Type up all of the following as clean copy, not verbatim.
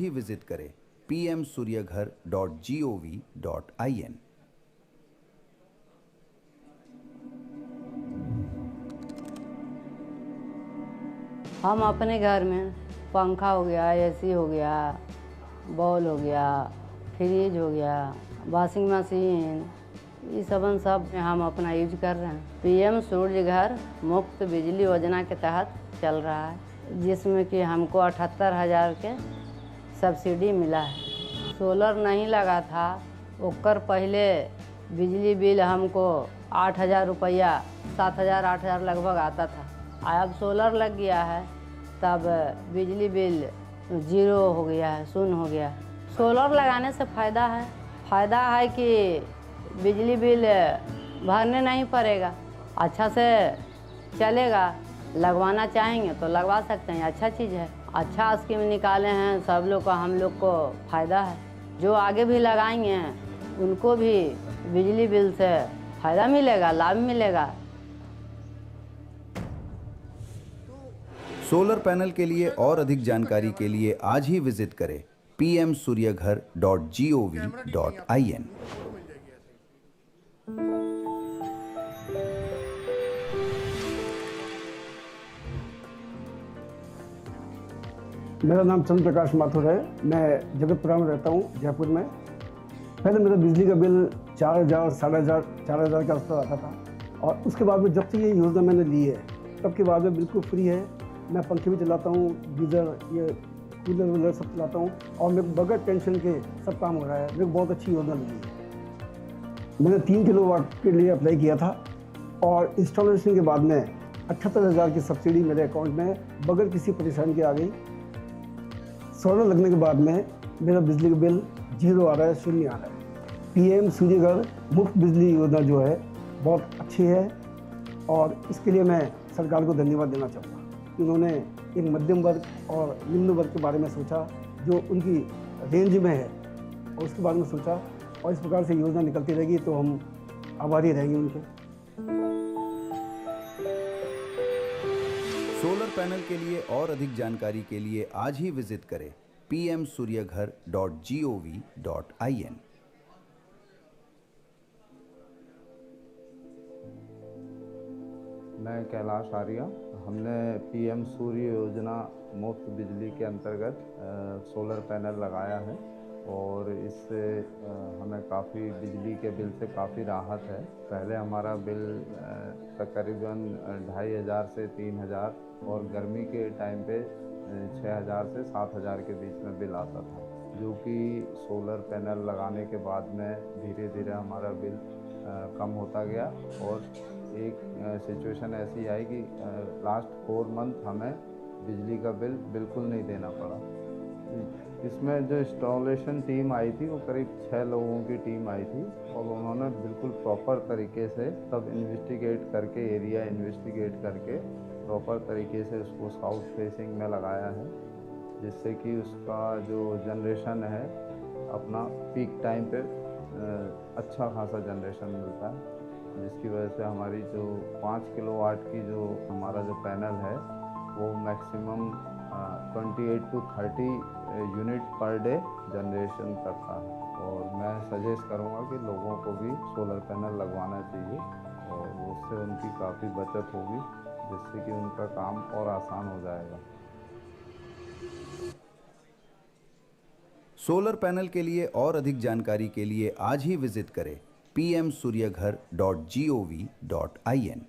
ही visit करें pmsuryaghar.gov.in। हम अपने घर में पंखा हो गया, एसी हो गया, बॉल हो गया, फ्रिज हो गया, वॉशिंग मशीन, ये सब हम अपना यूज कर रहे हैं। PM सूर्य घर मुफ्त बिजली योजना के तहत चल रहा है, जिसमें कि हमको 78,000 के सब्सिडी मिला है। सोलर नहीं लगा था, ओकर पहले बिजली बिल हमको 8,000 रुपया, 7,000 8,000 लगभग आता था। अब सोलर लग गया है, तब बिजली बिल 0 हो गया है, शून्य हो गया है। सोलर लगाने से फ़ायदा है कि बिजली बिल भरने नहीं पड़ेगा, अच्छा से चलेगा। लगवाना चाहेंगे तो लगवा सकते हैं, अच्छा चीज़ है। अच्छा स्कीम निकाले हैं सब लोग का, हम लोग को फ़ायदा है। जो आगे भी लगाएंगे उनको भी बिजली बिल से फ़ायदा मिलेगा, लाभ मिलेगा। सोलर पैनल के लिए और अधिक जानकारी के लिए आज ही विजिट करें pmsuryaghar.gov.in। मेरा नाम चंद्र प्रकाश माथुर है। मैं जगतपुरा में रहता हूँ, जयपुर में। पहले मेरा बिजली का बिल 4,000, 4,500, 4,000 के आसपास आता था, और उसके बाद में जब से ये योजना मैंने ली है तब के बाद में बिल्कुल फ्री है। मैं पंखे भी चलाता हूँ, गीज़र, ये कूलर वूलर सब चलाता हूँ, और मेरे बगैर टेंशन के सब काम हो रहा है। मेरे को बहुत अच्छी योजना लगी है। मैंने 3 किलोवाट के लिए अप्लाई किया था, और इंस्टॉलेशन के बाद में 78,000 की सब्सिडी मेरे अकाउंट में बगैर किसी परेशानी के आ गई। सोलर लगने के बाद में मेरा बिजली का बिल 0 आ रहा है, शून्य आ रहा है। PM सूर्य घर मुफ्त बिजली योजना जो है बहुत अच्छी है, और इसके लिए मैं सरकार को धन्यवाद देना चाहूँगा। उन्होंने एक मध्यम वर्ग और निम्न वर्ग के बारे में सोचा, जो उनकी रेंज में है, और उसके बारे में सोचा, और इस प्रकार से योजना निकलती रहेगी तो हम आभारी रहेंगे उनके। सोलर पैनल के लिए और अधिक जानकारी के लिए आज ही विजिट करें pmsuryaghar.gov.in। मैं कैलाश आर्या। हमने PM सूर्य योजना मुफ्त बिजली के अंतर्गत सोलर पैनल लगाया है, और इससे हमें काफ़ी बिजली के बिल से काफ़ी राहत है। पहले हमारा बिल तकरीबन 2,500 से 3,000, और गर्मी के टाइम पे 6,000 से 7,000 के बीच में बिल आता था, जो कि सोलर पैनल लगाने के बाद में धीरे धीरे हमारा बिल कम होता गया। और एक सिचुएशन ऐसी आई कि लास्ट 4 मंथ हमें बिजली का बिल बिल्कुल नहीं देना पड़ा। इसमें जो इंस्टॉलेशन टीम आई थी वो करीब 6 लोगों की टीम आई थी, और उन्होंने बिल्कुल प्रॉपर तरीके से सब इन्वेस्टिगेट करके, एरिया इन्वेस्टिगेट करके प्रॉपर तरीके से उसको साउथ फेसिंग में लगाया है, जिससे कि उसका जो जनरेशन है अपना पीक टाइम पे अच्छा खासा जनरेशन मिलता है, जिसकी वजह से हमारी जो 5 किलोवाट की जो हमारा जो पैनल है वो maximum 28 to 30 unit per day generation करता है। और मैं सजेस्ट करूँगा कि लोगों को भी सोलर पैनल लगवाना चाहिए, और उससे उनकी काफ़ी बचत होगी, जिससे कि उनका काम और आसान हो जाएगा। सोलर पैनल के लिए और अधिक जानकारी के लिए आज ही विजिट करें pmsuryaghar.gov.in।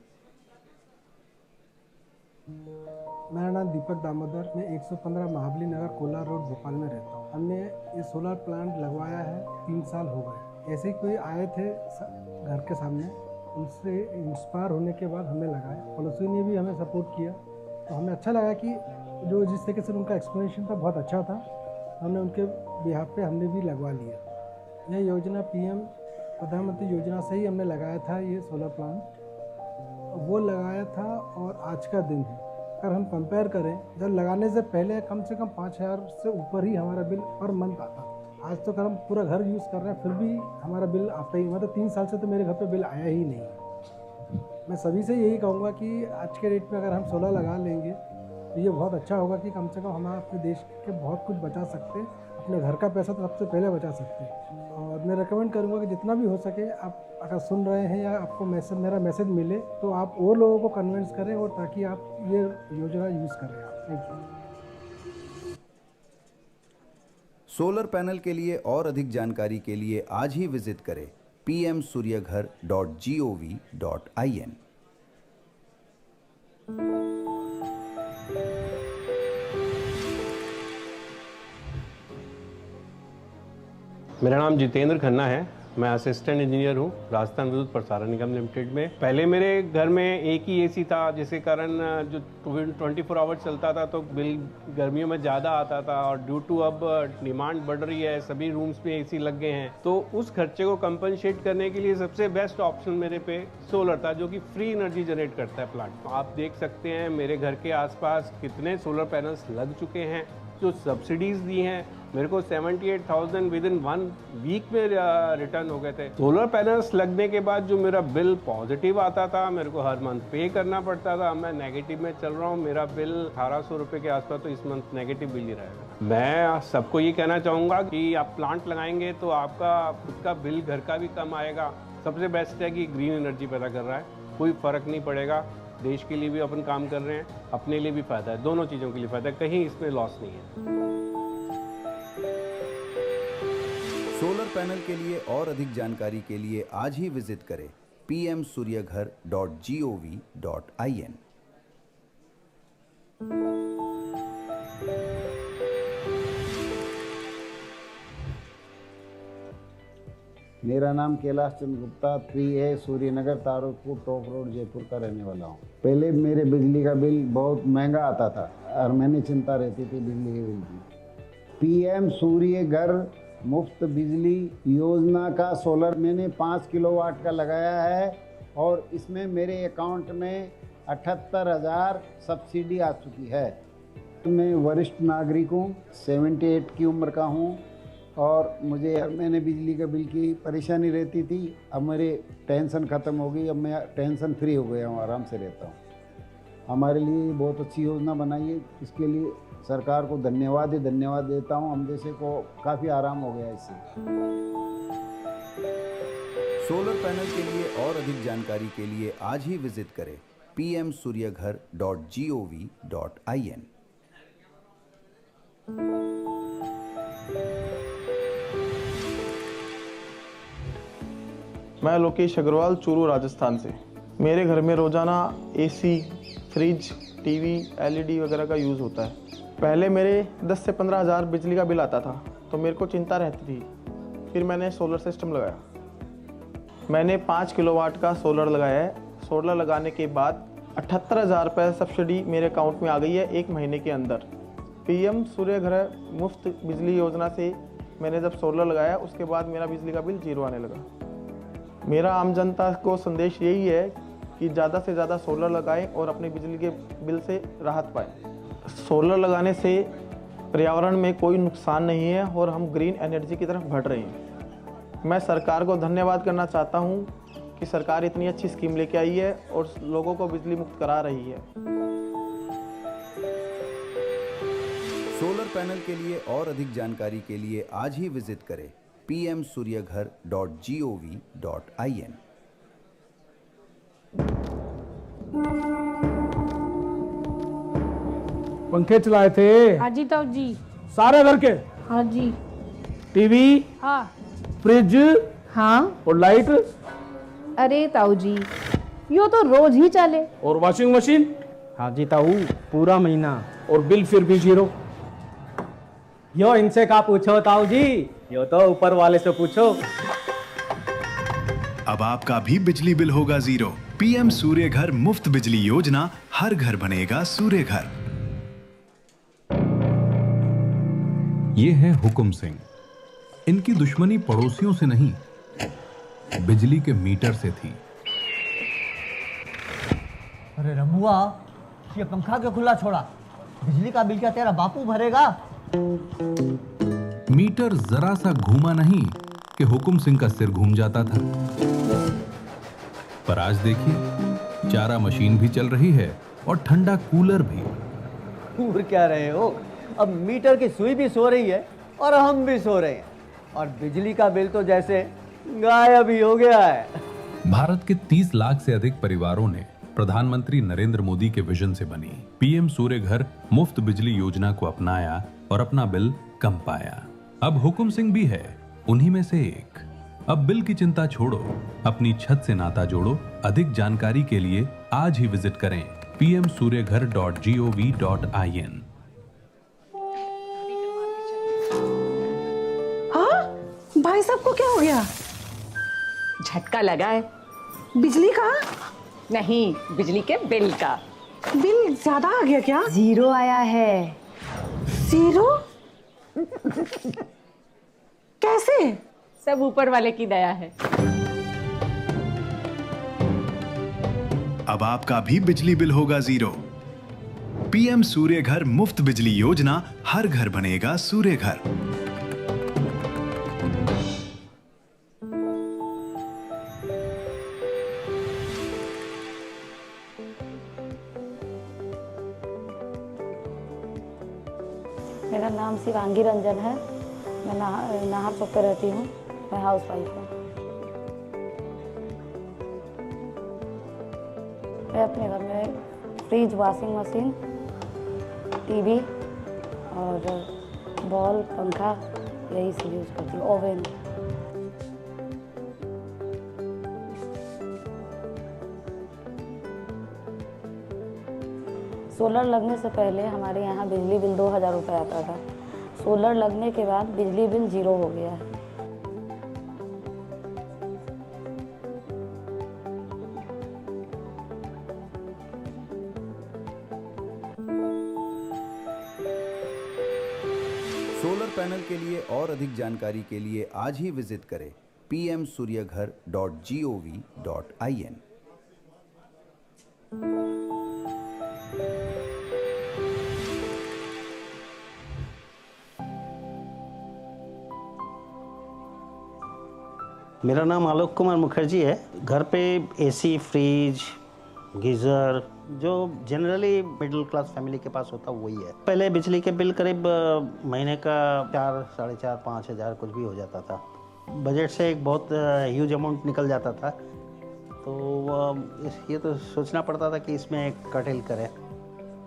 मेरा नाम दीपक दामोदर, मैं 115 महाबली नगर, कोलार रोड, भोपाल में रहता हूँ। हमने ये सोलर प्लांट लगवाया है, 3 साल हो गए। ऐसे ही कोई आए थे घर के सामने, उनसे इंस्पायर होने के बाद हमने लगाया। पड़ोसी ने भी हमें सपोर्ट किया, तो हमें अच्छा लगा कि जो जिस तरीके से उनका एक्सप्लेनेशन था बहुत अच्छा था। हमने उनके बिहाफ पे हमने भी लगवा लिया। यह योजना PM प्रधानमंत्री योजना से ही हमने लगाया था। ये सोलर प्लांट वो लगाया था, और आज का दिन है, अगर हम कंपेयर करें, जब लगाने से पहले कम से कम 5,000 से ऊपर ही हमारा बिल पर मंथ आता था। आज तो अगर हम पूरा घर यूज़ कर रहे हैं फिर भी हमारा बिल आता ही, मतलब 3 साल से तो मेरे घर पे बिल आया ही नहीं। मैं सभी से यही कहूँगा कि आज के डेट में अगर हम सोलर लगा लेंगे तो ये बहुत अच्छा होगा कि कम से कम हम अपने देश के बहुत कुछ बचा सकते हैं। अपने घर का पैसा तो सबसे पहले बचा सकते हैं। और मैं रिकमेंड करूँगा कि जितना भी हो सके आप अगर सुन रहे हैं या आपको मेरा मैसेज मिले तो आप और लोगों को कन्विंस करें और ताकि आप ये योजना यूज़ करें आप। Thank you. सोलर पैनल के लिए और अधिक जानकारी के लिए आज ही विजिट करें pmsuryaghar.gov.in। मेरा नाम जितेंद्र खन्ना है। मैं असिस्टेंट इंजीनियर हूँ राजस्थान विद्युत प्रसारण निगम लिमिटेड में। पहले मेरे घर में एक ही एसी था, जिसके कारण जो 24 आवर चलता था तो बिल गर्मियों में ज़्यादा आता था। और ड्यू टू अब डिमांड बढ़ रही है, सभी रूम्स में एसी लग गए हैं, तो उस खर्चे को कंपनसेट करने के लिए सबसे बेस्ट ऑप्शन मेरे पे सोलर था, जो कि फ्री एनर्जी जनरेट करता है प्लांट। आप देख सकते हैं मेरे घर के आसपास कितने सोलर पैनल्स लग चुके हैं। जो सब्सिडीज दी हैं मेरे को 78,000 विद इन 1 वीक में रिटर्न हो गए थे। सोलर पैनल्स लगने के बाद जो मेरा बिल पॉजिटिव आता था, मेरे को हर मंथ पे करना पड़ता था। मैं नेगेटिव में चल रहा हूँ, मेरा बिल 1800 रुपये के आसपास तो इस मंथ नेगेटिव बिल ही रहेगा। मैं सबको ये कहना चाहूँगा कि आप प्लांट लगाएंगे तो आपका खुद का बिल घर का भी कम आएगा। सबसे बेस्ट है कि ग्रीन एनर्जी पैदा कर रहा है, कोई फ़र्क नहीं पड़ेगा। देश के लिए भी अपन काम कर रहे हैं, अपने लिए भी फ़ायदा है, दोनों चीज़ों के लिए फ़ायदा है, कहीं इसमें लॉस नहीं है। सोलर पैनल के लिए और अधिक जानकारी के लिए आज ही विजिट करें pmsuryaghar.gov.in। मेरा नाम Kailash Chandra Gupta 3A Suryanagar Tarupur top road Jaipur का रहने वाला हूँ। पहले मेरे बिजली का बिल बहुत महंगा आता था और मैंने चिंता रहती थी बिजली के बिल की। PM सूर्य घर मुफ्त बिजली योजना का सोलर मैंने 5 किलोवाट का लगाया है और इसमें मेरे अकाउंट में 78,000 सब्सिडी आ चुकी है। मैं वरिष्ठ नागरिक हूँ, 78 की उम्र का हूँ और मुझे हर महीने बिजली का बिल की परेशानी रहती थी। अब मेरी टेंशन ख़त्म हो गई, अब मैं टेंशन फ्री हो गया हूँ, आराम से रहता हूँ। हमारे लिए बहुत अच्छी योजना बनाई है, इसके लिए सरकार को धन्यवाद देता हूँ। हम जैसे को काफ़ी आराम हो गया इससे। सोलर पैनल के लिए और अधिक जानकारी के लिए आज ही विजिट करें pmsuryaghar.gov.in। मैं लोकेश अग्रवाल चूरू राजस्थान से। मेरे घर में रोज़ाना एसी, फ्रिज, टीवी, LED वगैरह का यूज़ होता है। पहले मेरे 10 से 15 हज़ार बिजली का बिल आता था तो मेरे को चिंता रहती थी। फिर मैंने सोलर सिस्टम लगाया। मैंने 5 किलोवाट का सोलर लगाया है। सोलर लगाने के बाद 78,000 रुपये सब्सिडी मेरे अकाउंट में आ गई है 1 महीने के अंदर। PM सूर्य घर मुफ्त बिजली योजना से मैंने जब सोलर लगाया उसके बाद मेरा बिजली का बिल 0 आने लगा। मेरा आम जनता को संदेश यही है कि ज़्यादा से ज़्यादा सोलर लगाएं और अपने बिजली के बिल से राहत पाएं। सोलर लगाने से पर्यावरण में कोई नुकसान नहीं है और हम ग्रीन एनर्जी की तरफ बढ़ रहे हैं। मैं सरकार को धन्यवाद करना चाहता हूं कि सरकार इतनी अच्छी स्कीम लेके आई है और लोगों को बिजली मुक्त करा रही है। सोलर पैनल के लिए और अधिक जानकारी के लिए आज ही विजिट करें pmsuryaghar.gov.in। पंखे चलाए थे हाँ जी ताऊ जी। सारे घर के, हाँ जी। टीवी, हाँ फ्रिज हाँ। और लाइट अरे ताऊ जी यो तो रोज ही चले। और वॉशिंग मशीन। हाँ जी ताऊ, पूरा महीना। और बिल फिर भी 0। यो इनसे का पूछो ताऊ जी, यो तो ऊपर वाले से पूछो। अब आपका भी बिजली बिल होगा 0। PM सूर्य घर मुफ्त बिजली योजना, हर घर बनेगा सूर्य घर। ये है हुकुम सिंह। इनकी दुश्मनी पड़ोसियों से नहीं, बिजली के मीटर से थी। अरे रमुआ, ये पंखा क्यों खुला छोड़ा? बिजली का बिल क्या तेरा बापू भरेगा? मीटर जरा सा घूमा नहीं कि हुकुम सिंह का सिर घूम जाता था। पर आज देखिए, चारा मशीन भी चल रही है और ठंडा कूलर भी। घूर क्या रहे हो? अब मीटर की सुई भी सो रही है और हम भी सो रहे हैं, और बिजली का बिल तो जैसे गायब ही हो गया है। भारत के 30 लाख से अधिक परिवारों ने प्रधानमंत्री नरेंद्र मोदी के विजन से बनी पीएम सूर्य घर मुफ्त बिजली योजना को अपनाया और अपना बिल कम पाया। अब हुकुम सिंह भी है उन्हीं में से एक। अब बिल की चिंता छोड़ो, अपनी छत से नाता जोड़ो। अधिक जानकारी के लिए आज ही विजिट करें pmsuryaghar.gov.in। हाँ, भाई साहब को क्या हो गया? झटका लगा है। बिजली का? नहीं, बिजली के बिल का। बिल ज्यादा आ गया क्या? जीरो आया है। जीरो? कैसे? सब ऊपर वाले की दया है। अब आपका भी बिजली बिल होगा जीरो। पीएम सूर्य घर मुफ्त बिजली योजना, हर घर बनेगा सूर्य घर। मेरा नाम शिवांगी रंजन है। मैं नाहर चौक पे रहती हूँ। मैं हाउस वाइफ हूँ। मैं अपने घर में फ्रिज, वॉशिंग मशीन, टीवी और बॉल, पंखा यही सब यूज करती हूँ। ओवन। सोलर लगने से पहले हमारे यहाँ बिजली बिल 2000 रुपये आता था। सोलर लगने के बाद बिजली बिल जीरो हो गया है। सोलर पैनल के लिए और अधिक जानकारी के लिए आज ही विजिट करें pmsuryaghar.gov.in। मेरा नाम आलोक कुमार मुखर्जी है। घर पे एसी, फ्रिज, गीज़र जो जनरली मिडिल क्लास फैमिली के पास होता वही है। पहले बिजली के बिल करीब महीने का 4, 4.5, 5,000 कुछ भी हो जाता था। बजट से एक बहुत ह्यूज अमाउंट निकल जाता था, तो ये तो सोचना पड़ता था कि इसमें एक कर्टेल करें।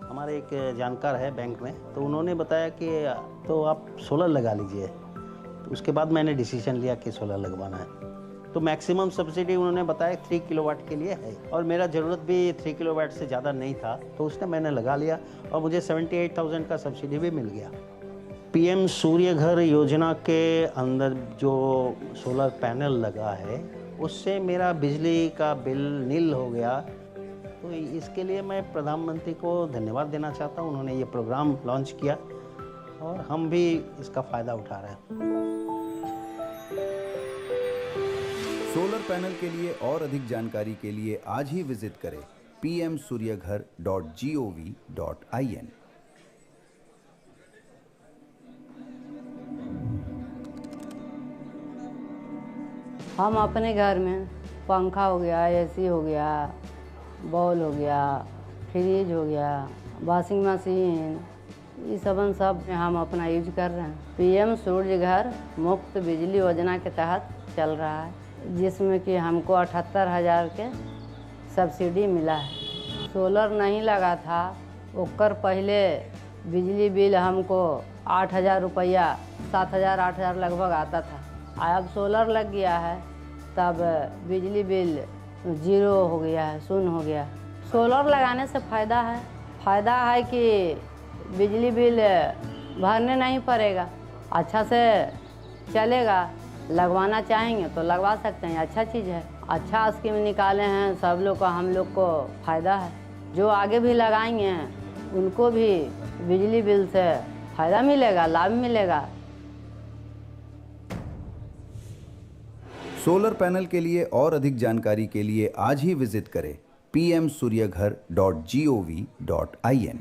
हमारे एक जानकार है बैंक में, तो उन्होंने बताया कि तो आप सोलर लगा लीजिए। तो उसके बाद मैंने डिसीजन लिया कि सोलर लगवाना है। तो मैक्सिमम सब्सिडी उन्होंने बताया 3 किलोवाट के लिए है, और मेरा ज़रूरत भी 3 किलोवाट से ज़्यादा नहीं था, तो उसने मैंने लगा लिया और मुझे 78,000 का सब्सिडी भी मिल गया। पीएम सूर्य घर योजना के अंदर जो सोलर पैनल लगा है उससे मेरा बिजली का बिल नील हो गया। तो इसके लिए मैं प्रधानमंत्री को धन्यवाद देना चाहता हूँ। उन्होंने ये प्रोग्राम लॉन्च किया और हम भी इसका फ़ायदा उठा रहे हैं। सोलर पैनल के लिए और अधिक जानकारी के लिए आज ही विजिट करें pmsuryaghar.gov.in। हम अपने घर में पंखा हो गया, एसी हो गया, बॉल हो गया, फ्रिज हो गया, वॉशिंग मशीन, ये सब हम अपना यूज कर रहे हैं। पीएम सूर्य घर मुफ्त बिजली योजना के तहत चल रहा है, जिसमें कि हमको 78,000 के सब्सिडी मिला है। सोलर नहीं लगा था, ओकर पहले बिजली बिल हमको 8,000 रुपया, 7,000, 8,000 लगभग आता था। अब सोलर लग गया है, तब बिजली बिल जीरो हो गया है, शून्य हो गया। सोलर लगाने से फ़ायदा है कि बिजली बिल भरने नहीं पड़ेगा, अच्छा से चलेगा। लगवाना चाहेंगे तो लगवा सकते हैं, अच्छा चीज़ है। अच्छा स्कीम निकाले हैं सब लोग का, हम लोग को फ़ायदा है। जो आगे भी लगाएंगे उनको भी बिजली बिल से फ़ायदा मिलेगा, लाभ मिलेगा। सोलर पैनल के लिए और अधिक जानकारी के लिए आज ही विजिट करें pmsuryaghar.gov.in।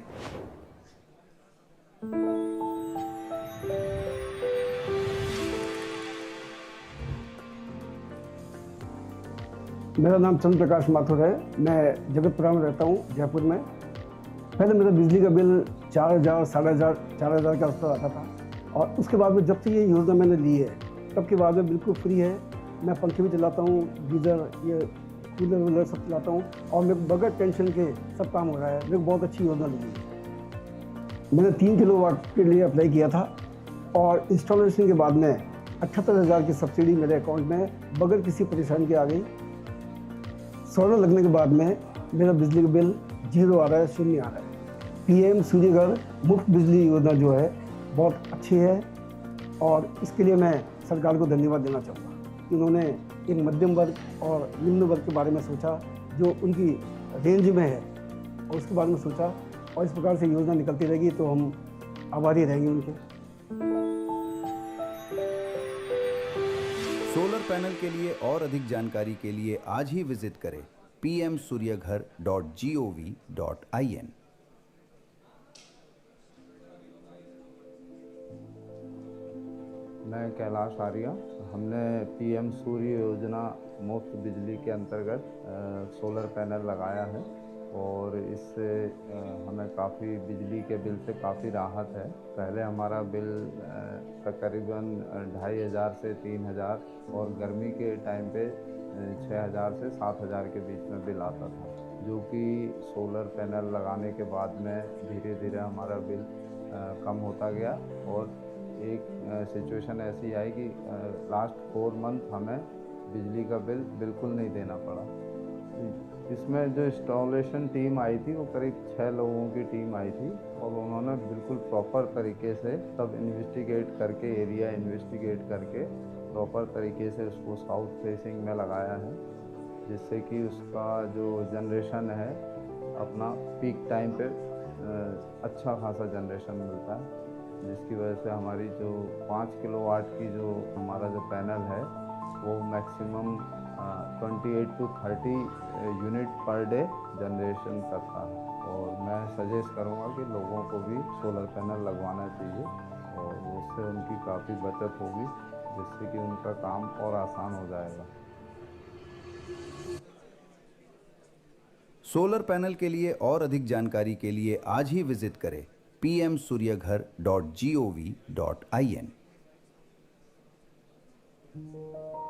मेरा नाम चंद्र प्रकाश माथुर है। मैं जगतपुरा में रहता हूँ, जयपुर में। पहले मेरा बिजली का बिल 4,000 4,500 के आसपास आता था। और उसके बाद में जब से ये योजना मैंने ली है तब के बाद में बिल्कुल फ्री है। मैं पंखे भी चलाता हूँ, गीज़र, ये कूलर वूलर सब चलाता हूँ और मेरे को बगैर टेंशन के सब काम हो रहा है। मेरे को बहुत अच्छी योजना लगी है। मैंने 3 किलोवाट के लिए अप्लाई किया था और इंस्टॉलेशन के बाद में 78,000 की सब्सिडी मेरे अकाउंट में बगैर किसी परेशानी के आ गई। सोलर लगने के बाद में मेरा बिजली का बिल 0 आ रहा है, 0 आ रहा है। PM सूर्य घर मुफ्त बिजली योजना जो है बहुत अच्छी है और इसके लिए मैं सरकार को धन्यवाद देना चाहूँगा। इन्होंने एक मध्यम वर्ग और निम्न वर्ग के बारे में सोचा जो उनकी रेंज में है और उसके बारे में सोचा और इस प्रकार से योजना निकलती रहेगी तो हम आभारी रहेंगे उनके। सोलर पैनल के लिए और अधिक जानकारी के लिए आज ही विजिट करें pmsuryaghar.gov.in। मैं कैलाश आर्या। हमने PM सूर्य योजना मुफ्त बिजली के अंतर्गत सोलर पैनल लगाया है और इससे हमें काफ़ी बिजली के बिल से काफ़ी राहत है। पहले हमारा बिल तकरीबन 2,500 से 3,000 और गर्मी के टाइम पे 6,000 से 7,000 के बीच में बिल आता था, जो कि सोलर पैनल लगाने के बाद में धीरे धीरे हमारा बिल कम होता गया और एक सिचुएशन ऐसी आई कि लास्ट 4 मंथ हमें बिजली का बिल बिल्कुल नहीं देना पड़ा। इसमें जो इंस्टॉलेशन टीम आई थी वो करीब 6 लोगों की टीम आई थी और उन्होंने बिल्कुल प्रॉपर तरीके से सब इन्वेस्टिगेट करके, एरिया इन्वेस्टिगेट करके प्रॉपर तरीके से उसको साउथ फेसिंग में लगाया है, जिससे कि उसका जो जनरेशन है अपना पीक टाइम पे अच्छा खासा जनरेशन मिलता है, जिसकी वजह से हमारी जो 5 किलोवाट की जो हमारा जो पैनल है वो maximum 28 to 30 unit per day generation करता है। और मैं सजेस्ट करूँगा कि लोगों को भी सोलर पैनल लगवाना चाहिए और उससे उनकी काफ़ी बचत होगी, जिससे कि उनका काम और आसान हो जाएगा। सोलर पैनल के लिए और अधिक जानकारी के लिए आज ही विजिट करें pmsuryaghar.gov.in।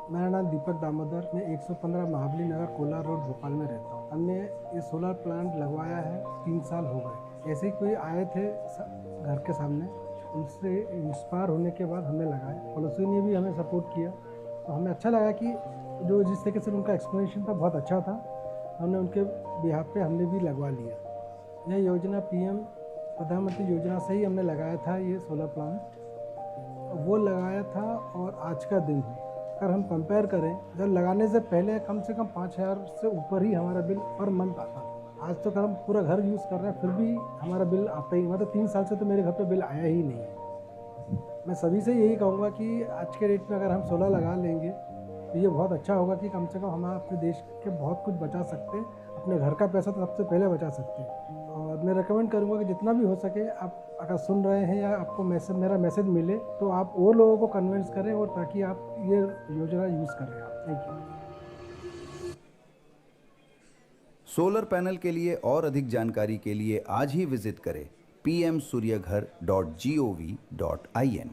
मेरा नाम दीपक दामोदर, मैं 115 महाबली नगर कोला रोड भोपाल में रहता हूँ। हमने ये सोलर प्लांट लगवाया है, 3 साल हो गए। ऐसे ही कोई आए थे घर के सामने, उनसे इंस्पायर होने के बाद हमने लगाया। पड़ोसी ने भी हमें सपोर्ट किया तो हमें अच्छा लगा कि जो जिस तरीके से उनका एक्सप्लेनेशन था बहुत अच्छा था। हमने उनके बिहाफ पे हमने भी लगवा लिया। यह योजना PM प्रधानमंत्री योजना से ही हमने लगाया था ये सोलर प्लांट, वो लगाया था और आज का दिन अगर हम कंपेयर करें, जब लगाने से पहले कम से कम 5,000 से ऊपर ही हमारा बिल पर मंथ आता था। आज तो हम पूरा घर यूज़ कर रहे हैं फिर भी हमारा बिल आता ही, मतलब 3 साल से तो मेरे घर पे बिल आया ही नहीं है। मैं सभी से यही कहूँगा कि आज के डेट में अगर हम सोलर लगा लेंगे तो ये बहुत अच्छा होगा कि कम से कम हम अपने देश के बहुत कुछ बचा सकते हैं। अपने घर का पैसा तो सबसे पहले बचा सकते हैं। और मैं रेकमेंड करूँगा कि जितना भी हो सके आप अगर सुन रहे हैं या आपको मेरा मैसेज मिले तो आप और लोगों को कन्विंस करें और ताकि आप ये योजना यूज़ करें। आप थैंक यू। सोलर पैनल के लिए और अधिक जानकारी के लिए आज ही विजिट करें pmsuryaghar.gov.in।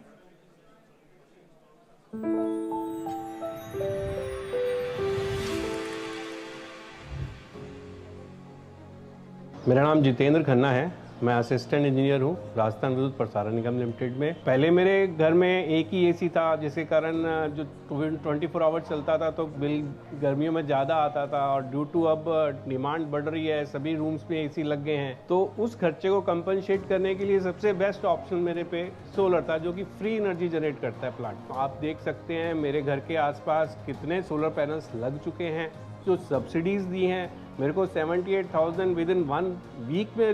मेरा नाम जितेंद्र खन्ना है। मैं असिस्टेंट इंजीनियर हूँ राजस्थान विद्युत प्रसारण निगम लिमिटेड में। पहले मेरे घर में एक ही AC था, जिसके कारण जो 24 आवर चलता था तो बिल गर्मियों में ज़्यादा आता था और ड्यू टू अब डिमांड बढ़ रही है, सभी रूम्स में AC लग गए हैं, तो उस खर्चे को कंपनसेट करने के लिए सबसे बेस्ट ऑप्शन मेरे पे सोलर था, जो कि फ्री एनर्जी जनरेट करता है प्लांट। आप देख सकते हैं मेरे घर के आसपास कितने सोलर पैनल्स लग चुके हैं। जो सब्सिडीज़ दी हैं मेरे को 78,000 विद इन 1 वीक में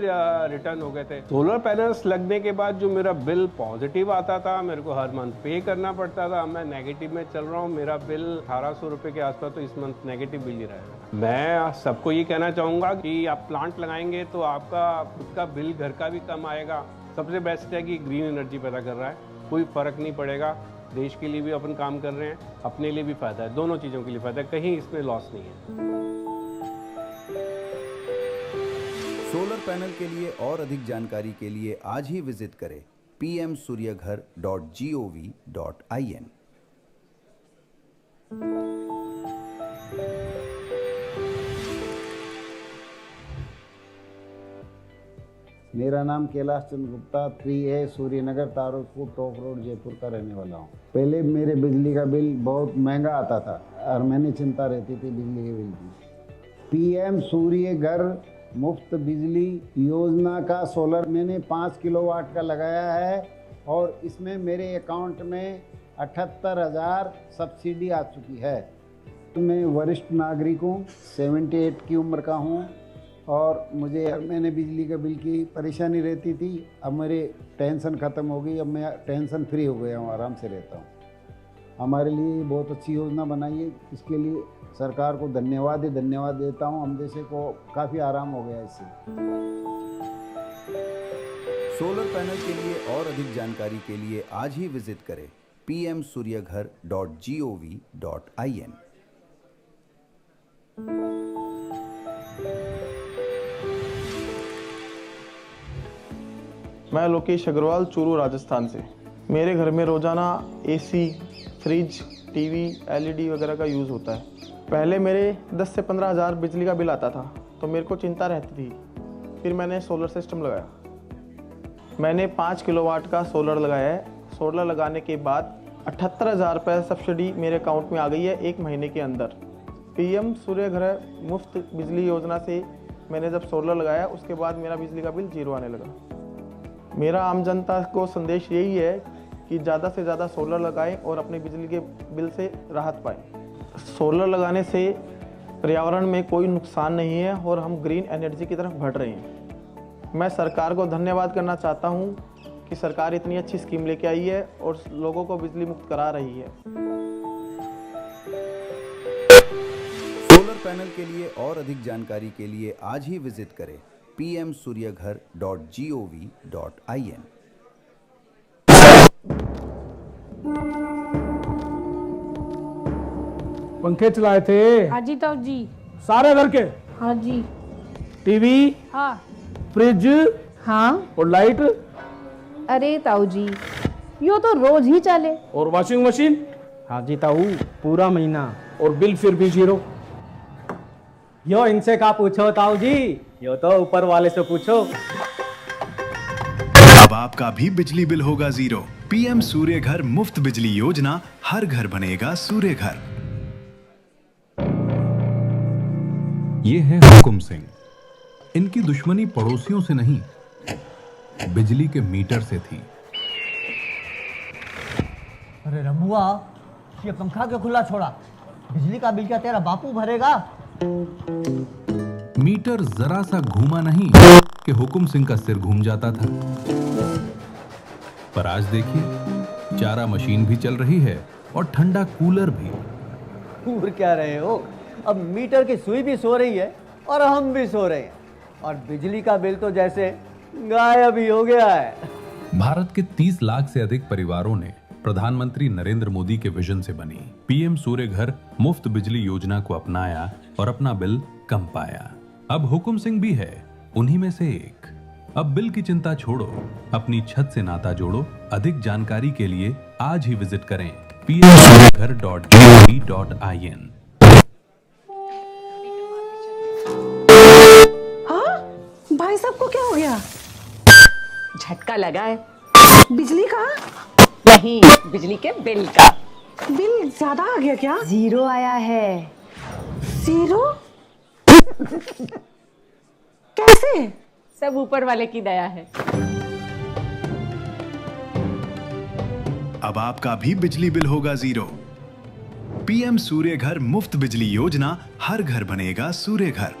रिटर्न हो गए थे। सोलर पैनल्स लगने के बाद जो मेरा बिल पॉजिटिव आता था, मेरे को हर मंथ पे करना पड़ता था। मैं नेगेटिव में चल रहा हूँ, मेरा बिल 1,800 रुपये के आसपास, तो इस मंथ नेगेटिव बिल ही रहेगा। मैं सबको ये कहना चाहूँगा कि आप प्लांट लगाएंगे तो आपका खुद का बिल घर का भी कम आएगा। सबसे बेस्ट है कि ग्रीन एनर्जी पैदा कर रहा है, कोई फ़र्क नहीं पड़ेगा। देश के लिए भी अपन काम कर रहे हैं, अपने लिए भी फ़ायदा है, दोनों चीज़ों के लिए फ़ायदा है, कहीं इसमें लॉस नहीं है। सोलर पैनल के लिए और अधिक जानकारी के लिए आज ही विजिट करें pmsuryaghar.gov.in। मेरा नाम Kailash Chandra Gupta 3A Suryanagar Tarupur top road Jaipur का रहने वाला हूँ। पहले मेरे बिजली का बिल बहुत महंगा आता था और मैंने चिंता रहती थी बिजली के बिल की। PM सूर्य घर मुफ्त बिजली योजना का सोलर मैंने 5 किलोवाट का लगाया है और इसमें मेरे अकाउंट में 78,000 सब्सिडी आ चुकी है। मैं वरिष्ठ नागरिक हूँ, 78 की उम्र का हूँ और मैंने बिजली का बिल की परेशानी रहती थी। अब मेरी टेंशन ख़त्म हो गई, अब मैं टेंशन फ्री हो गया हूँ, आराम से रहता हूँ। हमारे लिए बहुत अच्छी योजना बनाई है, इसके लिए सरकार को धन्यवाद देता हूँ। हम जैसे को काफ़ी आराम हो गया इससे। सोलर पैनल के लिए और अधिक जानकारी के लिए आज ही विजिट करें pmsuryaghar.gov.in। मैं लोकेश अग्रवाल चूरू राजस्थान से। मेरे घर में रोज़ाना AC, फ्रिज, टीवी, LED वगैरह का यूज़ होता है। पहले मेरे 10 से 15 हज़ार बिजली का बिल आता था तो मेरे को चिंता रहती थी। फिर मैंने सोलर सिस्टम लगाया। मैंने 5 किलोवाट का सोलर लगाया है। सोलर लगाने के बाद 78,000 रुपये सब्सिडी मेरे अकाउंट में आ गई है 1 महीने के अंदर। PM सूर्य घर मुफ्त बिजली योजना से मैंने जब सोलर लगाया उसके बाद मेरा बिजली का बिल 0 आने लगा। मेरा आम जनता को संदेश यही है कि ज़्यादा से ज़्यादा सोलर लगाएं और अपने बिजली के बिल से राहत पाएं। सोलर लगाने से पर्यावरण में कोई नुकसान नहीं है और हम ग्रीन एनर्जी की तरफ बढ़ रहे हैं। मैं सरकार को धन्यवाद करना चाहता हूं कि सरकार इतनी अच्छी स्कीम लेके आई है और लोगों को बिजली मुक्त करा रही है। सोलर पैनल के लिए और अधिक जानकारी के लिए आज ही विजिट करें pmsuryaghar.gov.in। पंखे चलाए थे? हाँ जी ताऊ जी। सारे घर के? हाँ जी। टीवी? हाँ। फ्रिज? हाँ। और लाइट? अरे ताऊ जी, यो तो रोज ही चले। और वॉशिंग मशीन? हाँ जी ताऊ, पूरा महीना। और बिल फिर भी 0? यो इनसे का पूछो ताऊ जी, यो तो ऊपर वाले से पूछो। अब आपका भी बिजली बिल होगा 0। PM सूर्य घर मुफ्त बिजली योजना, हर घर बनेगा सूर्य घर। ये है हुकुम सिंह। इनकी दुश्मनी पड़ोसियों से नहीं, बिजली के मीटर से थी। अरे रमुआ, ये पंखा क्यों खुला छोड़ा? बिजली का बिल क्या तेरा बापू भरेगा? मीटर जरा सा घूमा नहीं कि हुकुम सिंह का सिर घूम जाता था। पर आज देखिए, चारा मशीन भी चल रही है और ठंडा कूलर भी। पूर क्या रहे हो? अब मीटर की सुई भी सो रही है और हम भी सो रहे हैं और बिजली का बिल तो जैसे गायब ही हो गया है। भारत के 30 लाख से अधिक परिवारों ने प्रधानमंत्री नरेंद्र मोदी के विजन से बनी PM सूर्य घर मुफ्त बिजली योजना को अपनाया और अपना बिल कम पाया। अब हुकुम सिंह भी है उन्हीं में से एक। अब बिल की चिंता छोड़ो, अपनी छत से नाता जोड़ो। अधिक जानकारी के लिए आज ही विजिट करें pmsuryaghar.gov.in। भाई साहब को क्या हो गया? झटका लगा है। बिजली का? नहीं, बिजली के बिल का। बिल ज्यादा आ गया क्या? 0 आया है। 0? कैसे? सब ऊपर वाले की दया है। अब आपका भी बिजली बिल होगा 0। PM सूर्य घर मुफ्त बिजली योजना, हर घर बनेगा सूर्य घर।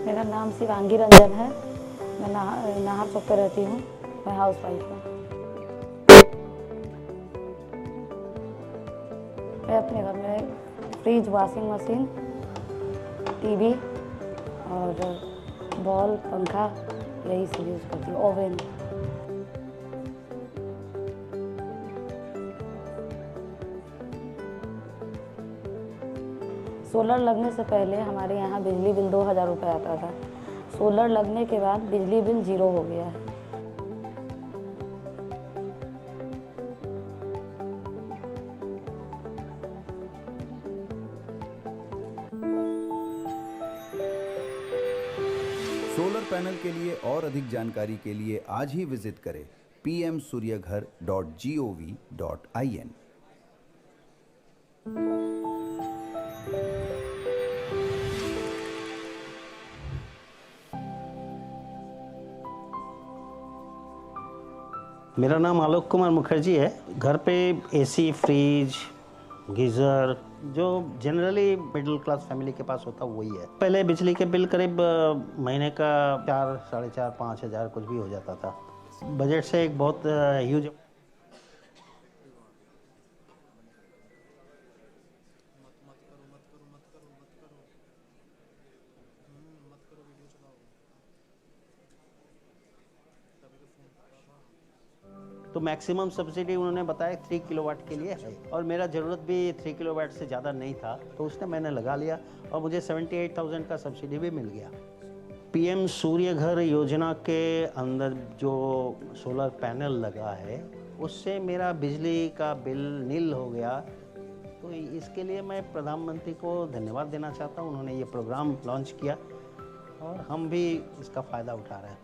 मेरा नाम शिवांगी रंजन है। मैं नाहर चौक पे रहती हूँ। मैं हाउस वाइफ हूँ। मैं अपने घर में फ्रिज, वॉशिंग मशीन, टीवी और बॉल, पंखा यही सब यूज़ करती हूँ। ओवन सोलर लगने से पहले हमारे यहाँ बिजली बिल 2000 रुपये आता था। सोलर लगने के बाद बिजली बिल 0 हो गया है। सोलर पैनल के लिए और अधिक जानकारी के लिए आज ही विजिट करें pmsuryaghar.gov.in। मेरा नाम आलोक कुमार मुखर्जी है। घर पे एसी, फ्रिज, गीज़र जो जनरली मिडिल क्लास फैमिली के पास होता वही है। पहले बिजली के बिल करीब महीने का 4, 4.5, 5,000 कुछ भी हो जाता था। बजट से एक बहुत ह्यूज। तो मैक्सिमम सब्सिडी उन्होंने बताया 3 किलोवाट के लिए है और मेरा ज़रूरत भी 3 किलोवाट से ज़्यादा नहीं था, तो उसने मैंने लगा लिया और मुझे 78,000 का सब्सिडी भी मिल गया। पीएम सूर्य घर योजना के अंदर जो सोलर पैनल लगा है उससे मेरा बिजली का बिल नील हो गया। तो इसके लिए मैं प्रधानमंत्री को धन्यवाद देना चाहता हूँ। उन्होंने ये प्रोग्राम लॉन्च किया और हम भी इसका फ़ायदा उठा रहे हैं।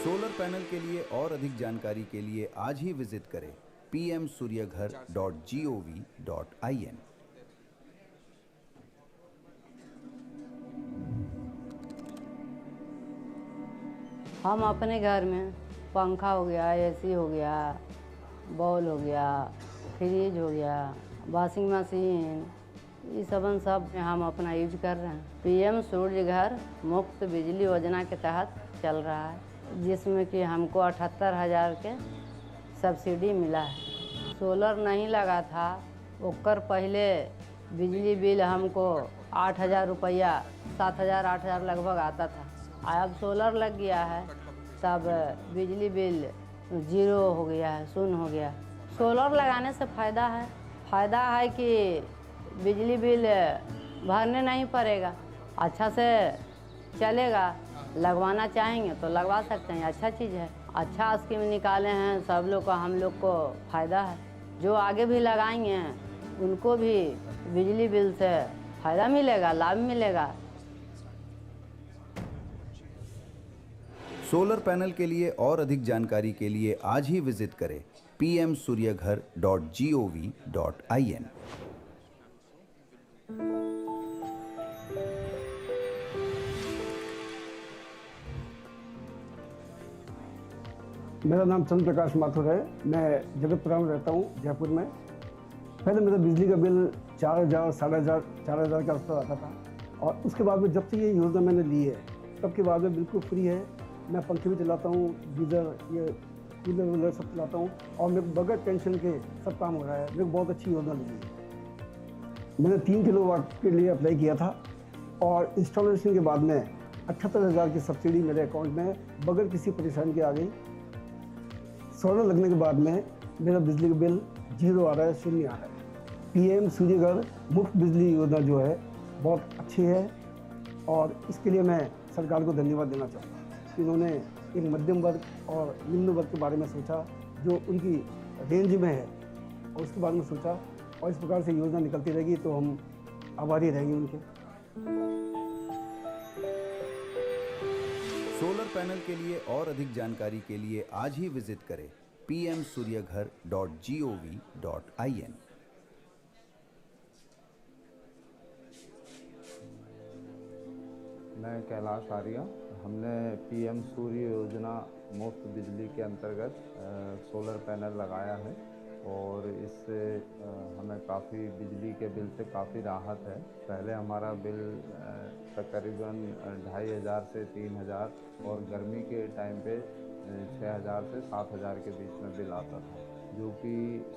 सोलर पैनल के लिए और अधिक जानकारी के लिए आज ही विजिट करें pmsuryaghar.gov.in। हम अपने घर में पंखा हो गया, एसी हो गया, बॉल हो गया, फ्रिज हो गया, वॉशिंग मशीन, ये सब हम अपना यूज कर रहे हैं। पीएम सूर्य घर मुफ्त बिजली योजना के तहत चल रहा है, जिसमें कि हमको 78,000 के सब्सिडी मिला है। सोलर नहीं लगा था, ओकर पहले बिजली बिल हमको 8,000 रुपया, 7,000, 8,000 लगभग आता था। अब सोलर लग गया है तब बिजली बिल 0 हो गया है, शून्य हो गया। सोलर लगाने से फ़ायदा है कि बिजली बिल भरने नहीं पड़ेगा, अच्छा से चलेगा। लगवाना चाहेंगे तो लगवा सकते हैं, अच्छा चीज़ है। अच्छा स्कीम निकाले हैं, सब लोग को, हम लोग को फ़ायदा है। जो आगे भी लगाएंगे उनको भी बिजली बिल से फ़ायदा मिलेगा, लाभ मिलेगा। सोलर पैनल के लिए और अधिक जानकारी के लिए आज ही विजिट करें pmsuryaghar.gov.in। मेरा नाम चंद्र प्रकाश माथुर है। मैं जगतपुरा में रहता हूँ, जयपुर में। पहले मेरा बिजली का बिल 4,000, 4,500, 4,000 के आसपास आता था और उसके बाद में जब से ये योजना मैंने ली है तब के बाद में बिल्कुल फ्री है। मैं पंखे भी चलाता हूँ, गीज़र, ये कूलर वूलर सब चलाता हूँ और मेरे को बगैर टेंशन के सब काम हो रहा है। मेरे को बहुत अच्छी योजना लगी है। मैंने 3 किलोवाट के लिए अप्लाई किया था और इंस्टॉलेशन के बाद में 78,000 की सब्सिडी मेरे अकाउंट में बगैर किसी परेशानी के आ गई। सोलर लगने के बाद में मेरा बिजली का बिल 0 आ रहा है, शून्य आ रहा है। पीएम सूर्य घर मुफ्त बिजली योजना जो है बहुत अच्छी है और इसके लिए मैं सरकार को धन्यवाद देना चाहता हूँ। इन्होंने एक मध्यम वर्ग और निम्न वर्ग के बारे में सोचा जो उनकी रेंज में है और उसके बारे में सोचा और इस प्रकार से योजना निकलती रहेगी तो हम आभारी रहेंगे उनके। सोलर पैनल के लिए और अधिक जानकारी के लिए आज ही विजिट करें pmsuryaghar.gov.in। मैं कैलाश आर्या। हमने पीएम सूर्य योजना मुफ्त बिजली के अंतर्गत सोलर पैनल लगाया है और इससे हमें काफ़ी बिजली के बिल से काफ़ी राहत है। पहले हमारा बिल तकरीबन 2,500 से 3,000 और गर्मी के टाइम पे 6,000 से 7,000 के बीच में बिल आता था, जो कि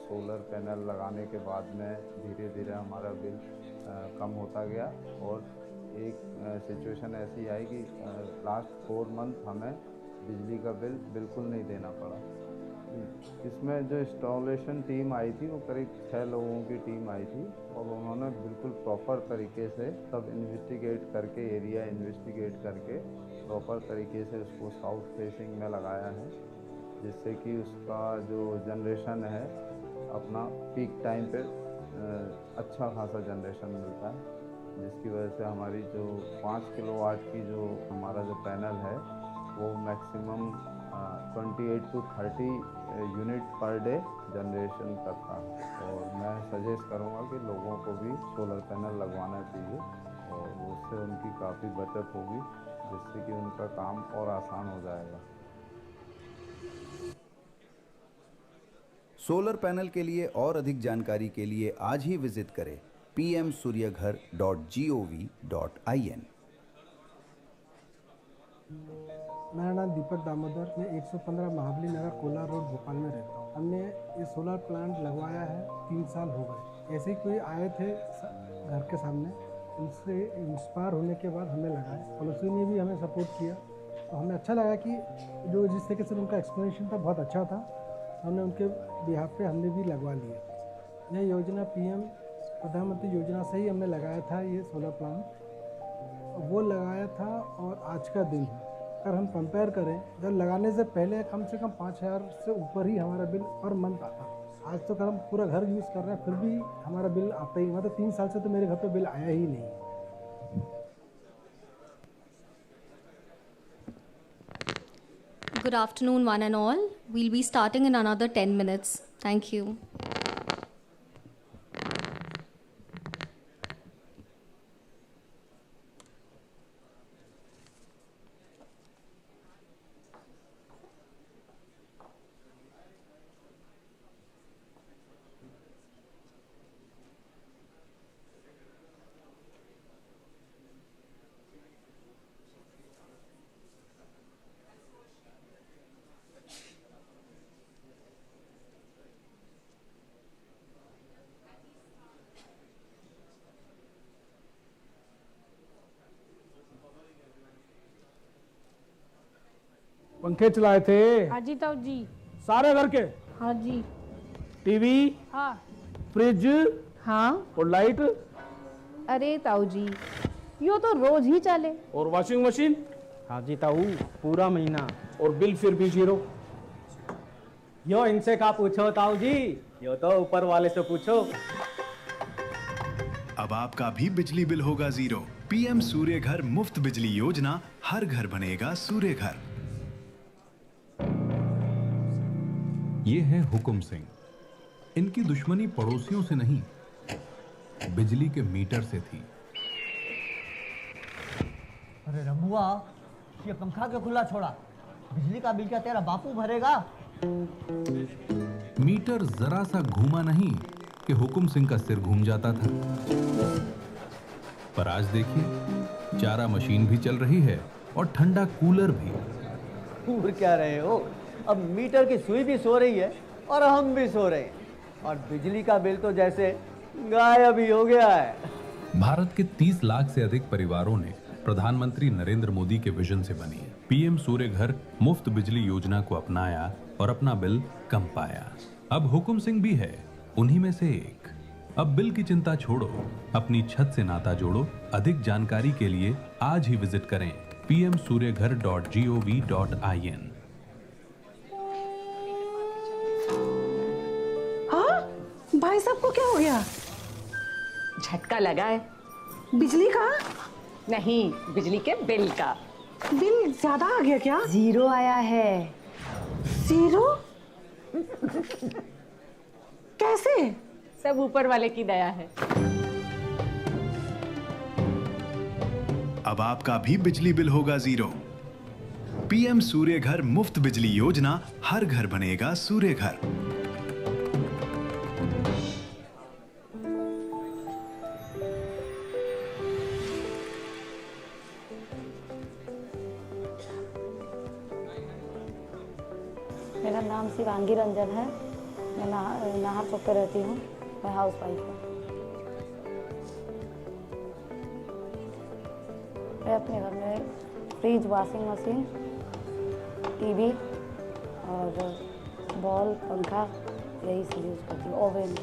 सोलर पैनल लगाने के बाद में धीरे धीरे हमारा बिल कम होता गया और एक सिचुएशन ऐसी आई कि लास्ट 4 मंथ हमें बिजली का बिल बिल्कुल नहीं देना पड़ा। इसमें जो इंस्टॉलेशन टीम आई थी वो करीब 6 लोगों की टीम आई थी और उन्होंने बिल्कुल प्रॉपर तरीके से सब इन्वेस्टिगेट करके, एरिया इन्वेस्टिगेट करके प्रॉपर तरीके से उसको साउथ फेसिंग में लगाया है, जिससे कि उसका जो जनरेशन है अपना पीक टाइम पे अच्छा खासा जनरेशन मिलता है, जिसकी वजह से हमारी जो 5 किलोवाट की जो हमारा जो पैनल है वो maximum 28 to 30 unit per day generation करता है। और मैं सजेस्ट करूँगा कि लोगों को भी सोलर पैनल लगवाना चाहिए और उससे उनकी काफ़ी बचत होगी, जिससे कि उनका काम और आसान हो जाएगा। सोलर पैनल के लिए और अधिक जानकारी के लिए आज ही विजिट करें pmsuryaghar.gov.in। मेरा नाम दीपक दामोदर, मैं 115 महाबली नगर कोलार रोड भोपाल में रहता हूँ। हमने ये सोलर प्लांट लगवाया है, 3 साल हो गए। ऐसे ही कोई आए थे घर के सामने, उनसे इंस्पायर होने के बाद हमने लगाया। पड़ोसी ने भी हमें सपोर्ट किया, तो हमें अच्छा लगा कि जो जिस तरीके से उनका एक्सप्लेनेशन था बहुत अच्छा था, हमने उनके बिहाफ पे हमने भी लगवा लिया। यह योजना PM प्रधानमंत्री योजना से ही हमने लगाया था ये सोलर प्लांट, वो लगाया था और आज का दिन है। अगर हम कंपेयर करें, जब लगाने से पहले कम से कम 5,000 से ऊपर ही हमारा बिल पर मंथ आता। आज तो हम पूरा घर यूज़ कर रहे हैं, फिर भी हमारा बिल आता ही, मतलब 3 साल से तो मेरे घर पे बिल आया ही नहीं। Good afternoon, one and all. We'll be starting in another 10 minutes. Thank you. पंखे चलाए थे? हाँ जी ताऊ जी। सारे घर के? हाँ जी। टीवी? हाँ। फ्रिज? हाँ। और लाइट? अरे ताऊ जी, यो तो रोज ही चले। और वॉशिंग मशीन? हाँ जी ताऊ, पूरा महीना। और बिल फिर भी 0? यो इनसे का पूछो ताऊ जी, यो तो ऊपर वाले से पूछो। अब आपका भी बिजली बिल होगा 0। PM सूर्य घर मुफ्त बिजली योजना, हर घर बनेगा सूर्य घर। ये है हुकुम सिंह। इनकी दुश्मनी पड़ोसियों से नहीं, बिजली के मीटर से थी। अरे रमुआ, ये पंखा क्यों खुला छोड़ा? बिजली का बिल क्या तेरा बापू भरेगा? मीटर जरा सा घूमा नहीं कि हुकुम सिंह का सिर घूम जाता था। पर आज देखिए, चारा मशीन भी चल रही है और ठंडा कूलर भी। घूर क्या रहे हो? अब मीटर की सुई भी सो रही है और हम भी सो रहे हैं, और बिजली का बिल तो जैसे गायब ही हो गया है। भारत के 30 लाख से अधिक परिवारों ने प्रधानमंत्री नरेंद्र मोदी के विजन से बनी PM सूर्य घर मुफ्त बिजली योजना को अपनाया और अपना बिल कम पाया। अब हुकुम सिंह भी है उन्हीं में से एक। अब बिल की चिंता छोड़ो, अपनी छत से नाता जोड़ो। अधिक जानकारी के लिए आज ही विजिट करें pmsuryaghar.gov.in। भाई साहब को क्या हो गया? झटका लगा है। बिजली का? नहीं, बिजली के बिल का। बिल ज्यादा आ गया क्या? 0 आया है। 0? कैसे? सब ऊपर वाले की दया है। अब आपका भी बिजली बिल होगा 0। PM सूर्य घर मुफ्त बिजली योजना, हर घर बनेगा सूर्य घर। मेरा नाम शिवांगी रंजन है। मैं नाहर चौक पे रहती हूँ। मैं हाउस वाइफ हूँ। मैं अपने घर में फ्रिज, वॉशिंग मशीन, टीवी और बॉल पंखा यही सब यूज़ करती हूँ। ओवन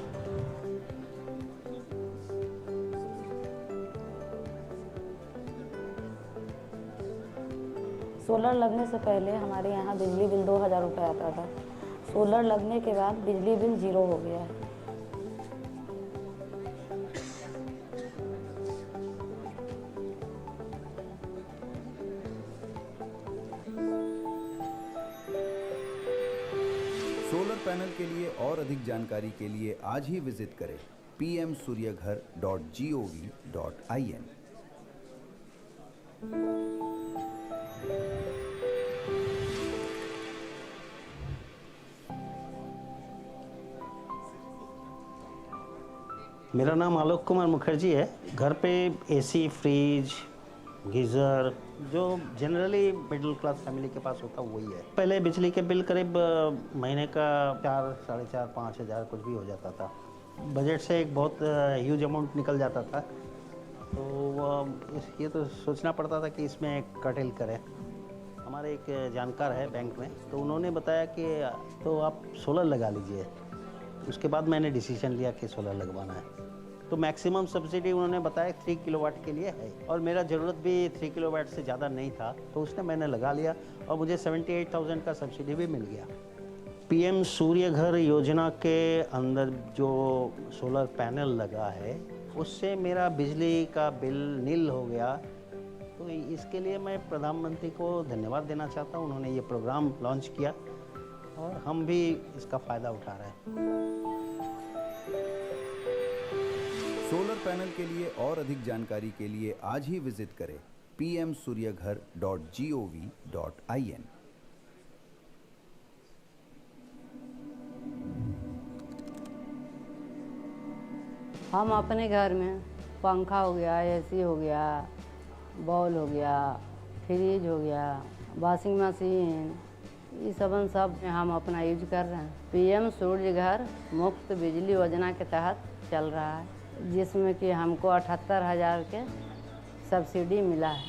सोलर लगने से पहले हमारे यहाँ बिजली बिल 2000 रुपये आता था। सोलर लगने के बाद बिजली बिल 0 हो गया है। सोलर पैनल के लिए और अधिक जानकारी के लिए आज ही विजिट करें pmsuryaghar.gov.in। मेरा नाम आलोक कुमार मुखर्जी है। घर पे एसी, फ्रिज, गीज़र जो जनरली मिडिल क्लास फैमिली के पास होता वही है। पहले बिजली के बिल करीब महीने का 4, 4.5, 5,000 कुछ भी हो जाता था। बजट से एक बहुत ह्यूज अमाउंट निकल जाता था, तो ये तो सोचना पड़ता था कि इसमें कर्टेल करें। हमारे एक जानकार है बैंक में, तो उन्होंने बताया कि तो आप सोलर लगा लीजिए। उसके बाद मैंने डिसीजन लिया कि सोलर लगवाना है। तो मैक्सिमम सब्सिडी उन्होंने बताया 3 किलोवाट के लिए है, और मेरा ज़रूरत भी 3 किलोवाट से ज़्यादा नहीं था, तो उसने मैंने लगा लिया और मुझे 78,000 का सब्सिडी भी मिल गया। PM सूर्य घर योजना के अंदर जो सोलर पैनल लगा है, उससे मेरा बिजली का बिल नील हो गया। तो इसके लिए मैं प्रधानमंत्री को धन्यवाद देना चाहता हूँ। उन्होंने ये प्रोग्राम लॉन्च किया और हम भी इसका फ़ायदा उठा रहे हैं। सोलर पैनल के लिए और अधिक जानकारी के लिए आज ही विजिट करें pmsuryaghar.gov.in। हम अपने घर में पंखा हो गया, AC हो गया, बॉल हो गया, फ्रिज हो गया, वॉशिंग मशीन, ये सब हम अपना यूज कर रहे हैं। PM सूर्य घर मुफ्त बिजली योजना के तहत चल रहा है, जिसमें कि हमको 78,000 के सब्सिडी मिला है।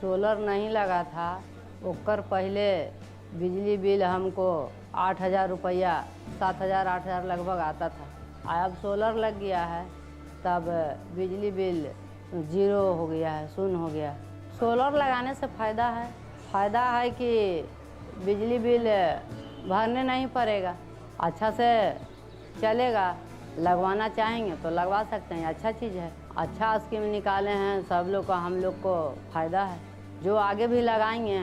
सोलर नहीं लगा था, ओकर पहले बिजली बिल हमको 8,000 रुपया, 7,000, 8,000 लगभग आता था। अब सोलर लग गया है, तब बिजली बिल 0 हो गया है, शून्य हो गया। सोलर लगाने से फ़ायदा है कि बिजली बिल भरने नहीं पड़ेगा, अच्छा से चलेगा। लगवाना चाहेंगे तो लगवा सकते हैं, अच्छा चीज़ है। अच्छा स्कीम निकाले हैं सब लोग का, हम लोग को फ़ायदा है। जो आगे भी लगाएंगे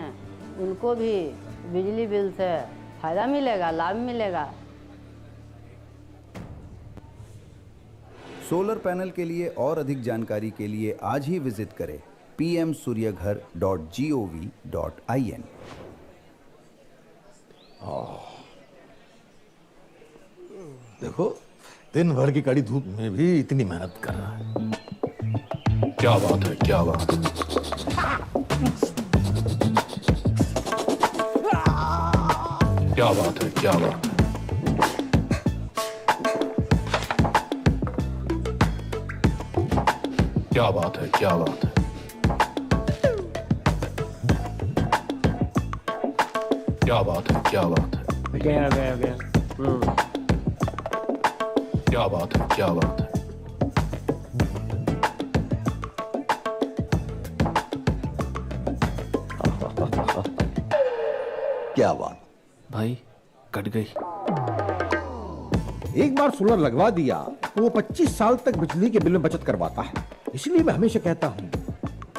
उनको भी बिजली बिल से फ़ायदा मिलेगा, लाभ मिलेगा। सोलर पैनल के लिए और अधिक जानकारी के लिए आज ही विजिट करें pmsuryaghar.gov.in। देखो, दिन भर की कड़ी धूप में भी इतनी मेहनत कर रहा है। क्या बात है, क्या बात है। क्या बात है, क्या बात है। क्या बात है, क्या बात है। क्या बात है, क्या बात है। गया क्या बात है, क्या बात है। क्या बात भाई, कट गई। एक बार सोलर लगवा दिया तो वो 25 साल तक बिजली के बिल में बचत करवाता है। इसलिए मैं हमेशा कहता हूँ,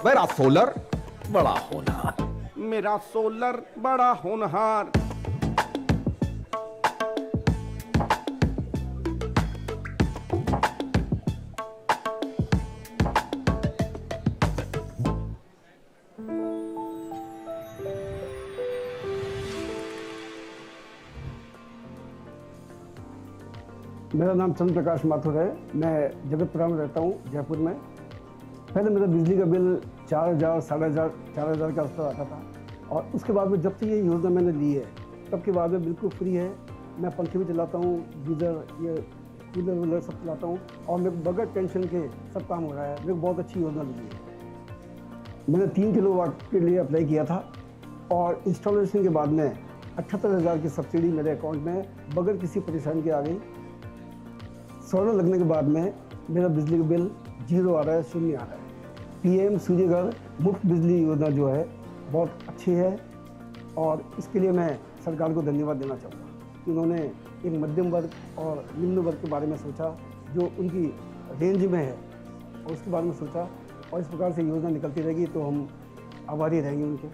मेरा सोलर बड़ा होनहार, मेरा सोलर बड़ा होनहार। मेरा नाम चंद्र प्रकाश माथुर है। मैं जगतपुरा में रहता हूँ, जयपुर में। पहले मेरा बिजली का बिल 4,000, 4,500, 4,000 के आसपास आता था, और उसके बाद में जब से ये योजना मैंने ली है, तब के बाद में बिल्कुल फ्री है। मैं पंखे भी चलाता हूँ, गीज़र, ये कूलर वूलर सब चलाता हूँ, और मेरे को बगैर टेंशन के सब काम हो रहा है। मेरे को बहुत अच्छी योजना लगी है। मैंने 3 किलोवाट के लिए अप्लाई किया था, और इंस्टॉलेशन के बाद में 78,000 की सब्सिडी मेरे अकाउंट में बगैर किसी परेशानी के आ गई। सोलर लगने के बाद में मेरा बिजली का बिल 0 आ रहा है, 0 आ रहा है। PM सूर्य घर मुफ्त बिजली योजना जो है बहुत अच्छी है और इसके लिए मैं सरकार को धन्यवाद देना चाहूँगा। इन्होंने एक मध्यम वर्ग और निम्न वर्ग के बारे में सोचा जो उनकी रेंज में है और उसके बारे में सोचा, और इस प्रकार से योजना निकलती रहेगी तो हम आभारी रहेंगे उनके।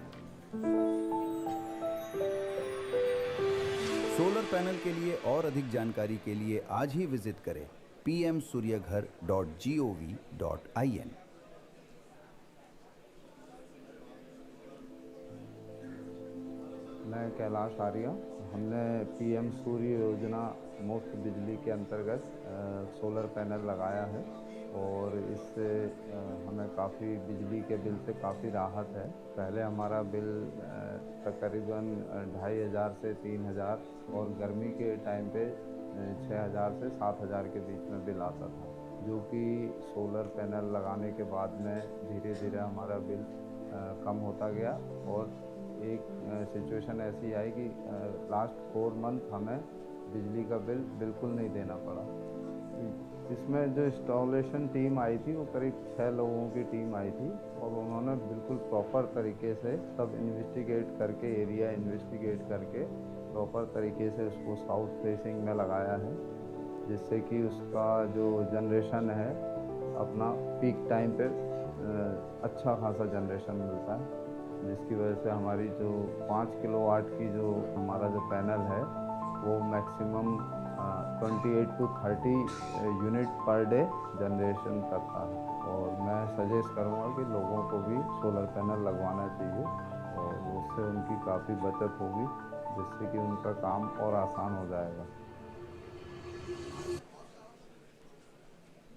सोलर पैनल के लिए और अधिक जानकारी के लिए आज ही विजिट करें pmsuryaghar.gov.in। मैं कैलाश आर्या। हमने PM सूर्य योजना मुफ्त बिजली के अंतर्गत सोलर पैनल लगाया है और इससे हमें काफ़ी बिजली के बिल से काफ़ी राहत है। पहले हमारा बिल तकरीबन 2,500 से 3,000 और गर्मी के टाइम पे 6,000 से 7,000 के बीच में बिल आता था, जो कि सोलर पैनल लगाने के बाद में धीरे धीरे हमारा बिल कम होता गया और एक सिचुएशन ऐसी आई कि लास्ट 4 मंथ हमें बिजली का बिल बिल्कुल नहीं देना पड़ा। इसमें जो इंस्टॉलेशन टीम आई थी वो करीब 6 लोगों की टीम आई थी और उन्होंने बिल्कुल प्रॉपर तरीके से सब इन्वेस्टिगेट करके, एरिया इन्वेस्टिगेट करके प्रॉपर तरीके से उसको साउथ फेसिंग में लगाया है, जिससे कि उसका जो जनरेशन है अपना पीक टाइम पे अच्छा खासा जनरेशन मिलता है, जिसकी वजह से हमारी जो 5 किलोवाट की जो हमारा जो पैनल है वो maximum 28 to 30 unit per day generation करता है। और मैं सजेस्ट करूँगा कि लोगों को भी सोलर पैनल लगवाना चाहिए और उससे उनकी काफ़ी बचत होगी, जिससे कि उनका काम और आसान हो जाएगा।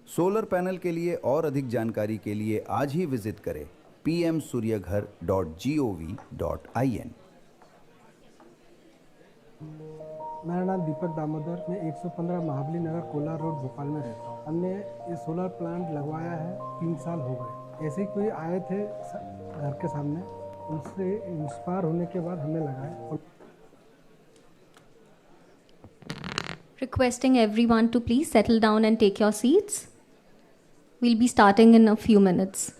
सोलर पैनल के लिए और अधिक जानकारी के लिए आज ही विजिट करें pmsuryaghar.gov.in। मेरा नाम दीपक दामोदर, मैं 115 महाबली नगर कोलार रोड भोपाल में रहता हूँ। हमने ये सोलर प्लांट लगवाया है, 3 साल हो गए। ऐसे ही कोई आए थे घर के सामने, उनसे इंस्पायर होने के बाद हमने लगाया। Requesting everyone to please settle down and take your seats. We'll be starting in a few minutes.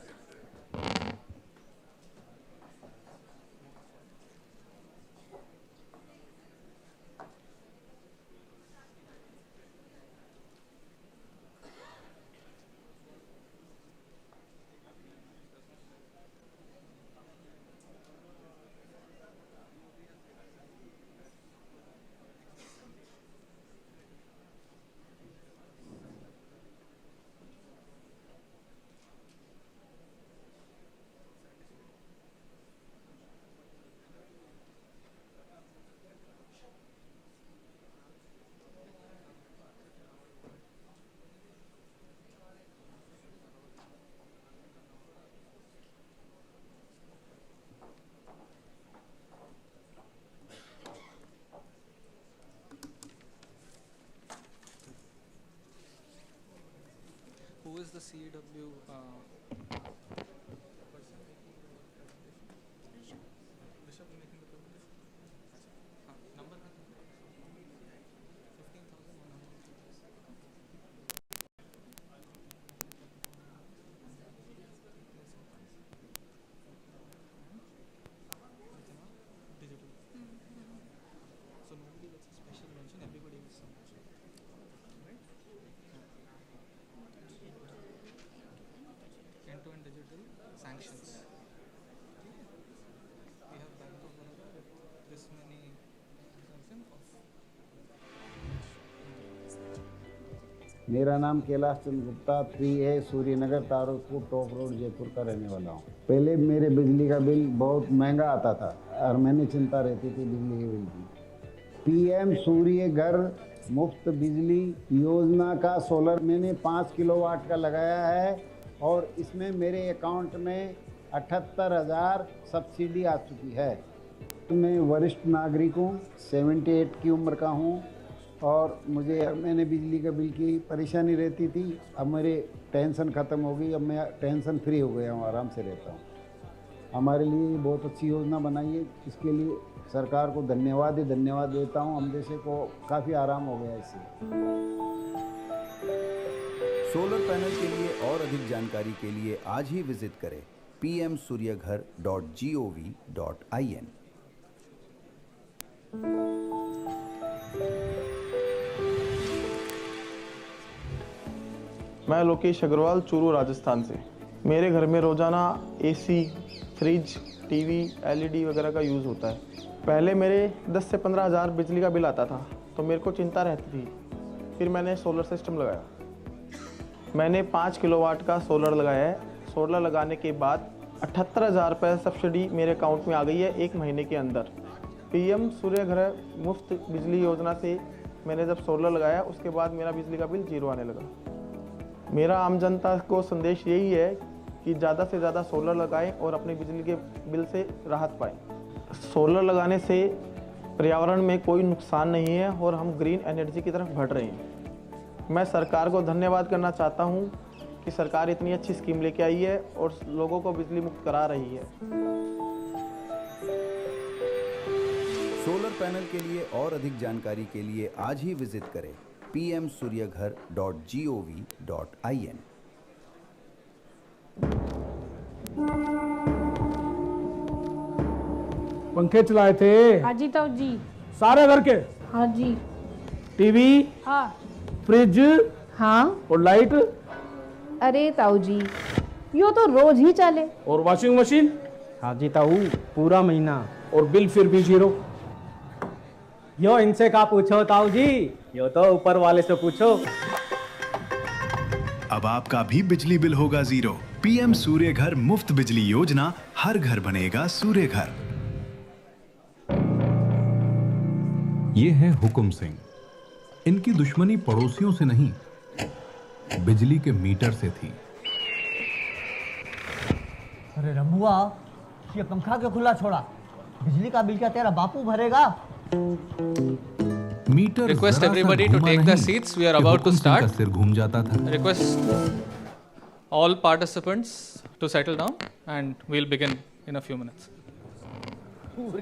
Who is the CW person? Bishop making the presentation? Number 15,000. Digital. So nobody gets a special mention, everybody gets some mention. Right? End-to-end digital sanctions. We have Bank of Baroda with this many sanction of. मेरा नाम Kailash Chandra Gupta 3A सूर्य नगर तारुपुर top road Jaipur का रहने वाला हूँ। पहले मेरे बिजली का बिल बहुत महंगा आता था और मैंने चिंता रहती थी बिजली के बिल की। PM सूर्य घर मुफ्त बिजली योजना का सोलर मैंने 5 किलोवाट का लगाया है और इसमें मेरे अकाउंट में 78,000 सब्सिडी आ चुकी है। मैं वरिष्ठ नागरिक हूँ, 78 की उम्र का हूँ और मुझे हर महीने बिजली का बिल की परेशानी रहती थी। अब मेरे टेंशन ख़त्म हो गई, अब मैं टेंशन फ्री हो गया हूँ, आराम से रहता हूँ। हमारे लिए बहुत अच्छी योजना बनाई है, इसके लिए सरकार को धन्यवाद ही धन्यवाद देता हूँ। हम जैसे को काफ़ी आराम हो गया इससे। सोलर पैनल के लिए और अधिक जानकारी के लिए आज ही विजिट करें pmsuryaghar.gov.in। मैं लोकेश अग्रवाल, चूरू, राजस्थान से। मेरे घर में रोज़ाना एसी, फ्रिज, टीवी, एलईडी वगैरह का यूज़ होता है। पहले मेरे 10 से 15 हज़ार बिजली का बिल आता था, तो मेरे को चिंता रहती थी। फिर मैंने सोलर सिस्टम लगाया। मैंने 5 किलोवाट का सोलर लगाया है। सोलर लगाने के बाद 78,000 रुपये सब्सिडी मेरे अकाउंट में आ गई है 1 महीने के अंदर। PM सूर्य घर मुफ्त बिजली योजना से मैंने जब सोलर लगाया, उसके बाद मेरा बिजली का बिल 0 आने लगा। मेरा आम जनता को संदेश यही है कि ज़्यादा से ज़्यादा सोलर लगाएं और अपनी बिजली के बिल से राहत पाएं। सोलर लगाने से पर्यावरण में कोई नुकसान नहीं है और हम ग्रीन एनर्जी की तरफ बढ़ रहे हैं। मैं सरकार को धन्यवाद करना चाहता हूं कि सरकार इतनी अच्छी स्कीम लेके आई है और लोगों को बिजली मुक्त करा रही है। सोलर पैनल के लिए और अधिक जानकारी के लिए आज ही विजिट करें pmsuryaghar.gov.in। पंखे चलाए थे? हाँ जी ताऊ जी। सारे घर के? हाँ जी। टीवी? हाँ। फ्रिज? हाँ। और लाइट? अरे ताऊ जी, यो तो रोज ही चले। और वॉशिंग मशीन? हाँ जी ताऊ, पूरा महीना। और बिल फिर भी 0? यो इनसे का पूछो ताऊ जी, यो तो ऊपर वाले से पूछो। अब आपका भी बिजली बिल होगा 0। PM सूर्य घर मुफ्त बिजली योजना, हर घर बनेगा सूर्य घर। ये है हुकुम सिंह। इनकी दुश्मनी पड़ोसियों से नहीं, बिजली के मीटर से थी। अरे रमुआ, ये पंखा क्यों खुला छोड़ा? बिजली का बिल क्या तेरा बापू भरेगा? Meter Request everybody to take the seats. We are about to start. सिर घूम जाता था। Request all participants to settle down and we'll begin in a few minutes.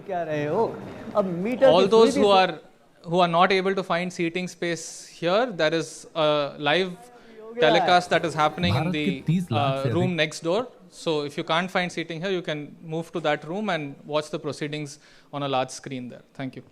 क्या रहे हो? अब metre All those who are not able to find seating space here, there is a live telecast that is happening in the room next door. So if you can't find seating here, you can move to that room and watch the proceedings on a large screen there. Thank you.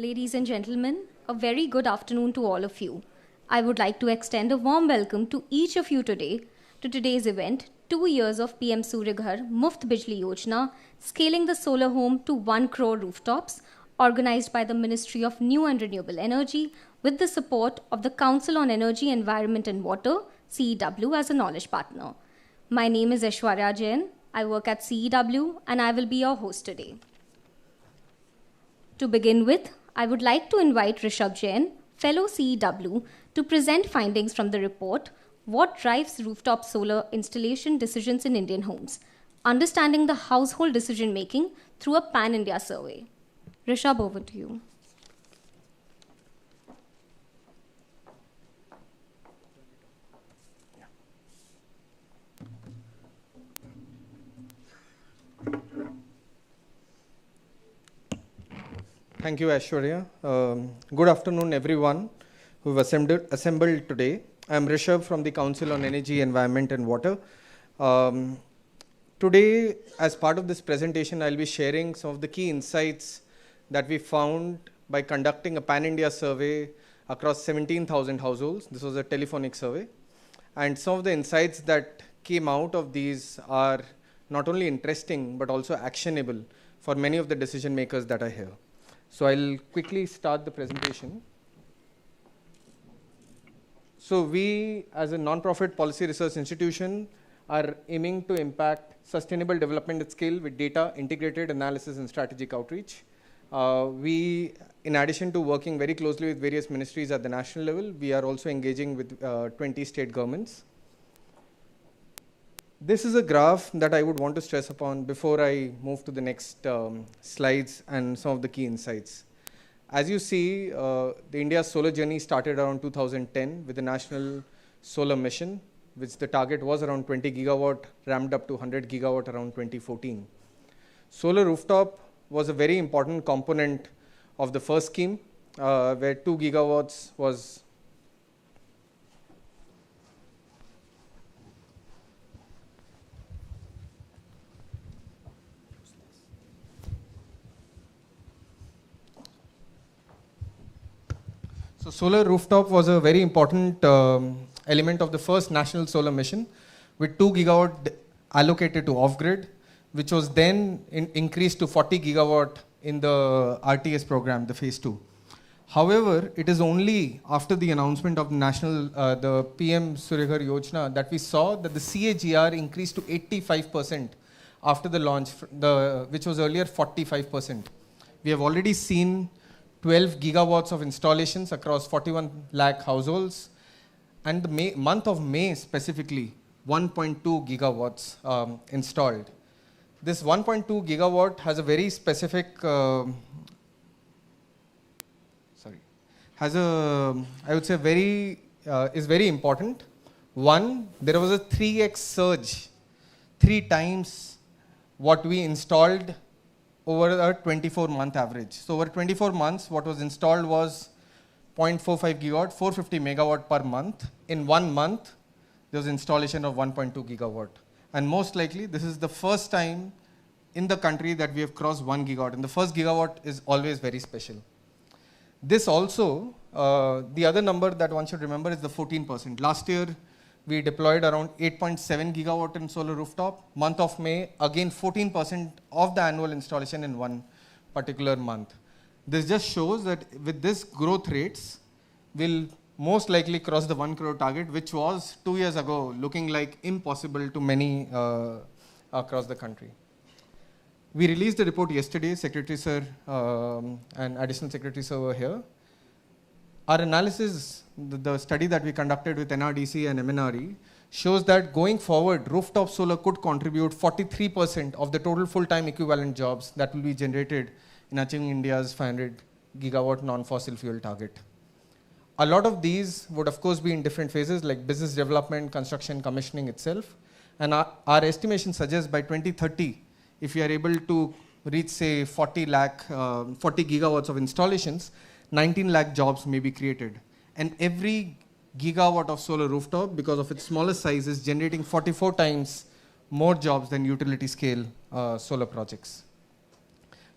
Ladies and gentlemen, a very good afternoon to all of you. I would like to extend a warm welcome to each of you today to today's event, 2 years of PM Surya Ghar Muft Bijli Yojana, scaling the solar home to 1 crore rooftops, organized by the Ministry of New and Renewable Energy with the support of the Council on Energy, Environment and Water, CEW, as a knowledge partner. My name is Aishwarya Jain. I work at CEW and I will be your host today. To begin with, I would like to invite Rishabh Jain, fellow CEW, to present findings from the report, What Drives Rooftop Solar Installation Decisions in Indian Homes? Understanding the Household Decision Making through a Pan-India Survey. Rishabh, over to you. Thank you, Aishwarya. Good afternoon, everyone who've assembled today. I'm Rishabh from the Council on Energy, Environment and Water. Today, as part of this presentation, I'll be sharing some of the key insights that we found by conducting a pan-India survey across 17,000 households. This was a telephonic survey. And some of the insights that came out of these are not only interesting, but also actionable for many of the decision makers that are here. So I'll quickly start the presentation. So we, as a non-profit policy research institution, are aiming to impact sustainable development at scale with data, integrated analysis, and strategic outreach. We, in addition to working very closely with various ministries at the national level, we are also engaging with 20 state governments. This is a graph that I would want to stress upon before I move to the next slides and some of the key insights. As you see, the India's solar journey started around 2010 with the National Solar Mission, which the target was around 20 gigawatt, ramped up to 100 gigawatt around 2014. Solar rooftop was a very important component of the first scheme, where 2 gigawatts was So solar rooftop was a very important element of the first national solar mission, with 2 gigawatt allocated to off-grid, which was then increased to 40 gigawatt in the RTS program, the phase 2. However, it is only after the announcement of the PM Surya Ghar Yojana that we saw that the CAGR increased to 85% after the launch, which was earlier 45%. We have already seen 12 gigawatts of installations across 41 lakh households, and the month of May specifically, 1.2 gigawatts installed. This 1.2 gigawatt has a very specific, I would say is very important. One, there was a 3x surge, 3 times what we installed over a 24-month average. So over 24 months, what was installed was 0.45 gigawatt, 450 megawatt per month. In 1 month, there was installation of 1.2 gigawatt. And most likely, this is the first time in the country that we have crossed 1 gigawatt. And the first gigawatt is always very special. This also, the other number that one should remember is the 14%. Last year, we deployed around 8.7 gigawatt in solar rooftop. Month of May, again 14% of the annual installation in one particular month. This just shows that with this growth rates, we'll most likely cross the 1 crore target, which was 2 years ago looking like impossible to many across the country. We released a report yesterday, Secretary Sir and Additional Secretary Sir were here. Our analysis, the study that we conducted with NRDC and MNRE, shows that going forward, rooftop solar could contribute 43% of the total full-time equivalent jobs that will be generated in achieving India's 500 gigawatt non-fossil fuel target. A lot of these would of course be in different phases like business development, construction, commissioning itself. And our estimation suggests by 2030, if we are able to reach say 40 gigawatts of installations, 19 lakh jobs may be created. And every gigawatt of solar rooftop, because of its smaller size, is generating 44 times more jobs than utility scale solar projects.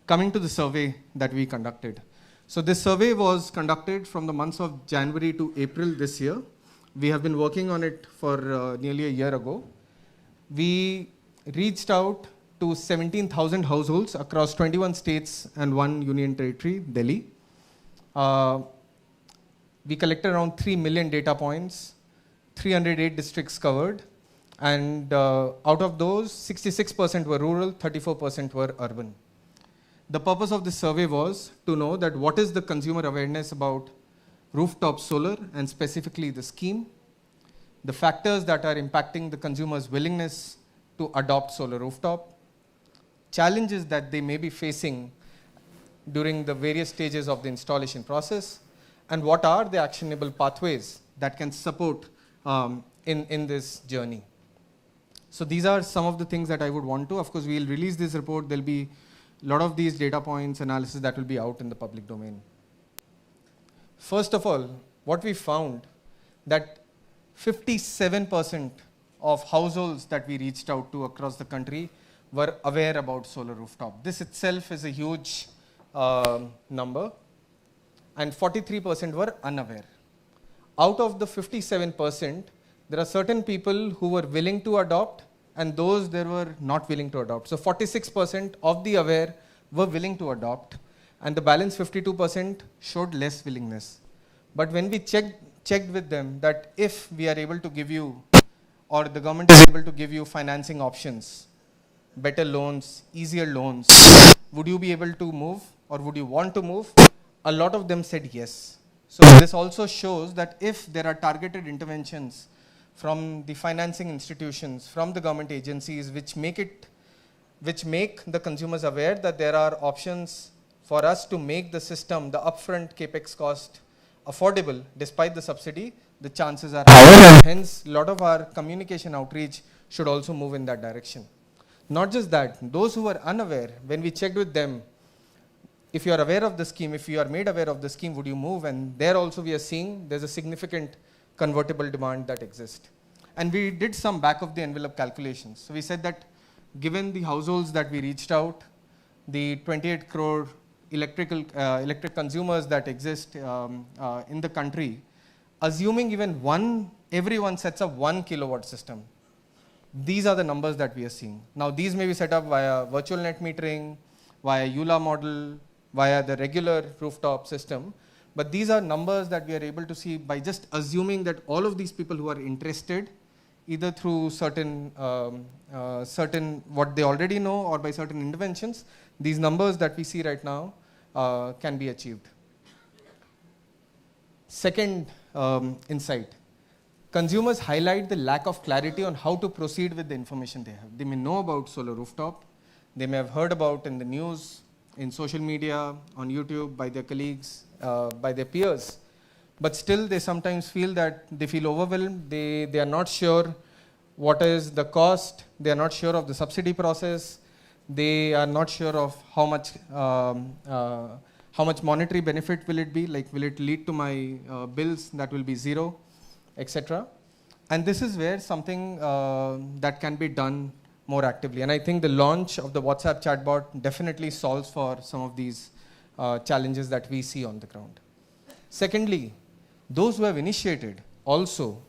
Coming to the survey that we conducted. So this survey was conducted from the months of January to April this year. We have been working on it for nearly a year ago. We reached out to 17,000 households across 21 states and 1 union territory, Delhi. We collected around 3 million data points, 308 districts covered, and out of those, 66% were rural, 34% were urban. The purpose of this survey was to know that what is the consumer awareness about rooftop solar and specifically the scheme, the factors that are impacting the consumer's willingness to adopt solar rooftop, challenges that they may be facing during the various stages of the installation process, and what are the actionable pathways that can support in this journey. So these are some of the things that I would want to. Of course, we'll release this report. There'll be a lot of these data points, analysis that will be out in the public domain. First of all, what we found that 57% of households that we reached out to across the country were aware about solar rooftop. This itself is a huge number, and 43% were unaware. Out of the 57%, there are certain people who were willing to adopt and those there were not willing to adopt. So 46% of the aware were willing to adopt, and the balance 52% showed less willingness. But when we checked with them that if we are able to give you, or the government is able to give you financing options, better loans, easier loans, would you be able to move or would you want to move? A lot of them said yes. So this also shows that if there are targeted interventions from the financing institutions, from the government agencies, which make the consumers aware that there are options for us to make the system, the upfront capex cost, affordable despite the subsidy, the chances are higher. Hence, a lot of our communication outreach should also move in that direction. Not just that, those who are unaware, when we checked with them, if you are aware of the scheme, if you are made aware of the scheme, would you move? And there also we are seeing there's a significant convertible demand that exists. And we did some back of the envelope calculations. So we said that given the households that we reached out, the 28 crore electric consumers that exist in the country, assuming even everyone sets up 1 kilowatt system, these are the numbers that we are seeing. Now these may be set up via virtual net metering, via EULA model, via the regular rooftop system, but these are numbers that we are able to see by just assuming that all of these people who are interested, either through certain what they already know or by certain interventions, these numbers that we see right now can be achieved. Second insight, consumers highlight the lack of clarity on how to proceed with the information they have. They may know about solar rooftop, they may have heard about in the news, in social media, on YouTube, by their colleagues, by their peers, but still they sometimes feel that they feel overwhelmed, they are not sure what is the cost, they are not sure of the subsidy process, they are not sure of how much monetary benefit will it be, like will it lead to my bills that will be zero, etc. And this is where something that can be done more actively. And I think the launch of the WhatsApp chatbot definitely solves for some of these challenges that we see on the ground. Secondly, those who have initiated also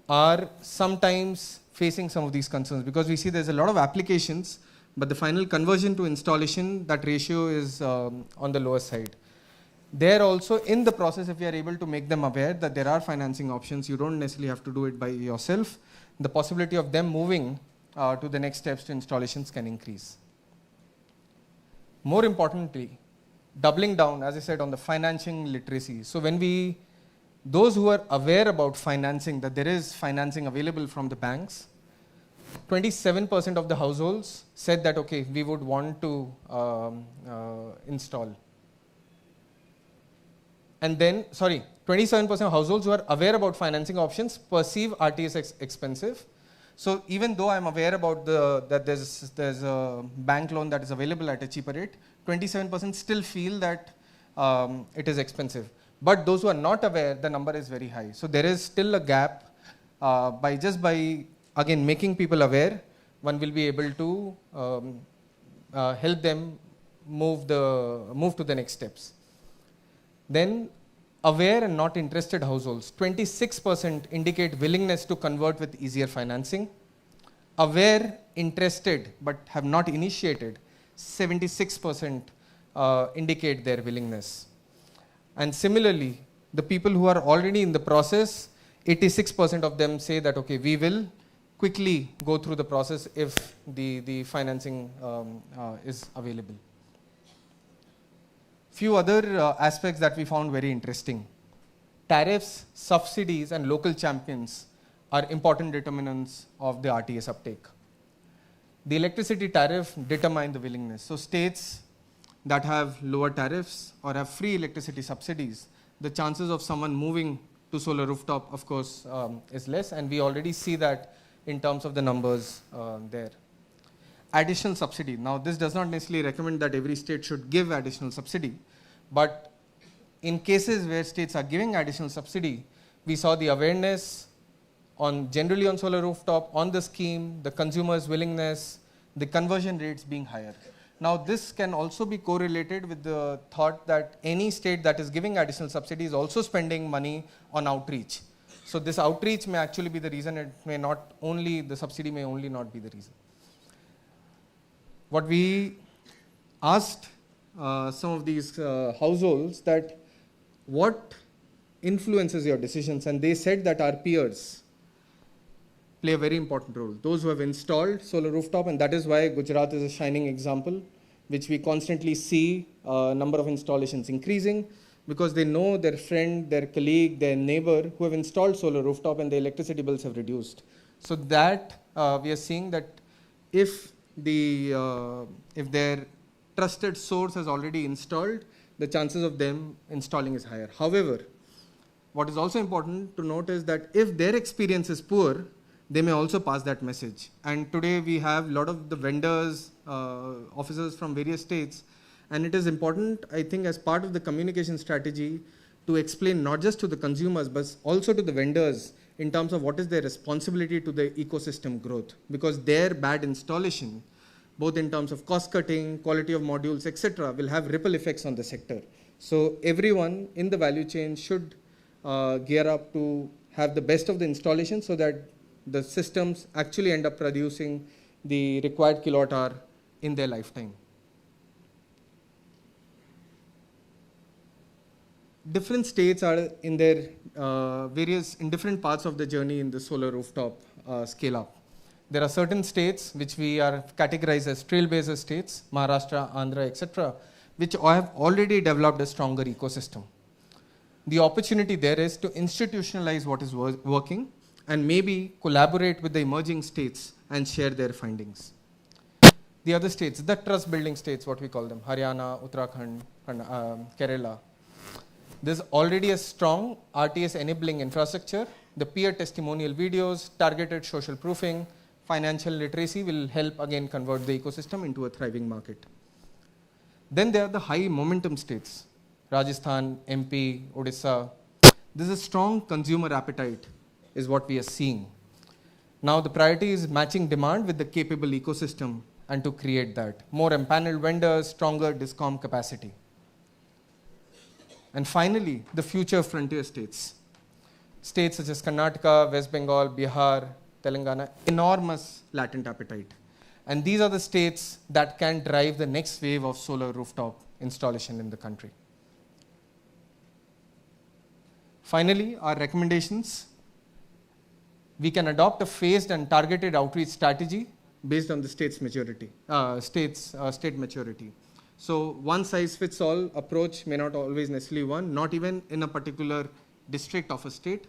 are sometimes facing some of these concerns, because we see there's a lot of applications, but the final conversion to installation, that ratio is on the lower side. There also in the process, if we are able to make them aware that there are financing options, you don't necessarily have to do it by yourself, the possibility of them moving to the next steps to installations can increase. More importantly, doubling down, as I said, on the financing literacy. So when those who are aware about financing, that there is financing available from the banks, 27% of the households said that, okay, we would want to install. And then, 27% of households who are aware about financing options perceive RTS expensive. So even though I'm aware about that there's a bank loan that is available at a cheaper rate, 27% still feel that it is expensive. But those who are not aware, the number is very high. So there is still a gap. By again making people aware, one will be able to help them move to the next steps. Then aware and not interested households, 26% indicate willingness to convert with easier financing. Aware, interested, but have not initiated, 76% indicate their willingness. And similarly, the people who are already in the process, 86% of them say that, okay, we will quickly go through the process if the financing is available. Few other aspects that we found very interesting. Tariffs, subsidies, and local champions are important determinants of the RTS uptake. The electricity tariff determines the willingness. So states that have lower tariffs or have free electricity subsidies, the chances of someone moving to solar rooftop, of course, is less, and we already see that in terms of the numbers there. Additional subsidy. Now, this does not necessarily recommend that every state should give additional subsidy, but in cases where states are giving additional subsidy, we saw the awareness generally on solar rooftop, on the scheme, the consumer's willingness, the conversion rates being higher. Now this can also be correlated with the thought that any state that is giving additional subsidy is also spending money on outreach. So this outreach may actually be the reason, it may not only, the subsidy may only not be the reason. What we asked some of these households that what influences your decisions, and they said that our peers play a very important role. Those who have installed solar rooftop, and that is why Gujarat is a shining example, which we constantly see number of installations increasing, because they know their friend, their colleague, their neighbor who have installed solar rooftop and the electricity bills have reduced. So that we are seeing that if their trusted source has already installed, the chances of them installing is higher. However, what is also important to note is that if their experience is poor, they may also pass that message. And today we have a lot of the vendors, officers from various states, and it is important, I think, as part of the communication strategy to explain not just to the consumers, but also to the vendors in terms of what is their responsibility to the ecosystem growth, because their bad installation, both in terms of cost cutting, quality of modules, etc., will have ripple effects on the sector. So everyone in the value chain should gear up to have the best of the installation so that the systems actually end up producing the required kilowatt hour in their lifetime. Different states are in their in different parts of the journey in the solar rooftop scale up. There are certain states which we are categorized as trailblazer states, Maharashtra, Andhra, etc., which have already developed a stronger ecosystem. The opportunity there is to institutionalize what is working and maybe collaborate with the emerging states and share their findings. The other states, the trust building states, what we call them, Haryana, Uttarakhand, and Kerala. There's already a strong RTS enabling infrastructure. The peer testimonial videos, targeted social proofing, financial literacy will help again convert the ecosystem into a thriving market. Then there are the high momentum states, Rajasthan, MP, Odisha. There's a strong consumer appetite is what we are seeing. Now the priority is matching demand with the capable ecosystem and to create that. More empaneled vendors, stronger DISCOM capacity. And finally, the future frontier states. States such as Karnataka, West Bengal, Bihar, Telangana, enormous latent appetite. And these are the states that can drive the next wave of solar rooftop installation in the country. Finally, our recommendations. We can adopt a phased and targeted outreach strategy based on the state's maturity, state maturity. So one size fits all approach may not always necessarily work, not even in a particular district of a state.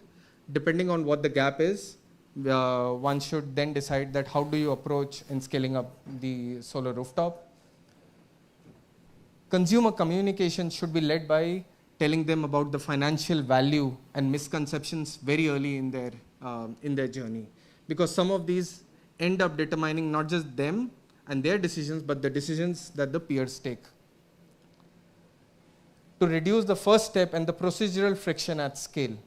Depending on what the gap is, one should then decide that how do you approach in scaling up the solar rooftop. Consumer communication should be led by telling them about the financial value and misconceptions very early in their journey, because some of these end up determining not just them and their decisions, but the decisions that the peers take. To reduce the first step and the procedural friction at scale.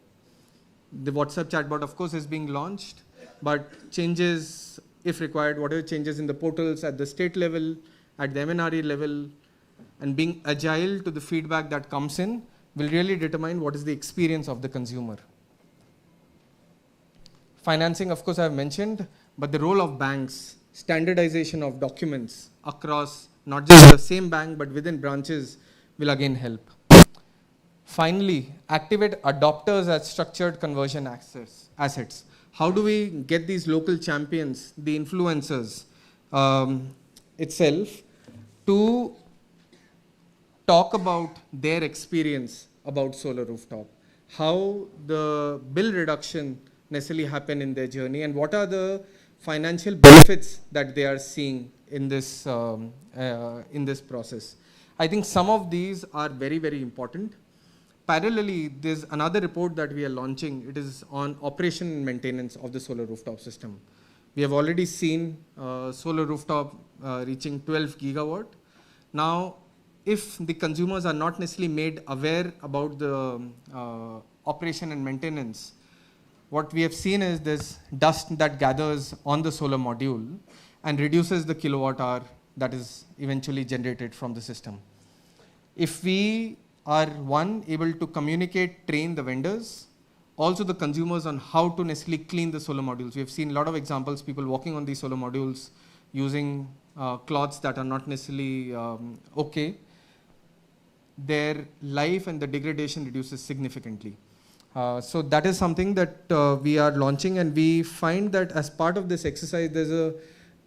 The WhatsApp chatbot, of course, is being launched, but changes, if required, whatever changes in the portals at the state level, at the MNRE level, and being agile to the feedback that comes in will really determine what is the experience of the consumer. Financing, of course, I have mentioned, but the role of banks, standardization of documents across not just the same bank, but within branches will again help. Finally, activate adopters as structured conversion assets. How do we get these local champions, the influencers itself, to talk about their experience about solar rooftop, how the bill reduction necessarily happen in their journey, and what are the financial benefits that they are seeing in this process. I think some of these are very, very important. Parallelly, there's another report that we are launching. It is on operation and maintenance of the solar rooftop system. We have already seen solar rooftop reaching 12 gigawatt. Now, if the consumers are not necessarily made aware about the operation and maintenance, what we have seen is this dust that gathers on the solar module and reduces the kilowatt hour that is eventually generated from the system. If we are able to communicate, train the vendors, also the consumers on how to necessarily clean the solar modules. We have seen a lot of examples, people walking on these solar modules using cloths that are not necessarily okay. Their life and the degradation reduces significantly. So that is something that we are launching, and we find that as part of this exercise, there's a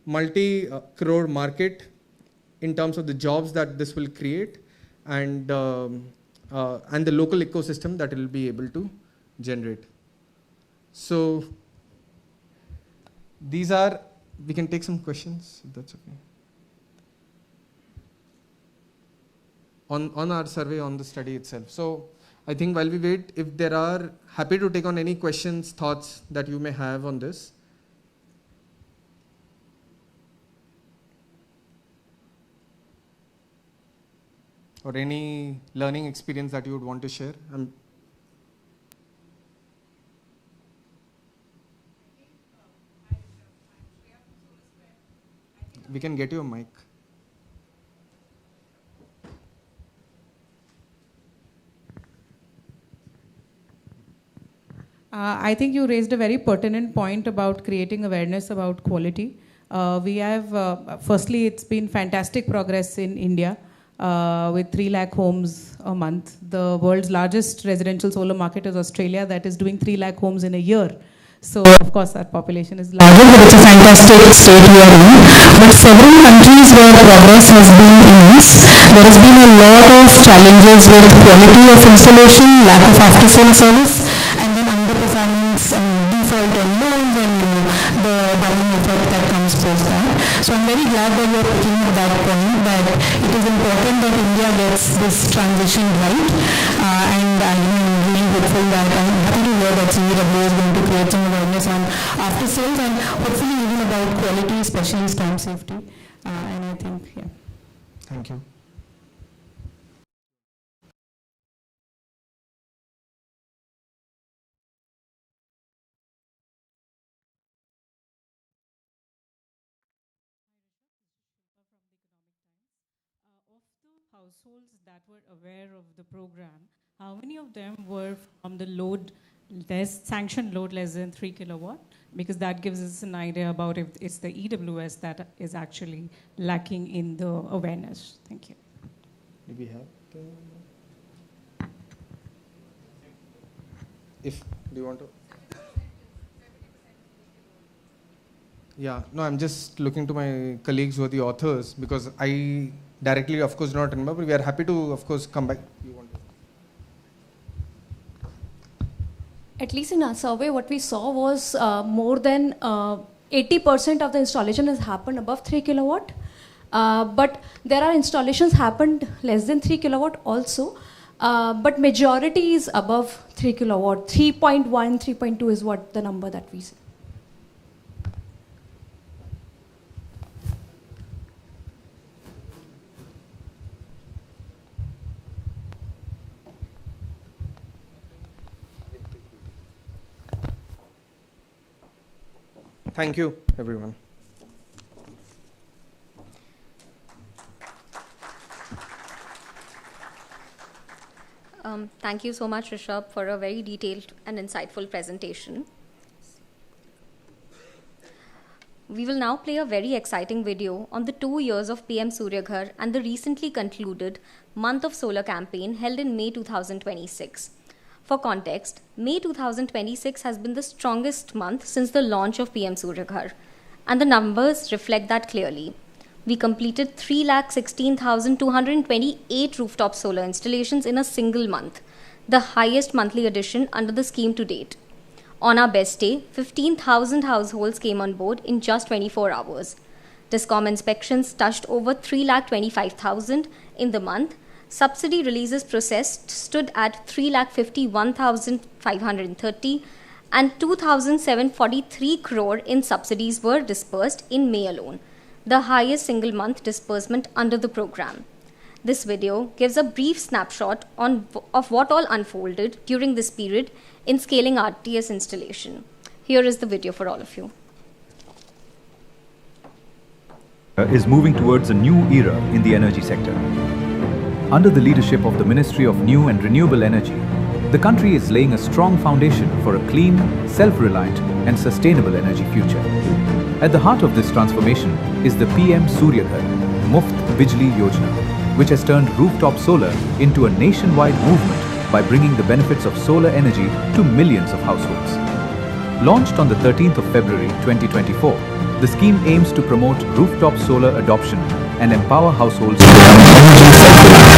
multi-crore market in terms of the jobs that this will create and the local ecosystem that it will be able to generate. So these are, we can take some questions if that's okay. On our survey, on the study itself. So I think while we wait, if there are, happy to take on any questions, thoughts that you may have on this. Or any learning experience that you would want to share. We can get you a mic. I think you raised a very pertinent point about creating awareness about quality. We have, firstly, it's been fantastic progress in India with 3 lakh homes a month. The world's largest residential solar market is Australia, that is doing 3 lakh homes in a year. So, of course, our population is larger, but it's a fantastic state we are in. But several countries where progress has been immense, there has been a lot of challenges with quality of installation, lack of after-sale service, and then underperformance and default on loans and the buying effect that comes post that. So I'm very glad that you're picking up that point, that it is important that India gets this transition right, and I'm really hopeful that I'm happy to hear that CEW is going to create some awareness on after sales and hopefully even about quality, especially stamp safety, and I think, yeah. Thank you. Households that were aware of the program, how many of them were from the load, sanctioned load less than 3 kilowatt? Because that gives us an idea about if it's the EWS that is actually lacking in the awareness. Thank you. Do we have do you want to? Yeah, no, I'm just looking to my colleagues who are the authors, because I directly, of course, do not remember, but we are happy to, of course, come back. You want to? At least in our survey, what we saw was more than 80% of the installation has happened above 3 kilowatt. But there are installations happened less than 3 kilowatt also. But majority is above 3 kilowatt. 3.1, 3.2 is what the number that we see. Thank you, everyone. Thank you so much, Rishabh, for a very detailed and insightful presentation. We will now play a very exciting video on the 2 years of PM Surya Ghar and the recently concluded Month of Solar campaign held in May 2026. For context, May 2026 has been the strongest month since the launch of PM Surya Ghar, and the numbers reflect that clearly. We completed 3,16,228 rooftop solar installations in a single month, the highest monthly addition under the scheme to date. On our best day, 15,000 households came on board in just 24 hours. Discom inspections touched over 3,25,000 in the month. Subsidy releases processed stood at 3,51,530, and 2,743 crore in subsidies were disbursed in May alone, the highest single month disbursement under the program. This video gives a brief snapshot of what all unfolded during this period in scaling RTS installation. Here is the video for all of you. Is moving towards a new era in the energy sector. Under the leadership of the Ministry of New and Renewable Energy, the country is laying a strong foundation for a clean, self-reliant and sustainable energy future. At the heart of this transformation is the PM Surya Ghar, Muft Bijli Yojana, which has turned rooftop solar into a nationwide movement by bringing the benefits of solar energy to millions of households. Launched on the 13th of February 2024, the scheme aims to promote rooftop solar adoption and empower households to become energy self-reliant.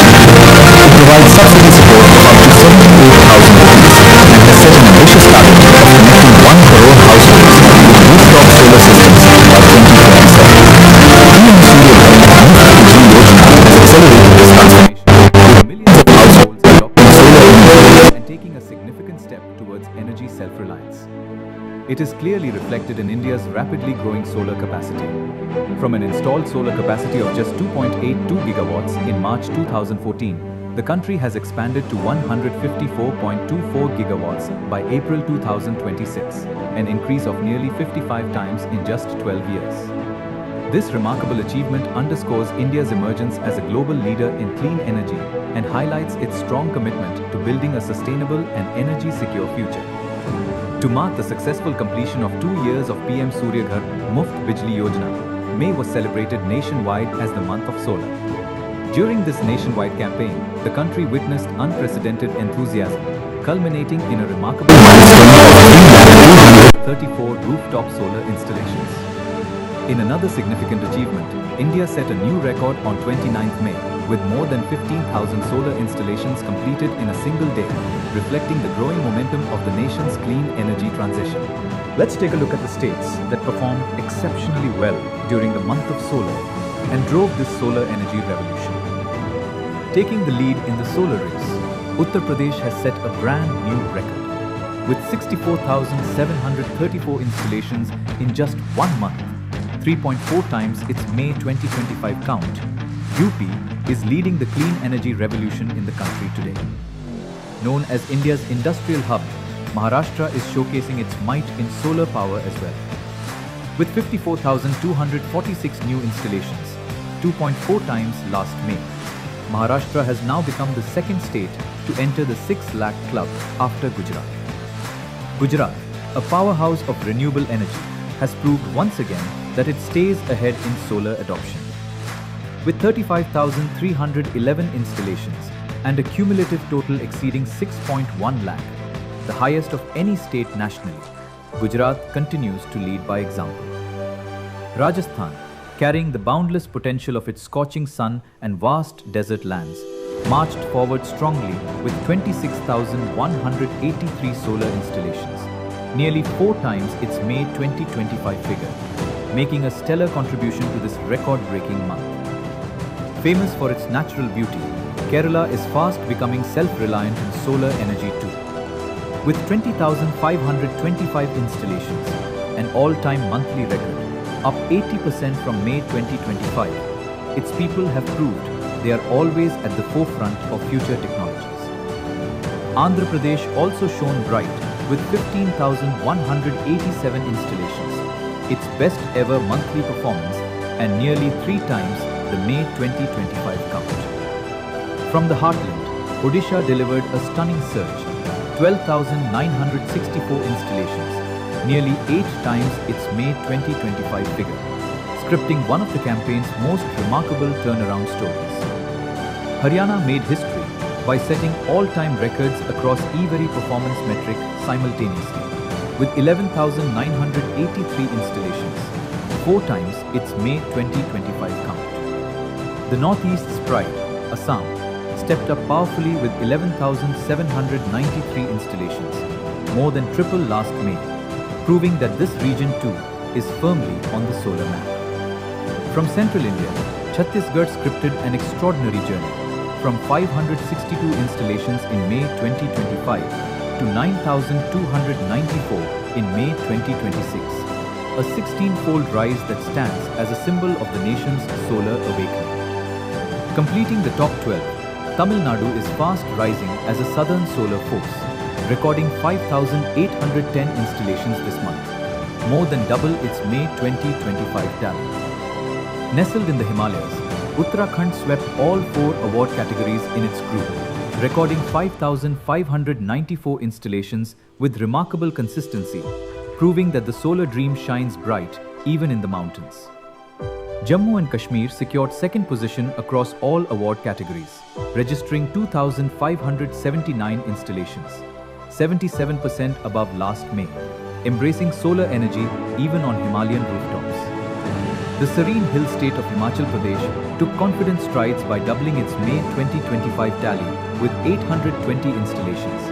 It provides subsidy support of up to 78,000 rupees and has set an ambitious target of connecting 1 crore households with rooftop solar systems by 2027. PM Surya Ghar Muft Bijli Yojana has accelerated this transformation, with millions of households adopting solar energy and taking a significant step towards energy self-reliance. It is clearly reflected in India's rapidly growing solar capacity. From an installed solar capacity of just 2.82 gigawatts in March 2014, the country has expanded to 154.24 gigawatts by April 2026, an increase of nearly 55 times in just 12 years. This remarkable achievement underscores India's emergence as a global leader in clean energy and highlights its strong commitment to building a sustainable and energy-secure future. To mark the successful completion of 2 years of PM Surya Ghar Muft Bijli Yojana, May was celebrated nationwide as the month of solar. During this nationwide campaign, the country witnessed unprecedented enthusiasm, culminating in a remarkable milestone of 34 rooftop solar installations. In another significant achievement, India set a new record on 29th May, with more than 15,000 solar installations completed in a single day, reflecting the growing momentum of the nation's clean energy transition. Let's take a look at the states that performed exceptionally well during the month of solar and drove this solar energy revolution. Taking the lead in the solar race, Uttar Pradesh has set a brand new record. With 64,734 installations in just 1 month, 3.4 times its May 2025 count, UP is leading the clean energy revolution in the country today. Known as India's industrial hub, Maharashtra is showcasing its might in solar power as well. With 54,246 new installations, 2.4 times last May, Maharashtra has now become the second state to enter the 6 lakh club after Gujarat. Gujarat, a powerhouse of renewable energy, has proved once again that it stays ahead in solar adoption. With 35,311 installations and a cumulative total exceeding 6.1 lakh, the highest of any state nationally, Gujarat continues to lead by example. Rajasthan, carrying the boundless potential of its scorching sun and vast desert lands, marched forward strongly with 26,183 solar installations, nearly 4 times its May 2025 figure, making a stellar contribution to this record-breaking month. Famous for its natural beauty, Kerala is fast becoming self-reliant in solar energy too. With 20,525 installations, an all-time monthly record, up 80% from May 2025, its people have proved they are always at the forefront of future technologies. Andhra Pradesh also shone bright with 15,187 installations, its best ever monthly performance and nearly 3 times the May 2025 count. From the heartland, Odisha delivered a stunning surge, 12,964 installations, nearly 8 times its May 2025 figure, scripting one of the campaign's most remarkable turnaround stories. Haryana made history by setting all-time records across every performance metric simultaneously, with 11,983 installations, 4 times its May 2025 count. The Northeast's pride, Assam, stepped up powerfully with 11,793 installations, more than triple last May, proving that this region too is firmly on the solar map. From central India, Chhattisgarh scripted an extraordinary journey, from 562 installations in May 2025 to 9,294 in May 2026, a 16-fold rise that stands as a symbol of the nation's solar awakening. Completing the top 12, Tamil Nadu is fast rising as a southern solar force, recording 5,810 installations this month, more than double its May 2025 tally. Nestled in the Himalayas, Uttarakhand swept all 4 award categories in its group, recording 5,594 installations with remarkable consistency, proving that the solar dream shines bright even in the mountains. Jammu and Kashmir secured second position across all award categories, registering 2,579 installations, 77% above last May, embracing solar energy even on Himalayan rooftops. The serene hill state of Himachal Pradesh took confident strides by doubling its May 2025 tally with 820 installations,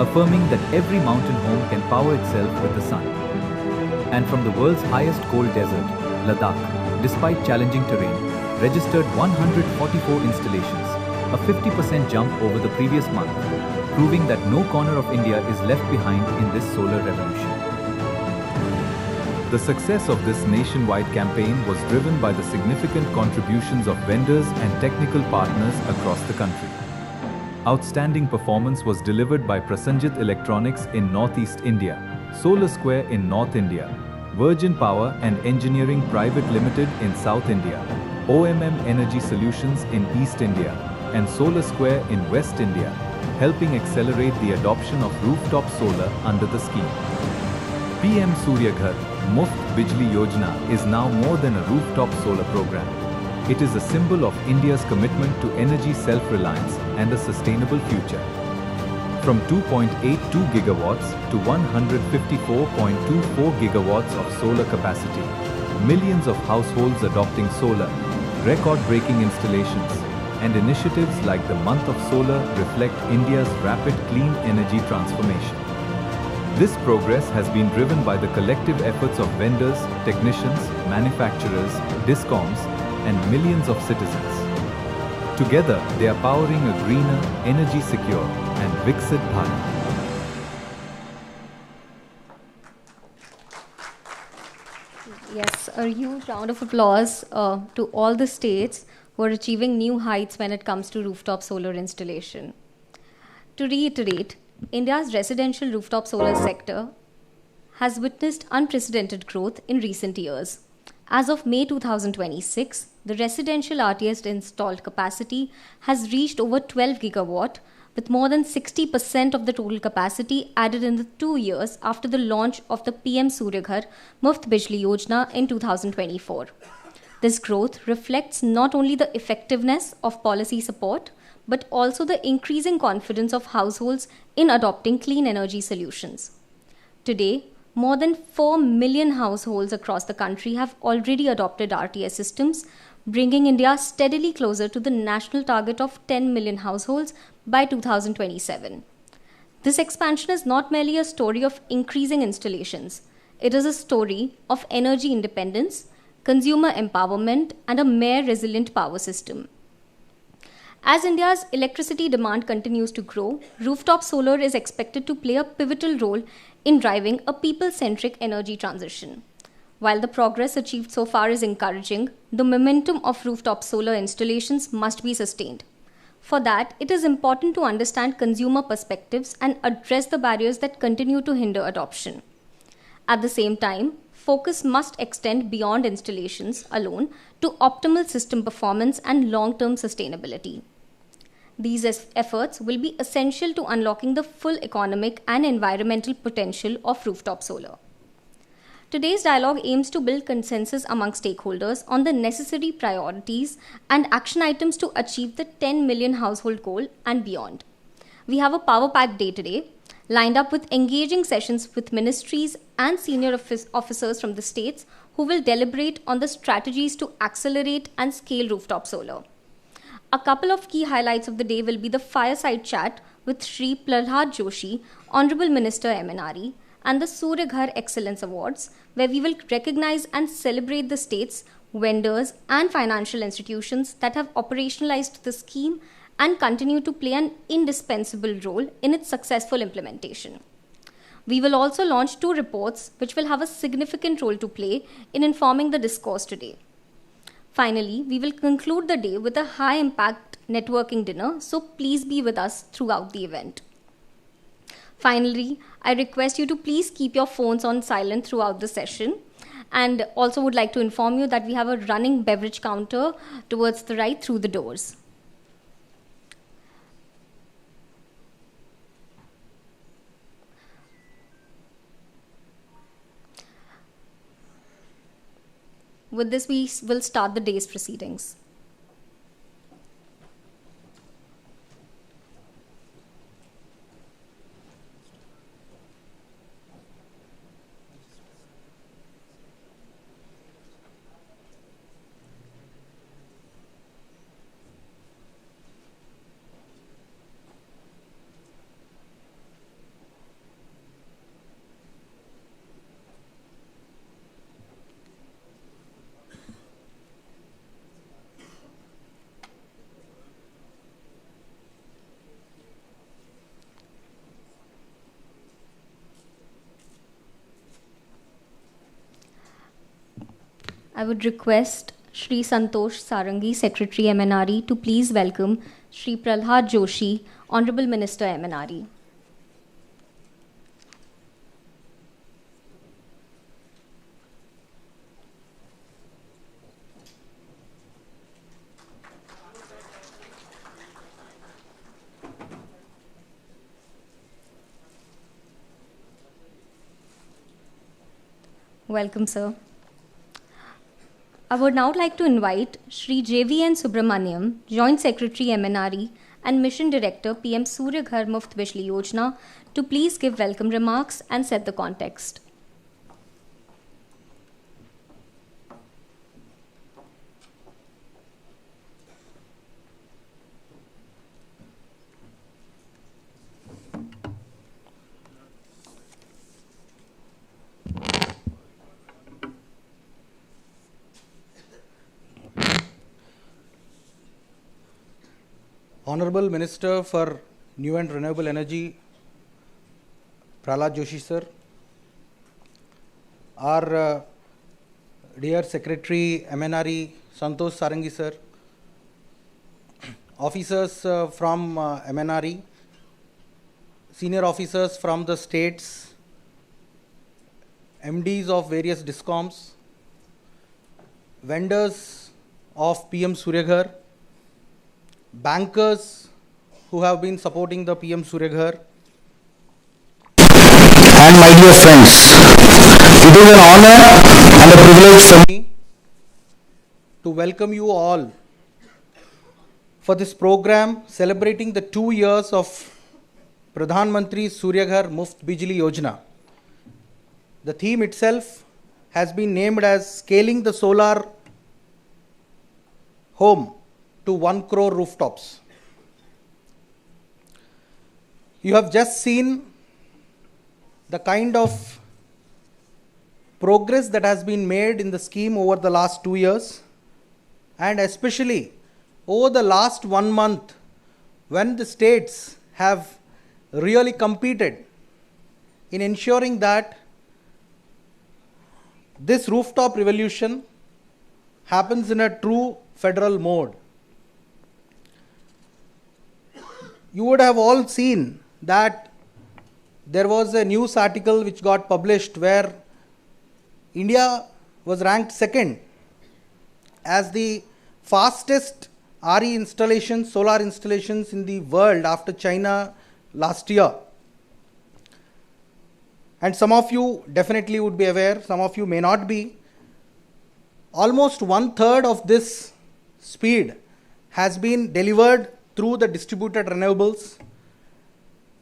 affirming that every mountain home can power itself with the sun. And from the world's highest cold desert, Ladakh, despite challenging terrain, registered 144 installations, a 50% jump over the previous month, proving that no corner of India is left behind in this solar revolution. The success of this nationwide campaign was driven by the significant contributions of vendors and technical partners across the country. Outstanding performance was delivered by Prasanjit Electronics in Northeast India, Solar Square in North India, Virgin Power and Engineering Private Limited in South India, OMM Energy Solutions in East India, and Solar Square in West India, helping accelerate the adoption of rooftop solar under the scheme. PM Surya Ghar, Muft Bijli Yojana is now more than a rooftop solar program. It is a symbol of India's commitment to energy self-reliance and a sustainable future. From 2.82 gigawatts to 154.24 gigawatts of solar capacity, millions of households adopting solar, record-breaking installations, and initiatives like the Month of Solar reflect India's rapid clean energy transformation. This progress has been driven by the collective efforts of vendors, technicians, manufacturers, discoms, and millions of citizens. Together, they are powering a greener, energy-secure, and Viksit Bharat. Yes, a huge round of applause to all the states who are achieving new heights when it comes to rooftop solar installation. To reiterate, India's residential rooftop solar sector has witnessed unprecedented growth in recent years. As of May 2026, the residential RTS installed capacity has reached over 12 gigawatt, with more than 60% of the total capacity added in the 2 years after the launch of the PM Surya Ghar Muft Bijli Yojana in 2024. This growth reflects not only the effectiveness of policy support, but also the increasing confidence of households in adopting clean energy solutions. Today, more than 4 million households across the country have already adopted RTS systems, bringing India steadily closer to the national target of 10 million households by 2027. This expansion is not merely a story of increasing installations. It is a story of energy independence, consumer empowerment, and a more resilient power system. As India's electricity demand continues to grow, rooftop solar is expected to play a pivotal role in driving a people-centric energy transition. While the progress achieved so far is encouraging, the momentum of rooftop solar installations must be sustained. For that, it is important to understand consumer perspectives and address the barriers that continue to hinder adoption. At the same time, focus must extend beyond installations alone to optimal system performance and long-term sustainability. These efforts will be essential to unlocking the full economic and environmental potential of rooftop solar. Today's dialogue aims to build consensus among stakeholders on the necessary priorities and action items to achieve the 10 million household goal and beyond. We have a power-packed day today, lined up with engaging sessions with ministries and senior officers from the states who will deliberate on the strategies to accelerate and scale rooftop solar. A couple of key highlights of the day will be the fireside chat with Shri Prahlad Joshi, Honorable Minister MNRE, and the Surya Ghar Excellence Awards, where we will recognize and celebrate the states, vendors, and financial institutions that have operationalized the scheme and continue to play an indispensable role in its successful implementation. We will also launch 2 reports which will have a significant role to play in informing the discourse today. Finally, we will conclude the day with a high-impact networking dinner, so please be with us throughout the event. Finally, I request you to please keep your phones on silent throughout the session, and also would like to inform you that we have a running beverage counter towards the right through the doors. With this, we will start the day's proceedings. I would request Shri Santosh Sarangi, Secretary MNRE, to please welcome Shri Prahlad Joshi, Honorable Minister MNRE. Welcome, sir. I would now like to invite Shri JVN Subramaniam, Joint Secretary MNRE and Mission Director PM Surya Ghar Muft Bijli Yojana, to please give welcome remarks and set the context. Honorable Minister for New and Renewable Energy, Prahlad Joshi sir, our dear Secretary MNRE, Santosh Sarangi sir, officers from MNRE, senior officers from the states, MDs of various DISCOMs, vendors of PM Surya Ghar, bankers who have been supporting the PM Surya Ghar, and my dear friends, it is an honor and a privilege for me to welcome you all for this program celebrating the 2 years of Pradhan Mantri Surya Ghar Muft Bijli Yojana. The theme itself has been named as Scaling the Solar Home to 1 crore rooftops. You have just seen the kind of progress that has been made in the scheme over the last 2 years, and especially over the last 1 month, when the states have really competed in ensuring that this rooftop revolution happens in a true federal mode. You would have all seen that there was a news article which got published where India was ranked second as the fastest RE installations, solar installations in the world after China last year. And some of you definitely would be aware, some of you may not be. Almost 1/3 of this speed has been delivered through the distributed renewables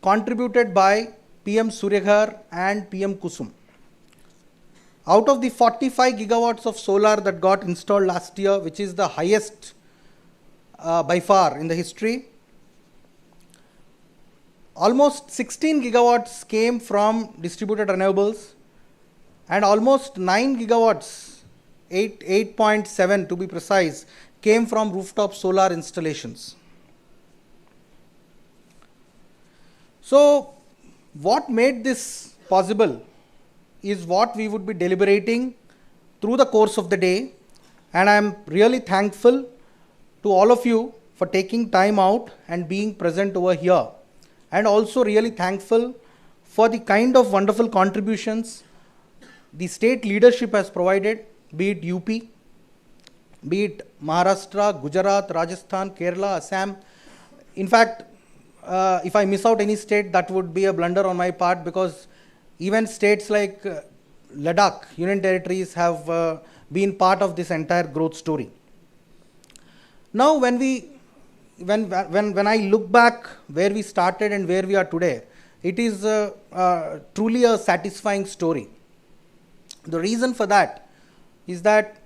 contributed by PM Surya Ghar and PM Kusum. Out of the 45 gigawatts of solar that got installed last year, which is the highest by far in the history, almost 16 gigawatts came from distributed renewables and almost 9 gigawatts, 8.7 to be precise, came from rooftop solar installations. So what made this possible is what we would be deliberating through the course of the day, And I'm really thankful to all of you for taking time out and being present over here. And also really thankful for the kind of wonderful contributions the state leadership has provided, be it UP, be it Maharashtra, Gujarat, Rajasthan, Kerala, Assam. In fact, if I miss out any state, that would be a blunder on my part, because even states like Ladakh, Union Territories, have been part of this entire growth story. Now, when I look back where we started and where we are today, it is truly a satisfying story. The reason for that is that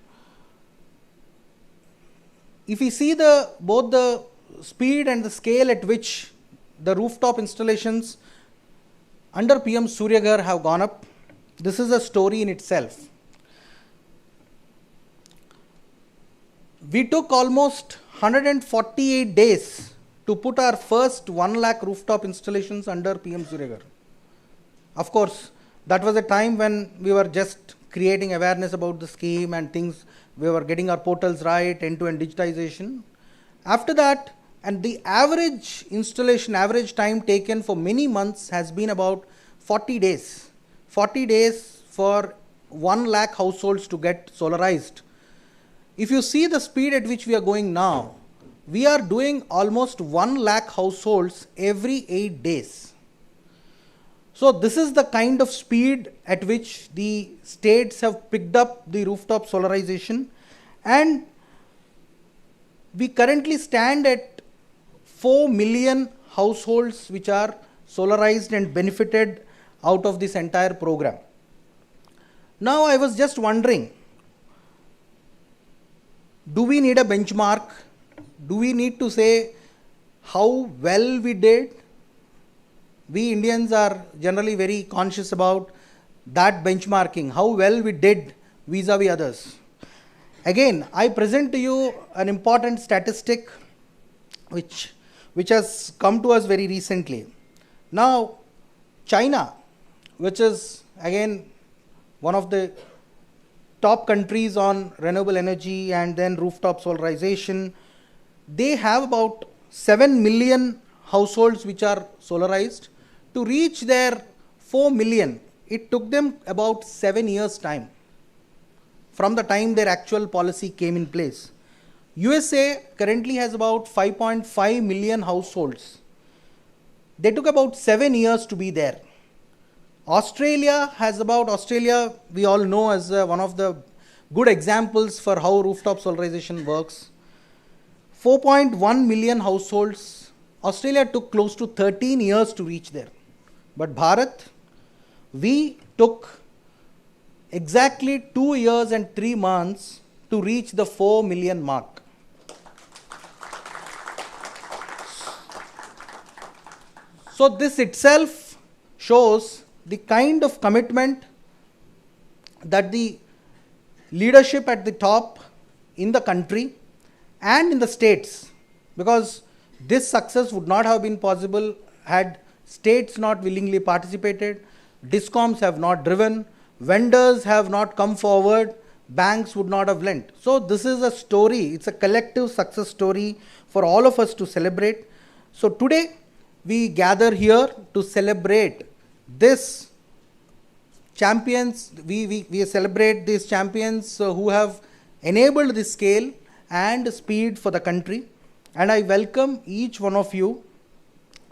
if we see both the speed and the scale at which the rooftop installations under PM Surya Ghar have gone up, this is a story in itself. We took almost 148 days to put our first 1 lakh rooftop installations under PM Surya Ghar. Of course, that was a time when we were just creating awareness about the scheme and things. We were getting our portals right, end-to-end digitization. After that, and the average installation, average time taken for many months has been about 40 days. 40 days for 1 lakh households to get solarized. If you see the speed at which we are going now, we are doing almost 1 lakh households every 8 days. So this is the kind of speed at which the states have picked up the rooftop solarization, and we currently stand at 4 million households which are solarized and benefited out of this entire program. Now I was just wondering, do we need a benchmark? Do we need to say how well we did? We Indians are generally very conscious about that benchmarking, how well we did vis-a-vis others. Again, I present to you an important statistic which has come to us very recently. Now, China, which is again one of the top countries on renewable energy and then rooftop solarization, they have about 7 million households which are solarized. To reach their 4 million, it took them about 7 years' time from the time their actual policy came in place. USA currently has about 5.5 million households. They took about 7 years to be there. Australia we all know as one of the good examples for how rooftop solarization works. 4.1 million households. Australia took close to 13 years to reach there. But Bharat, we took exactly 2 years and 3 months to reach the 4 million mark. So this itself shows the kind of commitment that the leadership at the top in the country and in the states, because this success would not have been possible had states not willingly participated, discoms have not driven, vendors have not come forward, banks would not have lent. So this is a story, it's a collective success story for all of us to celebrate. So today we gather here to celebrate this champions, we celebrate these champions who have enabled this scale and speed for the country. And I welcome each one of you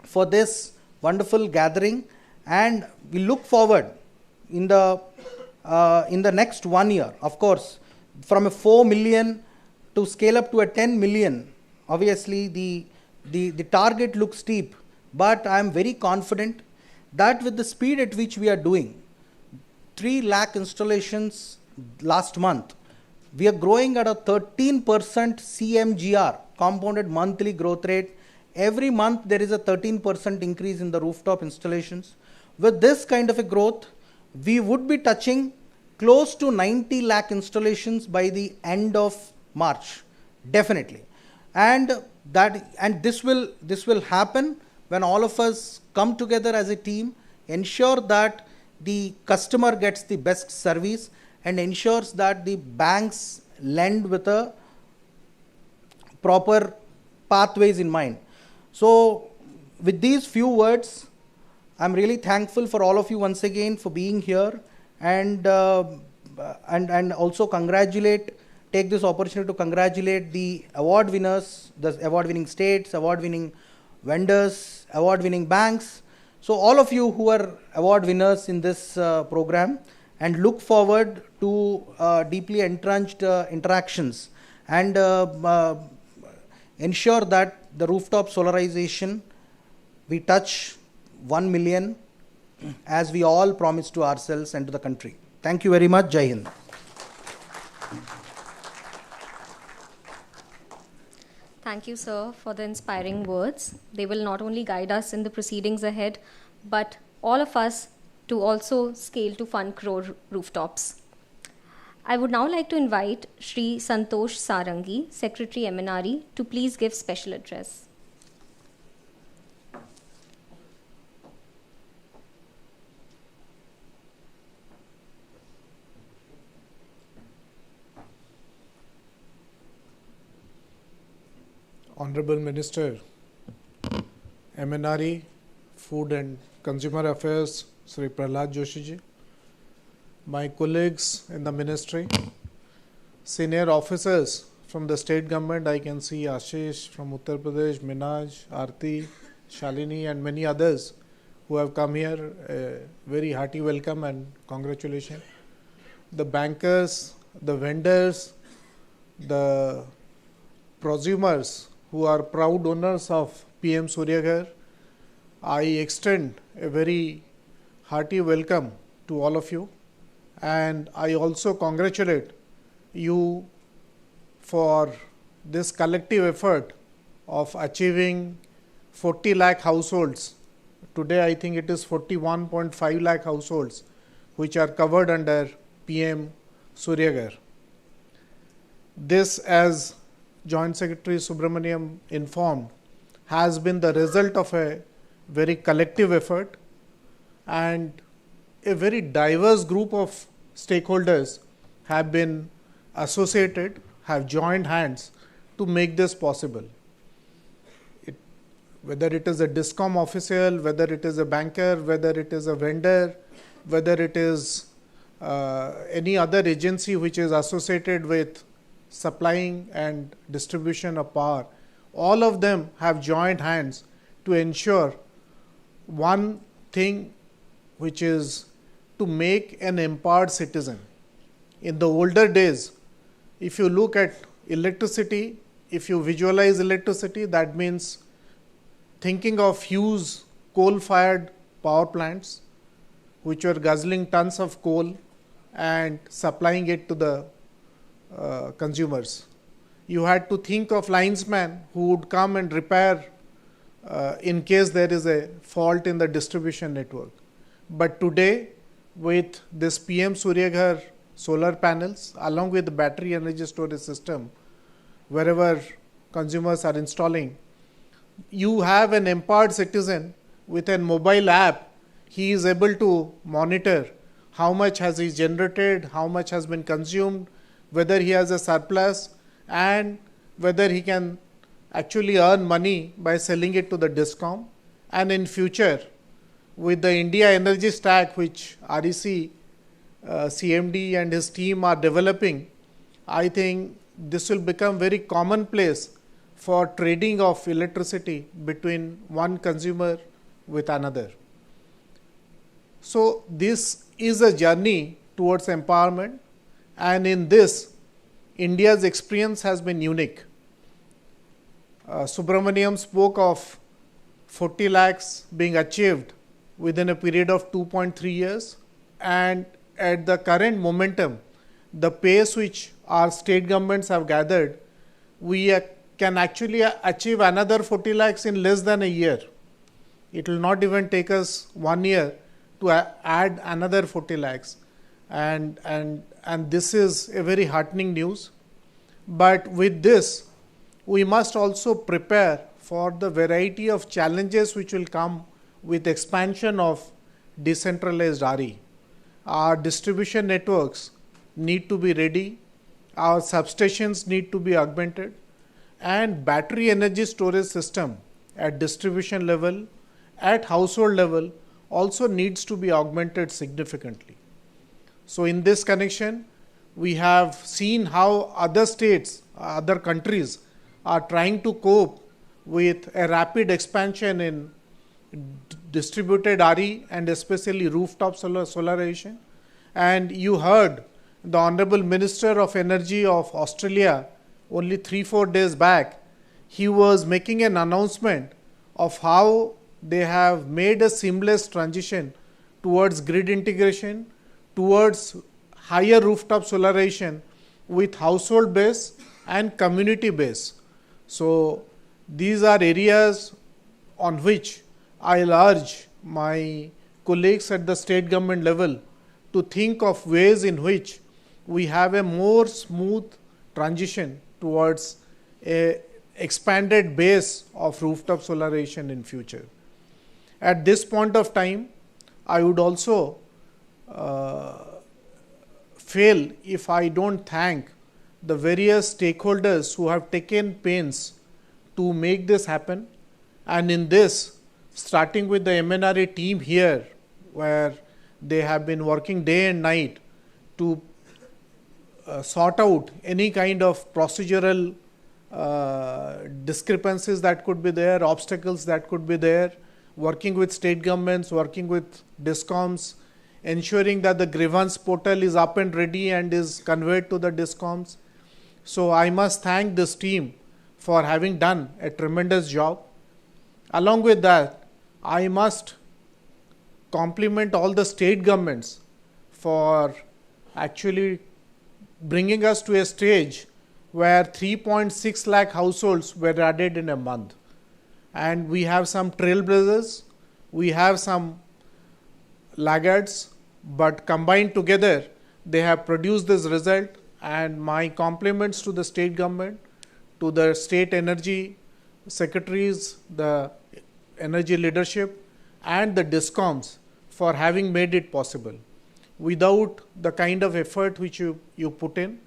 for this wonderful gathering, and we look forward in the next 1 year, of course, from a 4 million to scale up to a 10 million. Obviously the target looks steep, but I am very confident that with the speed at which we are doing 3 lakh installations last month, we are growing at a 13% CMGR, compounded monthly growth rate. Every month there is a 13% increase in the rooftop installations. With this kind of a growth, we would be touching close to 90 lakh installations by the end of March, definitely. And this will happen when all of us come together as a team, ensure that the customer gets the best service, and ensures that the banks lend with a proper pathways in mind. So with these few words, I'm really thankful for all of you once again for being here, and also take this opportunity to congratulate the award winners, the award winning states, award winning vendors, award winning banks. So all of you who are award winners in this program, and look forward to deeply entrenched interactions, and ensure that the rooftop solarization, we touch 1 million as we all promise to ourselves and to the country. Thank you very much. Jai Hind. Thank you, sir, for the inspiring words. They will not only guide us in the proceedings ahead, but all of us to also scale to fund Crore Rooftops. I would now like to invite Shri Santosh Sarangi, Secretary MNRE, to please give special address. Honorable Minister, MNRE, Food and Consumer Affairs, Sri Prahlad Joshi ji, my colleagues in the ministry, senior officers from the state government, I can see Ashish from Uttar Pradesh, Minaj, Aarti, Shalini and many others who have come here. A very hearty welcome and congratulations. The bankers, the vendors, the prosumers who are proud owners of PM Surya Ghar, I extend a very hearty welcome to all of you, and I also congratulate you for this collective effort of achieving 40 lakh households. Today I think it is 41.5 lakh households which are covered under PM Surya Ghar. This, as Joint Secretary Subramaniam informed, has been the result of a very collective effort, and a very diverse group of stakeholders have been associated, have joined hands to make this possible. Whether it is a DISCOM official, whether it is a banker, whether it is a vendor, whether it is any other agency which is associated with supplying and distribution of power, all of them have joined hands to ensure one thing, which is to make an empowered citizen. In the older days, if you look at electricity, if you visualize electricity, that means thinking of huge coal-fired power plants which were guzzling tons of coal and supplying it to the consumers. You had to think of linesmen who would come and repair in case there is a fault in the distribution network. But today, with this PM Surya Ghar solar panels along with the battery energy storage system, wherever consumers are installing, you have an empowered citizen with a mobile app. He is able to monitor how much has he generated, how much has been consumed, whether he has a surplus, and whether he can actually earn money by selling it to the DISCOM. And in future, with the India Energy Stack, which REC CMD and his team are developing, I think this will become very commonplace for trading of electricity between one consumer with another. So this is a journey towards empowerment, and in this, India's experience has been unique. Subramaniam spoke of 40 lakhs being achieved within a period of 2.3 years, and at the current momentum, the pace which our state governments have gathered, we can actually achieve another 40 lakhs in less than a year. It will not even take us 1 year to add another 40 lakhs. And this is a very heartening news. But with this, we must also prepare for the variety of challenges which will come with expansion of decentralized RE. Our distribution networks need to be ready. our substations need to be augmented, and battery energy storage system at distribution level, at household level also needs to be augmented significantly. So in this connection, we have seen how other states, other countries are trying to cope with a rapid expansion in distributed RE and especially rooftop solarization. And you heard the Honorable Minister of Energy of Australia only 3-4 days back, he was making an announcement of how they have made a seamless transition towards grid integration, towards higher rooftop solarization with household base and community base. So these are areas on which I'll urge my colleagues at the state government level to think of ways in which we have a more smooth transition towards a expanded base of rooftop solarization in future. At this point of time, I would also fail if I don't thank the various stakeholders who have taken pains to make this happen. And in this, starting with the MNRA team here, where they have been working day and night to sort out any kind of procedural discrepancies that could be there, obstacles that could be there, working with state governments, working with DISCOMs, ensuring that the grievance portal is up and ready and is conveyed to the DISCOMs. So I must thank this team for having done a tremendous job. Along with that, I must compliment all the state governments for actually bringing us to a stage where 3.6 lakh households were added in a month. And we have some trailblazers, we have some laggards, but combined together, they have produced this result. And my compliments to the state government, to the state energy secretaries, the energy leadership, and the DISCOMs for having made it possible. Without the kind of effort which you put in,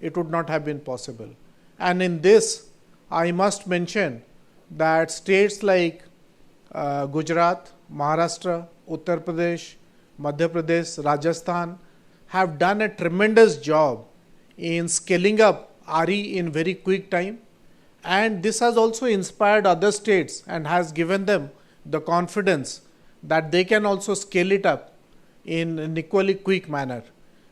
it would not have been possible. And in this, I must mention that states like Gujarat, Maharashtra, Uttar Pradesh, Madhya Pradesh, Rajasthan have done a tremendous job in scaling up RE in very quick time. And this has also inspired other states and has given them the confidence that they can also scale it up in an equally quick manner.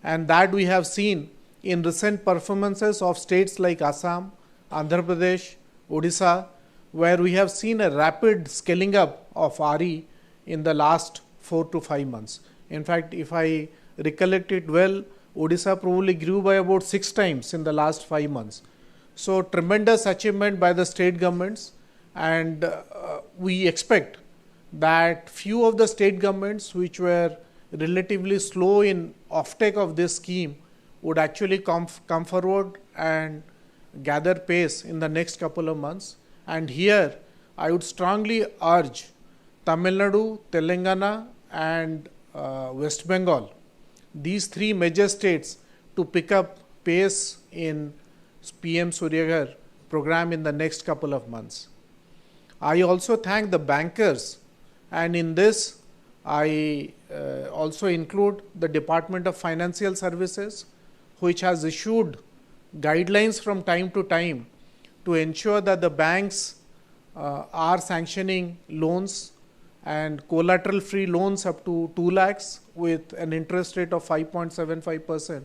And that we have seen in recent performances of states like Assam, Andhra Pradesh, Odisha, where we have seen a rapid scaling up of RE in the last 4 to 5 months. In fact, if I recollect it well, Odisha probably grew by about 6 times in the last 5 months. So tremendous achievement by the state governments, and we expect that few of the state governments which were relatively slow in offtake of this scheme would actually come forward and gather pace in the next couple of months. And here I would strongly urge Tamil Nadu, Telangana and West Bengal, these 3 major states, to pick up pace in PM Surya Ghar program in the next couple of months. I also thank the bankers, and in this I also include the Department of Financial Services, which has issued guidelines from time to time to ensure that the banks are sanctioning loans and collateral free loans up to 2 lakhs with an interest rate of 5.75%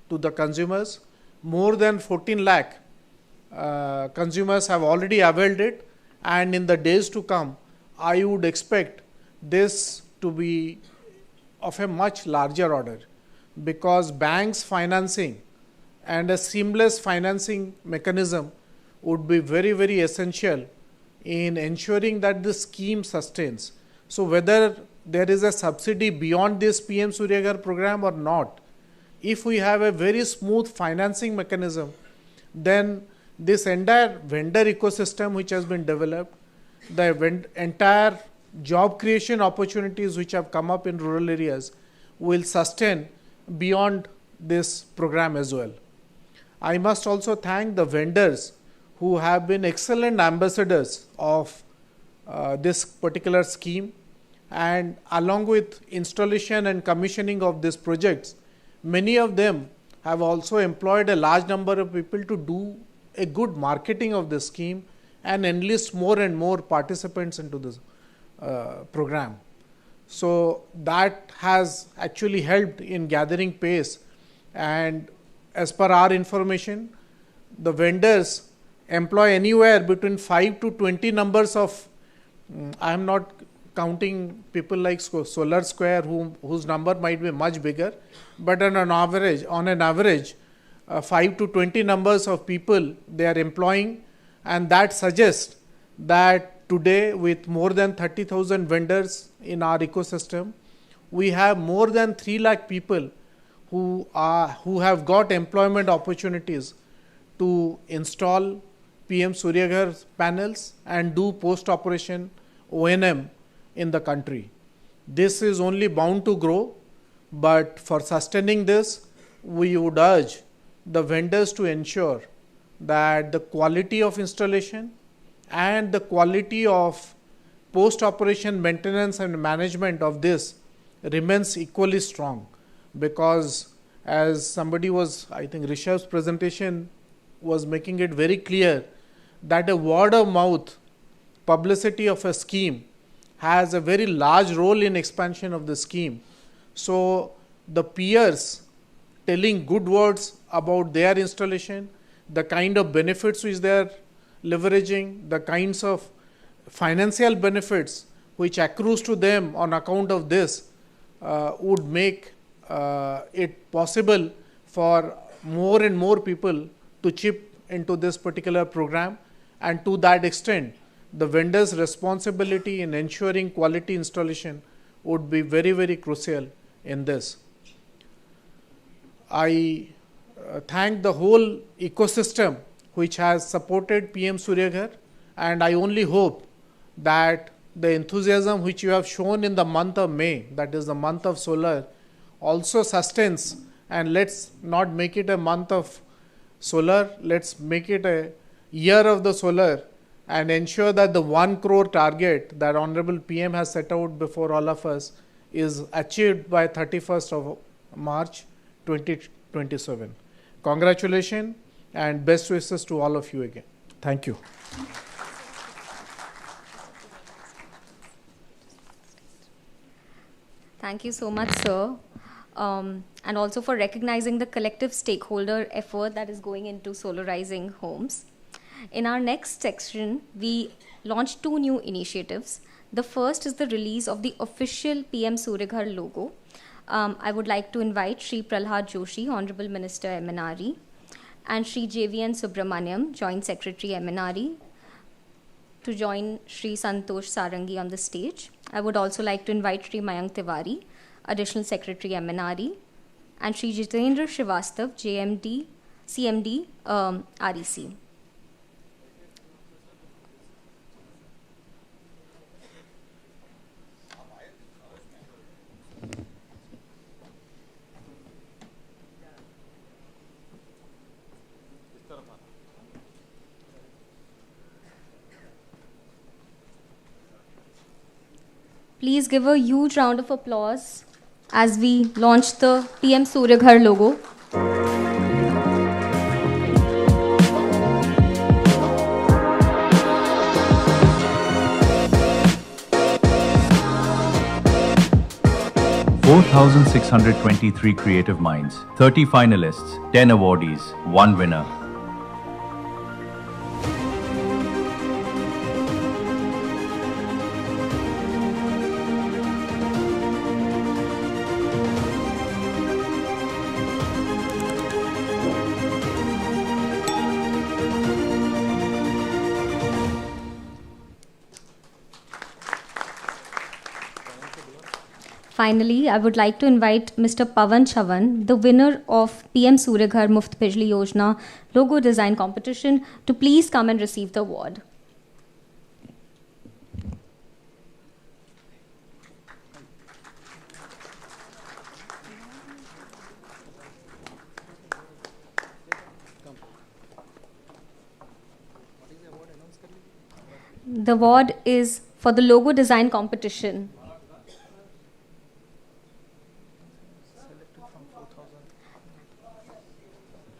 to the consumers. More than 14 lakh consumers have already availed it, and in the days to come, I would expect this to be of a much larger order, because banks financing and a seamless financing mechanism would be very, very essential in ensuring that the scheme sustains. So whether there is a subsidy beyond this PM Surya Ghar program or not, if we have a very smooth financing mechanism, then this entire vendor ecosystem which has been developed, the entire job creation opportunities which have come up in rural areas will sustain beyond this program as well. I must also thank the vendors who have been excellent ambassadors of this particular scheme, and along with installation and commissioning of these projects, many of them have also employed a large number of people to do a good marketing of the scheme and enlist more and more participants into this program. So that has actually helped in gathering pace, and as per our information, the vendors employ anywhere between 5 to 20 numbers of, I am not counting people like Solar Square whose number might be much bigger, but on an average 5 to 20 numbers of people they are employing, and that suggests that today with more than 30,000 vendors in our ecosystem, we have more than 3 lakh people who have got employment opportunities to install PM Surya Ghar panels and do post-operation O&M in the country. This is only bound to grow, but for sustaining this, we would urge the vendors to ensure that the quality of installation and the quality of post-operation maintenance and management of this remains equally strong, because as somebody was, I think Rishabh's presentation was making it very clear that a word of mouth publicity of a scheme has a very large role in expansion of the scheme. So the peers telling good words about their installation, the kind of benefits which they are leveraging, the kinds of financial benefits which accrues to them on account of this would make it possible for more and more people to chip into this particular program, and to that extent the vendors' responsibility in ensuring quality installation would be very, very crucial in this. I thank the whole ecosystem which has supported PM Surya Ghar, and I only hope that the enthusiasm which you have shown in the month of May, that is the month of solar, also sustains, and let's not make it a month of solar, let's make it a year of the solar, and ensure that the 1 crore target that Honorable PM has set out before all of us is achieved by 31st of March 2027. Congratulations and best wishes to all of you again. Thank you. Thank you so much, sir. And also for recognizing the collective stakeholder effort that is going into solarizing homes. In our next section, we launched 2 new initiatives. The first is the release of the official PM Surya Ghar logo. I would like to invite Shri Pralhad Joshi, Honorable Minister MNRE, and Shri JVN Subramaniam, Joint Secretary MNRE, to join Shri Santosh Sarangi on the stage. I would also like to invite Shri Mayank Tiwari, Additional Secretary MNRE, and Shri Jitendra Srivastav, JMD, CMD, REC. Please give a huge round of applause as we launch the PM Surya Ghar logo. $4,623 creative minds, 30 finalists, 10 awardees, 1 winner. Finally, I would like to invite Mr. Pavan Chavan, the winner of PM Surya Ghar Muft Bijli Yojana logo design competition, to please come and receive the award. The award is for the logo design competition.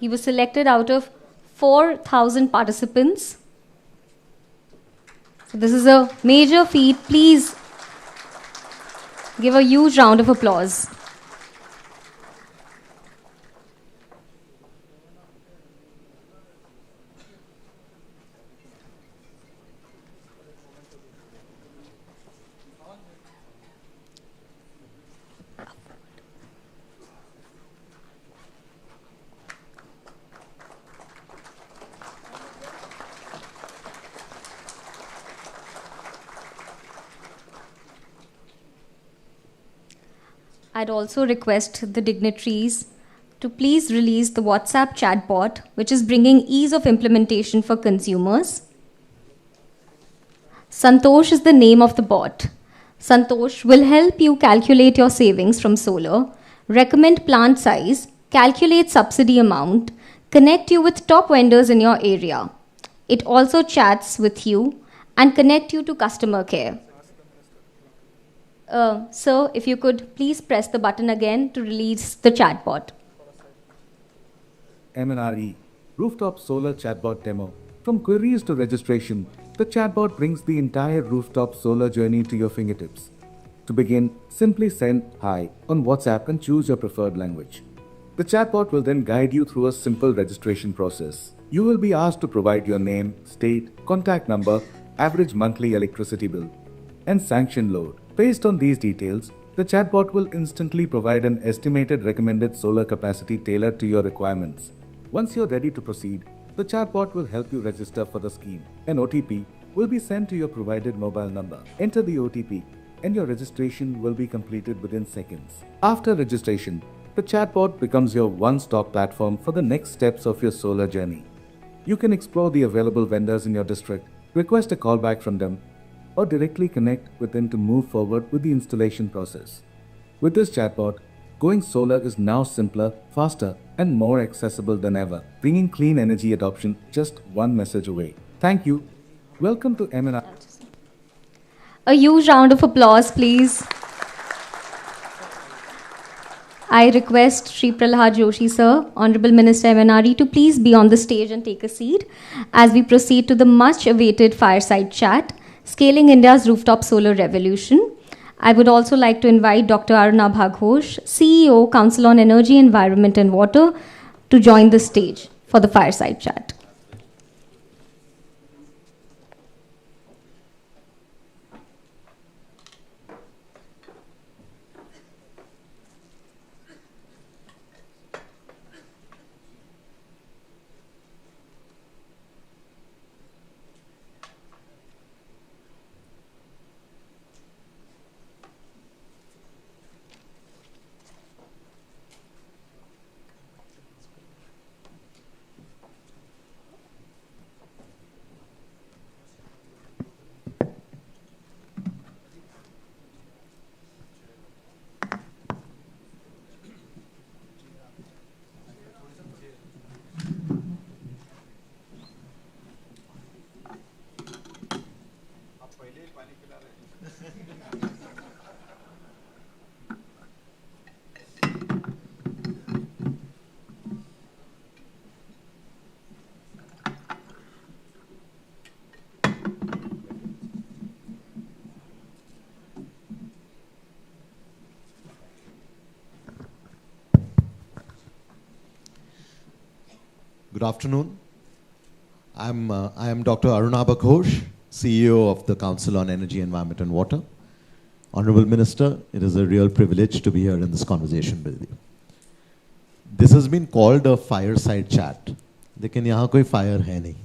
He was selected out of 4,000 participants. So this is a major feat. Please give a huge round of applause. I'd also request the dignitaries to please release the WhatsApp chatbot, which is bringing ease of implementation for consumers. Santosh is the name of the bot. Santosh will help you calculate your savings from solar, recommend plant size, calculate subsidy amount, connect you with top vendors in your area. It also chats with you and connect you to customer care. Sir, if you could please press the button again to release the chatbot. MNRE, Rooftop Solar Chatbot Demo. From queries to registration, the chatbot brings the entire rooftop solar journey to your fingertips. To begin, simply send "Hi" on WhatsApp and choose your preferred language. The chatbot will then guide you through a simple registration process. You will be asked to provide your name, state, contact number, average monthly electricity bill, and sanction load. Based on these details, the chatbot will instantly provide an estimated recommended solar capacity tailored to your requirements. Once you're ready to proceed, the chatbot will help you register for the scheme. An OTP will be sent to your provided mobile number. Enter the OTP and your registration will be completed within seconds. After registration, the chatbot becomes your one-stop platform for the next steps of your solar journey. You can explore the available vendors in your district, request a callback from them, or directly connect with them to move forward with the installation process. With this chatbot, going solar is now simpler, faster, and more accessible than ever, bringing clean energy adoption just one message away. Thank you. Welcome to MNR. A huge round of applause, please. I request Shri Prahlad Joshi, sir, Honorable Minister MNRE, to please be on the stage and take a seat as we proceed to the much-awaited fireside chat, Scaling India's Rooftop Solar Revolution. I would also like to invite Dr. Arunabha Ghosh, CEO, Council on Energy, Environment and Water, to join the stage for the fireside chat. Good afternoon. I am Dr. Arunabha Ghosh, CEO of the Council on Energy, Environment and Water. Honorable Minister, it is a real privilege to be here in this conversation with you. This has been called a fireside chat. लेकिन यहाँ कोई fire है नहीं.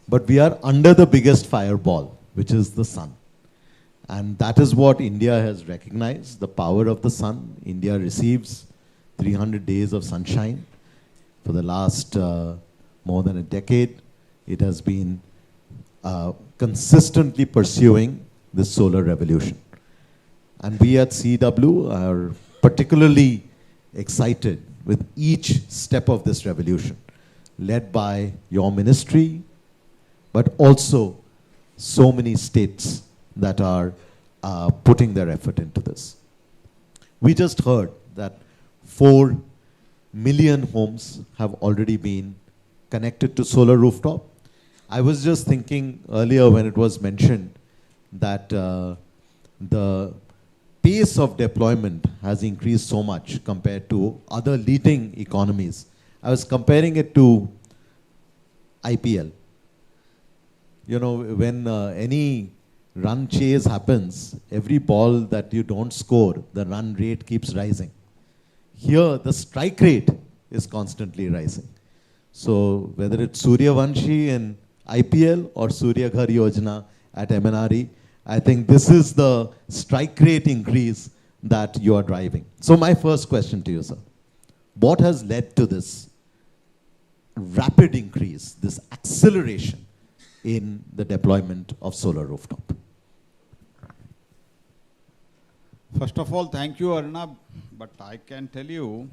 But we are under the biggest fireball, which is the sun. And that is what India has recognized, the power of the sun. India receives 300 days of sunshine. For the last more than a decade, it has been consistently pursuing this solar revolution. And we at CW are particularly excited with each step of this revolution, led by your ministry, but also so many states that are putting their effort into this. We just heard that 4 million homes have already been connected to solar rooftop. I was just thinking earlier when it was mentioned that the pace of deployment has increased so much compared to other leading economies. I was comparing it to IPL. You know, when any run chase happens, every ball that you don't score, the run rate keeps rising. Here, the strike rate is constantly rising. So whether it's Surya Vanshi in IPL or Surya Ghar Yojana at MNRE, I think this is the strike rate increase that you are driving. So my first question to you, sir, what has led to this rapid increase, this acceleration in the deployment of solar rooftop? First of all, thank you, Arnab. But I can tell you,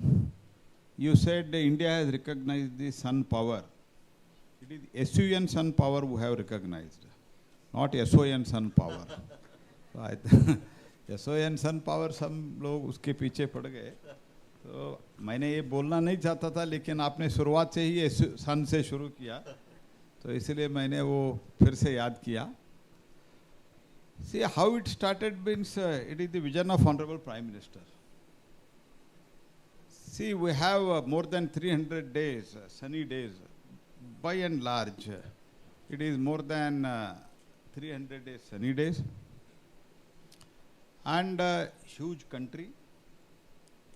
you said India has recognized the sun power. It is SUN sun power who have recognized, not SON sun power. SON sun power some लोग उसके पीछे पड़ गए. तो मैंने ये बोलना नहीं चाहता था, लेकिन आपने शुरुआत से ही सन से शुरू किया, तो इसलिए मैंने वो फिर से याद किया. See how it started means it is the vision of Honorable Prime Minister. See, we have more than 300 days, sunny days. By and large, it is more than 300 days, sunny days. And huge country.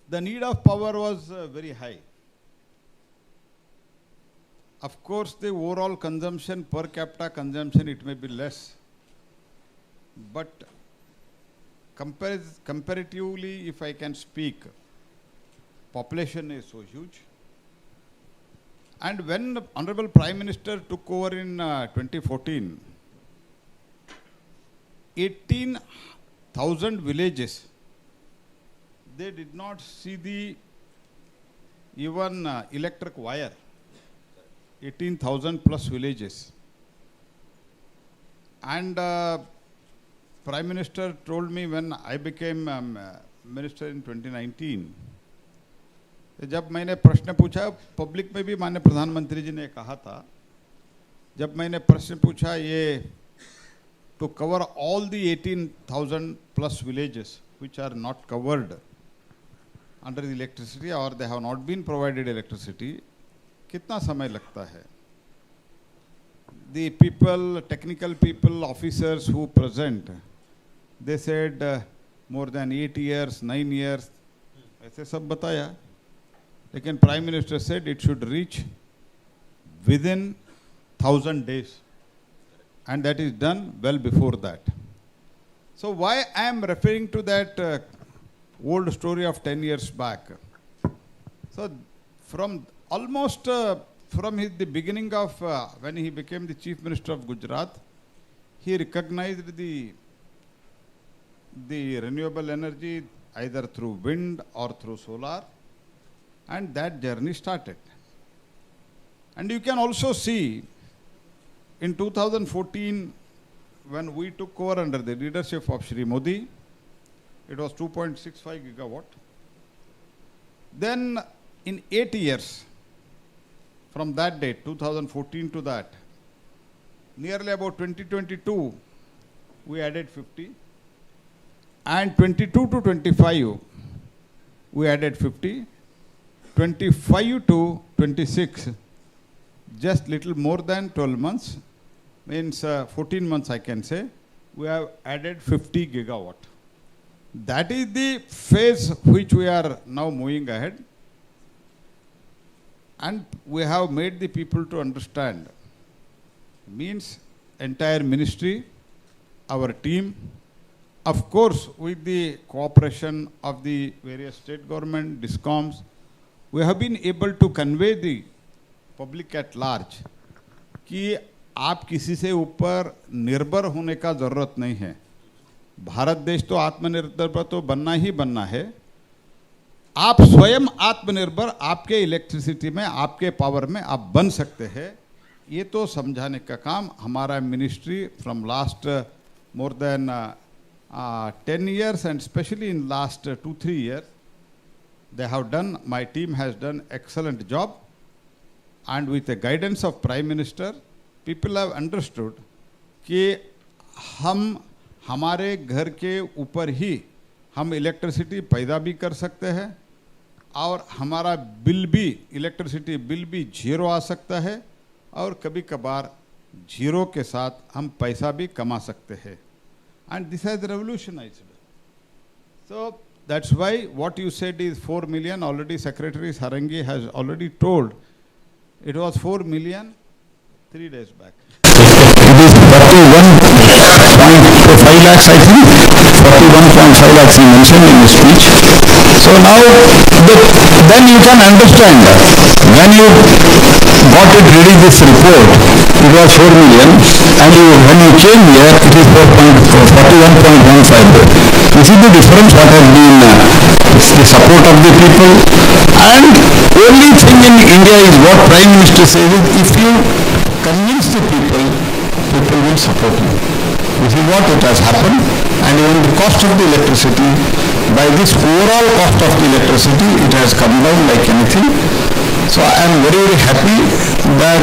The need of power was very high. Of course, the overall consumption, per capita consumption, it may be less. But comparatively, if I can speak, population is so huge. And when the Honorable Prime Minister took over in 2014, 18,000 villages, they did not see the even electric wire. 18,000 plus villages. And Prime Minister told me when I became minister in 2019, जब मैंने प्रश्न पूछा, public में भी माननीय प्रधानमंत्री जी ने कहा था, जब मैंने प्रश्न पूछा ये to cover all the 18,000 plus villages which are not covered under the electricity or they have not been provided electricity, कितना समय लगता है? The people, technical people, officers who present, they said more than 8 years, 9 years, ऐसे सब बताया. लेकिन Prime Minister said it should reach within 1,000 days. And that is done well before that. So why I am referring to that old story of 10 years back? So from almost from the beginning of when he became the Chief Minister of Gujarat, he recognized the renewable energy either through wind or through solar, and that journey started. And you can also see in 2014, when we took over under the leadership of Shri Modi, it was 2.65 gigawatt. Then in 8 years, from that date, 2014 to that, nearly about 2022, we added 50. And 22 to 25, we added 50. 25 to 26, just little more than 12 months, means 14 months I can say, we have added 50 gigawatt. That is the phase which we are now moving ahead. And we have made the people to understand, means entire ministry, our team, of course with the cooperation of the various state government, DISCOMs, we have been able to convey the public at large कि आप किसी से ऊपर निर्भर होने का ज़रूरत नहीं है. भारत देश तो आत्मनिर्भर तो बनना ही बनना है. आप स्वयं आत्मनिर्भर आपके इलेक्ट्रिसिटी में, आपके पावर में आप बन सकते हैं. ये तो समझाने का काम हमारा ministry from last more than 10 years and especially in last 2-3 years they have done, my team has done excellent job, and with the guidance of Prime Minister people have understood कि हम हमारे घर के ऊपर ही हम इलेक्ट्रिसिटी पैदा भी कर सकते हैं और हमारा बिल भी, इलेक्ट्रिसिटी बिल भी जीरो आ सकता है और कभी कभार जीरो के साथ हम पैसा भी कमा सकते हैं. And this has revolutionized. So that's why what you said is 4 million. Already Secretary Sarangi has already told it was 4 million 3 days back. It is 41.5 lakhs, I think. 41.5 lakhs he mentioned in his speech. So now, then you can understand when you got it ready, this report, it was 4 million, and when you came here, it is 41.15. You see the difference what has been the support of the people, and only thing in India is what Prime Minister says is if you convince the people, people will support you. This is what it has happened, and even the cost of the electricity, by this overall cost of the electricity, it has come down like anything. So I am very, very happy that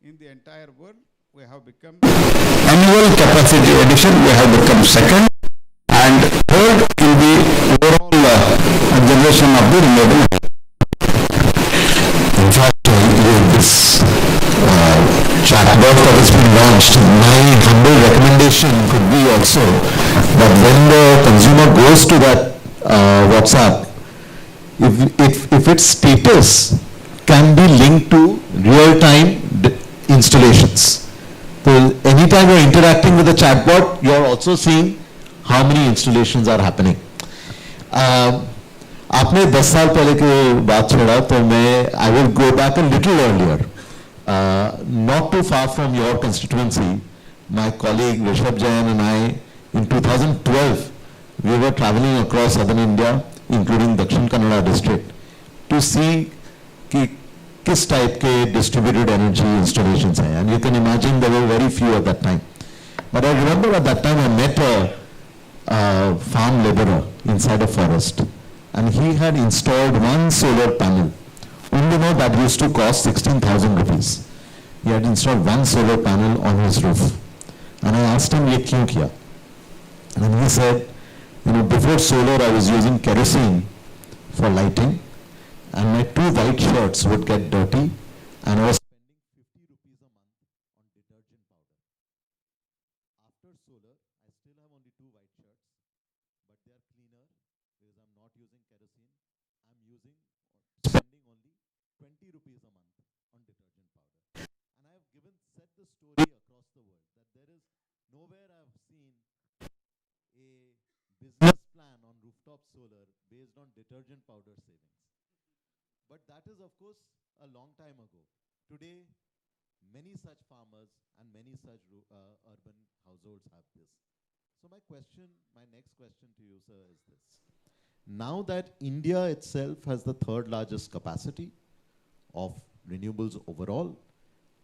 in the entire world we have become annual capacity addition, we have become second, and third in the overall generation of the renewable. In fact, this chatbot that has been launched, my humble recommendation could be also that when the consumer goes to that WhatsApp, if its status can be linked to real-time installations. So anytime you're interacting with the chatbot, you're also seeing how many installations are happening. आपने 10 साल पहले की बात छोड़ा तो मैं I will go back a little earlier. Not too far from your constituency, my colleague Rishabh Jain and I, in 2012, we were traveling across southern India, including Dakshin Kannada district, to see कि किस type के distributed energy installations हैं. And you can imagine there were very few at that time. But I remember at that time I met a farm laborer inside a forest, and he had installed one solar panel. That used to cost 16,000 rupees. He had installed one solar panel on his roof. And I asked him, "Ye kyun kiya?" And he said, before solar I was using kerosene for lighting, and my 2 white shirts would get dirty, and I was spending 50 rupees a month on detergent powder. After solar, I still have only 2 white shirts, but they are cleaner because I'm not using kerosene. I'm spending only 20 rupees a month on detergent powder. And I have set the story across the world that there is nowhere I have seen a business plan on rooftop solar based on detergent powder savings. But that is, of course, a long time ago. Today, many such farmers and many such urban households have this. So my next question to you, sir, is this. Now that India itself has the 3rd largest capacity of renewables overall,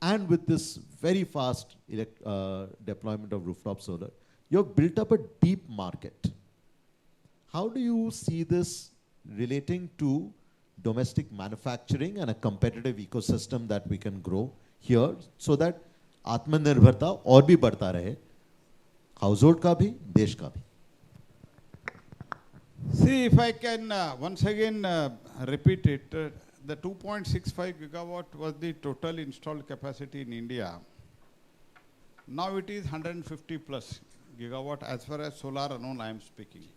and with this very fast deployment of rooftop solar, you've built up a deep market. How do you see this relating to domestic manufacturing and a competitive ecosystem that we can grow here so that आत्मनिर्भरता और भी बढ़ता रहे, household का भी, देश का भी? See, if I can once again repeat it, the 2.65 gigawatt was the total installed capacity in India. Now it is 150 plus gigawatt as far as solar alone I am speaking.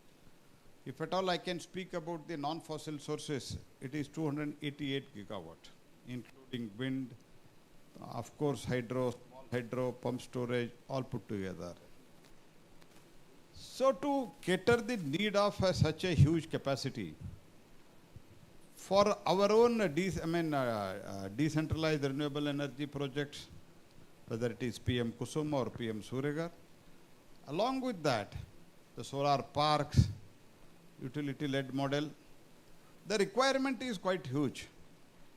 If at all I can speak about the non-fossil sources, it is 288 gigawatt, including wind, of course hydro, small hydro, pump storage, all put together. So to cater the need of such a huge capacity, for our own decentralized renewable energy projects, whether it is PM Kusum or PM Surya Ghar, along with that, the solar parks, utility-led model, the requirement is quite huge.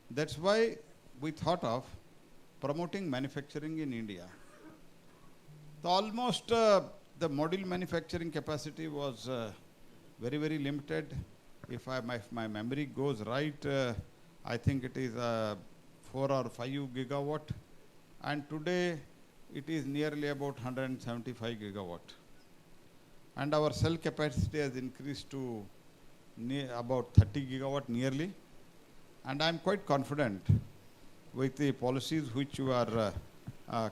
That's why we thought of promoting manufacturing in India. So almost the module manufacturing capacity was very, very limited. If my memory goes right, I think it is 4 or 5 gigawatt, and today it is nearly about 175 gigawatt. And our cell capacity has increased to about 30 gigawatt nearly. And I'm quite confident with the policies which you are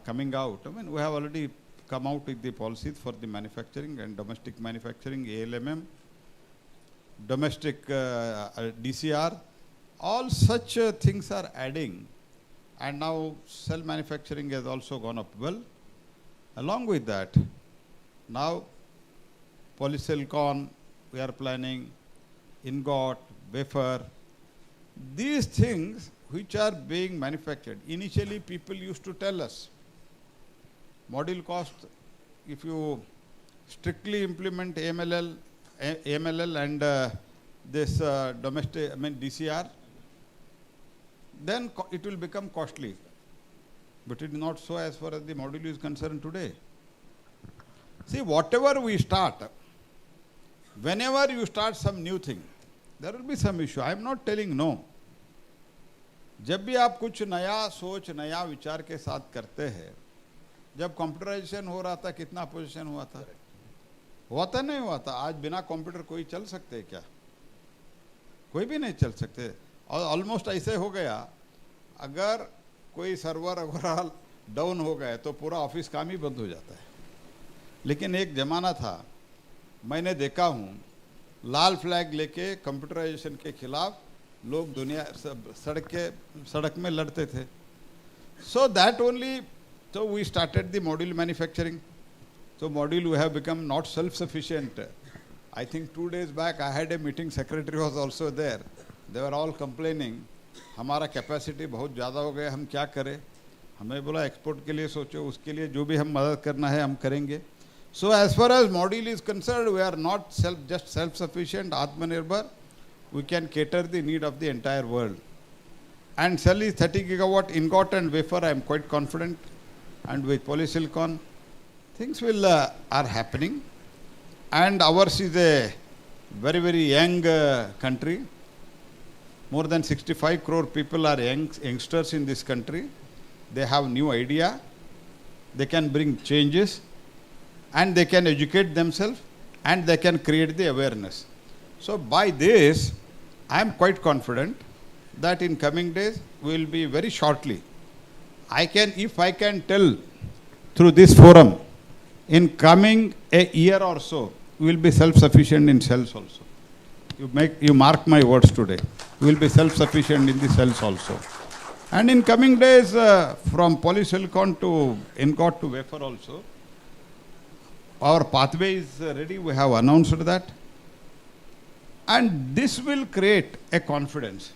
coming out. I mean, we have already come out with the policies for the manufacturing and domestic manufacturing, ALMM, domestic DCR. All such things are adding. And now cell manufacturing has also gone up well. Along with that, now polysilicon, we are planning, ingot, wafer. These things which are being manufactured, initially people used to tell us, module cost, if you strictly implement AMLL and this domestic, DCR, then it will become costly. But it is not so as far as the module is concerned today. See, whatever we start, whenever you start some new thing, there will be some issue. I am not telling no. जब भी आप कुछ नया सोच, नया विचार के साथ करते हैं, जब कंप्यूटराइजेशन हो रहा था कितना पोजीशन हुआ था? हुआ था नहीं हुआ था? आज बिना कंप्यूटर कोई चल सकते है क्या? कोई भी नहीं चल सकते. और ऑलमोस्ट ऐसे हो गया, अगर कोई सर्वर वगैरह डाउन हो गए तो पूरा ऑफिस काम ही बंद हो जाता है. लेकिन एक ज़माना था, मैंने देखा हूँ, लाल फ्लैग लेके कंप्यूटराइजेशन के खिलाफ लोग दुनिया सड़क में लड़ते थे. So that only, so we started the module manufacturing. So module we have become not self-sufficient. I think 2 days back I had a meeting, secretary was also there. They were all complaining, हमारा capacity बहुत ज़्यादा हो गया, हम क्या करें? हमें बोला एक्सपोर्ट के लिए सोचो, उसके लिए जो भी हम मदद करना है हम करेंगे. So as far as module is concerned, we are not just self-sufficient, Atmanirbhar. We can cater the need of the entire world. And cell is 30 gigawatt, ingot and wafer, I am quite confident. And with polysilicon, things will are happening. And ours is a very, very young country. More than 65 crore people are youngsters in this country. They have new idea. They can bring changes. And they can educate themselves. And they can create the awareness. So by this, I am quite confident that in coming days, we will be very shortly. If I can tell through this forum, in coming a year or so, we will be self-sufficient in cells also. You mark my words today. We will be self-sufficient in the cells also. And in coming days, from polysilicon to ingot to wafer also, our pathway is ready. We have announced that. And this will create a confidence.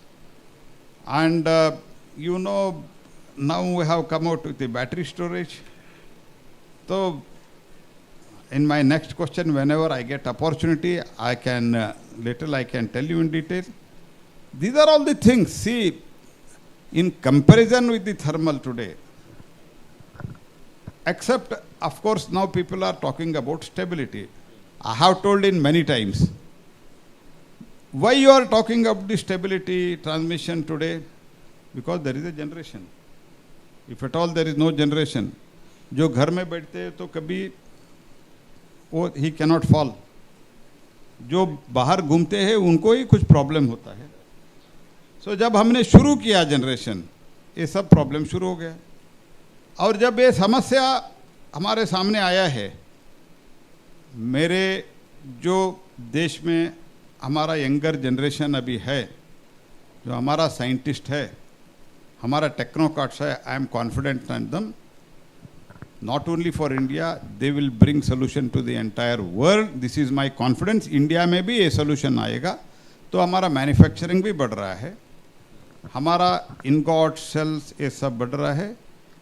And now we have come out with the battery storage. So in my next question, whenever I get opportunity, I can tell you in detail. These are all the things. See, in comparison with the thermal today, except, of course, now people are talking about stability. I have told in many times, why you are talking about the stability transmission today? Because there is a generation. If at all there is no generation, जो घर में बैठते हैं तो कभी he cannot fall. जो बाहर घूमते हैं उनको ही कुछ प्रॉब्लम होता है. So जब हमने शुरू किया जनरेशन, ये सब प्रॉब्लम शुरू हो गया. और जब ये समस्या हमारे सामने आया है, मेरे जो देश में हमारा यंगर जनरेशन अभी है, जो हमारा साइंटिस्ट है, हमारा टेक्नोक्रेट्स है, आई एम कॉन्फिडेंट इन दम. Not only for India, they will bring solution to the entire world. This is my confidence. India में भी ये solution आएगा, तो हमारा manufacturing भी बढ़ रहा है, हमारा ingot cells ये सब बढ़ रहा है.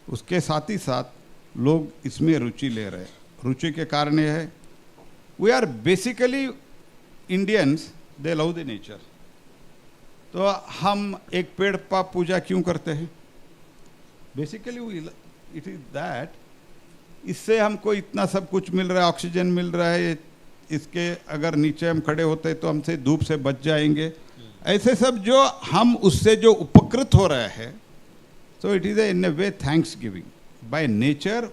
उसके साथ ही साथ लोग इसमें रुचि ले रहे हैं. रुचि के कारण ये है, we are basically Indians, they love the nature. तो हम एक पेड़ पर पूजा क्यों करते हैं? बेसिकली इट इज दैट इससे हमको इतना सब कुछ मिल रहा है, ऑक्सीजन मिल रहा है, इसके अगर नीचे हम खड़े होते तो हमसे धूप से बच जाएंगे, ऐसे सब जो हम उससे जो उपकृत हो रहे हैं. So it is in a way thanks giving. By nature,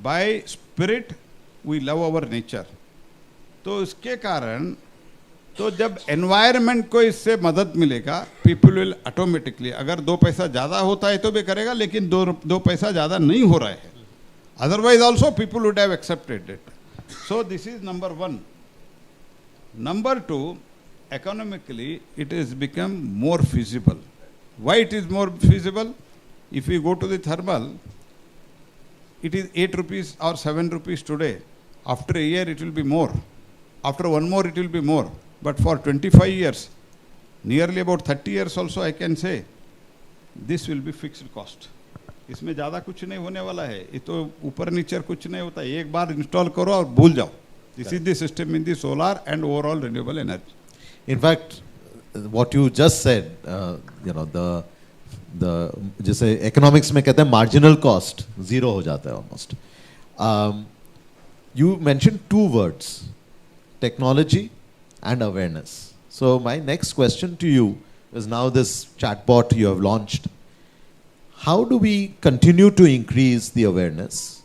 by spirit we love our nature. तो उसके कारण तो जब एनवायरनमेंट को इससे मदद मिलेगा, पीपल विल ऑटोमेटिकली, अगर 2 पैसा ज़्यादा होता है तो भी करेगा, लेकिन दो पैसा ज़्यादा नहीं हो रहा है, otherwise also people would have accepted it. So this is number 1. Number 2, economically it has become more feasible. Why it is more feasible? If we go to the thermal, it is 8 rupees or 7 rupees today. After a year it will be more. After 1 more it will be more. But for 25 years, nearly about 30 years also, I can say, this will be fixed cost. इसमें ज़्यादा कुछ नहीं होने वाला है, ये तो ऊपर नीचे कुछ नहीं होता है, एक बार इंस्टॉल करो और भूल जाओ. This is the system in the solar and overall renewable energy. In fact, what you just said, the जैसे economics में कहते हैं marginal cost zero हो जाता है almost. You mentioned 2 words, technology and awareness. So my next question to you is, now this chatbot you have launched, how do we continue to increase the awareness?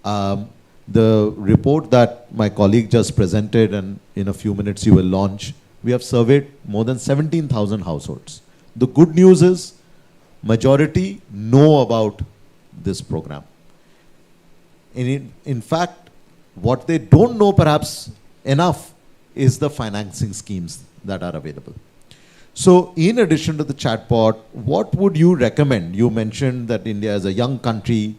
The report that my colleague just presented, and in a few minutes you will launch, we have surveyed more than 17,000 households. The good news is majority know about this program. In fact, what they don't know perhaps enough is the financing schemes that are available. So in addition to the chatbot, what would you recommend? You mentioned that India is a young country,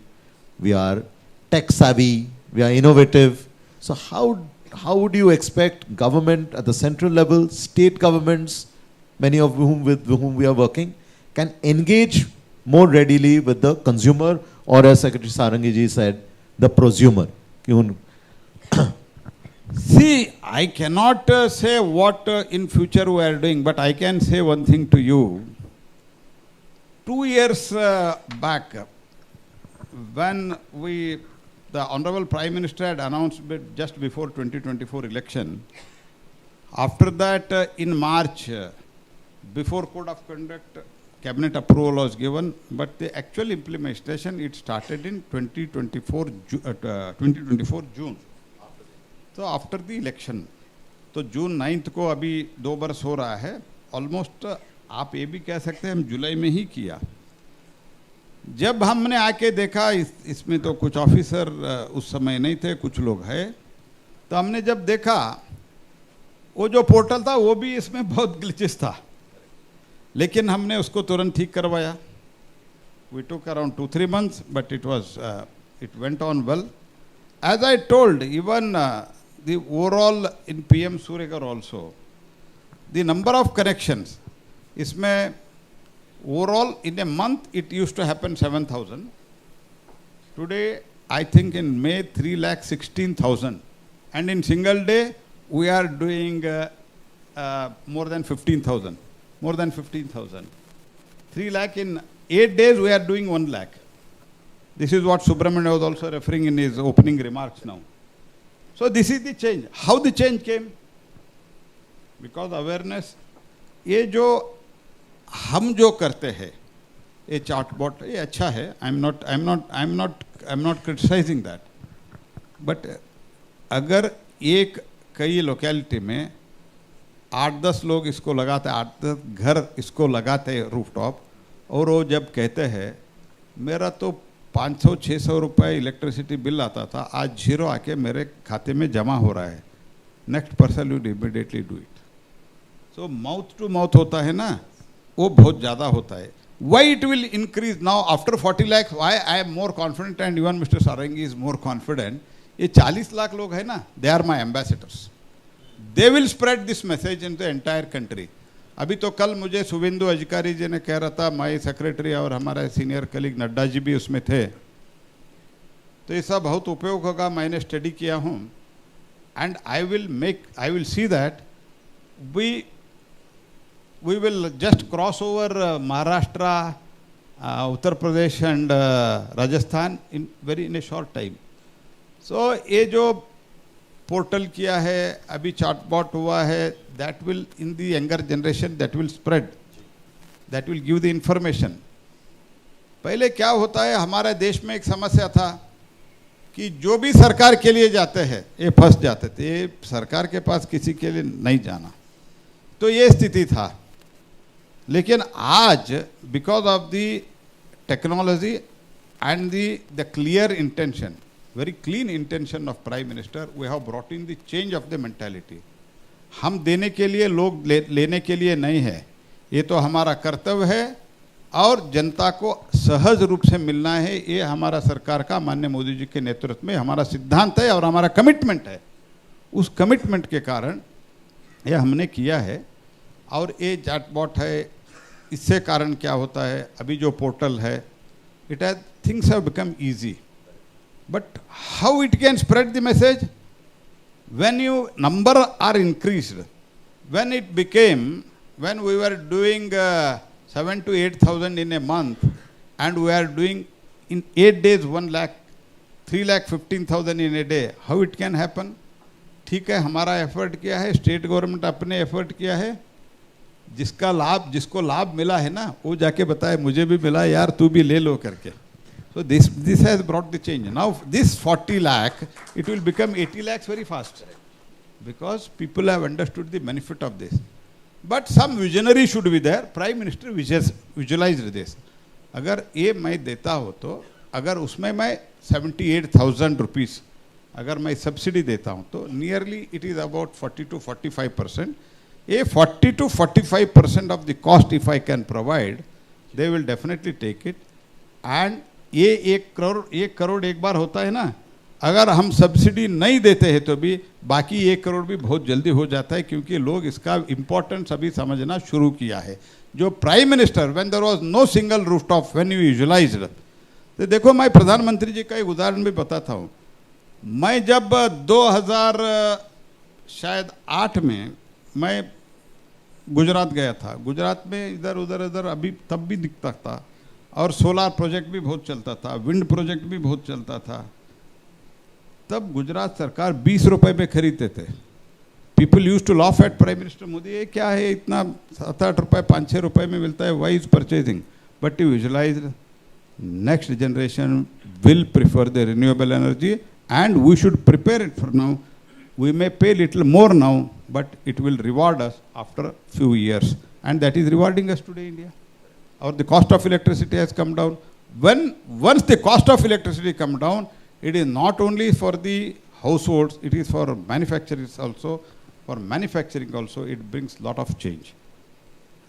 we are tech savvy, we are innovative. So how would you expect government at the central level, state governments, many of whom with whom we are working, can engage more readily with the consumer, or as Secretary Sarangi ji said, the prosumer? See, I cannot say what in future we are doing, but I can say one thing to you. 2 years back, when the Honorable Prime Minister had announced just before 2024 election, after that in March, before Code of Conduct, Cabinet approval was given, but the actual implementation, it started in 2024 June. तो after the election, तो जून 9 को अभी 2 बरस हो रहा है almost. आप ये भी कह सकते हैं हम जुलाई में ही किया. जब हमने आके देखा इसमें तो कुछ ऑफिसर उस समय नहीं थे, कुछ लोग हैं, तो हमने जब देखा वो जो पोर्टल था वो भी इसमें बहुत ग्लिचेस था, लेकिन हमने उसको तुरंत ठीक करवाया. We took around 2-3 months, but it went on well. As I told, even the overall in PM Surya Ghar also, the number of connections, इसमें overall in a month it used to happen 7,000. Today, I think in May 3,16,000, and in single day we are doing more than 15,000. More than 15,000. 3 lakh in 8 days we are doing 1 lakh. This is what Subramanian was also referring in his opening remarks now. So this is the change. How the change came? Because awareness. ये जो हम जो करते हैं, ये chatbot, ये अच्छा है. I'm not criticizing that. But अगर कई लोकेलिटी में 8-10 लोग इसको लगाते, 8-10 घर इसको लगाते रूफटॉप, और वो जब कहते हैं मेरा तो 500-600 रुपये इलेक्ट्रिसिटी बिल आता था, आज 0 आके मेरे खाते में जमा हो रहा है, next person would immediately do it. So mouth to mouth होता है ना, वो बहुत ज़्यादा होता है. Why it will increase now after 40 lakh? Why I am more confident and even mister Sarangi is more confident. ये 40 लाख लोग हैं ना, they are my ambassadors. They will spread this message in the entire country. अभी तो कल मुझे शुभेंदु अधिकारी जी ने कह रहा था, माई सेक्रेटरी और हमारे सीनियर कलीग नड्डा जी भी उसमें थे, तो ये सब बहुत उपयोग होगा. मैंने स्टडी किया हूँ, and I will see that we will just cross over Maharashtra Uttar Pradesh and Rajasthan in a short time. So ये जो पोर्टल किया है, अभी chatbot हुआ है, that will in the younger generation that will spread, that will give the information. पहले क्या होता है, हमारे देश में एक समस्या था कि जो भी सरकार के लिए जाते हैं ये फंस जाते थे, ये सरकार के पास किसी के लिए नहीं जाना, तो ये स्थिति था. लेकिन आज because of the technology and the clear intention, very clean intention of Prime Minister, we have brought in the change of the mentality. हम देने के लिए, लोग लेने के लिए नहीं है, ये तो हमारा कर्तव्य है और जनता को सहज रूप से मिलना है. ये हमारा सरकार का, माननीय मोदी जी के नेतृत्व में हमारा सिद्धांत है और हमारा कमिटमेंट है. उस कमिटमेंट के कारण ये हमने किया है. और ये चैटबॉट है, इससे कारण क्या होता है, अभी जो पोर्टल है, it has things have become easy. But how it can spread the message? When you number are increased, when it became, when we were doing 7 to 8,000 in a month, and we are doing in 8 days 1 lakh, 3,15,000 in a day, how it can happen? ठीक है, हमारा effort किया है, state government अपने effort किया है, जिसका लाभ, जिसको लाभ मिला है ना, वो जाके बताए मुझे भी मिला यार, तू भी ले लो करके. So this has brought the change. Now this 40 lakh, it will become 80 lakhs very fast, because people have understood the benefit of this. But some visionary should be there. Prime Minister visualized this. अगर ये मैं देता हो तो, अगर उसमें मैं 78,000 rupees अगर मैं सब्सिडी देता हूँ तो nearly it is about 40 to 45%. ये 40 to 45% of the cost if I can provide, they will definitely take it. And ये 1 करोड़ एक बार होता है ना, अगर हम सब्सिडी नहीं देते हैं तो भी बाकी 1 करोड़ भी बहुत जल्दी हो जाता है, क्योंकि लोग इसका इम्पोर्टेंस अभी समझना शुरू किया है. जो prime minister, when there was no single rooftop, when you visualised, तो देखो मैं प्रधानमंत्री जी का एक उदाहरण भी बताता हूँ. मैं जब 2008 में मैं गुजरात गया था, गुजरात में इधर उधर अभी तब भी दिखता था, और सोलार प्रोजेक्ट भी बहुत चलता था, विंड प्रोजेक्ट भी बहुत चलता था. तब गुजरात सरकार 20 रुपए में खरीदते थे. People use to laugh at prime minister Modi, ये क्या है इतना 7-8 रुपए 5-6 रुपए में मिलता है, why is purchasing. But you visualise next generation will prefer the renewable energy, and we should prepare it for now. We may pay little more now, but it will reward us after few years, and that is rewarding us today India. Or the cost of electricity has come down. Once the cost of electricity come down, it is not only for the households, it is for manufacturers also. For manufacturing also, it brings lot of change.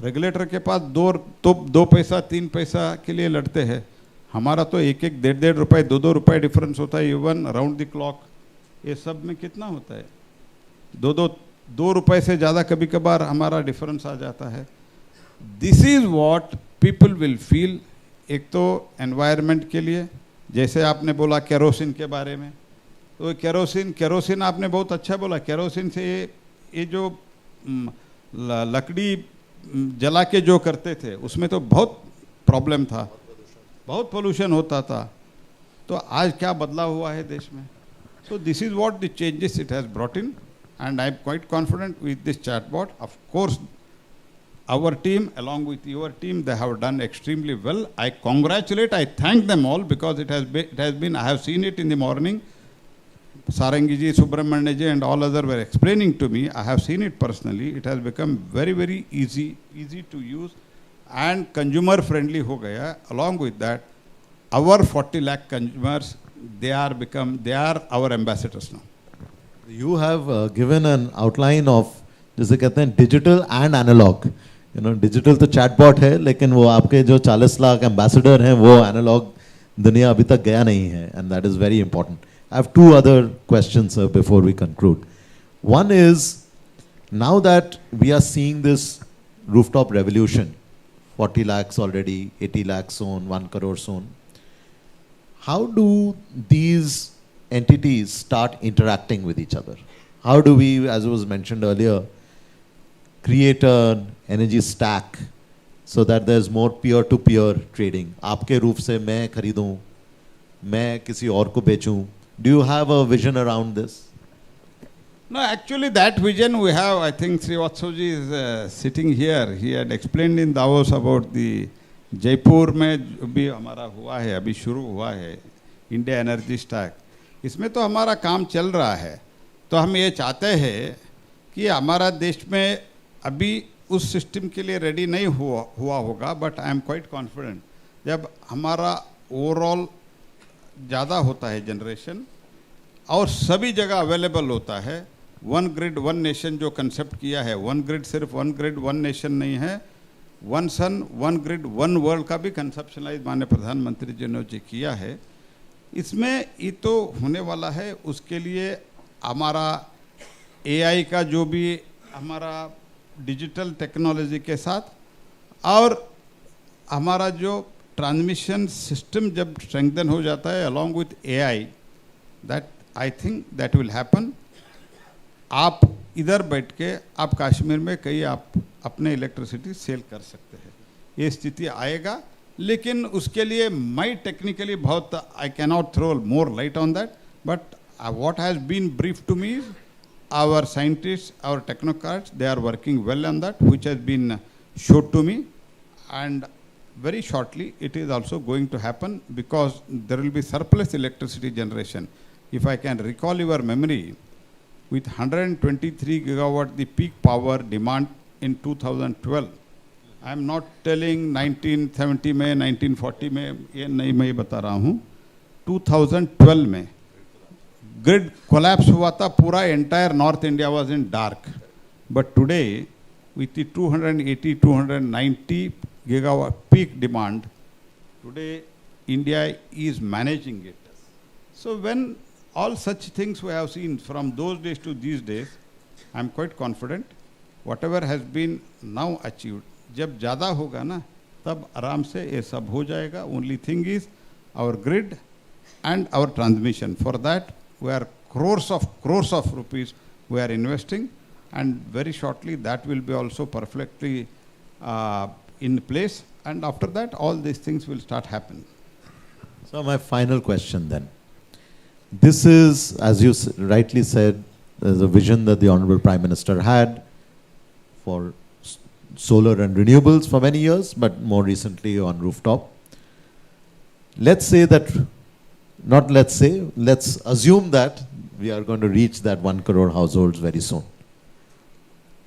Regulator के पास 2 पैसा 3 पैसा के लिए लड़ते हैं. हमारा तो 1-1, 1.5 रुपए, 2-2 रुपए डिफरेंस होता है. इवन अराउंड द क्लॉक ये सब में कितना होता है, 2 रुपए से ज़्यादा कभी कभार हमारा डिफरेंस आ जाता है. This is what people will feel. एक तो एनवायरनमेंट के लिए, जैसे आपने बोला केरोसिन के बारे में, तो केरोसिन आपने बहुत अच्छा बोला. केरोसिन से ये जो लकड़ी जला के जो करते थे उसमें तो बहुत प्रॉब्लम था, बहुत पोल्यूशन होता था. तो आज क्या बदलाव हुआ है देश में. So this is what the changes it has brought in, and I am quite confident with this chatbot. Of course our team along with your team, they have done extremely well. I congratulate, I thank them all, because it has been, I have seen it in the morning. Sarangi ji, Subramanya ji and all other were explaining to me. I have seen it personally. It has become very, very easy to use and consumer friendly ho gaya. Along with that, our 40 lakh consumers, they are our ambassadors now. You have given an outline of जिसे कहते हैं digital and analogue. Digital तो chatbot है, लेकिन वो आपके जो 40 lakh ambassador हैं वो एनालॉग दुनिया अभी तक गया नहीं है, and that is very important. I have 2 other questions before we conclude. One is, now that we are seeing this rooftop revolution, 40 lakhs already, 80 lakhs soon, 1 crore soon, how do these entities start interacting with each other? How do we, as was mentioned earlier, create an energy stack so that there's more peer-to-peer trading. आपके roof से मैं खरीदूं, मैं किसी और को बेचूं. Do you have a vision around this? No, actually that vision we have. I think Srivatsavji is sitting here. He had explained in Davos about the Jaipur में भी हमारा हुआ है, अभी शुरू हुआ है इंडिया एनर्जी स्टैक. इसमें तो हमारा काम चल रहा है. तो हम ये चाहते हैं कि हमारा देश में अभी उस सिस्टम के लिए रेडी नहीं हुआ होगा, but I am quite confident जब हमारा ओवरऑल ज़्यादा होता है जनरेशन और सभी जगह अवेलेबल होता है. वन ग्रिड वन नेशन जो कंसेप्ट किया है, वन ग्रिड सिर्फ वन ग्रिड वन नेशन नहीं है, one sun one grid one world का भी कंसेप्शनलाइज माननीय प्रधानमंत्री जी ने जो किया है, इसमें ये तो होने वाला है. उसके लिए हमारा एआई का जो भी हमारा डिजिटल टेक्नोलॉजी के साथ और हमारा जो ट्रांसमिशन सिस्टम जब स्ट्रेंथन हो जाता है along with AI, that I think that will happen. आप इधर बैठ के आप कश्मीर में कहीं आप अपने इलेक्ट्रिसिटी सेल कर सकते हैं. ये स्थिति आएगा, लेकिन उसके लिए मैं टेक्निकली बहुत I can not throw more light on that, but what has been brief to me, our scientists, our technocrats, they are working well on that, which has been showed to me, and very shortly it is also going to happen because there will be surplus electricity generation. If I can recall your memory, with 123 gigawatt the peak power demand in 2012, I am not telling 1970 में 1940 में, ये नहीं मैं बता रहा हूँ, 2012 में grid collapse हुआ था, पूरा entire north India was in dark. But today with the 280-290 gigawatt peak demand, today India is managing it. So when all such things we have seen from those days to these days, I am quite confident whatever has been now achieved, जब ज़्यादा होगा ना तब आराम से ये सब हो जाएगा. Only thing is our grid and our transmission. For that we are crores of rupees we are investing, and very shortly that will be also perfectly in place, and after that all these things will start happening. So my final question then. This is, as you rightly said, there's a vision that the Honorable Prime Minister had for solar and renewables for many years, but more recently on rooftop. Let's say that, not let's say, let's assume that we are going to reach that 1 crore households very soon.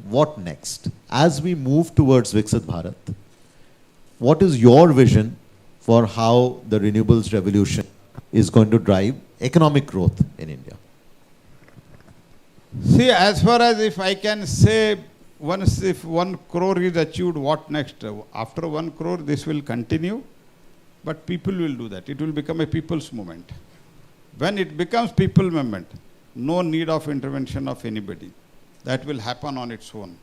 What next? As we move towards Viksit Bharat, what is your vision for how the renewables revolution is going to drive economic growth in India? See, as far as if I can say, once if 1 crore is achieved, what next? After 1 crore, this will continue, but people will do that. It will become a people's movement. When it becomes people movement, no need of intervention of anybody. That will happen on its own.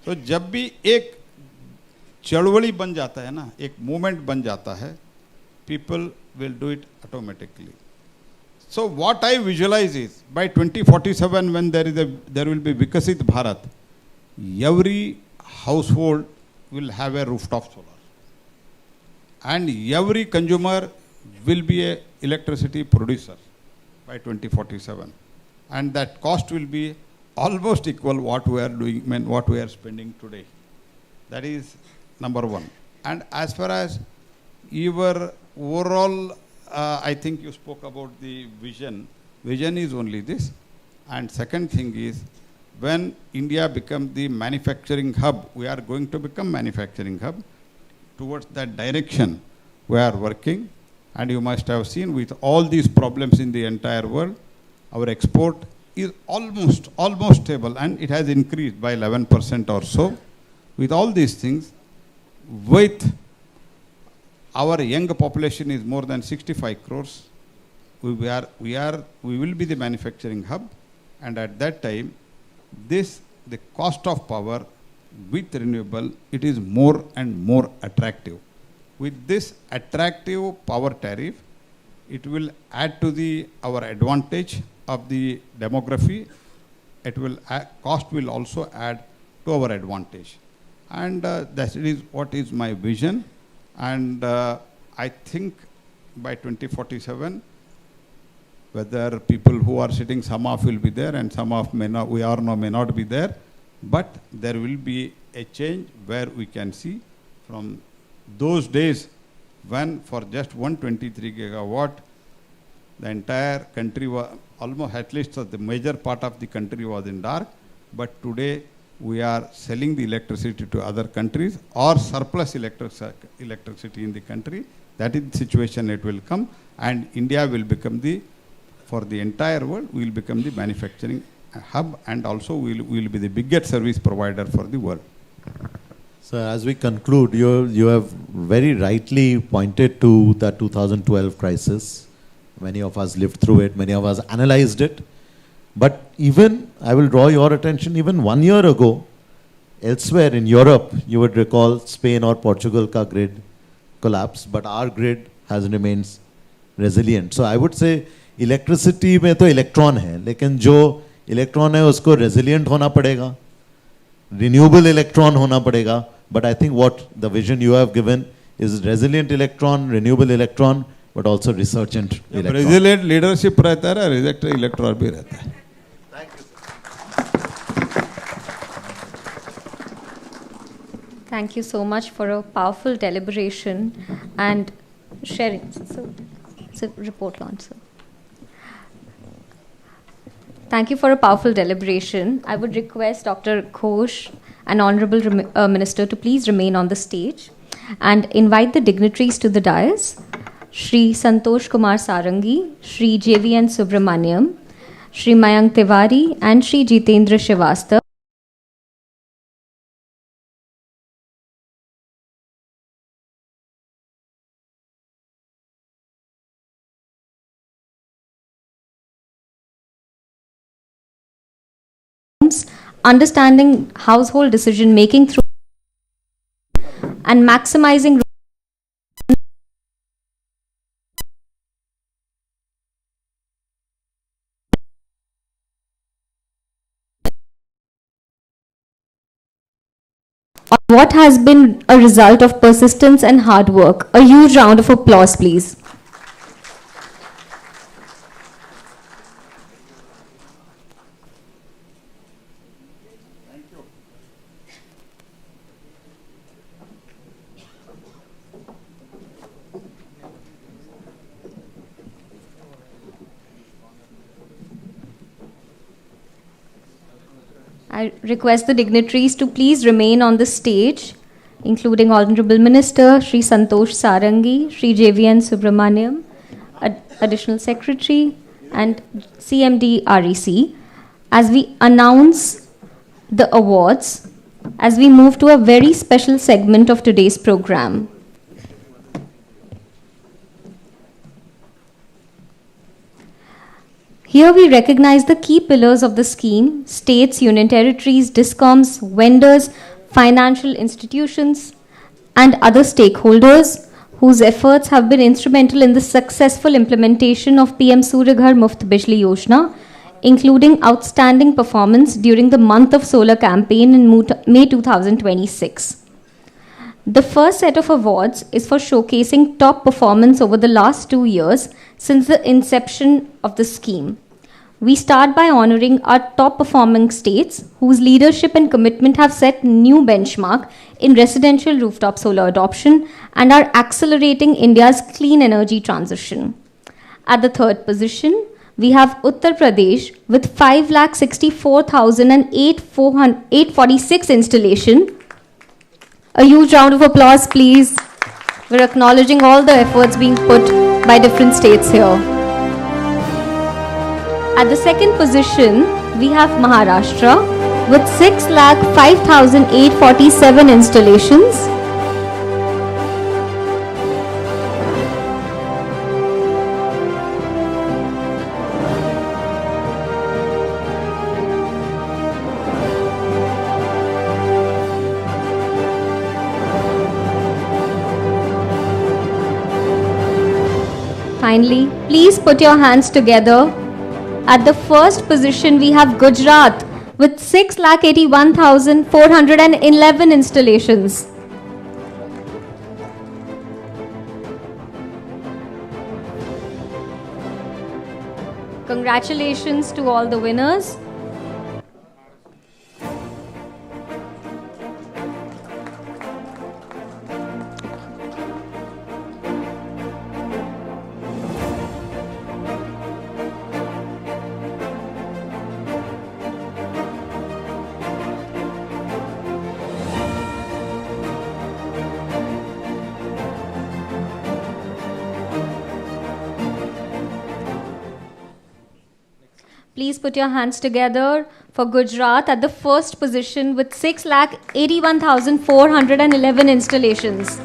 So जब भी एक चळवळी बन जाता है ना, एक movement बन जाता है, people will do it automatically. So what I visualize is, by 2047 when there will be Viksit Bharat, every household will have a rooftop solar. And every consumer will be a electricity producer by 2047. And that cost will be almost equal what we are doing, what we are spending today. That is number one. And as far as your overall, I think you spoke about the vision. Vision is only this. And second thing is, when India becomes the manufacturing hub, we are going to become manufacturing hub. Towards that direction, we are working. And you must have seen, with all these problems in the entire world, our export is almost stable, and it has increased by 11% or so. With all these things, with our young population is more than 65 crores, we will be the manufacturing hub, and at that time, the cost of power with renewable, it is more and more attractive. With this attractive power tariff, it will add to our advantage of the demography. Cost will also add to our advantage. And that is what is my vision. And I think by 2047, whether people who are sitting, some of will be there and some of may not, we all know may not be there, but there will be a change where we can see from those days when for just 123 gigawatt, the entire country was almost, at least the major part of the country was in dark, but today we are selling the electricity to other countries or surplus electricity in the country. That is the situation it will come, and India will become the, for the entire world, will become the manufacturing hub, and also will be the biggest service provider for the world. So as we conclude, you have very rightly pointed to the 2012 crisis. Many of us lived through it, many of us analyzed it. But even, I will draw your attention, even 1 year ago, elsewhere in Europe, you would recall Spain or Portugal ka grid collapsed, but our grid has remained resilient. So I would say electricity में तो electron है, लेकिन जो electron है उसको resilient होना पड़ेगा, renewable electron होना पड़ेगा. But I think what the vision you have given is resilient electron, renewable electron, but also research and electron. Resilient leadership रहता है, resilient electron भी रहता है. Thank you so much for a powerful deliberation and sharing. So report launch, sir. Thank you for a powerful deliberation. I would request Dr. Ghosh and Honorable Minister to please remain on the stage and invite the dignitaries to the dais. Shri Santosh Kumar Sarangi, Shri JVN Subramaniam, Shri Mayank Tiwari, and Shri Jitendra Srivastava. Understanding household decision making through and maximizing what has been a result of persistence and hard work. A huge round of applause, please. I request the dignitaries to please remain on the stage, including Honorable Minister Shri Santosh Sarangi, Shri JVN Subramaniam, Additional Secretary, and CMD REC, as we announce the awards, as we move to a very special segment of today's program. Here we recognize the key pillars of the scheme: states, union territories, discoms, vendors, financial institutions, and other stakeholders whose efforts have been instrumental in the successful implementation of PM Surya Ghar Muft Bijli Yojana, including outstanding performance during the month of solar campaign in May 2026. The first set of awards is for showcasing top performance over the last 2 years since the inception of the scheme. We start by honoring our top performing states whose leadership and commitment have set new benchmark in residential rooftop solar adoption and are accelerating India's clean energy transition. At the third position, we have Uttar Pradesh with 5,64,846 installation. A huge round of applause, please. We're acknowledging all the efforts being put by different states here. At the second position, we have Maharashtra with 6,05,847 installations. Finally, please put your hands together. At the first position, we have Gujarat with 6,81,411 installations. Congratulations to all the winners. Please put your hands together for Gujarat at the first position with 6,81,411 installations.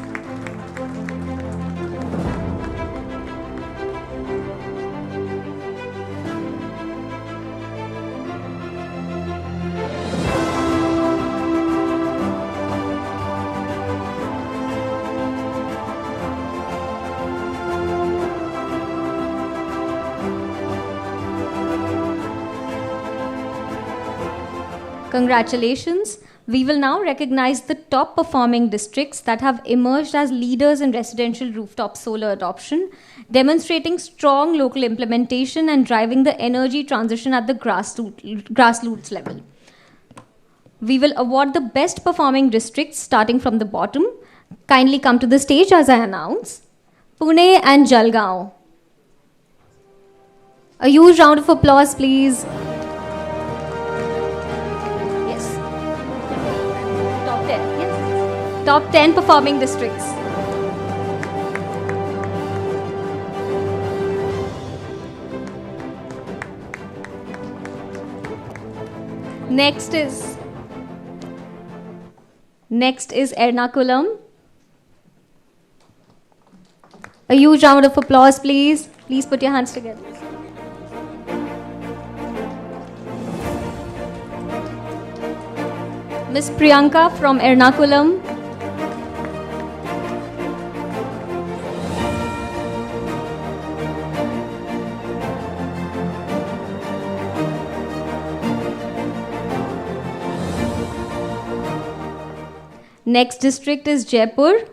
Congratulations. We will now recognize the top performing districts that have emerged as leaders in residential rooftop solar adoption, demonstrating strong local implementation and driving the energy transition at the grassroots level. We will award the best performing districts starting from the bottom. Kindly come to the stage as I announce. Pune and Jalgaon. A huge round of applause, please. Top 10 performing districts. Next is Ernakulam. A huge round of applause, please. Please put your hands together. Miss Priyanka from Ernakulam. Next district is Jaipur.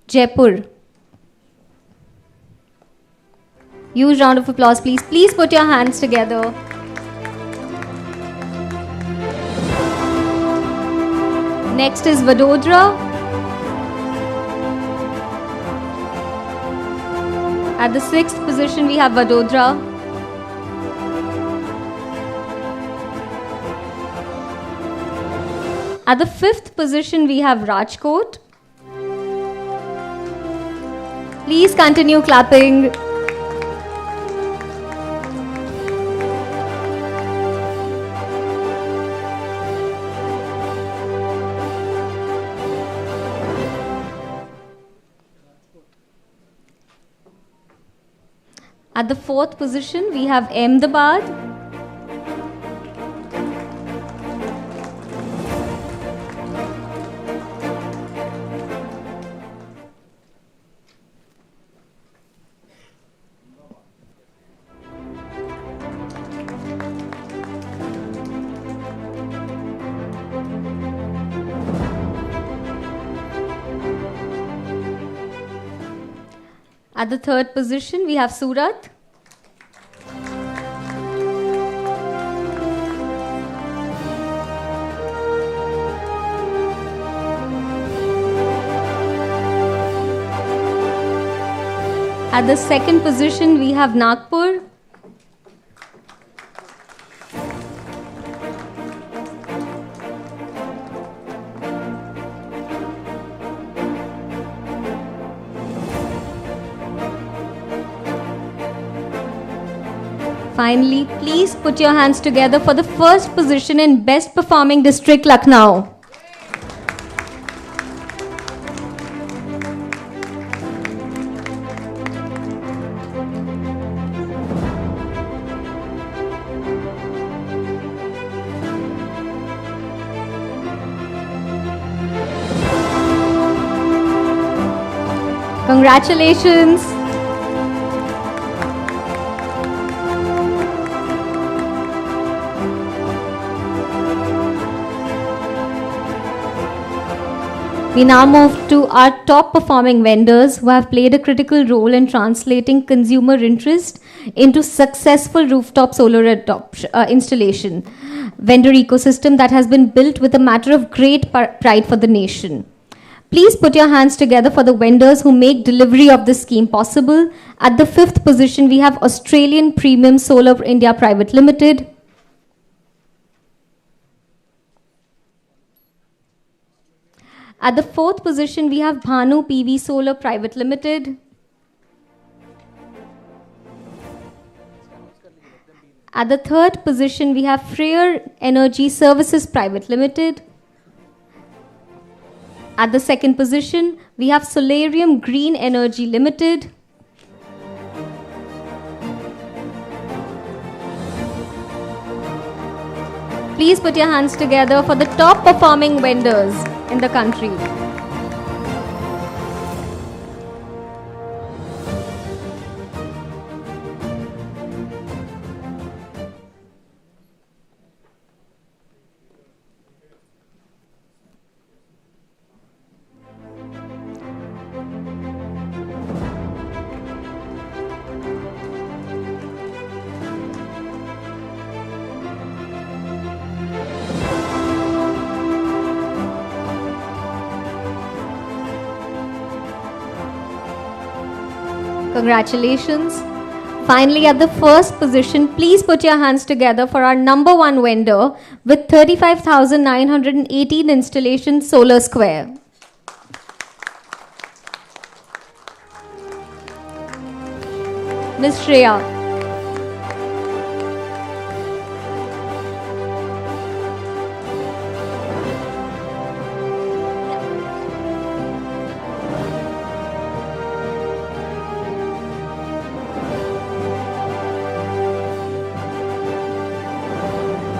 Jaipur. Huge round of applause, please. Please put your hands together. Next is Vadodara. At the 6th position, we have Vadodara. At the 5th position, we have Rajkot. Please continue clapping. At the 4th position, we have Ahmedabad. At the 3rd position, we have Surat. At the 2nd position, we have Nagpur. Finally, please put your hands together for the first position in Best Performing District, Lucknow. Congratulations. We now move to our top performing vendors who have played a critical role in translating consumer interest into successful rooftop solar installation. Vendor ecosystem that has been built with a matter of great pride for the nation. Please put your hands together for the vendors who make delivery of this scheme possible. At the 5th position, we have Australian Premium Solar India Private Limited. At the 4th position, we have Bhanu PV Solar Private Limited. At the 3rd position, we have Freer Energy Services Private Limited. At the 2nd position, we have Solarium Green Energy Limited. Please put your hands together for the top performing vendors in the country. Congratulations. Finally, at the 1st position, please put your hands together for our number 1 vendor with 35,918 installations, Solar Square. Ms. Shreya.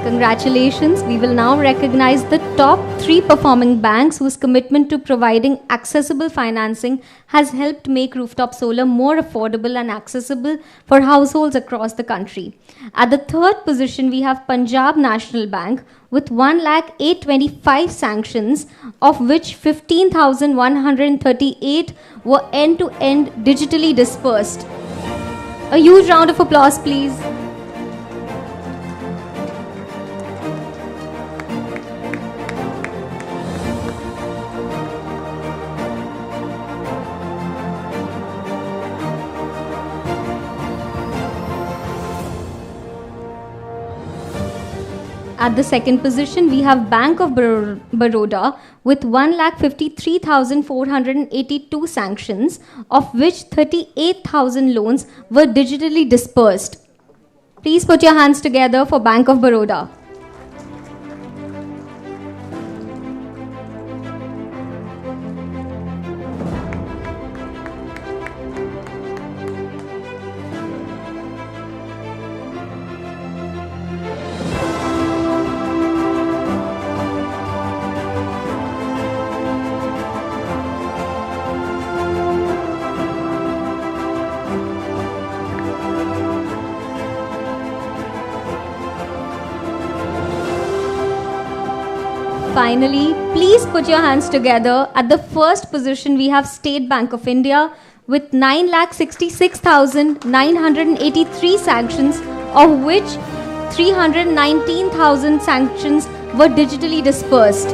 Congratulations. We will now recognize the top 3 performing banks whose commitment to providing accessible financing has helped make rooftop solar more affordable and accessible for households across the country. At the 3rd position, we have Punjab National Bank with 1,825 sanctions, of which 15,138 were end-to-end digitally dispersed. A huge round of applause, please. At the 2nd position, we have Bank of Baroda with 1,53,482 sanctions, of which 38,000 loans were digitally dispersed. Please put your hands together for Bank of Baroda. Finally, please put your hands together. At the 1st position, we have State Bank of India with 9,66,983 sanctions, of which 319,000 sanctions were digitally dispersed.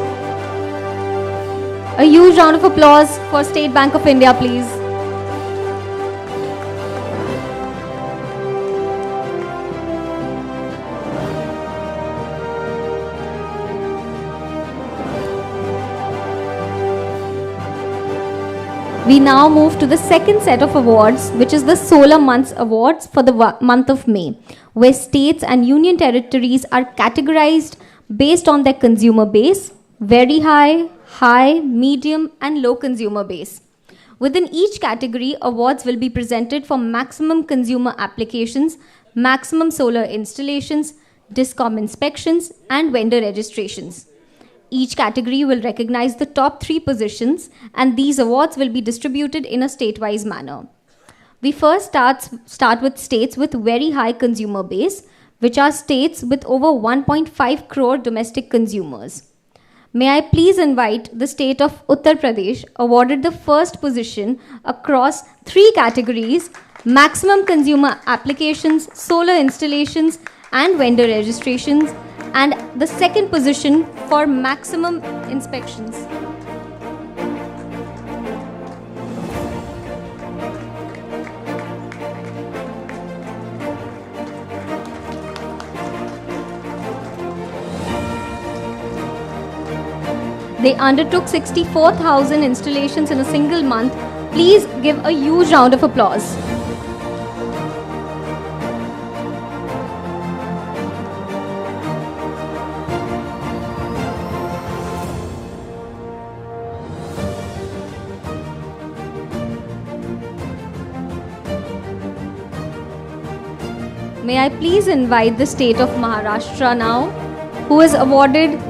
A huge round of applause for State Bank of India, please. We now move to the 2nd set of awards, which is the Solar Months Awards for the month of May, where states and union territories are categorized based on their consumer base, very high, high, medium, and low consumer base. Within each category, awards will be presented for maximum consumer applications, maximum solar installations, DISCOM inspections, and vendor registrations. Each category will recognize the top 3 positions, and these awards will be distributed in a state-wise manner. We first start with states with very high consumer base, which are states with over 1.5 crore domestic consumers. May I please invite the state of Uttar Pradesh, awarded the first position across 3 categories: maximum consumer applications, solar installations, and vendor registrations, and the second position for maximum inspections. They undertook 64,000 installations in a single month. Please give a huge round of applause. May I please invite the state of Maharashtra now, who is awarded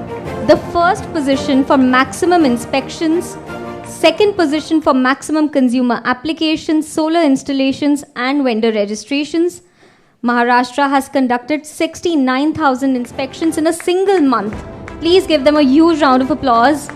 the first position for maximum inspections, second position for maximum consumer applications, solar installations, and vendor registrations. Maharashtra has conducted 69,000 inspections in a single month. Please give them a huge round of applause.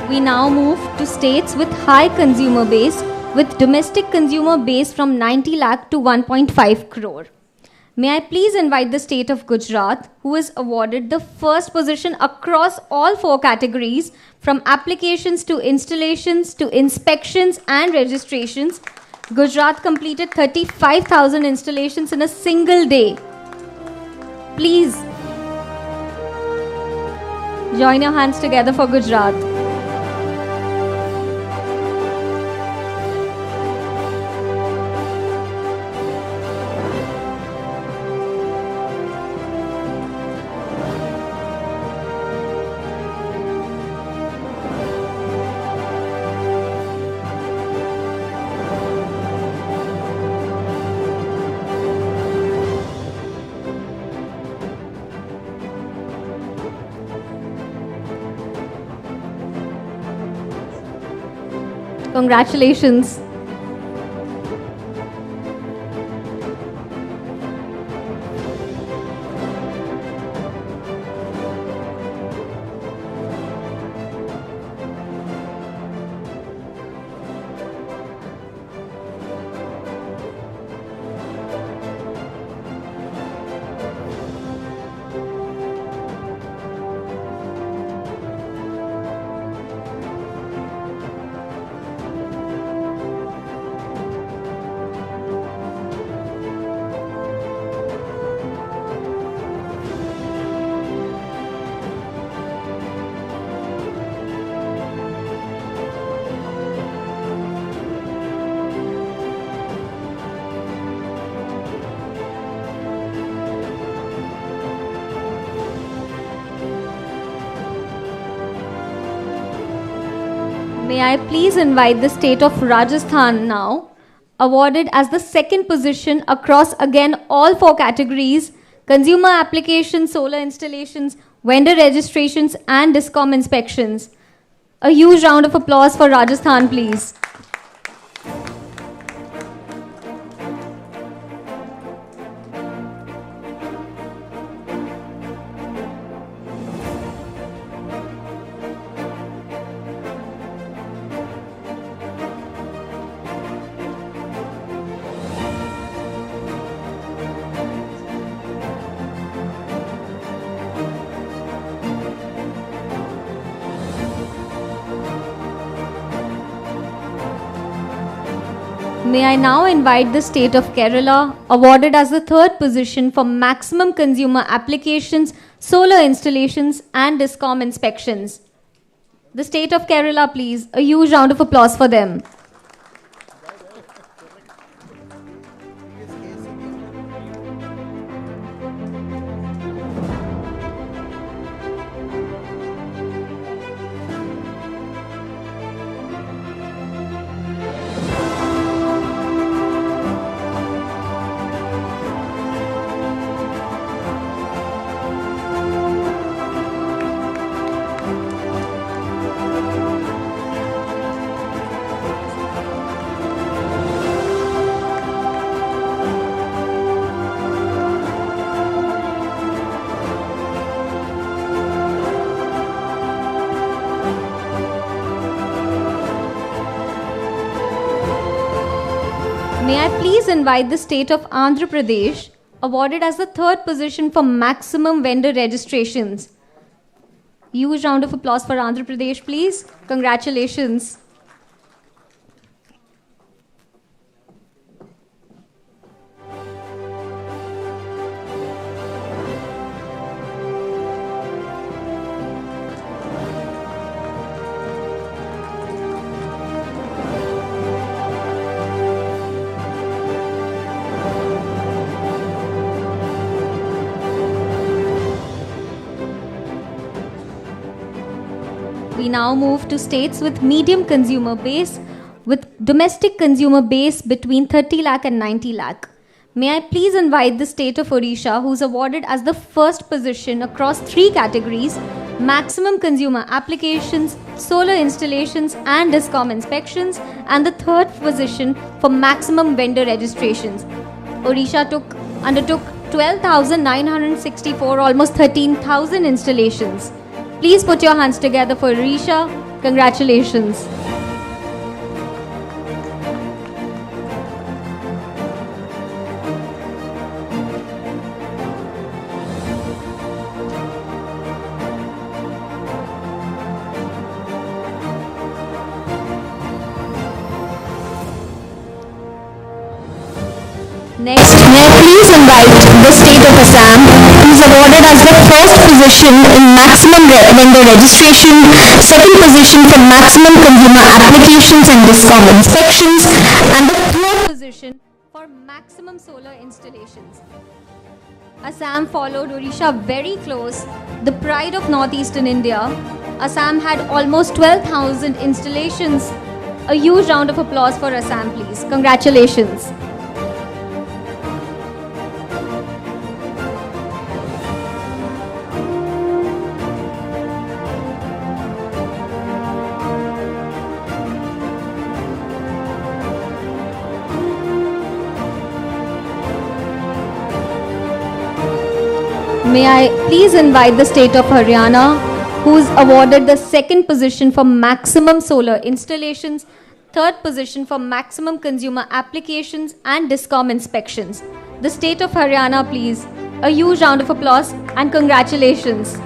We now move to states with high consumer base, with domestic consumer base from 90 lakh to 1.5 crore. May I please invite the state of Gujarat, who is awarded the first position across all 4 categories, from applications to installations to inspections and registrations. Gujarat completed 35,000 installations in a single day. Please join your hands together for Gujarat. Congratulations. May I please invite the state of Rajasthan now, awarded as the second position across again all 4 categories: consumer applications, solar installations, vendor registrations, and DISCOM inspections. A huge round of applause for Rajasthan, please. May I now invite the state of Kerala, awarded as the third position for maximum consumer applications, solar installations, and DISCOM inspections. The state of Kerala, please. A huge round of applause for them. May I please invite the state of Andhra Pradesh, awarded as the third position for maximum vendor registrations. Huge round of applause for Andhra Pradesh, please. Congratulations. We now move to states with medium consumer base, with domestic consumer base between 30 lakh and 90 lakh. May I please invite the state of Odisha, who's awarded as the first position across 3 categories: maximum consumer applications, solar installations and DISCOM inspections, and the third position for maximum vendor registrations. Odisha undertook 12,964, almost 13,000 installations. Please put your hands together for Odisha. Congratulations. Next, may I please invite the state of Assam, who is awarded as the first position in maximum vendor registration, second position for maximum consumer applications and DISCOM inspections, and the third position for maximum solar installations. Assam followed Odisha very close, the pride of northeastern India. Assam had almost 12,000 installations. A huge round of applause for Assam, please. Congratulations. May I please invite the state of Haryana, who is awarded the second position for maximum solar installations, third position for maximum consumer applications and DISCOM inspections. The state of Haryana, please. A huge round of applause and congratulations.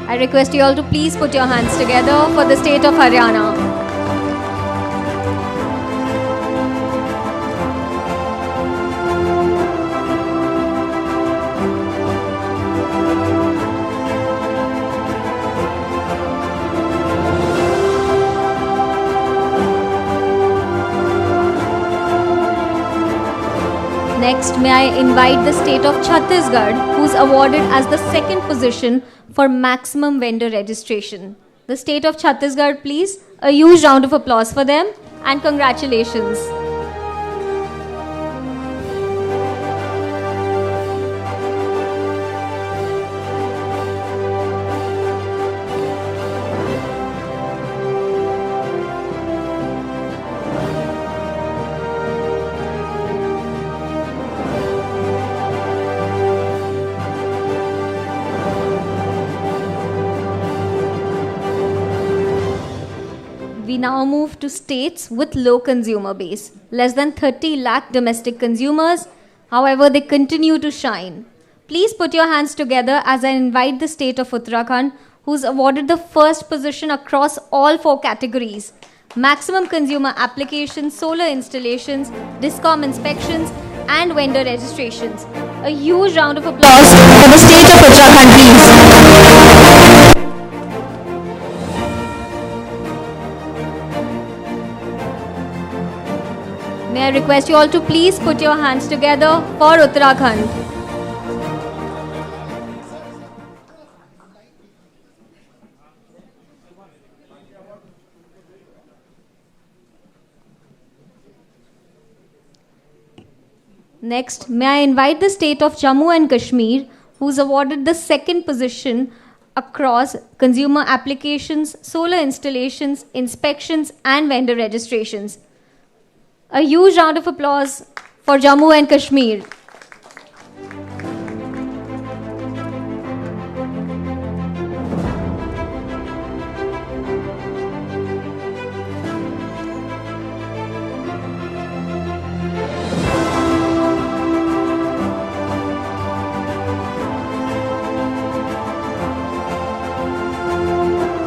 I request you all to please put your hands together for the state of Haryana. Next, may I invite the state of Chhattisgarh, who is awarded as the second position for maximum vendor registration. The state of Chhattisgarh, please. A huge round of applause for them and congratulations. We now move to states with low consumer base, less than 30 lakh domestic consumers. However, they continue to shine. Please put your hands together as I invite the state of Uttarakhand, who's awarded the first position across all 4 categories: maximum consumer applications, solar installations, DISCOM inspections, and vendor registrations. A huge round of applause for the state of Uttarakhand, please. May I request you all to please put your hands together for Uttarakhand. Next, may I invite the state of Jammu and Kashmir, who's awarded the second position across consumer applications, solar installations, inspections, and vendor registrations. A huge round of applause for Jammu and Kashmir.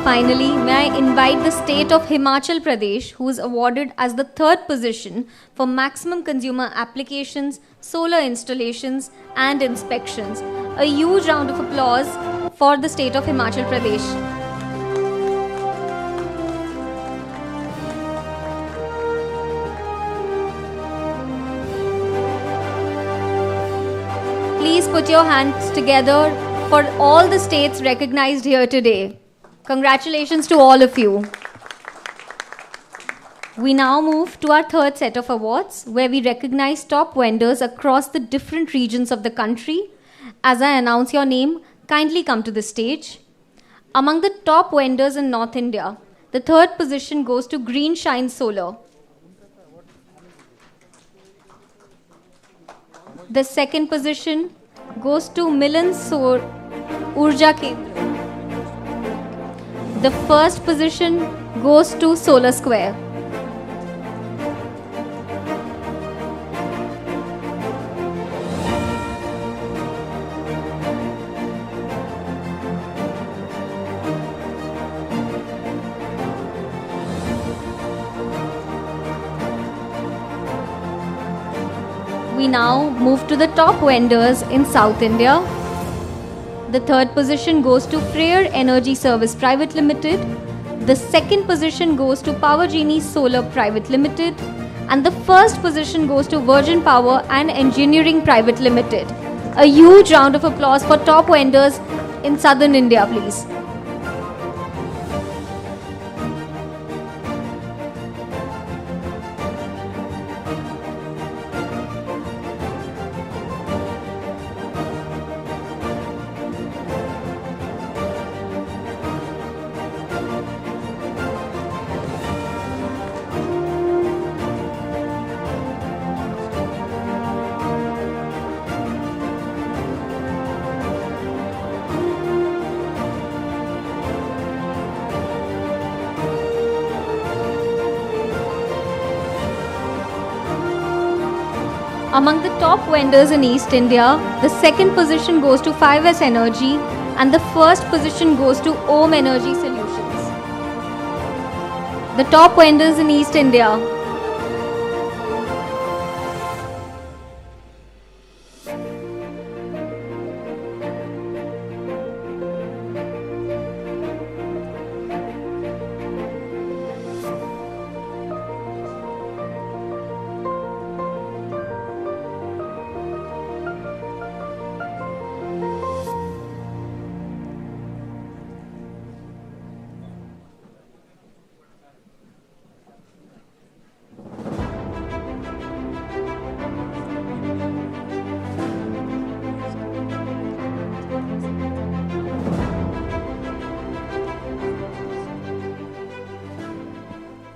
Finally, may I invite the state of Himachal Pradesh, who is awarded as the 3rd position for maximum consumer applications, solar installations and inspections. A huge round of applause for the state of Himachal Pradesh. Please put your hands together for all the states recognized here today. Congratulations to all of you. We now move to our 3rd set of awards, where we recognize top vendors across the different regions of the country. As I announce your name, kindly come to the stage. Among the top vendors in North India, the 3rd position goes to Green Shine Solar. The 2nd position goes to Milan Urja Kendra. The 1st position goes to Solar Square. We now move to the top vendors in South India. The 3rd position goes to Freyr Energy Service Private Limited. The 2nd position goes to Power Genie Solar Private Limited. And the 1st position goes to Virgin Power and Engineering Private Limited. A huge round of applause for top vendors in Southern India, please. Among the top vendors in East India, the 2nd position goes to 5S Energy and the 1st position goes to Om Energy Solutions. The top vendors in East India.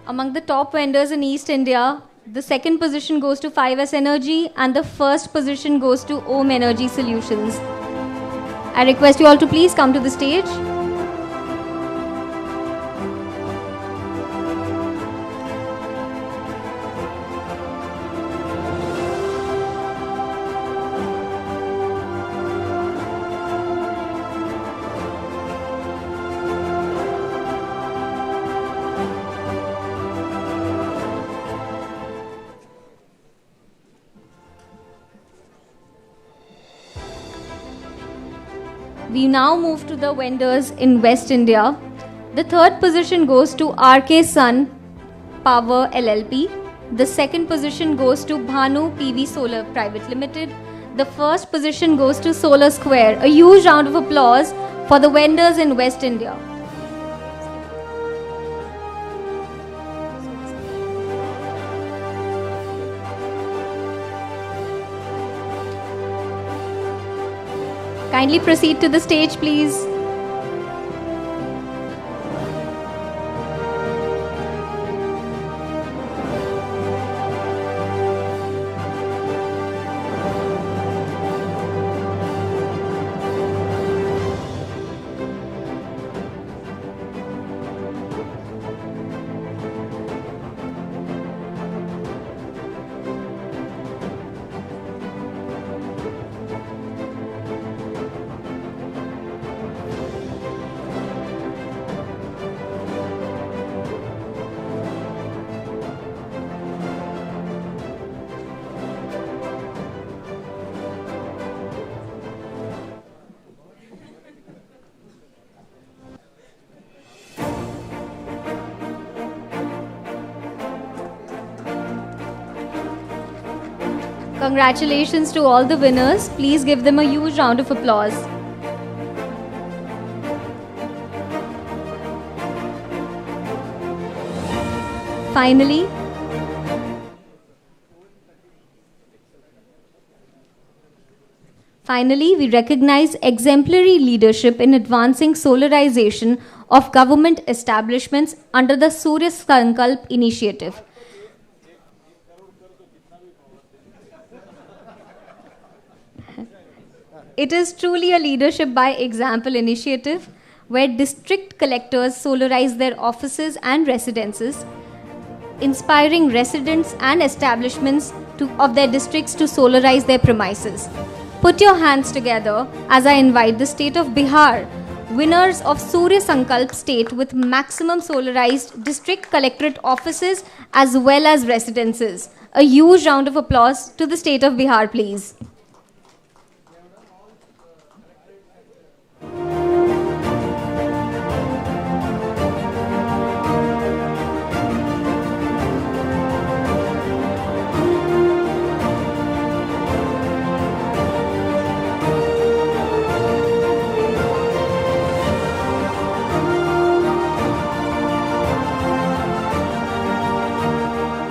Among the top vendors in East India, the 2nd position goes to 5S Energy and the 1st position goes to Om Energy Solutions. I request you all to please come to the stage. We now move to the vendors in West India. The 3rd position goes to RK Sun Power LLP. The 2nd position goes to Bhanu PV Solar Private Limited. The 1st position goes to Solar Square. A huge round of applause for the vendors in West India. Kindly proceed to the stage, please. Congratulations to all the winners. Please give them a huge round of applause. Finally, we recognize exemplary leadership in advancing solarization of government establishments under the Surya Sankalp initiative. It is truly a leadership by example initiative where district collectors solarize their offices and residences, inspiring residents and establishments of their districts to solarize their premises. Put your hands together as I invite the state of Bihar, winners of Surya Sankalp state with maximum solarized district collectorate offices as well as residences. A huge round of applause to the state of Bihar, please.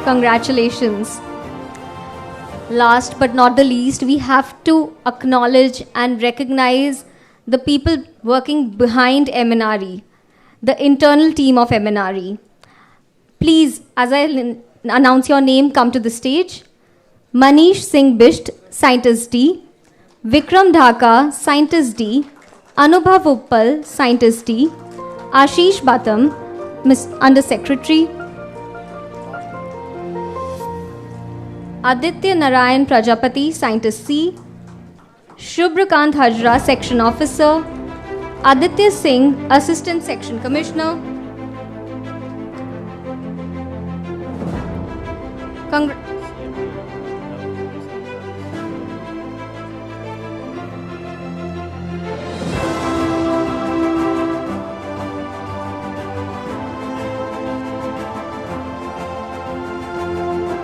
Congratulations. Last but not the least, we have to acknowledge and recognize the people working behind MNRE, the internal team of MNRE. Please, as I announce your name, come to the stage. Manish Singh Bisht, Scientist D. Vikram Dhaka, Scientist D. Anubhav Uppal, Scientist D. Ashish Batam, Under Secretary. Aditya Narayan Prajapati, Scientist C. Shubhrakant Hajra, Section Officer. Aditya Singh, Assistant Section Commissioner.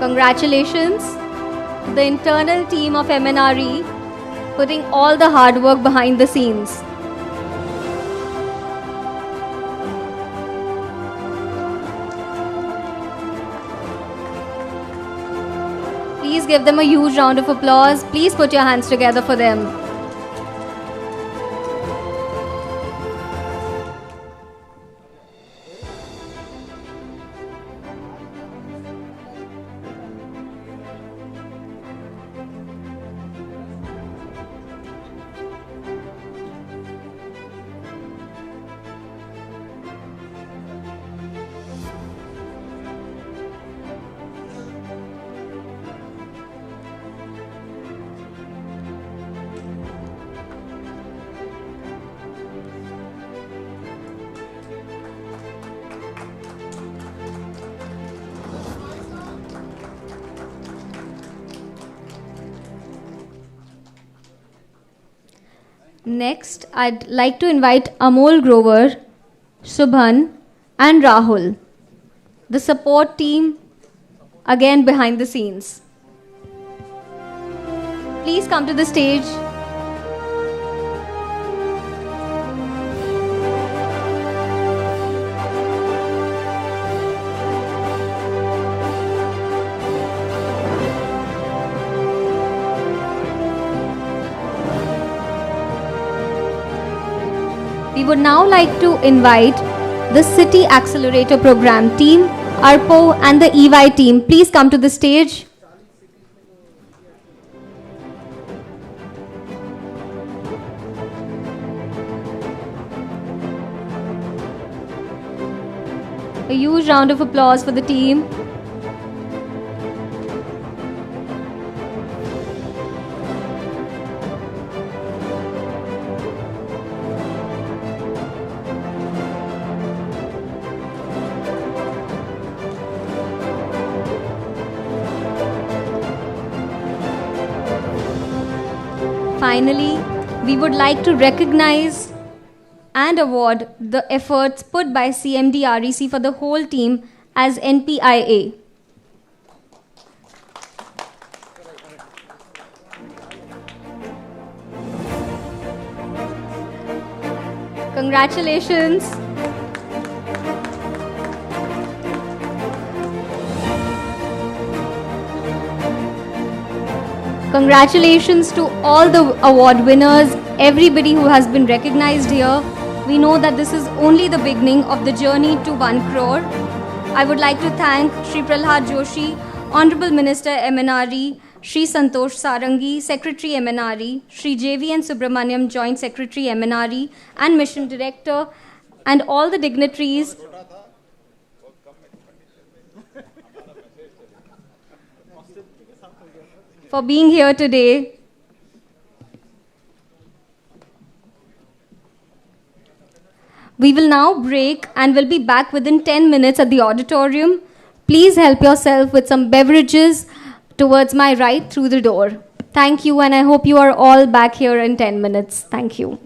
Congratulations to the internal team of MNRE putting all the hard work behind the scenes. Please give them a huge round of applause. Please put your hands together for them. Next, I'd like to invite Amol Grover, Shubhan, and Rahul, the support team, again behind the scenes. Please come to the stage. We would now like to invite the City Accelerator Program team, ARPO, and the EY team. Please come to the stage. A huge round of applause for the team. Finally, we would like to recognize and award the efforts put by CMD REC for the whole team as NPIA. Congratulations. Congratulations to all the award winners, everybody who has been recognized here. We know that this is only the beginning of the journey to 1 crore. I would like to thank Shri Prahlad Joshi, Honorable Minister MNRE, Shri Santosh Sarangi, Secretary MNRE, Shri JVN Subramaniam, Joint Secretary MNRE, and Mission Director, and all the dignitaries for being here today. We will now break and will be back within 10 minutes at the auditorium. Please help yourself with some beverages towards my right through the door. Thank you, and I hope you are all back here in 10 minutes. Thank you.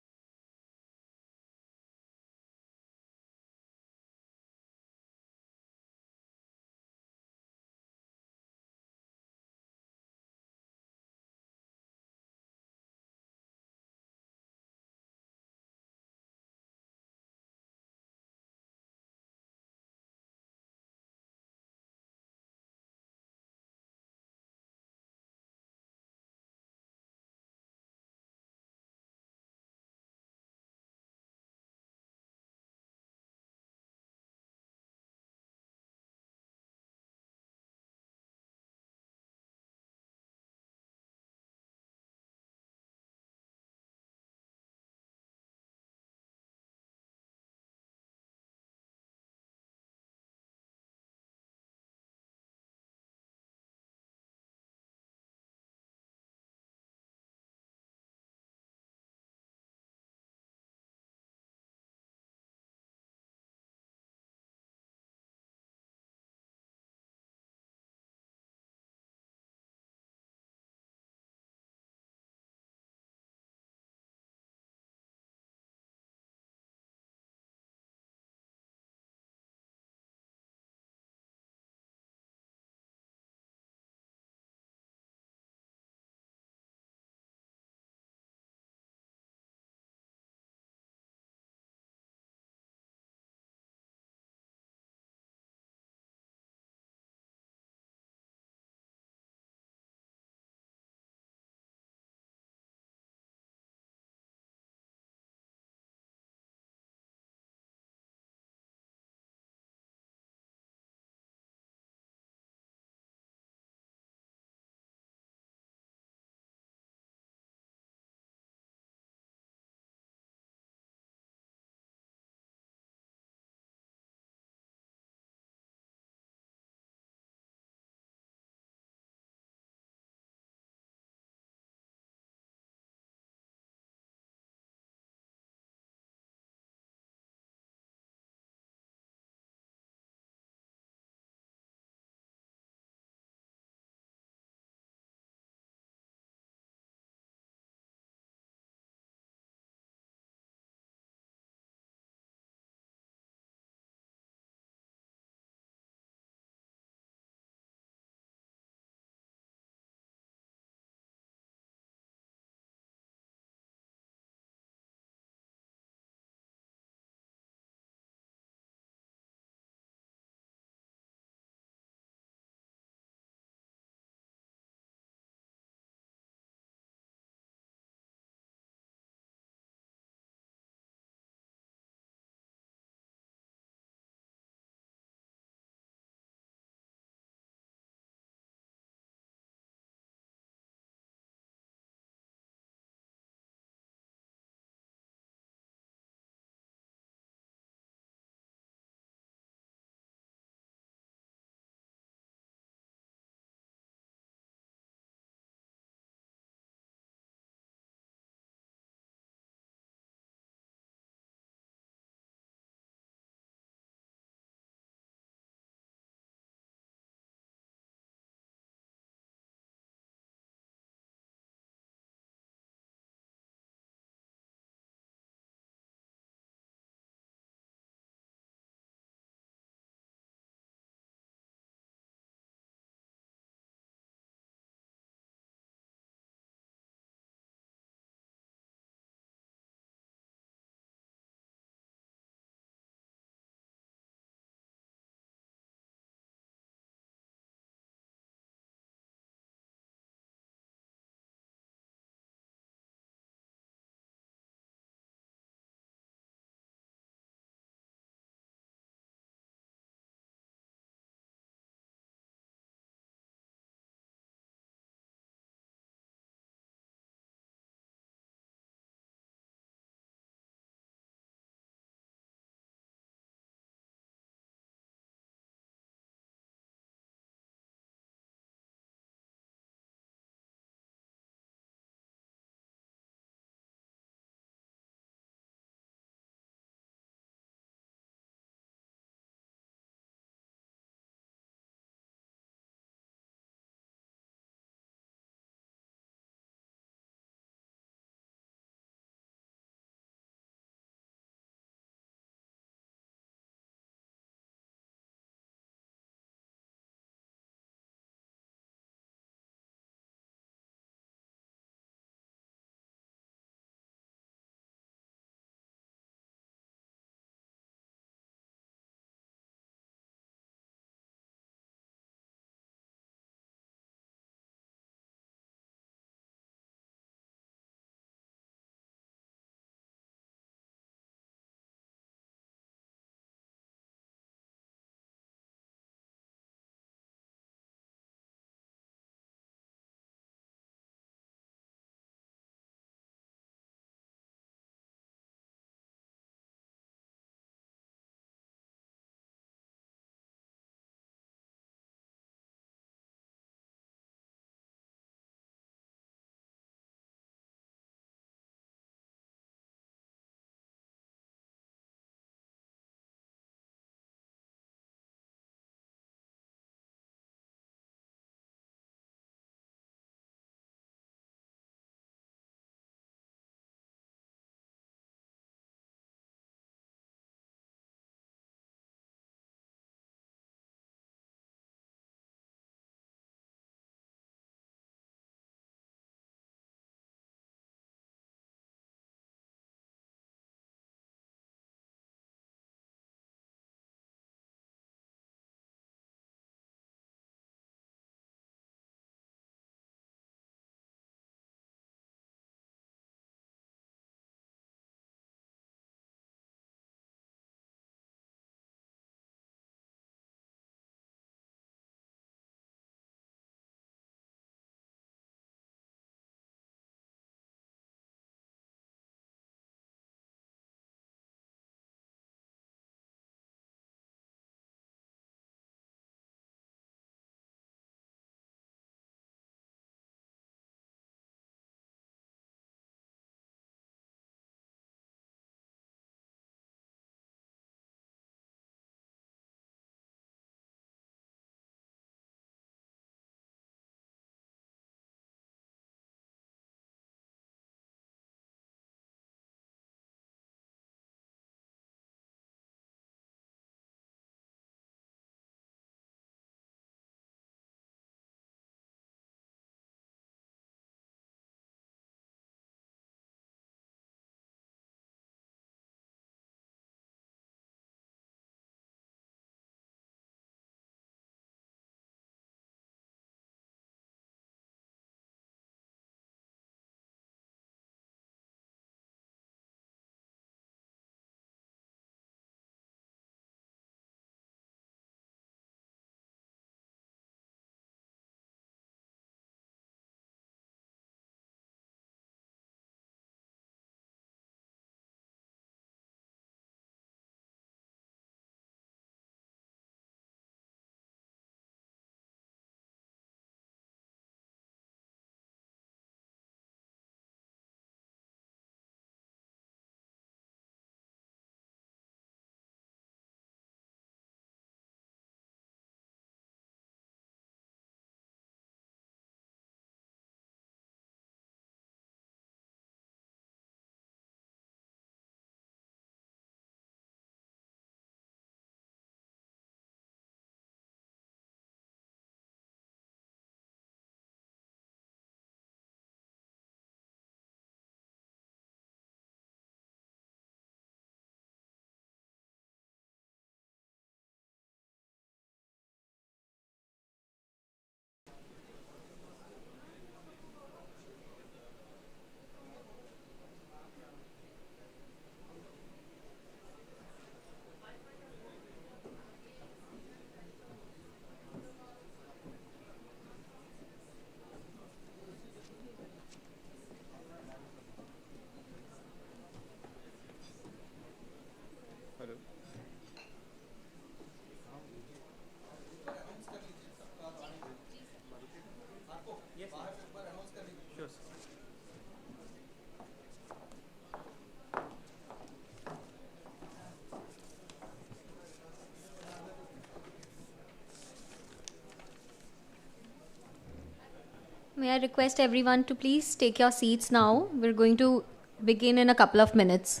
May I request everyone to please take your seats now. We're going to begin in a couple of minutes.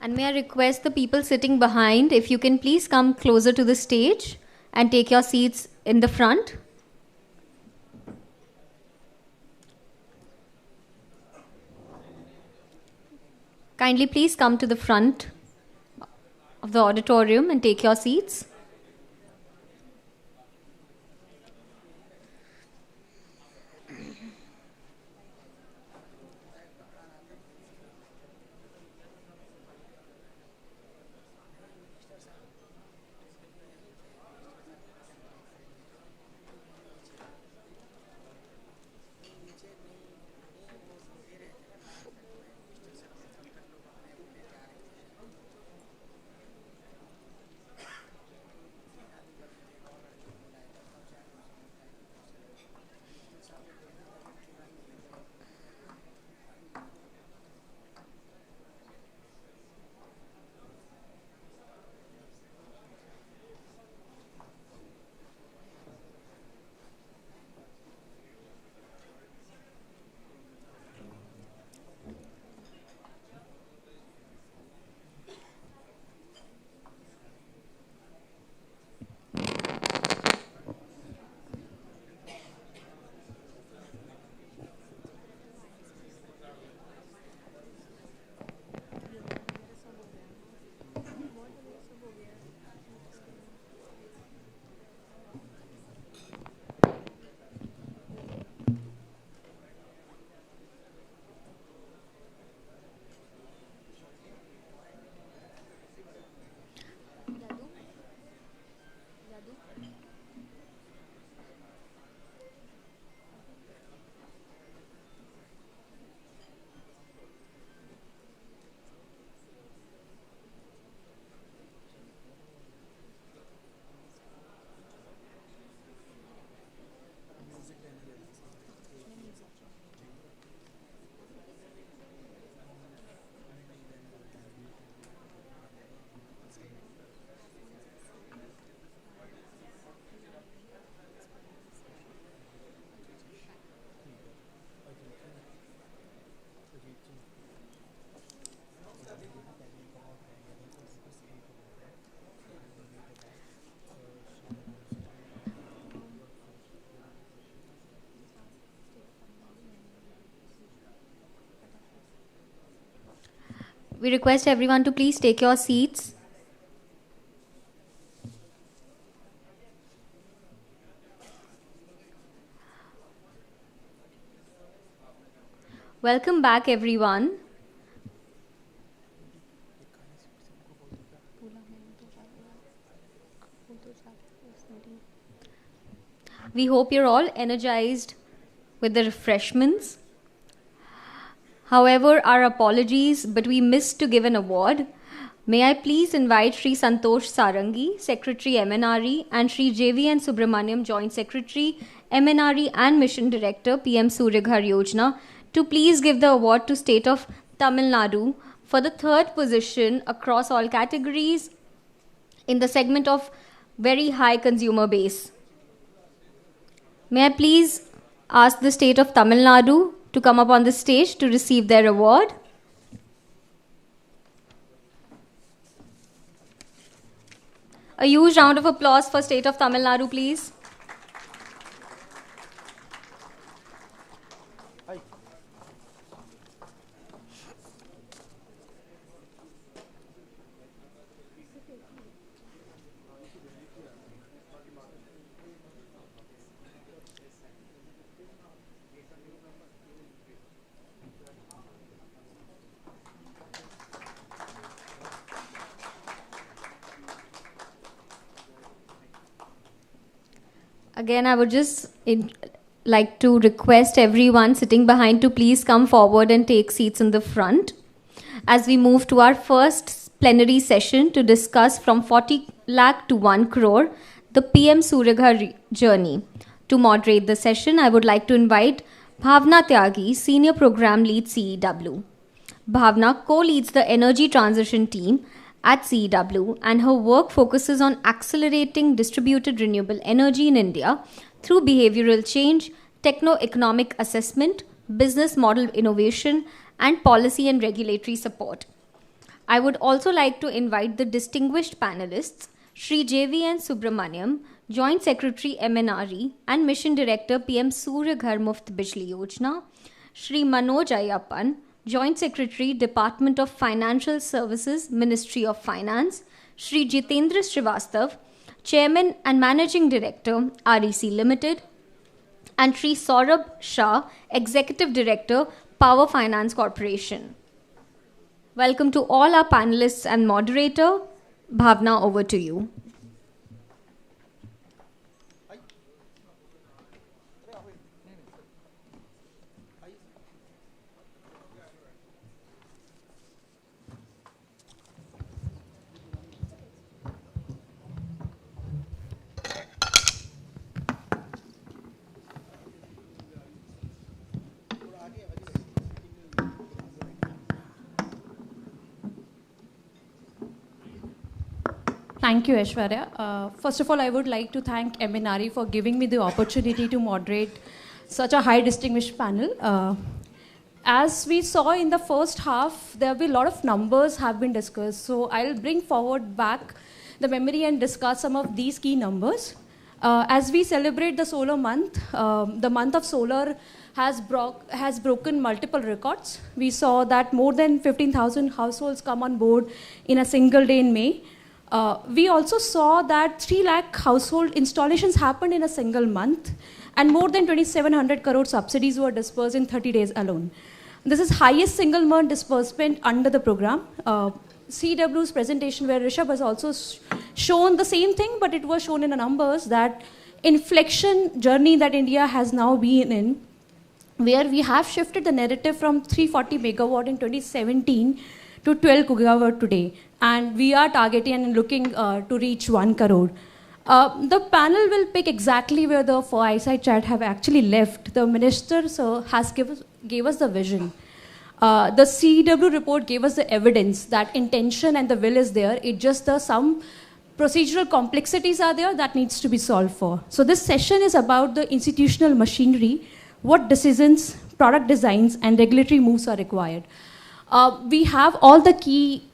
And may I request the people sitting behind, if you can please come closer to the stage and take your seats in the front. Kindly please come to the front of the auditorium and take your seats. We request everyone to please take your seats. Welcome back, everyone. We hope you're all energized with the refreshments. However, our apologies, but we missed to give an award. May I please invite Sri Santosh Sarangi, Secretary MNRE, and Sri JVN Subramaniam, Joint Secretary MNRE and Mission Director PM Surya Ghar Yojana, to please give the award to State of Tamil Nadu for the third position across all categories in the segment of very high consumer base. May I please ask the State of Tamil Nadu to come up on the stage to receive their award. A huge round of applause for State of Tamil Nadu, please. Again, I would just like to request everyone sitting behind to please come forward and take seats in the front as we move to our first plenary session to discuss from 40 lakh to 1 crore, the PM Surya Ghar journey. To moderate the session, I would like to invite Bhavna Tyagi, Senior Program Lead CEW. Bhavna co-leads the Energy Transition Team at CEW, and her work focuses on accelerating distributed renewable energy in India through behavioral change, techno-economic assessment, business model innovation, and policy and regulatory support. I would also like to invite the distinguished panelists, Shri JVN Subramaniam, Joint Secretary MNRE and Mission Director PM Surya Ghar Muft Bijli Yojana, Shri Manoj Ayappan, Joint Secretary Department of Financial Services, Ministry of Finance, Shri Jitendra Srivastav, Chairman and Managing Director, REC Limited, and Shri Saurabh Shah, Executive Director, Power Finance Corporation. Welcome to all our panelists and moderator. Bhavna, over to you. Thank you, Aishwarya. First of all, I would like to thank MNRE for giving me the opportunity to moderate such a high distinguished panel. As we saw in the first half, there will be a lot of numbers have been discussed. So I'll bring forward back the memory and discuss some of these key numbers. As we celebrate the solar month, the month of solar has broken multiple records. We saw that more than 15,000 households come on board in a single day in May. We also saw that 3 lakh household installations happened in a single month, and more than 2,700 crore subsidies were dispersed in 30 days alone. This is highest single month disbursement under the program. CW's presentation, where Rishabh has also shown the same thing, but it was shown in the numbers, that inflection journey that India has now been in, where we have shifted the narrative from 340 megawatt in 2017 to 12 gigawatt today. And we are targeting and looking to reach 1 crore. The panel will pick exactly where the fireside chat have actually left. The minister has gave us the vision. The CW report gave us the evidence that intention and the will is there. It just some procedural complexities are there that needs to be solved for. So this session is about the institutional machinery, what decisions, product designs, and regulatory moves are required. We have all the key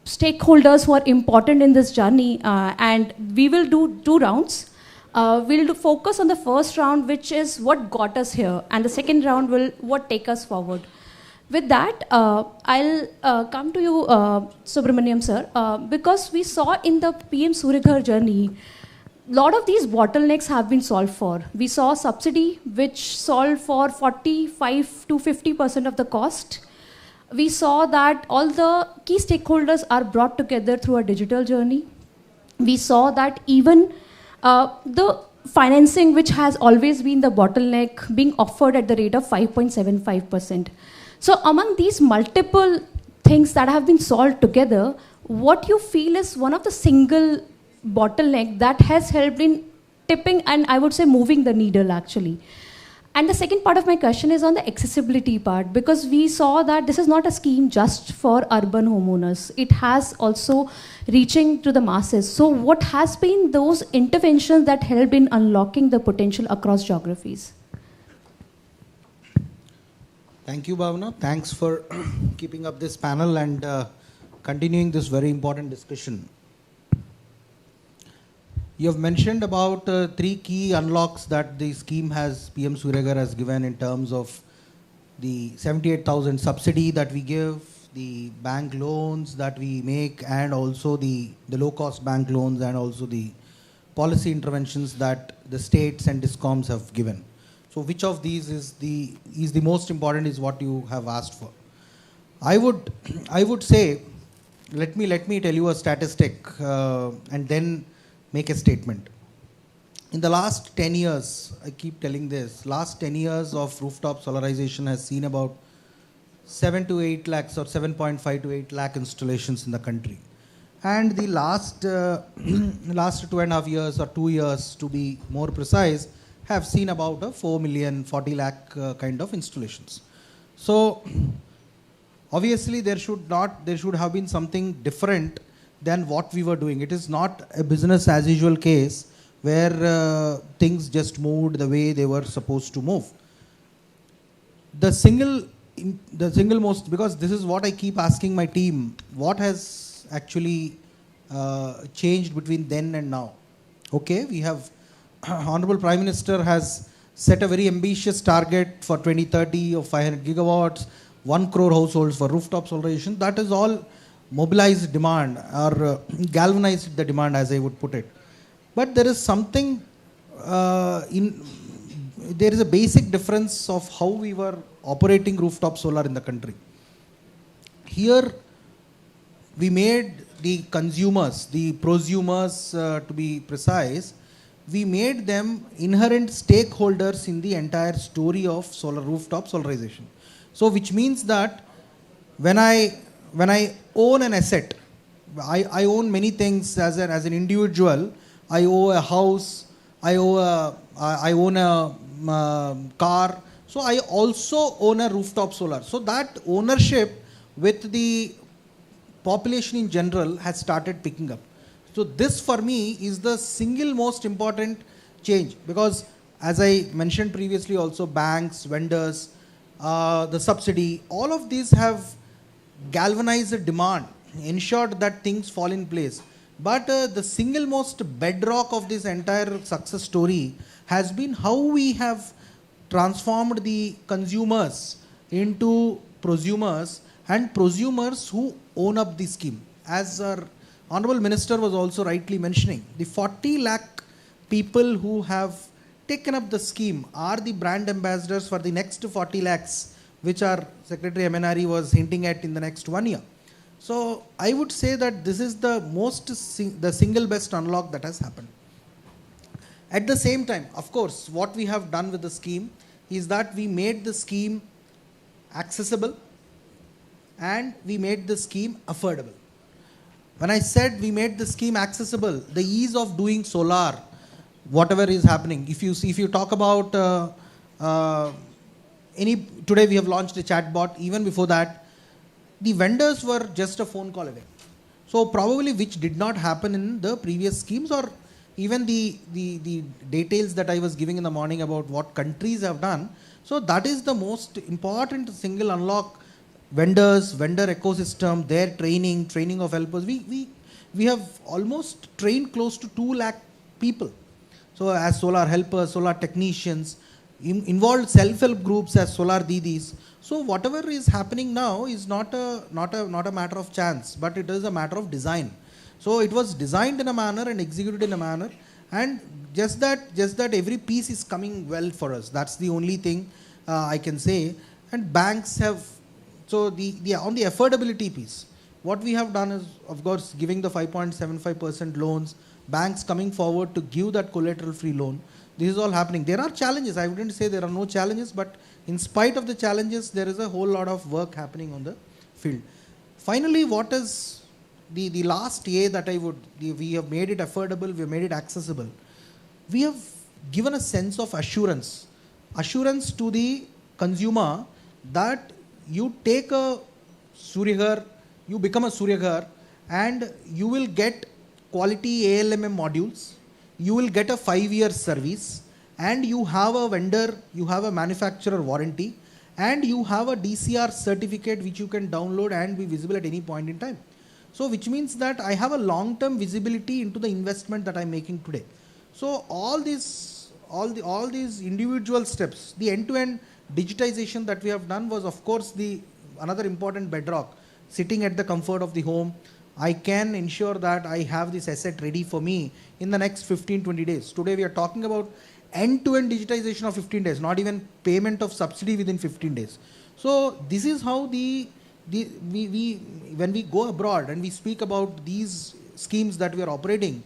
stakeholders who are important in this journey, and we will do 2 rounds. We'll focus on the first round, which is what got us here, and the second round will what take us forward. With that, I'll come to you, Subramaniam sir, because we saw in the PM Surya Ghar journey, a lot of these bottlenecks have been solved for. We saw subsidy, which solved for 45 to 50% of the cost. We saw that all the key stakeholders are brought together through a digital journey. We saw that even the financing, which has always been the bottleneck, being offered at the rate of 5.75%. So among these multiple things that have been solved together, what you feel is one of the single bottleneck that has helped in tipping and I would say moving the needle actually. And the second part of my question is on the accessibility part, because we saw that this is not a scheme just for urban homeowners. It has also reaching to the masses. So what has been those interventions that help in unlocking the potential across geographies? Thank you, Bhavna. Thanks for keeping up this panel and continuing this very important discussion. You have mentioned about 3 key unlocks that the scheme has, PM Surya Ghar has given in terms of the 78,000 subsidy that we give, the bank loans that we make, and also the low-cost bank loans, and also the policy interventions that the states and DISCOMs have given. So which of these is the most important is what you have asked for. I would say, let me tell you a statistic and then make a statement. in the last 10 years, I keep telling this, last 10 years of rooftop solarization has seen about 7 to 8 lakhs or 7.5 to 8 lakh installations in the country. And the last 2.5 years or 2 years to be more precise, have seen about a 4 million, 40 lakh kind of installations. So obviously there should have been something different than what we were doing. It is not a business as usual case where things just moved the way they were supposed to move. The single most, because this is what I keep asking my team, what has actually changed between then and now? Okay, we have Honorable Prime Minister has set a very ambitious target for 2030 of 500 gigawatts, 1 crore households for rooftop solarization. That is all mobilized demand or galvanized the demand, as I would put it. But there is something there is a basic difference of how we were operating rooftop solar in the country. Here we made the consumers, the prosumers to be precise, we made them inherent stakeholders in the entire story of solar rooftop solarization. So which means that when I own an asset, I own many things as an individual. I own a house, I own a car, so I also own a rooftop solar. So that ownership with the population in general has started picking up. So this for me is the single most important change, because as I mentioned previously also, banks, vendors, the subsidy, all of these have galvanized the demand, ensured that things fall in place. But the single most bedrock of this entire success story has been how we have transformed the consumers into prosumers, and prosumers who own up the scheme. As our Honorable Minister was also rightly mentioning, the 40 lakh people who have taken up the scheme are the brand ambassadors for the next 40 lakhs, which our Secretary MNRE was hinting at in the next 1 year. So I would say that this is the the single best unlock that has happened. At the same time, of course, what we have done with the scheme is that we made the scheme accessible and we made the scheme affordable. When I said we made the scheme accessible, the ease of doing solar, whatever is happening, if you talk about today we have launched a chatbot. Even before that, the vendors were just a phone call away. So probably which did not happen in the previous schemes, or even the details that I was giving in the morning about what countries have done. So that is the most important single unlock. Vendors, vendor ecosystem, their training of helpers. We have almost trained close to 2 lakh people. So as solar helpers, solar technicians, involved self-help groups as solar didis. So whatever is happening now is not a matter of chance, but it is a matter of design. So it was designed in a manner and executed in a manner, and just that every piece is coming well for us. That's the only thing I can say. And banks have, so on the affordability piece, what we have done is, of course, giving the 5.75% loans, banks coming forward to give that collateral-free loan. This is all happening. There are challenges. I wouldn't say there are no challenges, but in spite of the challenges, there is a whole lot of work happening on the field. Finally, what is the last A that we have made it affordable, we have made it accessible. We have given a sense of assurance to the consumer that you take a Surya Ghar, you become a Surya Ghar, and you will get quality ALMM modules, you will get a 5-year service, and you have a vendor, you have a manufacturer warranty, and you have a DCR certificate which you can download and be visible at any point in time. So which means that I have a long-term visibility into the investment that I'm making today. So all these individual steps, the end-to-end digitization that we have done was, of course, another important bedrock. Sitting at the comfort of the home, I can ensure that I have this asset ready for me in the next 15-20 days. Today we are talking about end-to-end digitization of 15 days, not even payment of subsidy within 15 days. So this is how when we go abroad and we speak about these schemes that we are operating,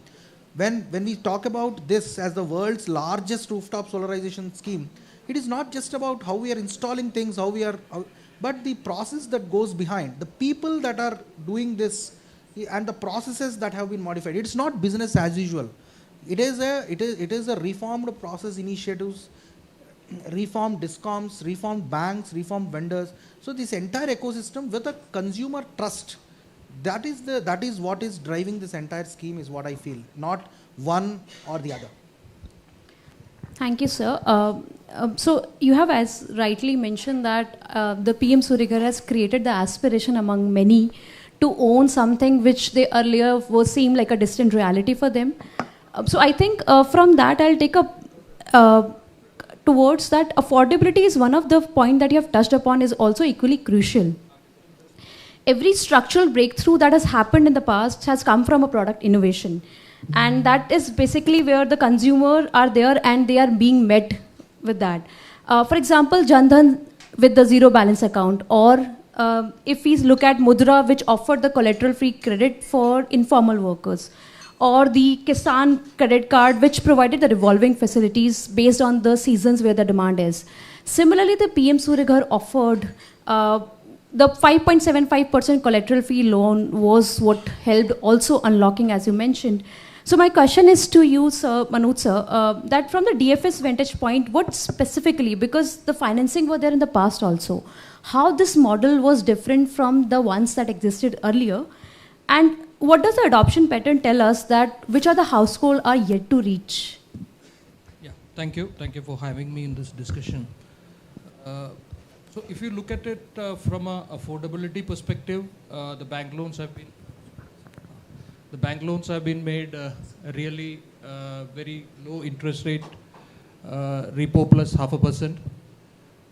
when we talk about this as the world's largest rooftop solarization scheme, it is not just about how we are installing things, but the process that goes behind, the people that are doing this, and the processes that have been modified. It's not business as usual. It is a reformed process initiatives, reformed discoms, reformed banks, reformed vendors. So this entire ecosystem with a consumer trust, that is what is driving this entire scheme, is what I feel, not one or the other. Thank you, sir. So you have as rightly mentioned that the PM Surya Ghar has created the aspiration among many to own something which they earlier was seemed like a distant reality for them. So I think from that I'll take up towards that affordability is one of the point that you have touched upon is also equally crucial. Every structural breakthrough that has happened in the past has come from a product innovation. And that is basically where the consumer are there and they are being met with that. For example, Jan Dhan with the zero balance account, or if we look at Mudra, which offered the collateral-free credit for informal workers, or the Kisan credit card, which provided the revolving facilities based on the seasons where the demand is. Similarly, the PM Surya Ghar offered the 5.75% collateral-free loan was what helped also unlocking, as you mentioned. So my question is to you, sir, Manoj sir, that from the DFS vantage point, what specifically, because the financing were there in the past also, how this model was different from the ones that existed earlier, and what does the adoption pattern tell us that which are the households are yet to reach? Yeah, thank you for having me in this discussion. So if you look at it from an affordability perspective, the bank loans have been made really very low interest rate, repo plus 0.5%.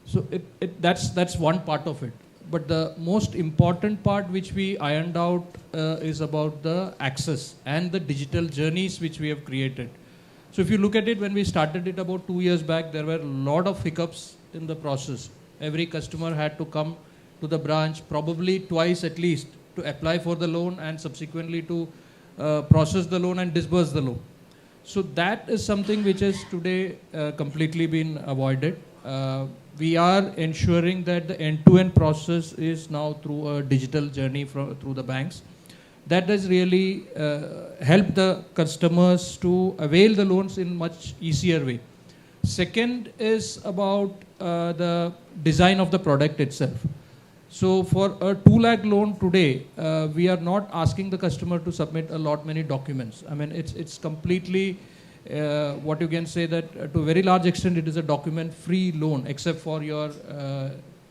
So that's one part of it. But the most important part which we ironed out is about the access and the digital journeys which we have created. So if you look at it, when we started it about 2 years back, there were a lot of hiccups in the process. Every customer had to come to the branch probably twice at least to apply for the loan and subsequently to process the loan and disburse the loan. So that is something which has today completely been avoided. We are ensuring that the end-to-end process is now through a digital journey through the banks. That has really helped the customers to avail the loans in much easier way. Second is about the design of the product itself. So for a 2 lakh loan today, we are not asking the customer to submit many documents. I mean, it's completely what you can say that to a very large extent it is a document-free loan, except for your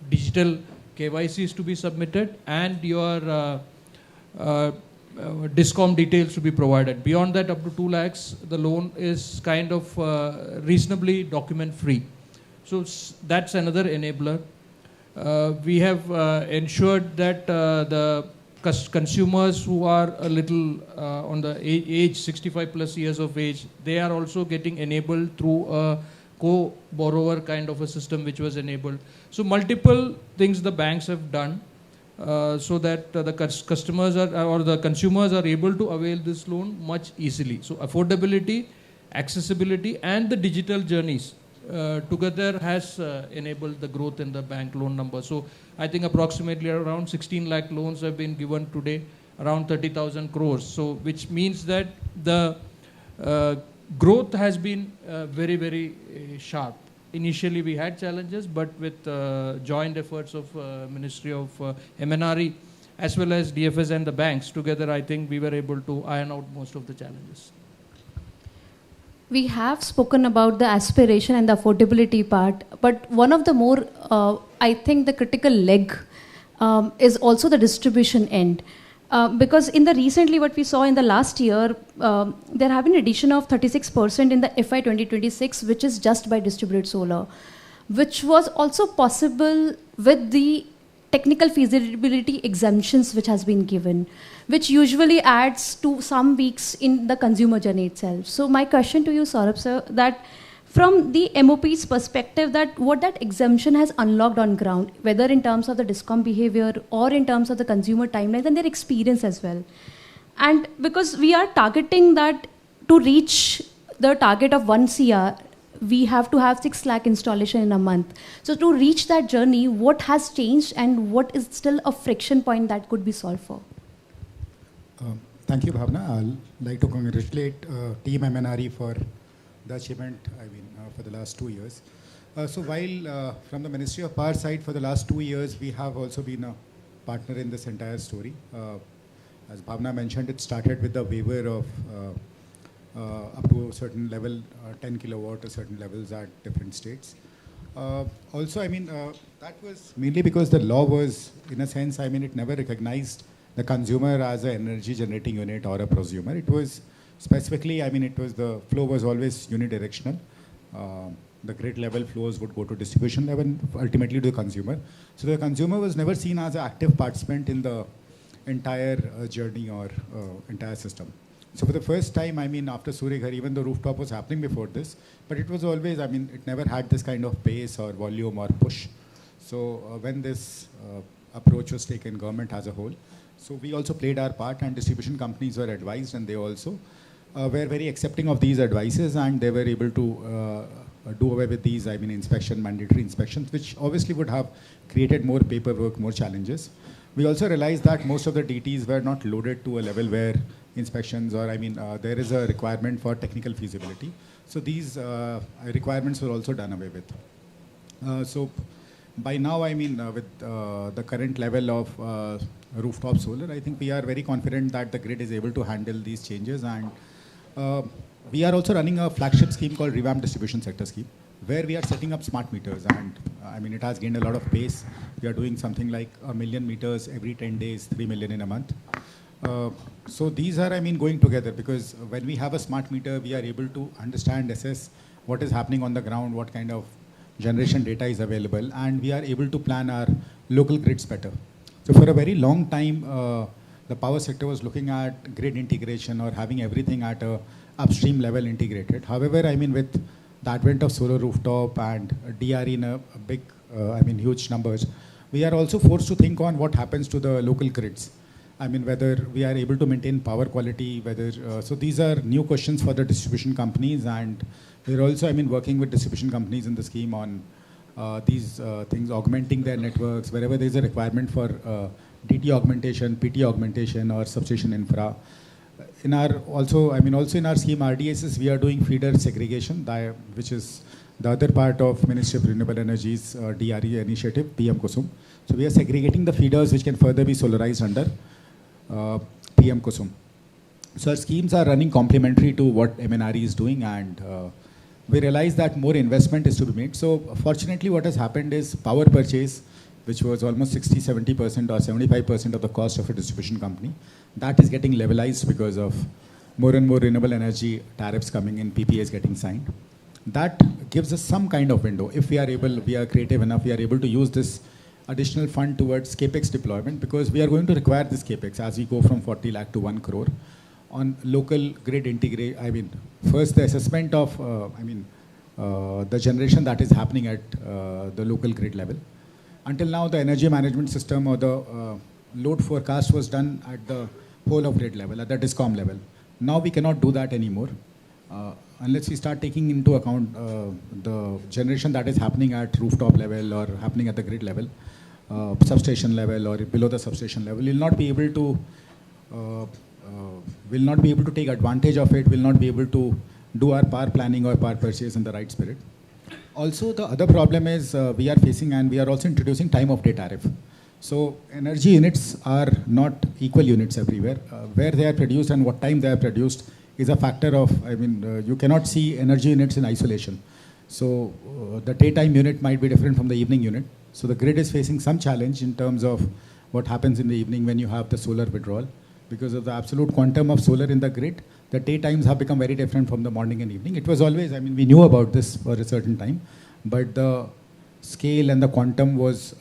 digital KYCs to be submitted and your discom details to be provided. Beyond that, up to 2 lakhs, the loan is kind of reasonably document-free. So that's another enabler. We have ensured that the consumers who are a little on the age 65 plus years of age, they are also getting enabled through a co-borrower kind of a system which was enabled. So multiple things the banks have done so that the customers or the consumers are able to avail this loan much easily. So affordability, accessibility and the digital journeys together has enabled the growth in the bank loan number. So I think approximately around 16 lakh loans have been given today, around 30,000 crores. So which means that the growth has been very, very sharp. Initially we had challenges, but with joint efforts of Ministry of MNRE as well as DFS and the banks together, I think we were able to iron out most of the challenges. We have spoken about the aspiration and the affordability part, but one of the more, I think the critical leg is also the distribution end. Because in the recently what we saw in the last year, there have been an addition of 36% in the FY 2026, which is just by distributed solar, which was also possible with the technical feasibility exemptions which has been given, which usually adds to some weeks in the consumer journey itself. So my question to you, Saurabh sir, that from the MOP's perspective, that what that exemption has unlocked on ground, whether in terms of the discom behavior or in terms of the consumer timelines and their experience as well. And because we are targeting that to reach the target of 1 CR, we have to have 6 lakh installation in a month. So to reach that journey, what has changed and what is still a friction point that could be solved for? Thank you, Bhavna. I'd like to congratulate Team MNRE for the achievement, for the last 2 years. So while from the Ministry of Power side, for the last 2 years, we have also been a partner in this entire story. As Bhavna mentioned, it started with the waiver of up to a certain level, 10 kilowatt to certain levels at different states. Also, that was mainly because the law was, in a sense, it never recognized the consumer as an energy generating unit or a prosumer. It was specifically, it was the flow was always unidirectional. The grid level flows would go to distribution level, ultimately to the consumer. So the consumer was never seen as an active participant in the entire journey or entire system. So for the first time, after Surya Ghar, even the rooftop was happening before this, but it was always, it never had this kind of pace or volume or push. So when this approach was taken, government as a whole, so we also played our part, and distribution companies were advised, and they also were very accepting of these advices, and they were able to do away with these, mandatory inspections, which obviously would have created more paperwork, more challenges. We also realized that most of the DTs were not loaded to a level where inspections or, there is a requirement for technical feasibility. So these requirements were also done away with. So by now, with the current level of rooftop solar, I think we are very confident that the grid is able to handle these changes. And we are also running a flagship scheme called Revamped Distribution Sector Scheme, where we are setting up smart meters. And it has gained a lot of pace. We are doing something like 1 million meters every 10 days, 3 million in a month. So these are, going together, because when we have a smart meter, we are able to understand, assess what is happening on the ground, what kind of generation data is available, and we are able to plan our local grids better. So for a very long time, the power sector was looking at grid integration or having everything at a upstream level integrated. However, with the advent of solar rooftop and DRE in a big, huge numbers, we are also forced to think on what happens to the local grids. Whether we are able to maintain power quality, whether, so these are new questions for the distribution companies, and we're also, working with distribution companies in the scheme on these things, augmenting their networks, wherever there's a requirement for DT augmentation, PT augmentation, or substation infra. In our, also in our scheme RDSS, we are doing feeder segregation, which is the other part of Ministry of Renewable Energy's DRE initiative, PM Kusum. So we are segregating the feeders which can further be solarized under PM Kusum. So our schemes are running complementary to what MNRE is doing, and we realize that more investment is to be made. So fortunately what has happened is power purchase, which was almost 60-70% or 75% of the cost of a distribution company, that is getting levelized because of more and more renewable energy tariffs coming in, PPAs getting signed. That gives us some kind of window. If we are able, we are creative enough, we are able to use this additional fund towards capex deployment, because we are going to require this capex as we go from 40 lakh to 1 crore on local grid integrate. First the assessment of the generation that is happening at the local grid level. Until now, the energy management system or the load forecast was done at the whole of grid level, at the DISCOM level. Now we cannot do that anymore unless we start taking into account the generation that is happening at rooftop level or happening at the grid level, substation level or below the substation level. We'll not be able to take advantage of it. We'll not be able to do our power planning or power purchase in the right spirit. Also, the other problem is we are facing, and we are also introducing time of day tariff. So energy units are not equal units everywhere. Where they are produced and what time they are produced is a factor of, you cannot see energy units in isolation. So the daytime unit might be different from the evening unit. So the grid is facing some challenge in terms of what happens in the evening when you have the solar withdrawal. Because of the absolute quantum of solar in the grid, the daytimes have become very different from the morning and evening. It was always, we knew about this for a certain time, but the scale and the quantum was,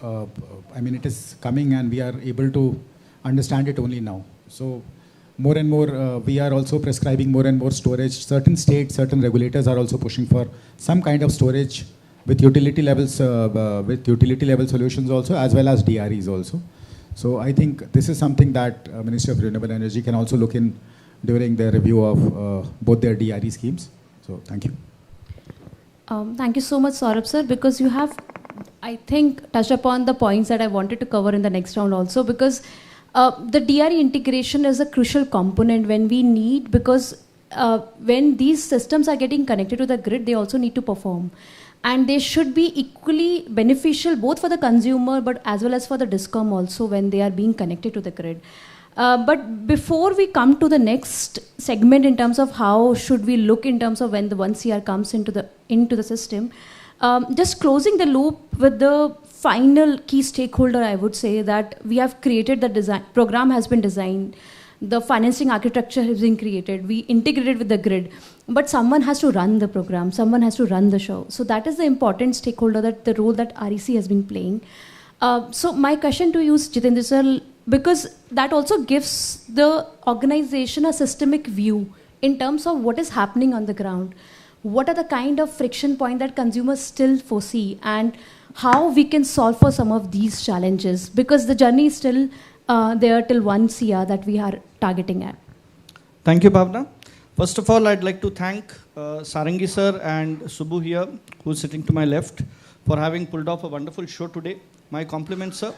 it is coming, and we are able to understand it only now. So more and more, we are also prescribing more and more storage. Certain states, certain regulators are also pushing for some kind of storage with utility levels, with utility level solutions also, as well as DREs also. So I think this is something that Ministry of Renewable Energy can also look in during the review of both their DRE schemes. So thank you. Thank you so much, Saurabh sir, because you have, I think, touched upon the points that I wanted to cover in the next round also, because the DRE integration is a crucial component when we need, because when these systems are getting connected to the grid, they also need to perform. And they should be equally beneficial both for the consumer but as well as for the DISCOM also when they are being connected to the grid. But before we come to the next segment in terms of how should we look in terms of when the 1 CR comes into the system, just closing the loop with the final key stakeholder, I would say that we have created the design, program has been designed, the financing architecture has been created, we integrated with the grid, but someone has to run the program, someone has to run the show. So that is the important stakeholder, that the role that REC has been playing. So my question to you is, Jitendra sir, because that also gives the organization a systemic view in terms of what is happening on the ground. What are the kind of friction point that consumers still foresee, and how we can solve for some of these challenges, because the journey is still there till 1 CR that we are targeting at. Thank you, Bhavna. First of all, I'd like to thank Sarangi sir and Subbu here, who's sitting to my left, for having pulled off a wonderful show today. My compliments, sir.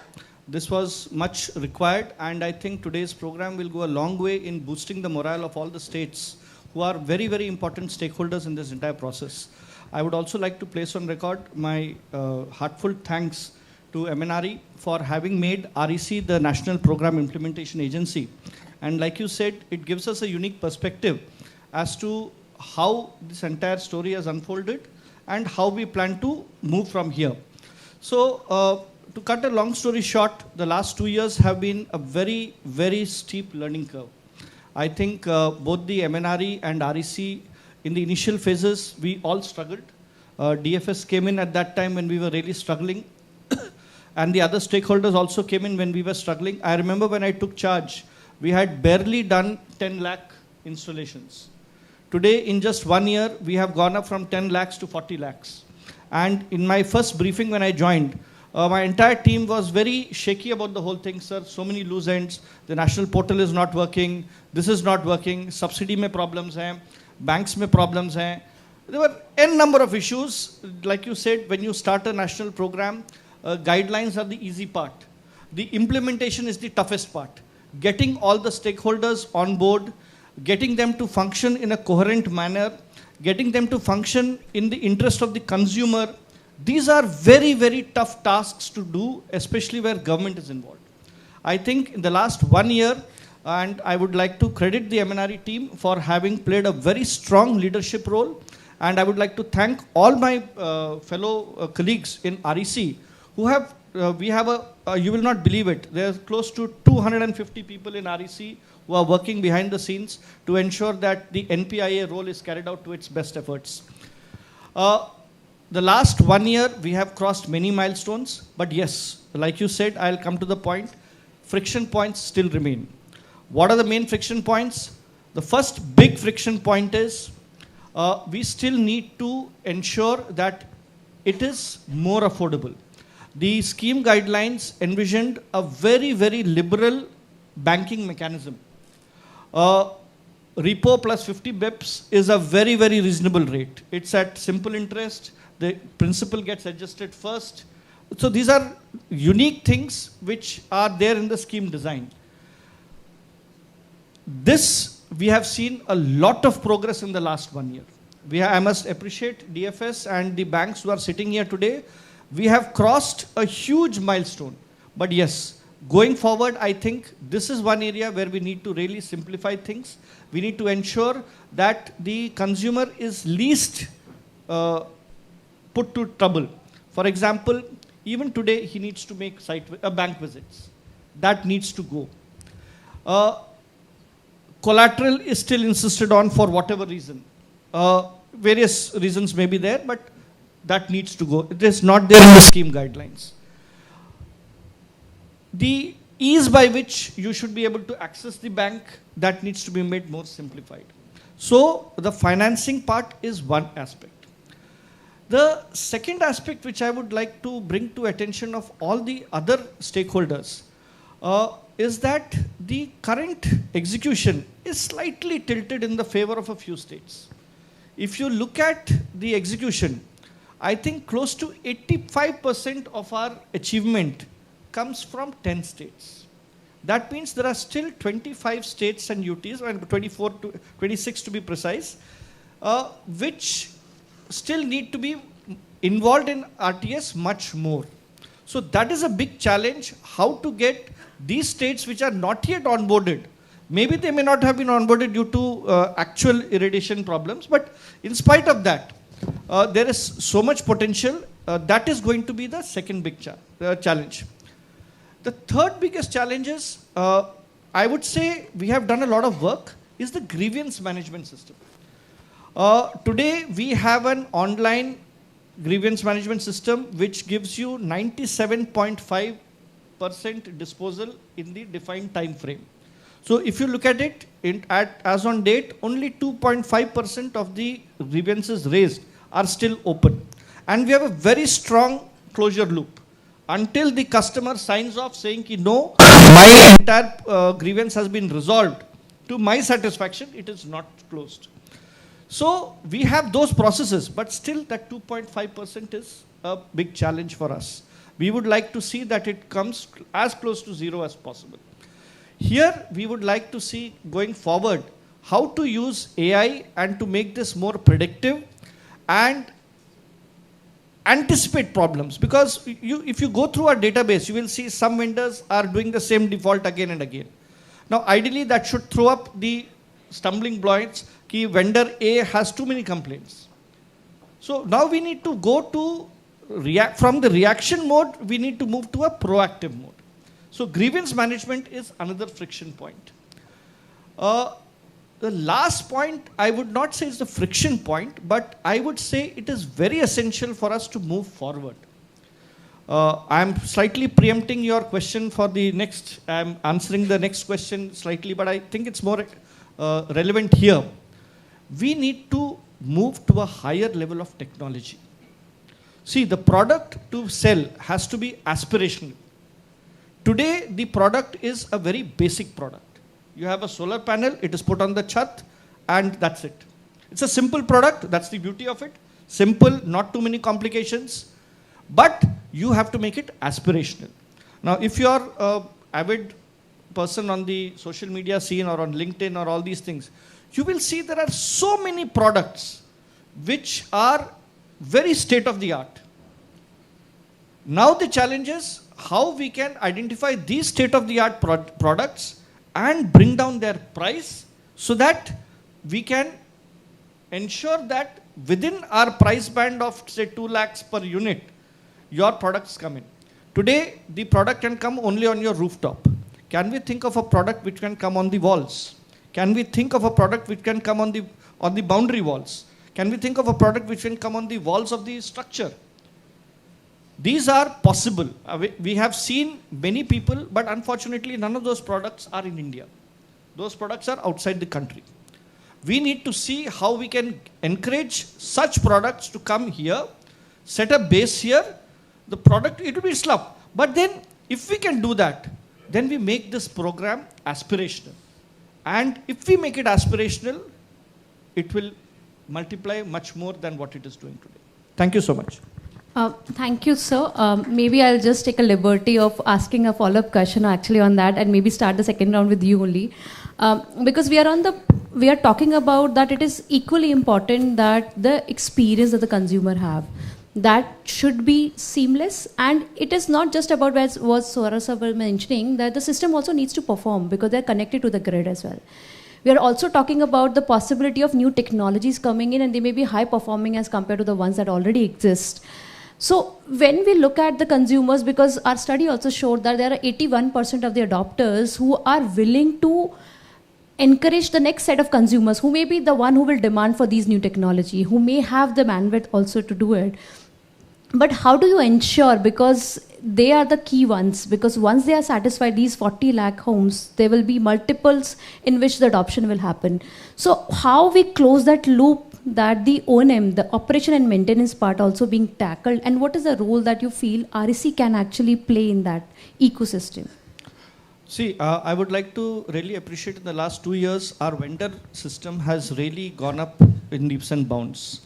This was much required, and I think today's program will go a long way in boosting the morale of all the states who are very, very important stakeholders in this entire process. I would also like to place on record my heartfelt thanks to MNRE for having made REC the National Program Implementation Agency. And like you said, it gives us a unique perspective as to how this entire story has unfolded and how we plan to move from here. So, to cut a long story short, the last 2 years have been a very, very steep learning curve. I think both the MNRE and REC, in the initial phases, we all struggled. DFS came in at that time when we were really struggling. And the other stakeholders also came in when we were struggling. I remember when I took charge, we had barely done 10 lakh installations. Today, in just 1 year, we have gone up from 10 lakhs to 40 lakhs. And in my first briefing when I joined, my entire team was very shaky about the whole thing, sir. So many loose ends. The national portal is not working. This is not working. Subsidy mein problems hain. Banks mein problems hain. There were n number of issues. Like you said, when you start a national program, guidelines are the easy part. The implementation is the toughest part. Getting all the stakeholders on board, getting them to function in a coherent manner, getting them to function in the interest of the consumer. These are very, very tough tasks to do, especially where government is involved. I think in the last 1 year, and I would like to credit the MNRE team for having played a very strong leadership role. And I would like to thank all my fellow colleagues in REC who have, we have you will not believe it, there's close to 250 people in REC who are working behind the scenes to ensure that the NPIA role is carried out to its best efforts. The last 1 year, we have crossed many milestones, but yes, like you said, I'll come to the point, friction points still remain. What are the main friction points? The first big friction point is, we still need to ensure that it is more affordable. The scheme guidelines envisioned a very, very liberal banking mechanism. Repo plus 50 bips is a very, very reasonable rate. It's at simple interest. The principal gets adjusted first. So these are unique things which are there in the scheme design. This, we have seen a lot of progress in the last 1 year. I must appreciate DFS and the banks who are sitting here today. We have crossed a huge milestone. But yes, going forward, I think this is one area where we need to really simplify things. We need to ensure that the consumer is least put to trouble. For example, even today he needs to make bank visits. That needs to go. Collateral is still insisted on for whatever reason. Various reasons may be there, but that needs to go. It is not there in the scheme guidelines. The ease by which you should be able to access the bank, that needs to be made more simplified. So the financing part is one aspect. The second aspect which I would like to bring to attention of all the other stakeholders, is that the current execution is slightly tilted in the favor of a few states. If you look at the execution, I think close to 85% of our achievement comes from 10 states. That means there are still 25 states and UTs, and 24 to 26 to be precise, which still need to be involved in RTS much more. So that is a big challenge, how to get these states which are not yet onboarded. Maybe they may not have been onboarded due to actual irradiation problems, but in spite of that, there is so much potential. That is going to be the second big challenge. The third biggest challenge is, I would say we have done a lot of work, is the grievance management system. Today we have an online grievance management system which gives you 97.5% disposal in the defined time frame. So if you look at it, as on date, only 2.5% of the grievances raised are still open. And we have a very strong closure loop. Until the customer signs off saying, no, my entire grievance has been resolved, to my satisfaction, it is not closed. So we have those processes, but still that 2.5% is a big challenge for us. We would like to see that it comes as close to zero as possible. Here, we would like to see going forward how to use AI and to make this more predictive and anticipate problems. Because if you go through our database, you will see some vendors are doing the same default again and again. Now, ideally, that should throw up the stumbling blocks. Ki vendor A has too many complaints. So now we need to go to from the reaction mode, we need to move to a proactive mode. So grievance management is another friction point. The last point, I would not say is the friction point, but I would say it is very essential for us to move forward. I'm slightly preempting your question for the next, I'm answering the next question slightly, but I think it's more relevant here. We need to move to a higher level of technology. See, the product to sell has to be aspirational. Today, the product is a very basic product. You have a solar panel, it is put on the chat, and that's it. It's a simple product, that's the beauty of it. Simple, not too many complications, but you have to make it aspirational. Now, if you are an avid person on the social media scene or on LinkedIn or all these things, you will see there are so many products which are very state-of-the-art. Now the challenge is how we can identify these state-of-the-art products and bring down their price so that we can ensure that within our price band of say 2 lakhs per unit, your products come in. Today, the product can come only on your rooftop. Can we think of a product which can come on the walls? Can we think of a product which can come on the boundary walls? Can we think of a product which can come on the walls of the structure? These are possible. We have seen many people, but unfortunately none of those products are in India. Those products are outside the country. We need to see how we can encourage such products to come here, set a base here. The product, it will be slow. But then if we can do that, then we make this program aspirational. And if we make it aspirational, it will multiply much more than what it is doing today. Thank you so much. Thank you, sir. Maybe I'll just take a liberty of asking a follow-up question actually on that, and maybe start the second round with you only. Because we are talking about that it is equally important that the experience that the consumer have, that should be seamless, and it is not just about what Swara sir was mentioning, that the system also needs to perform because they're connected to the grid as well. We are also talking about the possibility of new technologies coming in, and they may be high performing as compared to the ones that already exist. So when we look at the consumers, because our study also showed that there are 81% of the adopters who are willing to encourage the next set of consumers, who may be the one who will demand for these new technology, who may have the bandwidth also to do it. But how do you ensure, because they are the key ones, because once they are satisfied, these 40 lakh homes, there will be multiples in which the adoption will happen. So how we close that loop, that the O&M, the operation and maintenance part also being tackled, and what is the role that you feel REC can actually play in that ecosystem? See, I would like to really appreciate in the last 2 years, our vendor system has really gone up in leaps and bounds.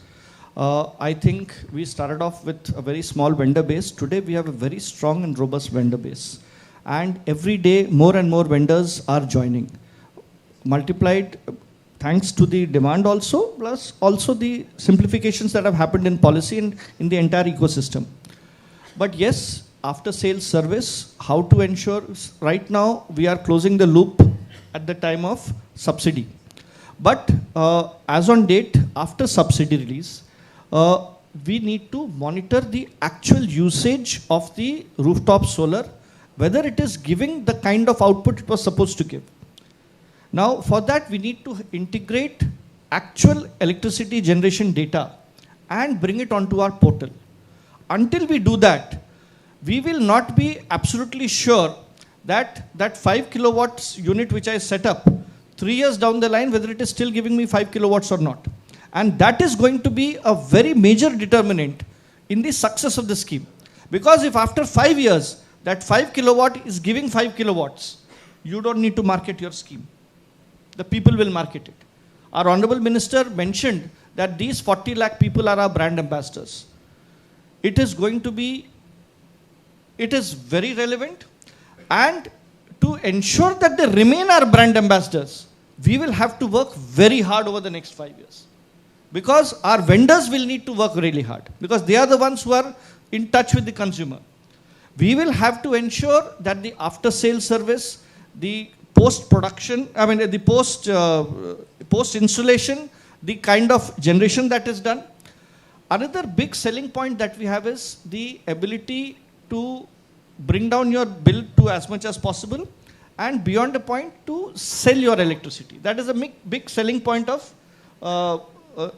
I think we started off with a very small vendor base. Today, we have a very strong and robust vendor base. And every day, more and more vendors are joining. Multiplied thanks to the demand also, plus also the simplifications that have happened in policy and in the entire ecosystem. But yes, after sales service, how to ensure, right now we are closing the loop at the time of subsidy. But as on date, after subsidy release, we need to monitor the actual usage of the rooftop solar, whether it is giving the kind of output it was supposed to give. Now, for that, we need to integrate actual electricity generation data and bring it onto our portal. Until we do that, we will not be absolutely sure that that 5 kilowatts unit which I set up 3 years down the line, whether it is still giving me 5 kilowatts or not. And that is going to be a very major determinant in the success of the scheme. Because if after 5 years, that 5 kilowatt is giving 5 kilowatts, you don't need to market your scheme. The people will market it. Our Honorable Minister mentioned that these 40 lakh people are our brand ambassadors. It is going to be, it is very relevant, and to ensure that they remain our brand ambassadors, we will have to work very hard over the next 5 years. Because our vendors will need to work really hard, because they are the ones who are in touch with the consumer. We will have to ensure that the after-sales service, the post-production, the post-installation, the kind of generation that is done. Another big selling point that we have is the ability to bring down your bill to as much as possible, and beyond the point to sell your electricity. That is a big selling point of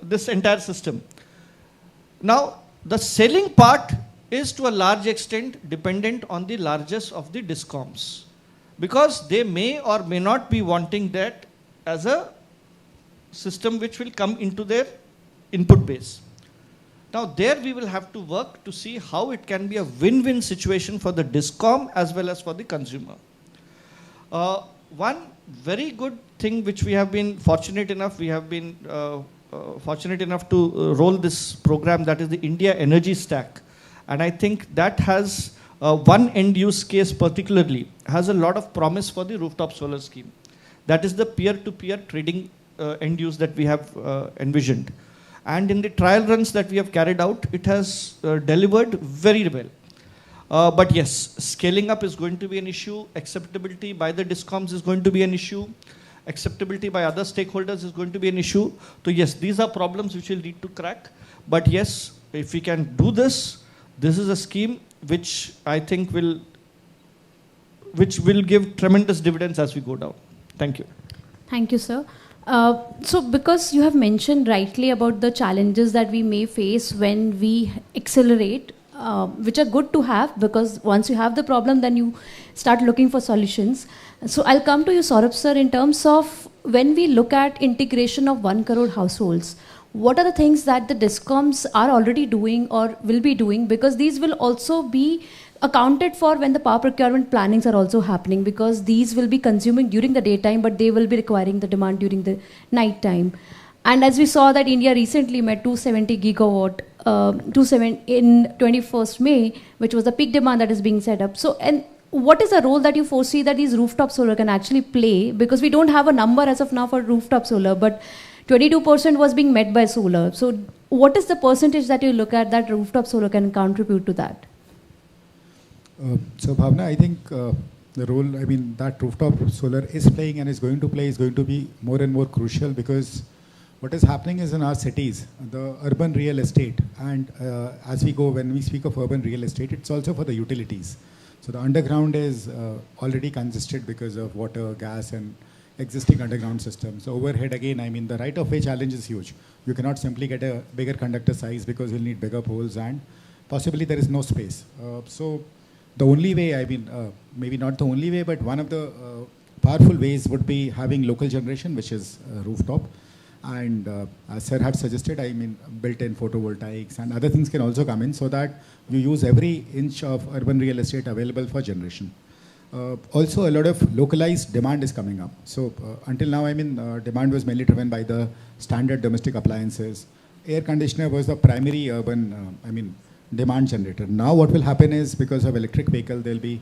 this entire system. Now, the selling part is to a large extent dependent on the largest of the discoms, because they may or may not be wanting that as a system which will come into their input base. Now, there we will have to work to see how it can be a win-win situation for the discom as well as for the consumer. One very good thing which we have been fortunate enough, fortunate enough to roll this program, that is the India Energy Stack. And I think that has one end use case particularly, has a lot of promise for the rooftop solar scheme. That is the peer-to-peer trading end use that we have envisioned. And in the trial runs that we have carried out, it has delivered very well. But yes, scaling up is going to be an issue. Acceptability by the discoms is going to be an issue. Acceptability by other stakeholders is going to be an issue. So yes, these are problems which will need to crack. But yes, if we can do this, this is a scheme which I think will give tremendous dividends as we go down. Thank you. Thank you, sir. So because you have mentioned rightly about the challenges that we may face when we accelerate, which are good to have, because once you have the problem, then you start looking for solutions. So I'll come to you, Saurabh sir, in terms of when we look at integration of 1 crore households, what are the things that the discoms are already doing or will be doing? Because these will also be accounted for when the power procurement plannings are also happening, because these will be consuming during the daytime, but they will be requiring the demand during the night time. And as we saw that India recently met 270 gigawatt in 21st May, which was the peak demand that is being set up. So, and what is the role that you foresee that these rooftop solar can actually play? Because we don't have a number as of now for rooftop solar, but 22% was being met by solar. So what is the percentage that you look at that rooftop solar can contribute to that? So Bhavna, I think the role, that rooftop solar is playing and is going to play is going to be more and more crucial, because what is happening is in our cities, the urban real estate, and when we speak of urban real estate, it's also for the utilities. So the underground is already congested because of water, gas, and existing underground systems. So overhead again, the right of way challenge is huge. You cannot simply get a bigger conductor size because you'll need bigger poles, and possibly there is no space. So the only way, maybe not the only way, but one of the powerful ways would be having local generation, which is rooftop. And as sir had suggested, built-in photovoltaics and other things can also come in, so that you use every inch of urban real estate available for generation. Also, a lot of localized demand is coming up. So until now, demand was mainly driven by the standard domestic appliances. Air conditioner was the primary urban, demand generator. Now what will happen is, because of electric vehicle, there'll be,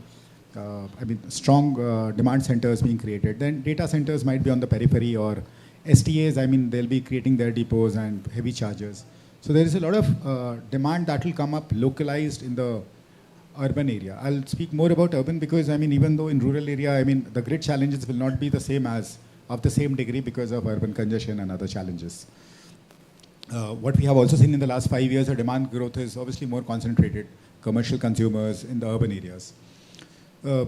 strong demand centers being created. Then data centers might be on the periphery, or STAs, they'll be creating their depots and heavy chargers. So there is a lot of demand that will come up localized in the urban area. I'll speak more about urban because, even though in rural area, the grid challenges will not be the same as, of the same degree because of urban congestion and other challenges. What we have also seen in the last 5 years, the demand growth is obviously more concentrated, commercial consumers in the urban areas. The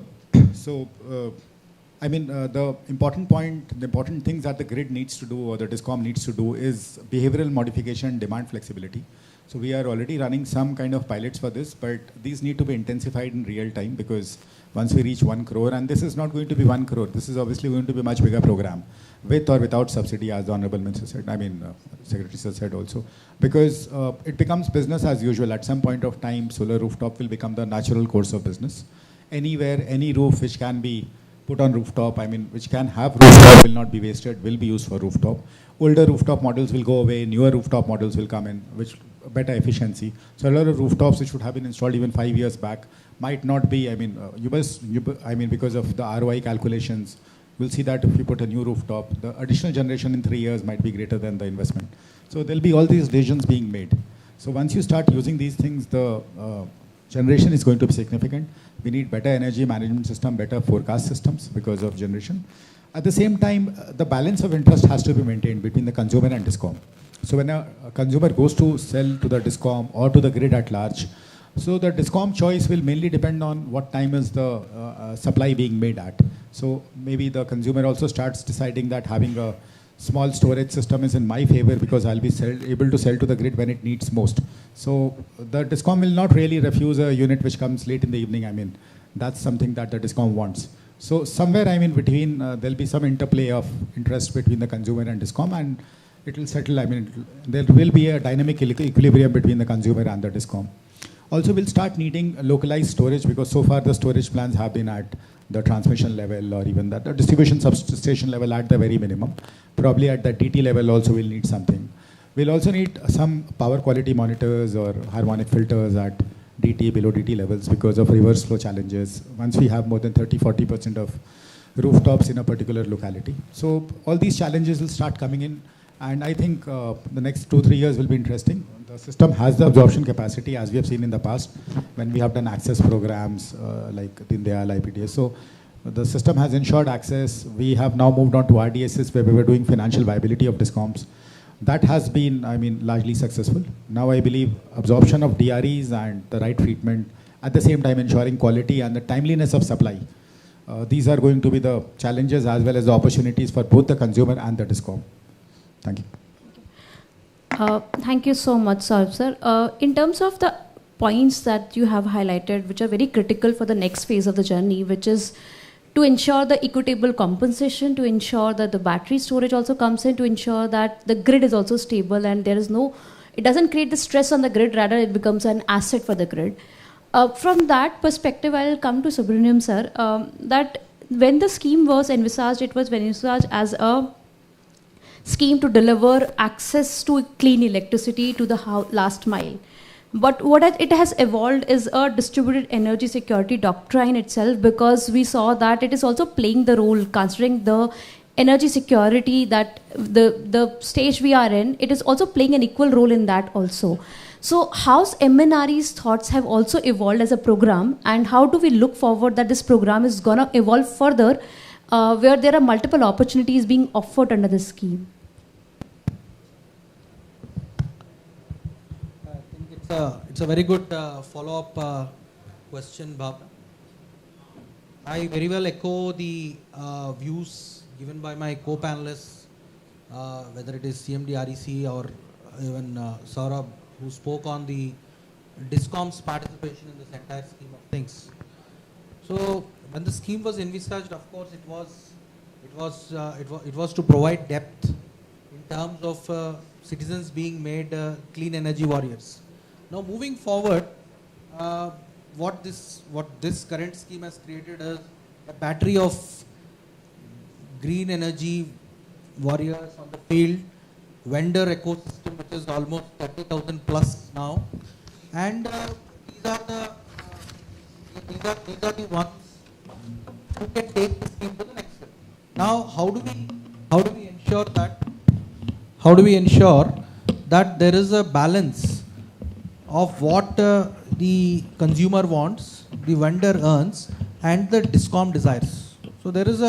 important things that the grid needs to do, or the DISCOM needs to do, is behavioral modification, demand flexibility. So we are already running some kind of pilots for this, but these need to be intensified in real time, because once we reach 1 crore, and this is not going to be 1 crore, this is obviously going to be a much bigger program, with or without subsidy, as the Honorable Minister said, Secretary Sir said also, because it becomes business as usual. At some point of time, solar rooftop will become the natural course of business. Anywhere, any roof which can be put on rooftop, which can have rooftop, will not be wasted, will be used for rooftop. Older rooftop models will go away, newer rooftop models will come in, which better efficiency. So a lot of rooftops which would have been installed even 5 years back might not be, because of the ROI calculations, we'll see that if you put a new rooftop, the additional generation in 3 years might be greater than the investment. So there'll be all these decisions being made. So once you start using these things, the generation is going to be significant. We need better energy management system, better forecast systems because of generation. At the same time, the balance of interest has to be maintained between the consumer and DISCOM. So when a consumer goes to sell to the DISCOM or to the grid at large, so the DISCOM choice will mainly depend on what time is the supply being made at. So maybe the consumer also starts deciding that having a small storage system is in my favor, because I'll be able to sell to the grid when it needs most. So the DISCOM will not really refuse a unit which comes late in the evening. That's something that the DISCOM wants. So somewhere between, there'll be some interplay of interest between the consumer and DISCOM, and it will settle. There will be a dynamic equilibrium between the consumer and the DISCOM. Also, we'll start needing localized storage, because so far the storage plans have been at the transmission level, or even the distribution substation level at the very minimum. Probably at the DT level also we'll need something. We'll also need some power quality monitors or harmonic filters at DT, below DT levels, because of reverse flow challenges once we have more than 30-40% of rooftops in a particular locality. So all these challenges will start coming in, and I think the next 2-3 years will be interesting. The system has the absorption capacity, as we have seen in the past when we have done access programs like Deen Dayal, IPDS. So the system has ensured access. We have now moved on to RDSS, where we were doing financial viability of DISCOMs. That has been, largely successful. Now I believe absorption of DREs and the right treatment, at the same time ensuring quality and the timeliness of supply. These are going to be the challenges as well as the opportunities for both the consumer and the DISCOM. Thank you. Thank you so much, Saurabh sir. In terms of the points that you have highlighted, which are very critical for the next phase of the journey, which is to ensure the equitable compensation, to ensure that the battery storage also comes in, to ensure that the grid is also stable and there is no, it doesn't create the stress on the grid, rather it becomes an asset for the grid. From that perspective, I'll come to Subramaniam sir, that when the scheme was envisaged, it was envisaged as a scheme to deliver access to clean electricity to the last mile. But what it has evolved is a distributed energy security doctrine itself, because we saw that it is also playing the role, considering the energy security that the stage we are in, it is also playing an equal role in that also. So how's MNRE's thoughts have also evolved as a program, and how do we look forward that this program is going to evolve further, where there are multiple opportunities being offered under this scheme? It's a very good follow-up question, Bhavna. I very well echo the views given by my co-panelists, whether it is CMD REC or even Saurabh, who spoke on the DISCOM's participation in this entire scheme of things. So when the scheme was envisaged, of course, it was to provide depth in terms of citizens being made clean energy warriors. Now moving forward, what this current scheme has created is a battery of green energy warriors on the field, vendor ecosystem which is almost 30,000 plus now, and these are the ones who can take the scheme to the next step. Now, how do we ensure that? How do we ensure that there is a balance of what the consumer wants, the vendor earns, and the DISCOM desires? So there is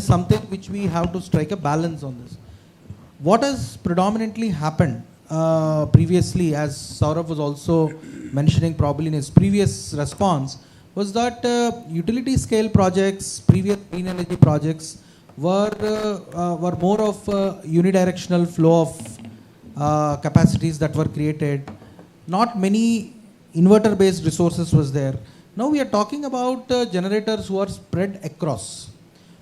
something which we have to strike a balance on this. What has predominantly happened previously, as Saurabh was also mentioning probably in his previous response, was that utility scale projects, previous green energy projects were more of unidirectional flow of capacities that were created. Not many inverter based resources was there. Now we are talking about generators who are spread across,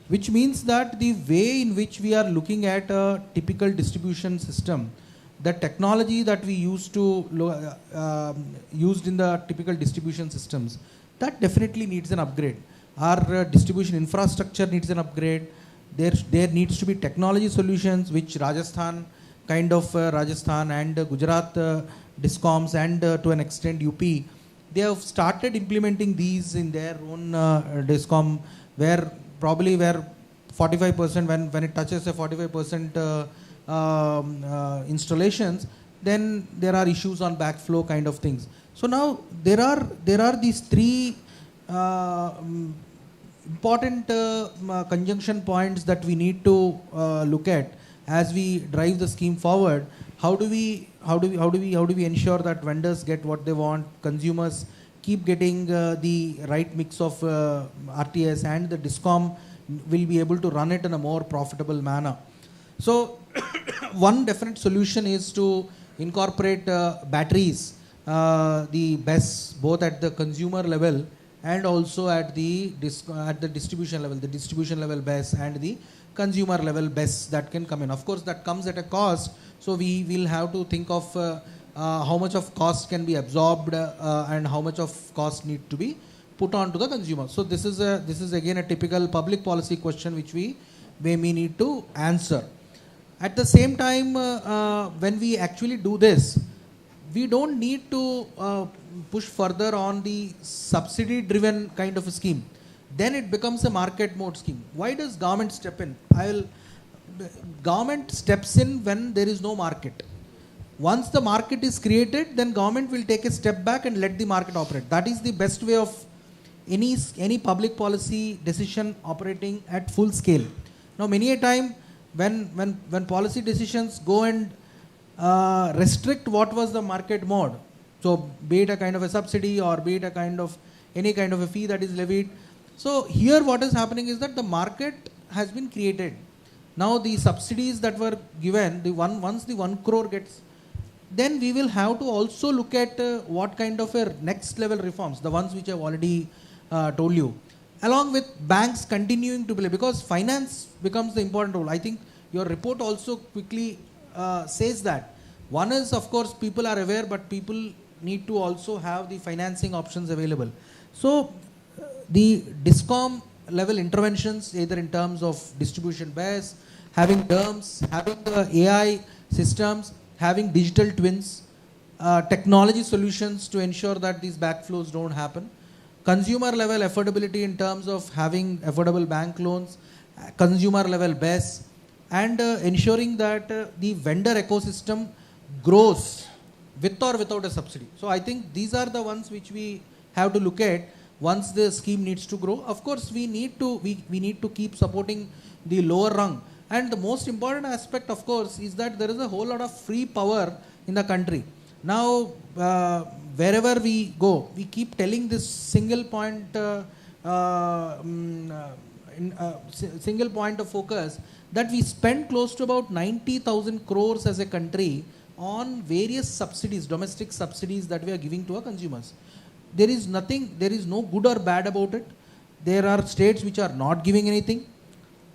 which means that the way in which we are looking at a typical distribution system, the technology that we used in the typical distribution systems, that definitely needs an upgrade. Our distribution infrastructure needs an upgrade. There needs to be technology solutions which Rajasthan and Gujarat DISCOMs and to an extent UP, they have started implementing these in their own DISCOM, where 45% when it touches a 45% installations, then there are issues on backflow kind of things. So now there are these three important conjunction points that we need to look at as we drive the scheme forward. How do we ensure that vendors get what they want, consumers keep getting the right mix of RTS, and the DISCOM will be able to run it in a more profitable manner? So one definite solution is to incorporate batteries, the BESS, both at the consumer level and also at the distribution level, the distribution level BESS and the consumer level BESS that can come in. Of course, that comes at a cost, so we will have to think of how much of cost can be absorbed and how much of cost need to be put on to the consumer. So this is again a typical public policy question which we may need to answer. At the same time, when we actually do this, we don't need to push further on the subsidy driven kind of a scheme. Then it becomes a market mode scheme. Why does government step in? Government steps in when there is no market. Once the market is created, then government will take a step back and let the market operate. That is the best way of any public policy decision operating at full scale. Now many a time when policy decisions go and restrict what was the market mode, so be it a kind of a subsidy or be it a kind of any kind of a fee that is levied. So here what is happening is that the market has been created. Now the subsidies that were given, once the 1 crore gets, then we will have to also look at what kind of a next level reforms, the ones which I have already told you, along with banks continuing to play, because finance becomes the important role. I think your report also quickly says that. One is, of course, people are aware, but people need to also have the financing options available. So the DISCOM level interventions, either in terms of distribution base, having terms, having the AI systems, having digital twins, technology solutions to ensure that these backflows don't happen, consumer level affordability in terms of having affordable bank loans, consumer level BESS, and ensuring that the vendor ecosystem grows with or without a subsidy. So I think these are the ones which we have to look at once the scheme needs to grow. Of course, we need to keep supporting the lower rung. And the most important aspect, of course, is that there is a whole lot of free power in the country. Now, wherever we go, we keep telling this single point of focus, that we spend close to about 90,000 crores as a country on various subsidies, domestic subsidies that we are giving to our consumers. There is no good or bad about it. There are states which are not giving anything,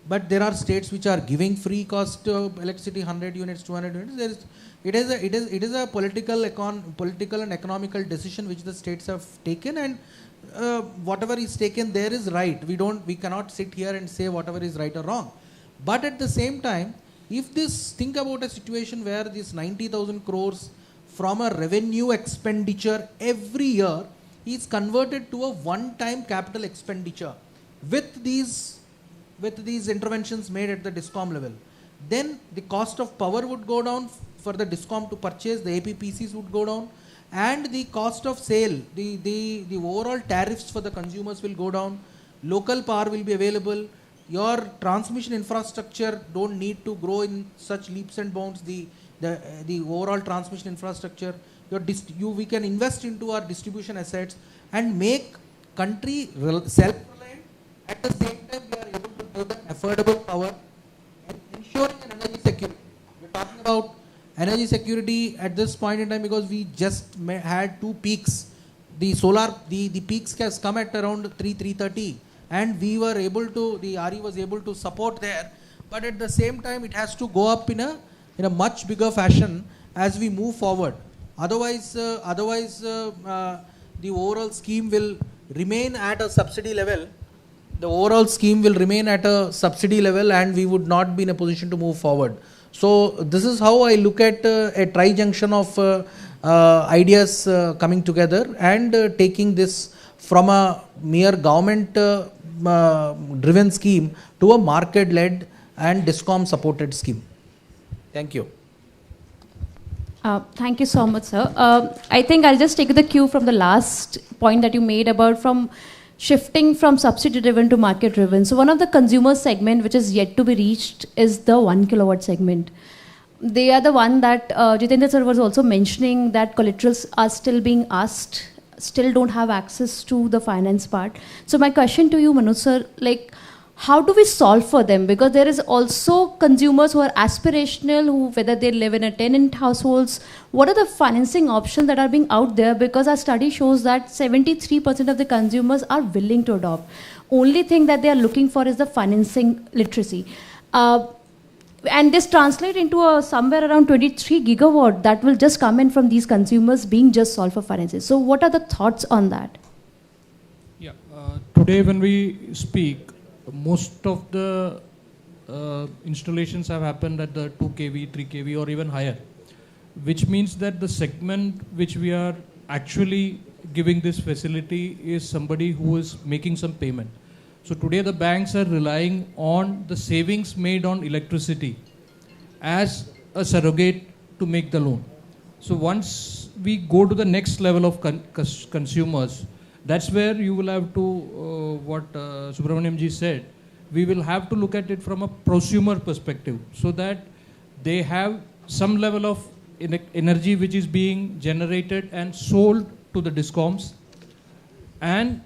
but there are states which are giving free cost electricity, 100 units, 200 units. It is a political and economical decision which the states have taken, and whatever is taken there is right. We cannot sit here and say whatever is right or wrong. But at the same time, if think about a situation where this 90,000 crores from a revenue expenditure every year is converted to a one-time capital expenditure with these interventions made at the DISCOM level, then the cost of power would go down for the DISCOM to purchase, the APPCs would go down, and the cost of sale, the overall tariffs for the consumers will go down, local power will be available, your transmission infrastructure don't need to grow in such leaps and bounds, the overall transmission infrastructure, we can invest into our distribution assets and make country self-reliant. At the same time, we are able to give them affordable power and ensuring an energy security. We're talking about energy security at this point in time because we just had 2 peaks. The solar, the peaks has come at around 3:30, and we were able to, the RE was able to support there. But at the same time, it has to go up in a much bigger fashion as we move forward. Otherwise, the overall scheme will remain at a subsidy level. The overall scheme will remain at a subsidy level, and we would not be in a position to move forward. So this is how I look at a tri-junction of ideas coming together and taking this from a mere government driven scheme to a market led and DISCOM supported scheme. Thank you. Thank you so much, sir. I think I'll just take the cue from the last point that you made about from shifting from subsidy driven to market driven. So one of the consumer segment which is yet to be reached is the 1 kilowatt segment. They are the one that Jitendra sir was also mentioning that collaterals are still being asked, still don't have access to the finance part. So my question to you, Manoj sir, like, how do we solve for them? Because there is also consumers who are aspirational, who whether they live in a tenant households, what are the financing options that are being out there? Because our study shows that 73% of the consumers are willing to adopt. Only thing that they are looking for is the financing literacy. And this translates into somewhere around 23 gigawatt that will just come in from these consumers being just solved for finances. So what are the thoughts on that? Yeah, today when we speak, most of the installations have happened at the 2 kV, 3 kV or even higher, which means that the segment which we are actually giving this facility is somebody who is making some payment. So today the banks are relying on the savings made on electricity as a surrogate to make the loan. So once we go to the next level of consumers, that's where you will have to, what Subramaniam ji said, we will have to look at it from a prosumer perspective so that they have some level of energy which is being generated and sold to the DISCOMs, and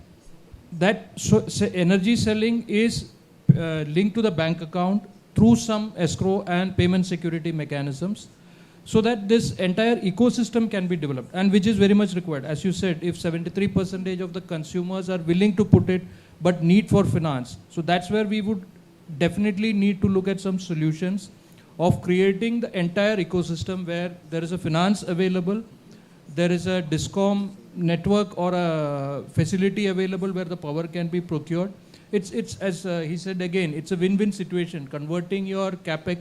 that energy selling is linked to the bank account through some escrow and payment security mechanisms, so that this entire ecosystem can be developed, and which is very much required. As you said, if 73% of the consumers are willing to put it but need for finance, so that's where we would definitely need to look at some solutions of creating the entire ecosystem where there is a finance available, there is a DISCOM network or a facility available where the power can be procured. It's as he said again, it's a win-win situation, converting your capex,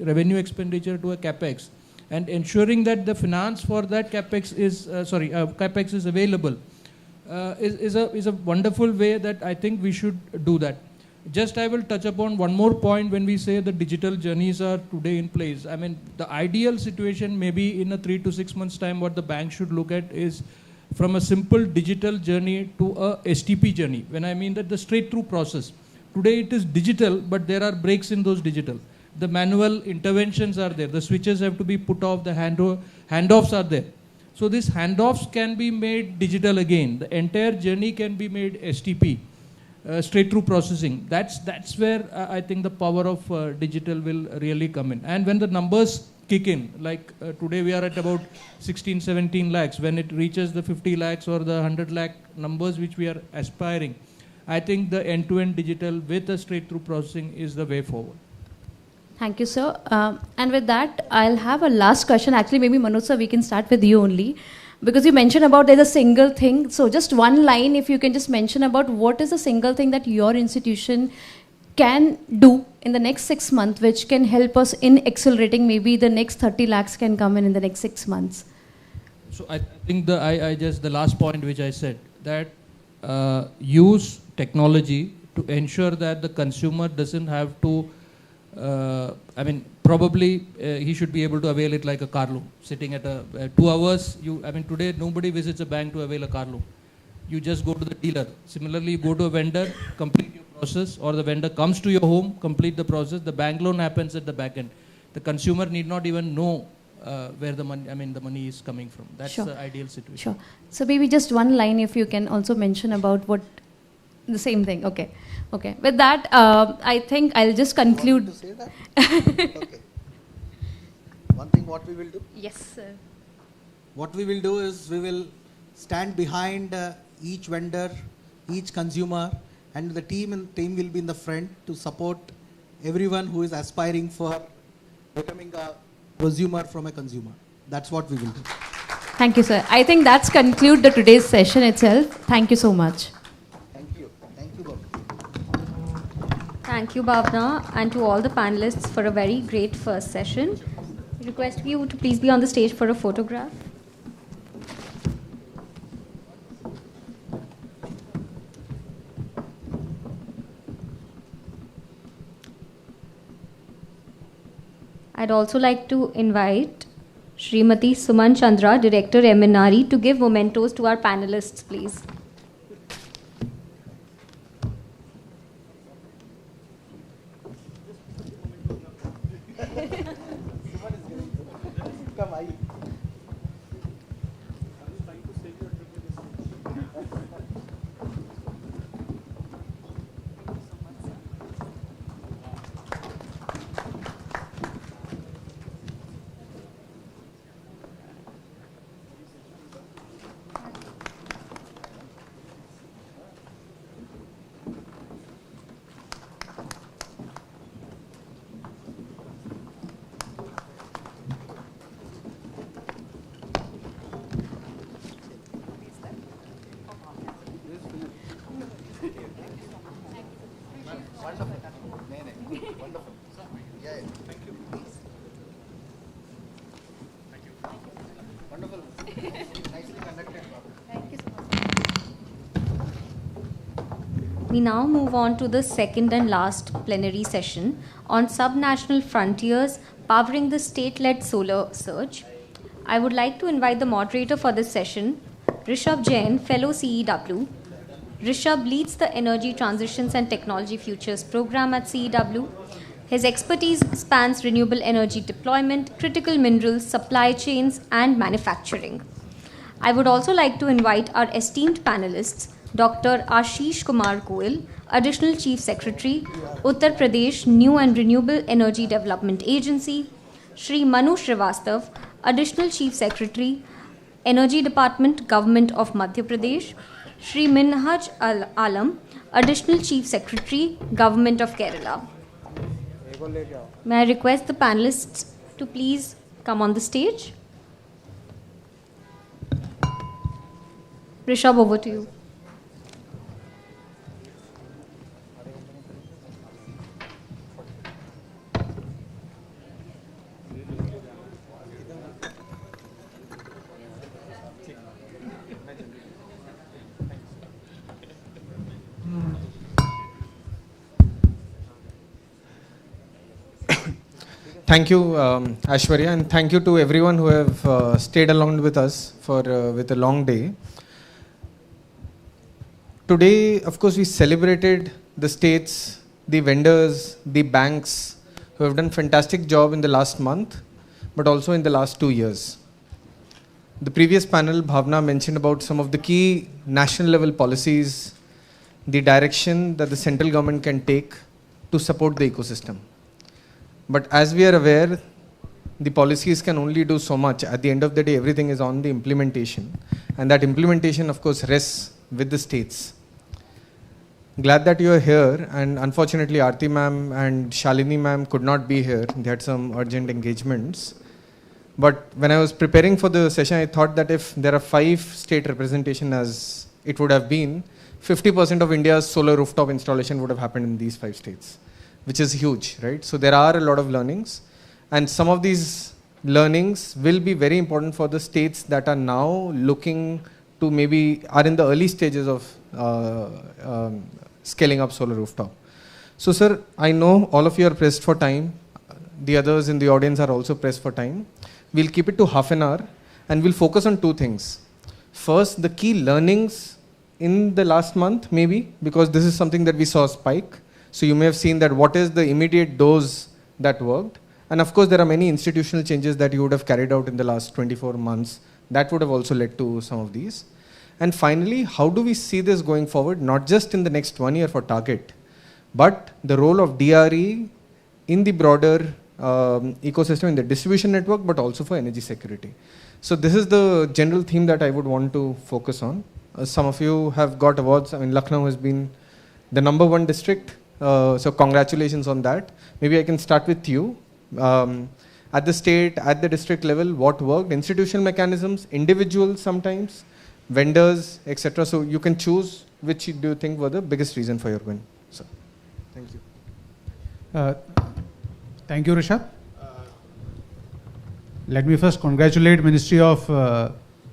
revenue expenditure to a capex, and ensuring that the finance for that capex is available is a wonderful way that I think we should do that. Just I will touch upon one more point when we say the digital journeys are today in place. The ideal situation maybe in a 3 to 6 months time, what the bank should look at is from a simple digital journey to a STP journey. When I mean that the straight through process. Today it is digital, but there are breaks in those digital. The manual interventions are there. The switches have to be put off, the handoffs are there. So these handoffs can be made digital again. The entire journey can be made STP, straight through processing. That's where I think the power of digital will really come in. And when the numbers kick in, like today we are at about 16, 17 lakhs. When it reaches the 50 lakhs or the 100 lakh numbers which we are aspiring, I think the end-to-end digital with a straight through processing is the way forward. Thank you, sir. And with that, I'll have a last question. Actually, maybe Manoj sir, we can start with you only. because you mentioned about there's a single thing. So just one line, if you can just mention about what is the single thing that your institution can do in the next 6 months, which can help us in accelerating maybe the next 30 lakhs can come in the next 6 months. So I think the last point which I said, that use technology to ensure that the consumer doesn't have to, probably he should be able to avail it like a car loan. Sitting at 2 hours, today nobody visits a bank to avail a car loan. You just go to the dealer. Similarly, you go to a vendor, complete your process, or the vendor comes to your home, complete the process. The bank loan happens at the back end. The consumer need not even know where the money is coming from. That's the ideal situation. Sure. So maybe just one line, if you can also mention about what the same thing. Okay. With that, I think I'll just conclude. You want me to say that? Okay. One thing what we will do? Yes, sir. What we will do is we will stand behind each vendor, each consumer, and the team will be in the front to support everyone who is aspiring for becoming a prosumer from a consumer. That's what we will do. Thank you, sir. I think that's conclude the today's session itself. Thank you so much. Thank you. Thank you, Bhavna. Thank you, Bhavna, and to all the panelists for a very great first session. I request you to please be on the stage for a photograph. I'd also like to invite Srimati Suman Chandra, Director MNRE, to give mementos to our panelists, please. We now move on to the second and last plenary session on subnational frontiers powering the state-led solar surge. I would like to invite the moderator for this session, Rishabh Jain, Fellow CEW. Rishabh leads the Energy Transitions and Technology Futures program at CEW. His expertise spans renewable energy deployment, critical minerals, supply chains, and manufacturing. I would also like to invite our esteemed panelists, Dr. Ashish Kumar Goel, Additional Chief Secretary, Uttar Pradesh New and Renewable Energy Development Agency, Shri Manu Srivastav, Additional Chief Secretary, Energy Department, Government of Madhya Pradesh, Shri Minhaj Alam, Additional Chief Secretary, Government of Kerala. May I request the panelists to please come on the stage? Rishabh, over to you. Thank you, Aishwarya, and thank you to everyone who have stayed along with us for with a long day. Today, of course, we celebrated the states, the vendors, the banks who have done fantastic job in the last month, but also in the last 2 years. The previous panel, Bhavna mentioned about some of the key national level policies, the direction that the central government can take to support the ecosystem. But as we are aware, the policies can only do so much. At the end of the day, everything is on the implementation. And that implementation, of course, rests with the states. Glad that you are here. And unfortunately, Aarti ma'am and Shalini ma'am could not be here. They had some urgent engagements. But when I was preparing for the session, I thought that if there are 5 state representation as it would have been, 50% of India's solar rooftop installation would have happened in these 5 states, which is huge, right? So there are a lot of learnings, and some of these learnings will be very important for the states that are now looking to maybe are in the early stages of scaling up solar rooftop. So sir, I know all of you are pressed for time. The others in the audience are also pressed for time. We'll keep it to half an hour and we'll focus on 2 things. First, the key learnings in the last month maybe, because this is something that we saw spike. So you may have seen that what is the immediate dose that worked. And of course, there are many institutional changes that you would have carried out in the last 24 months. That would have also led to some of these. And finally, how do we see this going forward, not just in the next 1 year for target, but the role of DRE in the broader ecosystem, in the distribution network, but also for energy security. So this is the general theme that I would want to focus on. Some of you have got awards. I mean, Lucknow has been the #1 district. So congratulations on that. Maybe I can start with you. At the state, at the district level, what worked? Institutional mechanisms, individuals sometimes, vendors, etc. So you can choose which do you think were the biggest reason for your win. So, thank you. Thank you, Rishabh. Let me first congratulate Ministry of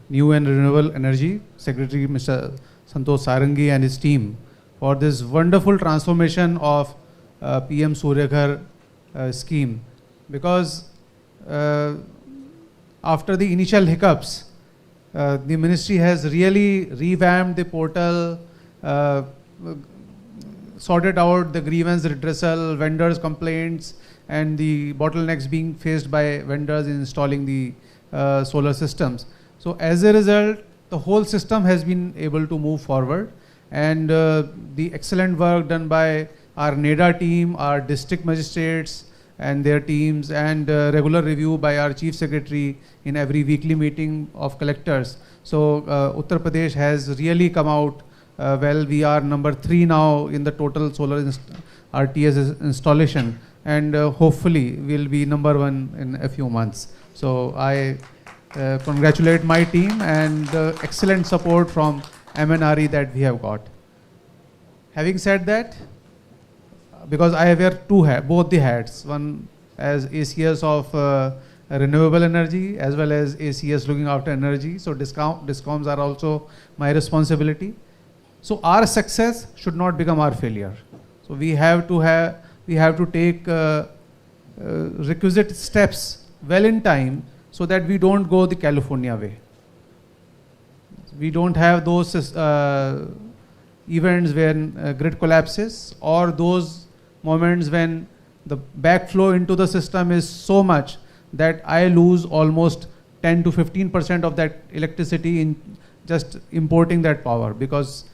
New and Renewable Energy, Secretary Mr. Santosh Sarangi and his team for this wonderful transformation of PM Surya Ghar scheme. Because after the initial hiccups, the ministry has really revamped the portal, sorted out the grievance redressal, vendors' complaints, and the bottlenecks being faced by vendors in installing the solar systems. So as a result, the whole system has been able to move forward, and the excellent work done by our NEDA team, our district magistrates and their teams, and regular review by our chief secretary in every weekly meeting of collectors. So Uttar Pradesh has really come out well. We are #3 now in the total solar RTS installation, and hopefully we'll be #1 in a few months. So I congratulate my team and excellent support from MNRE that we have got. Having said that, because I wear both the hats, one as ACS of renewable energy as well as ACS looking after energy. So discoms are also my responsibility. So our success should not become our failure. So we have to take requisite steps well in time so that we don't go the California way. We don't have those events when grid collapses, or those moments when the backflow into the system is so much that I lose almost 10 to 15% of that electricity in just importing that power. Because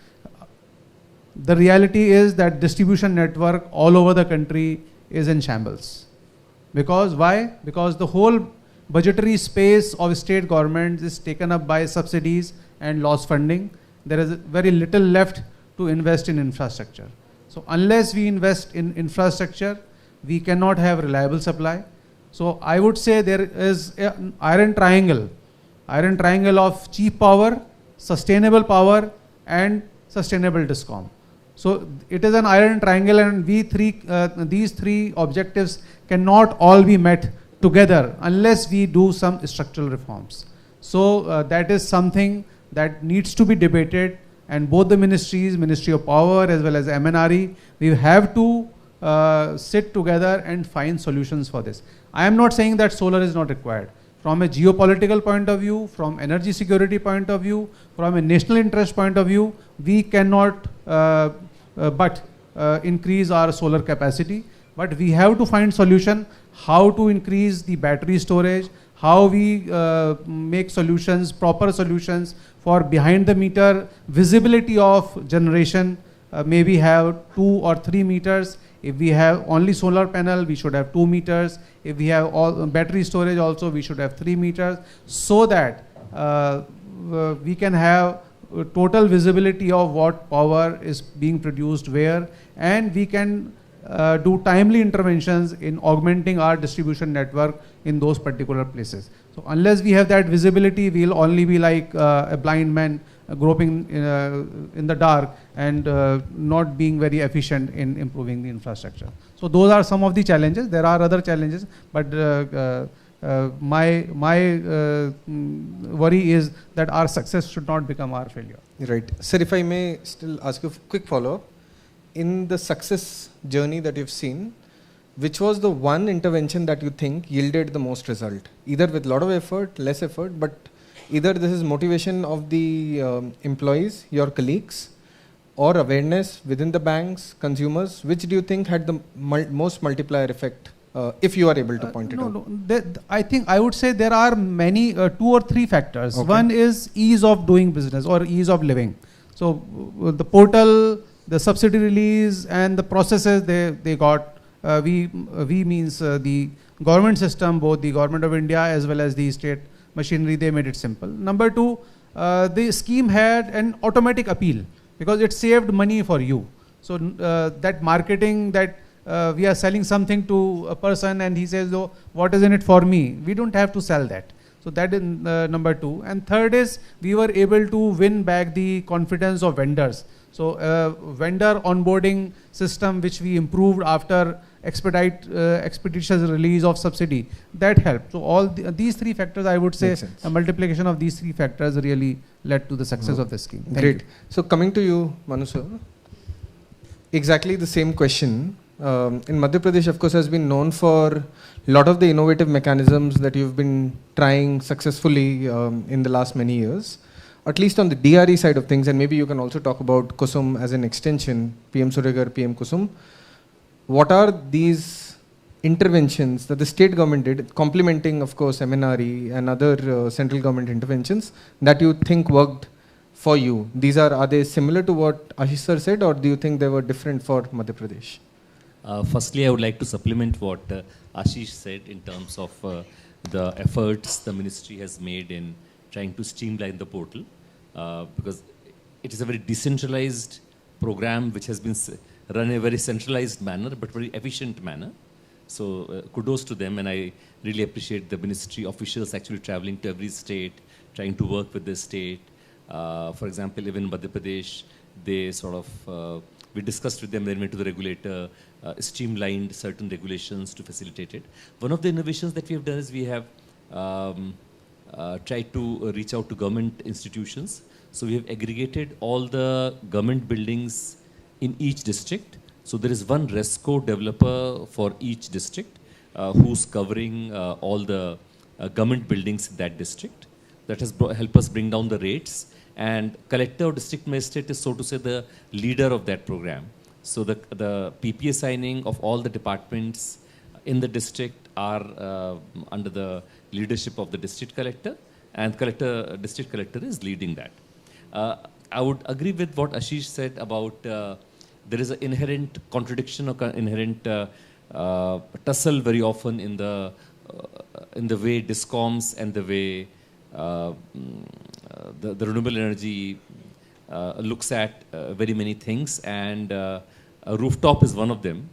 the reality is that distribution network all over the country is in shambles. Because why? Because the whole budgetary space of state governments is taken up by subsidies and loss funding. There is very little left to invest in infrastructure. So unless we invest in infrastructure, we cannot have reliable supply. So I would say there is an iron triangle of cheap power, sustainable power, and sustainable discom. So it is an iron triangle, and these three objectives cannot all be met together unless we do some structural reforms. So that is something that needs to be debated, and both the ministries, Ministry of Power as well as MNRE, we have to sit together and find solutions for this. I am not saying that solar is not required. From a geopolitical point of view, from energy security point of view, from a national interest point of view, we cannot but increase our solar capacity. But we have to find solution how to increase the battery storage, how we make solutions, proper solutions for behind the meter visibility of generation. Maybe have 2 or 3 meters. If we have only solar panel, we should have 2 meters. If we have all battery storage also, we should have 3 meters, so that we can have total visibility of what power is being produced where, and we can do timely interventions in augmenting our distribution network in those particular places. So unless we have that visibility, we'll only be like a blind man groping in the dark and not being very efficient in improving the infrastructure. So those are some of the challenges. There are other challenges, but my worry is that our success should not become our failure. Right. Sir, if I may still ask you a quick follow-up. In the success journey that you've seen, which was the one intervention that you think yielded the most result? Either with a lot of effort, less effort, but either this is motivation of the employees, your colleagues, or awareness within the banks, consumers. Which do you think had the most multiplier effect, if you are able to point it out? I think I would say there are many, 2 or 3 factors. Okay. One is ease of doing business or ease of living. So the portal, the subsidy release and the processes they got, we means the government system, both the government of India as well as the state machinery, they made it simple. Number 2, the scheme had an automatic appeal because it saved money for you. So that marketing that we are selling something to a person and he says, oh, what is in it for me? We don't have to sell that. So that is number 2. And third is we were able to win back the confidence of vendors. So vendor onboarding system which we improved after expeditious release of subsidy, that helped. So all these 3 factors, I would say a multiplication of these 3 factors really led to the success of this scheme. Great. So coming to you, Manu sir, exactly the same question. In Madhya Pradesh, of course, has been known for a lot of the innovative mechanisms that you've been trying successfully in the last many years. At least on the DRE side of things, and maybe you can also talk about Kusum as an extension, PM Surya Ghar, PM Kusum. What are these interventions that the state government did, complementing, of course, MNRE and other central government interventions that you think worked for you? Are they similar to what Ashish sir said, or do you think they were different for Madhya Pradesh? Firstly, I would like to supplement what Ashish said in terms of the efforts the ministry has made in trying to streamline the portal, because it is a very decentralized program which has been run in a very centralized manner but very efficient manner. So kudos to them, and I really appreciate the ministry officials actually traveling to every state, trying to work with the state. For example, even Madhya Pradesh, they sort of, we discussed with them, they went to the regulator, streamlined certain regulations to facilitate it. One of the innovations that we have done is we have tried to reach out to government institutions. So we have aggregated all the government buildings in each district. So there is one RESCO developer for each district who's covering all the government buildings in that district. That has helped us bring down the rates. And collector or district magistrate is, so to say, the leader of that program. So the PPA signing of all the departments in the district are under the leadership of the district collector, and district collector is leading that. I would agree with what Ashish said about there is an inherent contradiction or inherent tussle very often in the way DISCOMs and the way the renewable energy looks at very many things, and a rooftop is one of them.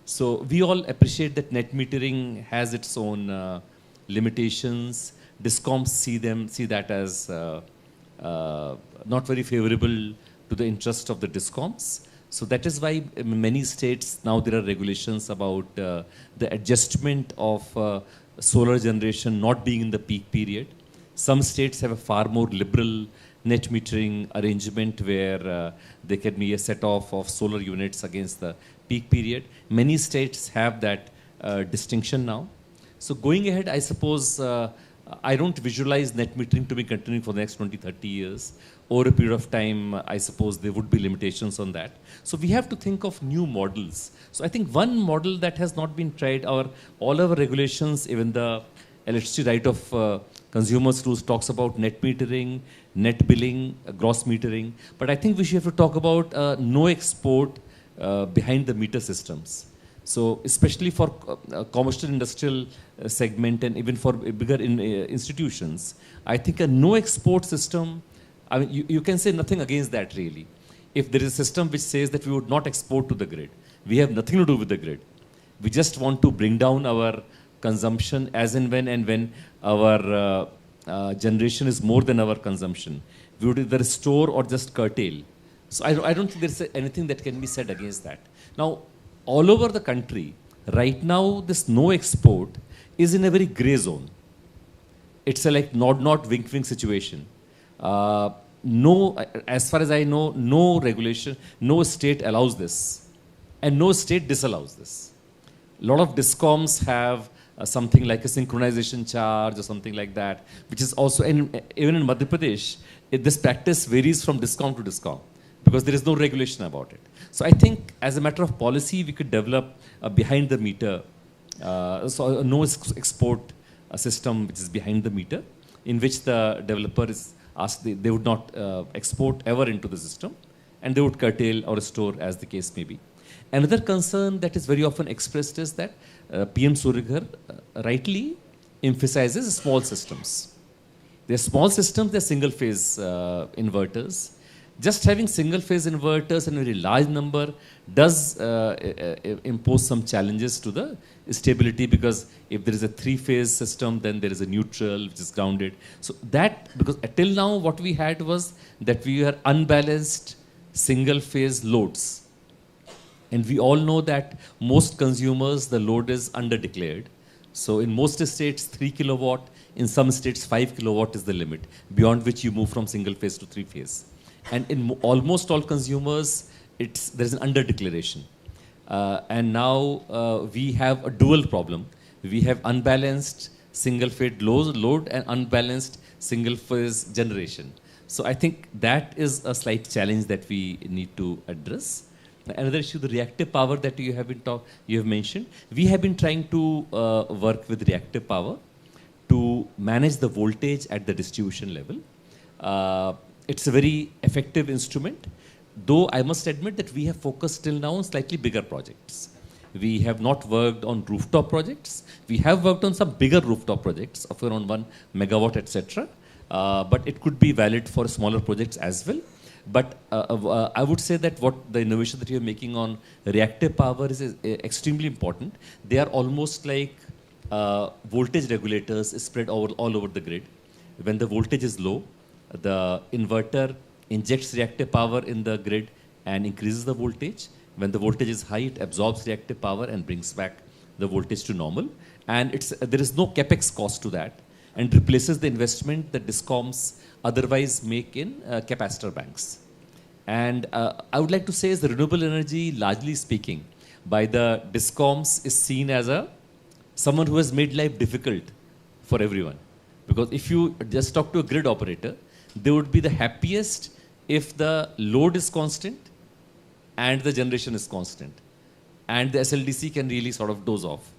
So we all appreciate that net metering has its own limitations. DISCOMs see that as not very favorable to the interest of the DISCOMs. So that is why in many states now there are regulations about the adjustment of solar generation not being in the peak period. Some states have a far more liberal net metering arrangement where there can be a set-off of solar units against the peak period. Many states have that distinction now. So going ahead, I suppose I don't visualize net metering to be continuing for the next 20, 30 years. Over a period of time, I suppose there would be limitations on that. So we have to think of new models. So I think one model that has not been tried, all our regulations, even the electricity right of consumers rules talks about net metering, net billing, gross metering. But I think we should have to talk about no export behind the meter systems. So especially for commercial industrial segment and even for bigger institutions, I think a no export system, I mean, you can say nothing against that really. If there is a system which says that we would not export to the grid, we have nothing to do with the grid. We just want to bring down our consumption as and when our generation is more than our consumption, we would either store or just curtail. So I don't think there's anything that can be said against that. Now, all over the country, right now, this no export is in a very gray zone. It's a like nod, wink, wink situation. No, as far as I know, no regulation, no state allows this, and no state disallows this. A lot of discoms have something like a synchronization charge or something like that, which is also, even in Madhya Pradesh, this practice varies from discom to discom because there is no regulation about it. So I think as a matter of policy, we could develop a behind the meter, so a no export system which is behind the meter, in which the developer is asked, they would not export ever into the system, and they would curtail or store as the case may be. Another concern that is very often expressed is that PM Surya Ghar rightly emphasizes small systems. They're small systems, they're single phase inverters. Just having single phase inverters in a very large number does impose some challenges to the stability, because if there is a three-phase system, then there is a neutral which is grounded. So that, because till now what we had was that we were unbalanced single phase loads. And we all know that most consumers, the load is under-declared. So in most states, 3 kilowatt, in some states, 5 kilowatt is the limit, beyond which you move from single phase to three phase. And in almost all consumers, there's an under-declaration. And now we have a dual problem. We have unbalanced single phase load and unbalanced single phase generation. So I think that is a slight challenge that we need to address. Another issue, the reactive power that you have mentioned. We have been trying to work with reactive power to manage the voltage at the distribution level. It's a very effective instrument, though I must admit that we have focused till now on slightly bigger projects. We have not worked on rooftop projects. We have worked on some bigger rooftop projects of around 1 megawatt, etc. But it could be valid for smaller projects as well. But I would say that what the innovation that you are making on reactive power is extremely important. They are almost like voltage regulators spread all over the grid. When the voltage is low, the inverter injects reactive power in the grid and increases the voltage. When the voltage is high, it absorbs reactive power and brings back the voltage to normal. And there is no capex cost to that, and replaces the investment that discoms otherwise make in capacitor banks. And I would like to say is the renewable energy, largely speaking, by the discoms is seen as someone who has made life difficult for everyone. Because if you just talk to a grid operator, they would be the happiest if the load is constant and the generation is constant. And the SLDC can really sort of doze off.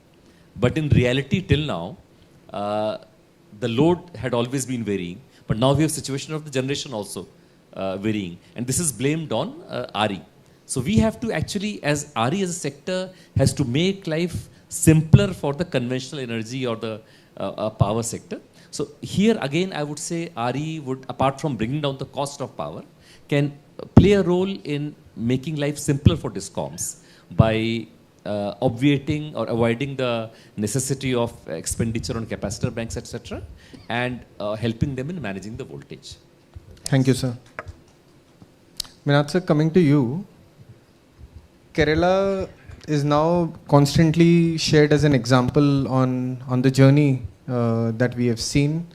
But in reality, till now, the load had always been varying. But now we have a situation of the generation also varying. And this is blamed on RE. So we have to actually, as RE as a sector, has to make life simpler for the conventional energy or the power sector. So here again, I would say RE would, apart from bringing down the cost of power, can play a role in making life simpler for discoms by obviating or avoiding the necessity of expenditure on capacitor banks, etc., and helping them in managing the voltage. Thank you, sir. Minath sir, coming to you, Kerala is now constantly shared as an example on the journey that we have seen.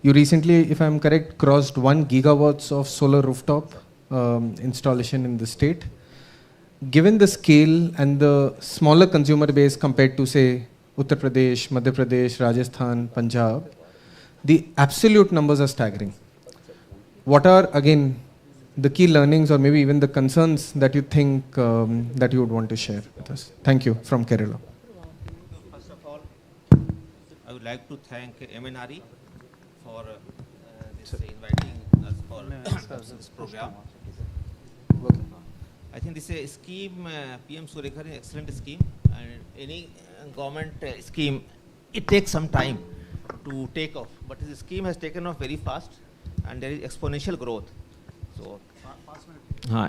You recently, if I'm correct, crossed 1 gigawatts of solar rooftop installation in the state. Given the scale and the smaller consumer base compared to, say, Uttar Pradesh, Madhya Pradesh, Rajasthan, Punjab, the absolute numbers are staggering. What are, again, the key learnings or maybe even the concerns that you think that you would want to share with us? Thank you, from Kerala. First of all, I would like to thank MNRE for inviting us for this program. I think this is a scheme, PM Surya Ghar, is an excellent scheme, and any government scheme, it takes some time to take off, but this scheme has taken off very fast, and there is exponential growth. So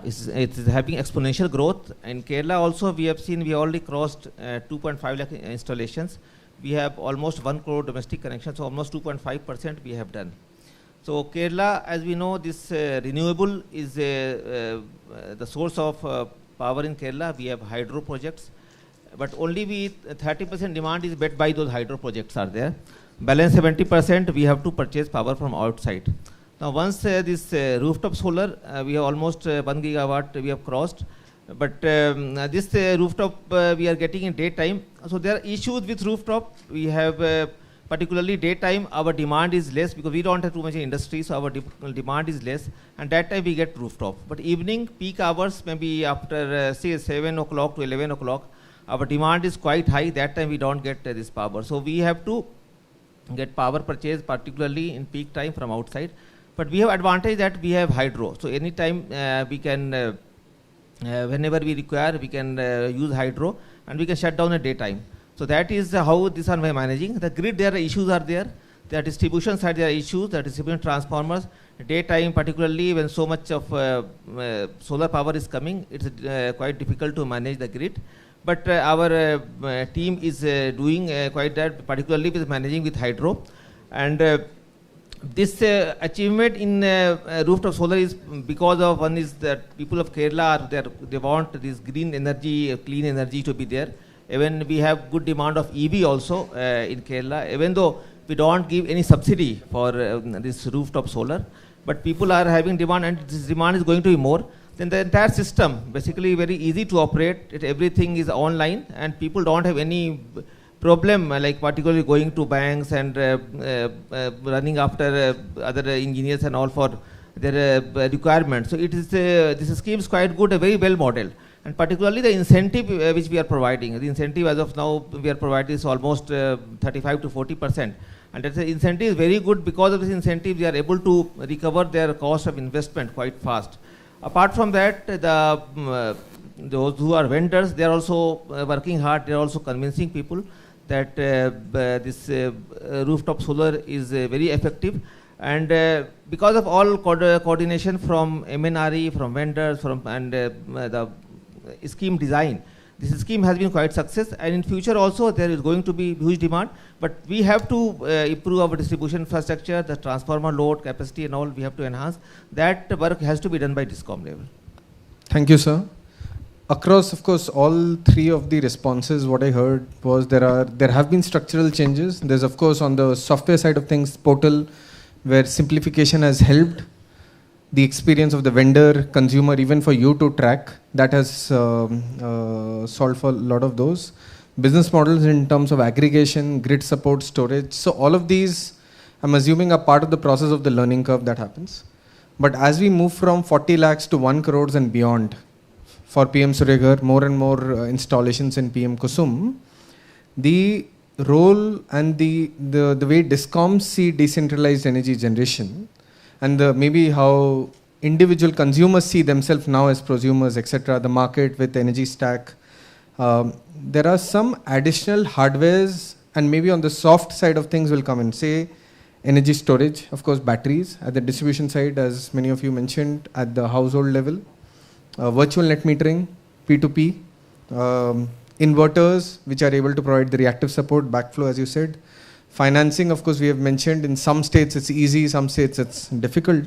it is having exponential growth. In Kerala also, we have seen, we already crossed 2.5 lakh installations. we have almost 1 crore domestic connections, so almost 2.5% we have done. So Kerala, as we know, this renewable is the source of power in Kerala. We have hydro projects, but only 30% demand is met by those hydro projects are there. Balance 70% we have to purchase power from outside. Now once this rooftop solar, we have almost 1 gigawatt we have crossed, but this rooftop we are getting in daytime. So there are issues with rooftop. We have particularly daytime, our demand is less because we don't have too much industry, so our demand is less, and that time we get rooftop. But evening peak hours, maybe after say 7 o'clock to 11 o'clock, our demand is quite high. That time we don't get this power. So we have to get power purchase, particularly in peak time, from outside. But we have advantage that we have hydro. So anytime we can, whenever we require, we can use hydro, and we can shut down at daytime. So that is how this are managing. The grid, there are issues are there. There are distribution side, there are issues. There are distribution transformers. Daytime, particularly when so much of solar power is coming, it's quite difficult to manage the grid. But our team is doing quite that, particularly with managing with hydro. And this achievement in rooftop solar is because of, one is that people of Kerala are there, they want this green energy, clean energy to be there. Even we have good demand of EV also in Kerala, even though we don't give any subsidy for this rooftop solar, but people are having demand, and this demand is going to be more. Then the entire system, basically very easy to operate, everything is online, and people don't have any problem, like particularly going to banks and running after other engineers and all for their requirements. So it is, this scheme is quite good, a very well modeled. And particularly the incentive which we are providing. The incentive as of now we are providing is almost 35 to 40%. And that incentive is very good. Because of this incentive, they are able to recover their cost of investment quite fast. Apart from that, those who are vendors, they are also working hard. They are also convincing people that this rooftop solar is very effective. And because of all coordination from MNRE, from vendors, and the scheme design, this scheme has been quite success, and in future also there is going to be huge demand, but we have to improve our distribution infrastructure, the transformer load, capacity and all we have to enhance. That work has to be done by DISCOM level. Thank you, sir. Across, of course, all three of the responses, what I heard was there have been structural changes. There's, of course, on the software side of things, portal, where simplification has helped the experience of the vendor, consumer, even for you to track. That has solved for a lot of those. Business models in terms of aggregation, grid support, storage. So all of these, I'm assuming, are part of the process of the learning curve that happens. But as we move from 40 lakhs to 1 crores and beyond, for PM Surya Ghar, more and more installations in PM Kusum, the role and the way DISCOMs see decentralized energy generation, and maybe how individual consumers see themselves now as prosumers, etc., the market with energy stack. There are some additional hardwares, and maybe on the soft side of things will come in, say energy storage, of course batteries, at the distribution side, as many of you mentioned, at the household level, virtual net metering, P2P, inverters which are able to provide the reactive support, backflow as you said. Financing, of course, we have mentioned, in some states it's easy, some states it's difficult.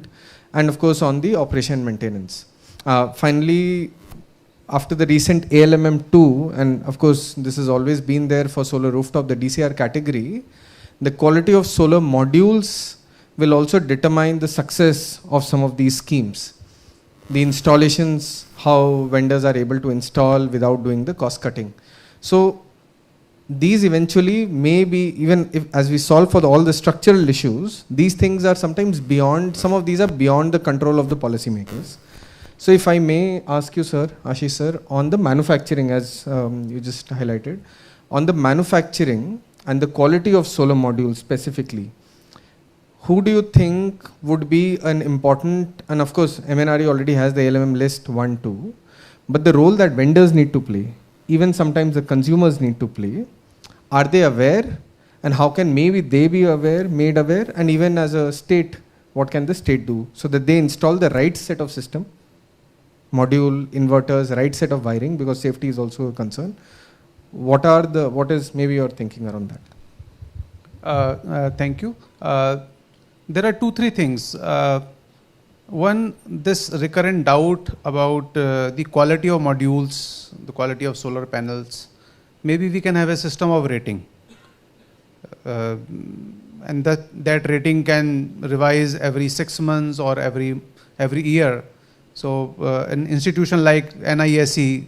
And of course on the operation and maintenance. Finally, after the recent ALMM2, and of course this has always been there for solar rooftop, the DCR category, the quality of solar modules will also determine the success of some of these schemes. The installations, how vendors are able to install without doing the cost cutting. So these eventually may be, even if as we solve for all the structural issues, these things are sometimes beyond, some of these are beyond the control of the policymakers. So if I may ask you, sir, Ashish sir, on the manufacturing, as you just highlighted, on the manufacturing and the quality of solar modules specifically, who do you think would be an important, and of course MNRE already has the LMM list 1, 2, but the role that vendors need to play, even sometimes the consumers need to play, are they aware, and how can maybe they be aware, made aware, and even as a state, what can the state do so that they install the right set of system, module, inverters, right set of wiring, because safety is also a concern. What is maybe your thinking around that? Thank you. There are 2-3 things. One, this recurrent doubt about the quality of modules, the quality of solar panels. Maybe we can have a system of rating. And that rating can revise every 6 months or every year. So an institution like NISE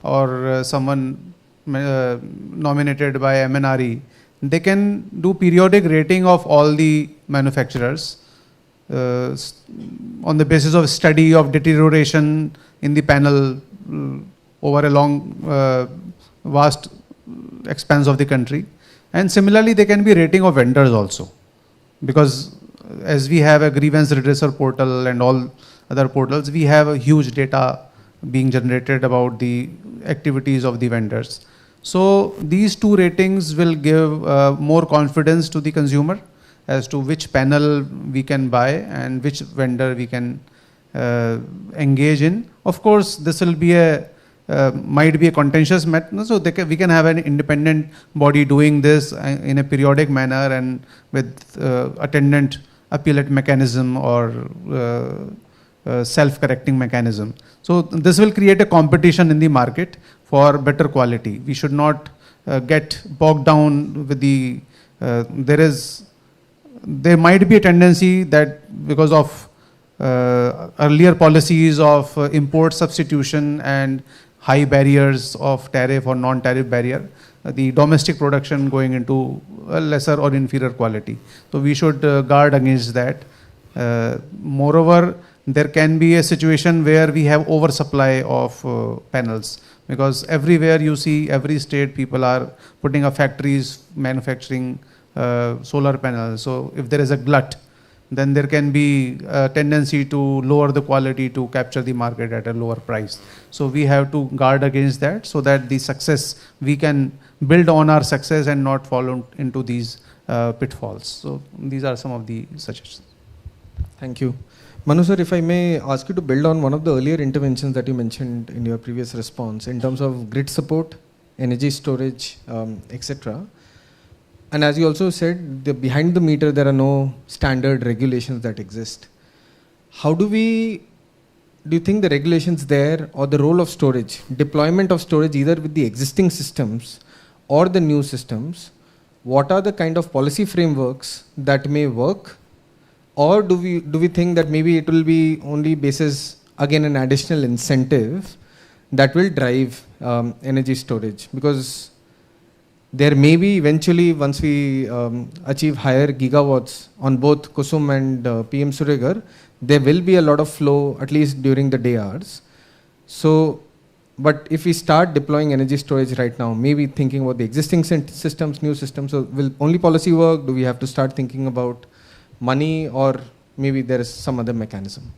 or someone nominated by MNRE, they can do periodic rating of all the manufacturers on the basis of study of deterioration in the panel over a long, vast expanse of the country. And similarly, they can be rating of vendors also, because as we have a grievance redressal portal and all other portals, we have a huge data being generated about the activities of the vendors. So these 2 ratings will give more confidence to the consumer as to which panel we can buy and which vendor we can engage in. Of course, this will be might be a contentious matter, so we can have an independent body doing this in a periodic manner and with attendant appellate mechanism or self-correcting mechanism. So this will create a competition in the market for better quality. We should not get bogged down with the, there might be a tendency that because of earlier policies of import substitution and high barriers of tariff or non-tariff barrier, the domestic production going into a lesser or inferior quality. So we should guard against that. Moreover, there can be a situation where we have oversupply of panels, because everywhere you see, every state people are putting up factories manufacturing solar panels. So if there is a glut, then there can be a tendency to lower the quality to capture the market at a lower price. So we have to guard against that, so that the success, we can build on our success and not fall into these pitfalls. So these are some of the suggestions. Thank you. Manu sir, if I may ask you to build on one of the earlier interventions that you mentioned in your previous response in terms of grid support, energy storage, etc. And as you also said, behind the meter, there are no standard regulations that exist. How do you think the regulations there, or the role of storage, deployment of storage either with the existing systems or the new systems, what are the kind of policy frameworks that may work? Or do we think that maybe it will be only basis, again, an additional incentive that will drive energy storage? Because there may be eventually, once we achieve higher gigawatts on both Kusum and PM Surya Ghar, there will be a lot of flow, at least during the day hours. So, but if we start deploying energy storage right now, maybe thinking about the existing systems, new systems, so will only policy work? Do we have to start thinking about money, or maybe there is some other mechanism?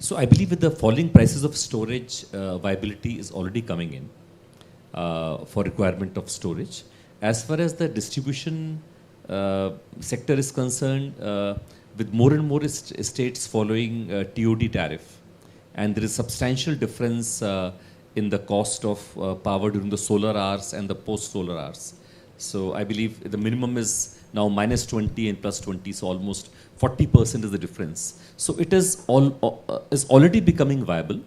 So I believe with the falling prices of storage, viability is already coming in for requirement of storage. As far as the distribution sector is concerned, with more and more states following TOD tariff, and there is substantial difference in the cost of power during the solar hours and the post-solar hours. So I believe the minimum is now -20 and +20, so almost 40% is the difference. So it is already becoming viable.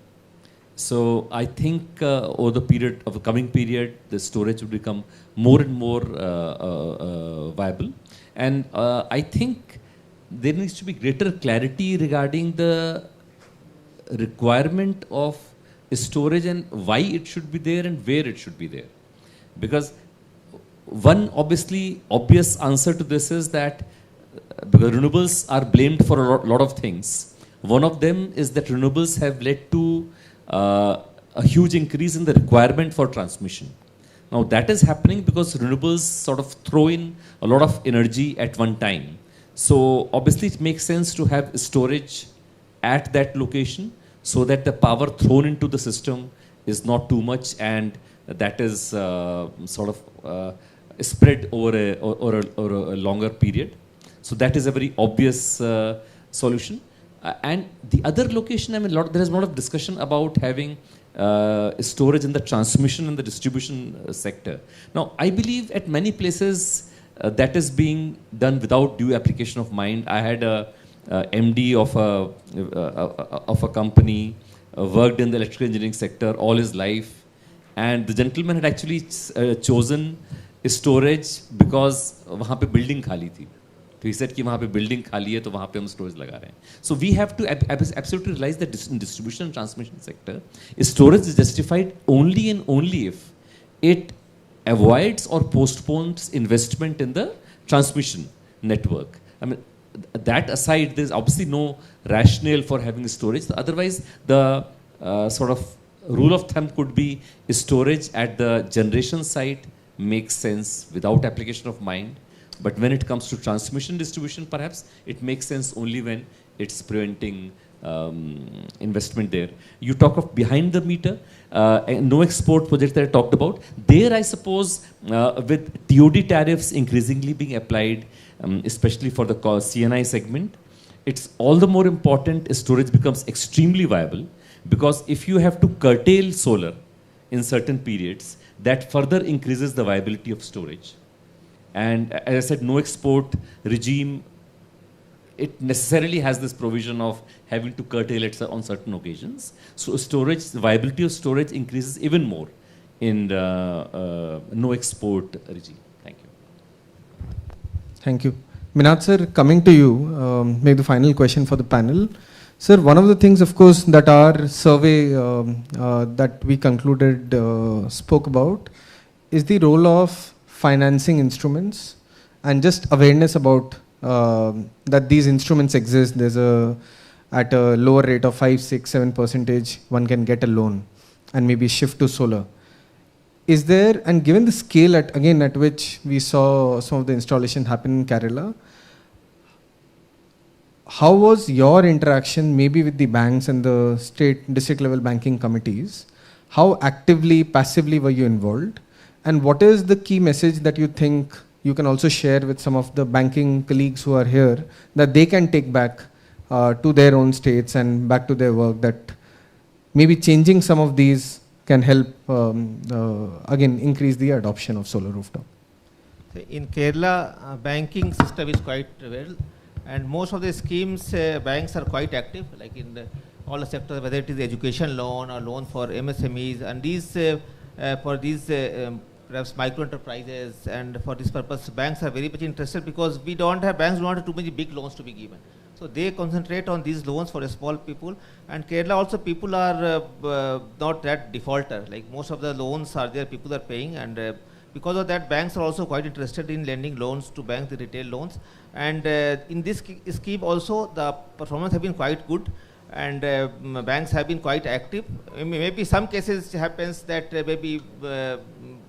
So I think over the period of the coming period, the storage will become more and more viable. And I think there needs to be greater clarity regarding the requirement of storage and why it should be there and where it should be there. Because one obvious answer to this is that because renewables are blamed for a lot of things. One of them is that renewables have led to a huge increase in the requirement for transmission. Now that is happening because renewables sort of throw in a lot of energy at one time. So obviously it makes sense to have storage at that location so that the power thrown into the system is not too much, and that is sort of spread over a longer period. So that is a very obvious solution. And the other location, I mean, there is a lot of discussion about having storage in the transmission and the distribution sector. Now, I believe at many places that is being done without due application of mind. I had a MD of a company, worked in the electrical engineering sector all his life, and the gentleman had actually chosen storage because वहाँ पे building खाली थी. So he said कि वहाँ पे building खाली है तो वहाँ पे हम storage लगा रहे हैं. So we have to absolutely realize that in distribution and transmission sector, storage is justified only and only if it avoids or postpones investment in the transmission network. I mean, that aside, there's obviously no rationale for having storage. Otherwise, the sort of rule of thumb could be storage at the generation site makes sense without application of mind. But when it comes to transmission distribution, perhaps it makes sense only when it's preventing investment there. You talk of behind the meter, no export project that I talked about. There, I suppose, with TOD tariffs increasingly being applied, especially for the CNI segment, it's all the more important storage becomes extremely viable, because if you have to curtail solar in certain periods, that further increases the viability of storage. And as I said, no export regime, it necessarily has this provision of having to curtail it on certain occasions. So storage, the viability of storage increases even more in the no export regime. Thank you. Thank you. Minat sir, coming to you, make the final question for the panel. Sir, one of the things, of course, that our survey that we concluded spoke about is the role of financing instruments and just awareness about that these instruments exist. There's at a lower rate of 5, 6, 7%, one can get a loan and maybe shift to solar. Is there, and given the scale at which we saw some of the installation happen in Kerala, how was your interaction maybe with the banks and the state district level banking committees? How actively, passively were you involved? And what is the key message that you think you can also share with some of the banking colleagues who are here that they can take back to their own states and back to their work, that maybe changing some of these can help again increase the adoption of solar rooftop? In Kerala, banking system is quite well, and most of the schemes, banks are quite active, like in all the sectors, whether it is education loan or loan for MSMEs, and these for these perhaps micro enterprises, and for this purpose banks are very much interested, because we don't have, banks don't have too many big loans to be given. So they concentrate on these loans for the small people. And Kerala also, people are not that defaulter, like most of the loans are there, people are paying, and because of that banks are also quite interested in lending loans to banks, the retail loans. And in this scheme also the performance have been quite good, and banks have been quite active. Maybe some cases happens that maybe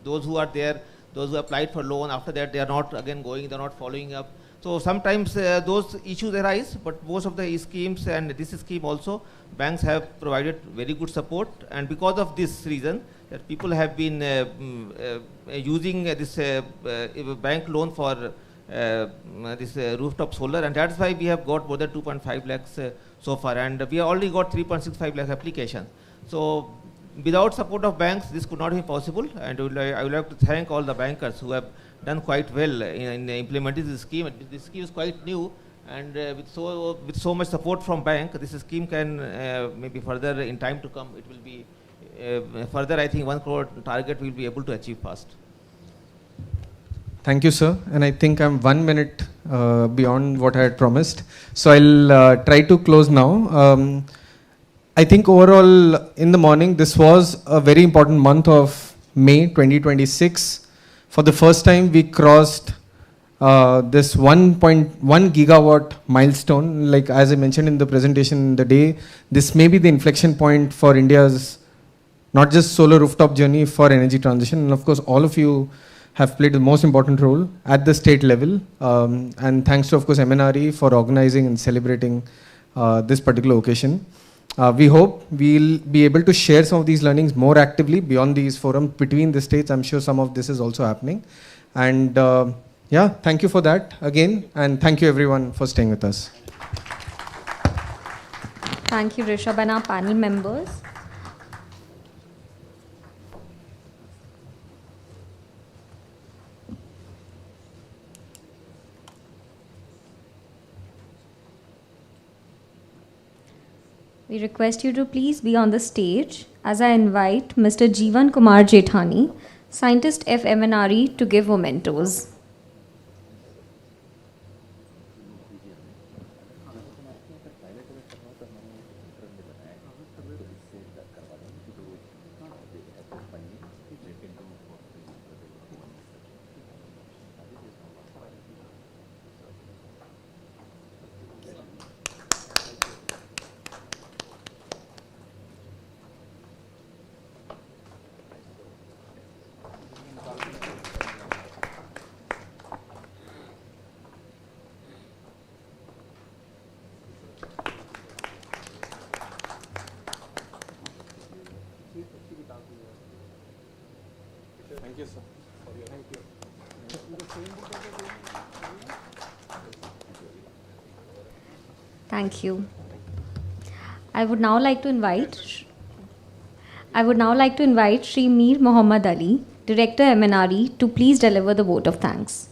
those who are there, those who applied for loan, after that they are not again going, they are not following up. So sometimes those issues arise, but most of the schemes and this scheme also, banks have provided very good support. And because of this reason, that people have been using this bank loan for this rooftop solar, and that's why we have got more than 2.5 lakhs so far, and we have already got 3.65 lakh applications. So without support of banks, this could not be possible, and I would like to thank all the bankers who have done quite well in implementing this scheme. This scheme is quite new, and with so much support from bank, this scheme can maybe further in time to come, it will be further, I think 1 crore target will be able to achieve fast. Thank you, sir. And I think I'm 1 minute beyond what I had promised. So I'll try to close now. I think overall in the morning, this was a very important month of May 2026. For the first time, we crossed this 1.1 gigawatt milestone. Like as I mentioned in the presentation the day, this may be the inflection point for India's not just solar rooftop journey, for energy transition. And of course, all of you have played the most important role at the state level. And thanks to, of course, MNRE for organizing and celebrating this particular occasion. We hope we'll be able to share some of these learnings more actively beyond these forums between the states. I'm sure some of this is also happening. And yeah, thank you for that again. And thank you everyone for staying with us. Thank you, Rishabh, and our panel members. We request you to please be on the stage as I invite Mr. Jeevan Kumar Jethani, Scientist FMNRE, to give mementos. Thank you, sir. Thank you. I would now like to invite Shri Mir Muhammad Ali, Director MNRE, to please deliver the vote of thanks.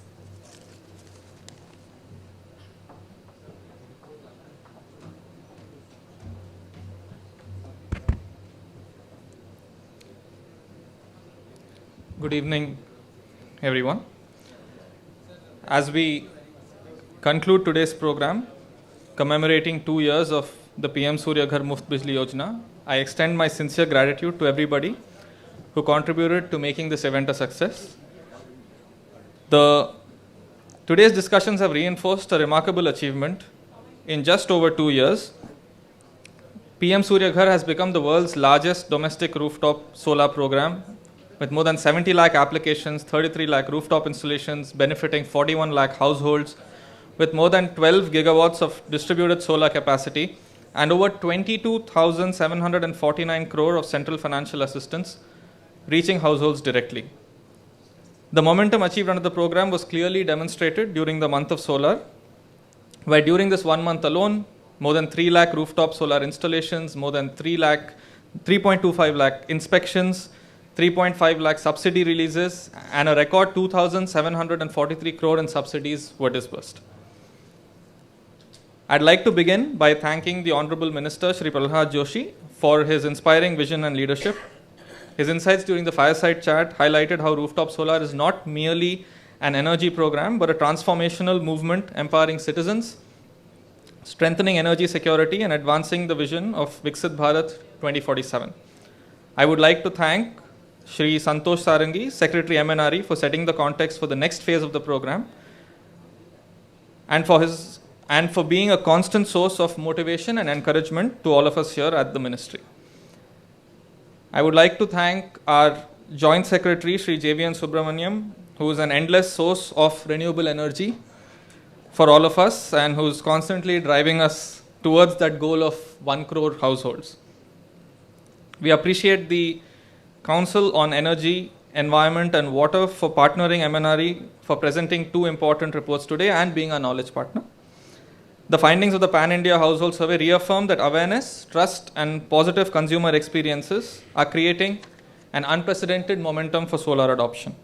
Good evening, everyone. As we conclude today's program, commemorating 2 years of the PM Surya Ghar Muft Bijli Yojana, I extend my sincere gratitude to everybody who contributed to making this event a success. Today's discussions have reinforced a remarkable achievement. In just over 2 years, PM Surya Ghar has become the world's largest domestic rooftop solar program, with more than 70 lakh applications, 33 lakh rooftop installations, benefiting 41 lakh households, with more than 12 gigawatts of distributed solar capacity, and over 22,749 crore of central financial assistance reaching households directly. The momentum achieved under the program was clearly demonstrated during the month of solar, where during this 1 month alone, more than 3 lakh rooftop solar installations, more than 3.25 lakh inspections, 3.5 lakh subsidy releases, and a record 2,743 crore in subsidies were disbursed. I'd like to begin by thanking the Honorable Minister, Shri Pralhad Joshi, for his inspiring vision and leadership. His insights during the fireside chat highlighted how rooftop solar is not merely an energy program, but a transformational movement empowering citizens, strengthening energy security, and advancing the vision of Viksit Bharat 2047. I would like to thank Shri Santosh Sarangi, Secretary MNRE, for setting the context for the next phase of the program, and for being a constant source of motivation and encouragement to all of us here at the ministry. I would like to thank our Joint Secretary, Shri JVN Subramaniam, who is an endless source of renewable energy for all of us and who is constantly driving us towards that goal of 1 crore households. We appreciate the Council on Energy, Environment and Water for partnering MNRE for presenting 2 important reports today and being a knowledge partner. The findings of the Pan-India Household Survey reaffirm that awareness, trust and positive consumer experiences are creating an unprecedented momentum for solar adoption.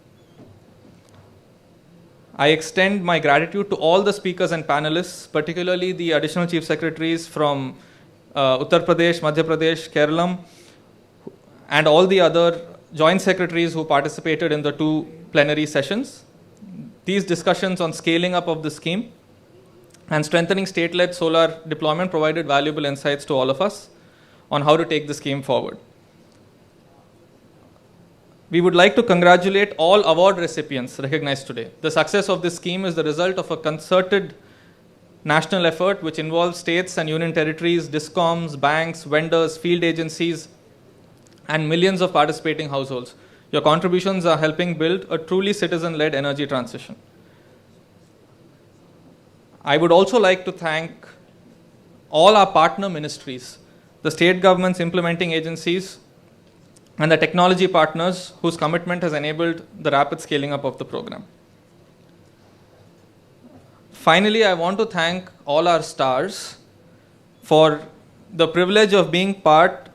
I extend my gratitude to all the speakers and panelists, particularly the additional chief secretaries from Uttar Pradesh, Madhya Pradesh, Kerala, and all the other joint secretaries who participated in the 2 plenary sessions. These discussions on scaling up of the scheme and strengthening state-led solar deployment provided valuable insights to all of us on how to take the scheme forward. We would like to congratulate all award recipients recognized today. The success of this scheme is the result of a concerted national effort which involves states and union territories, DISCOMs, banks, vendors, field agencies, and millions of participating households. Your contributions are helping build a truly citizen-led energy transition. I would also like to thank all our partner ministries, the state governments, implementing agencies, and the technology partners whose commitment has enabled the rapid scaling up of the program. Finally, I want to thank all our stars for the privilege of being part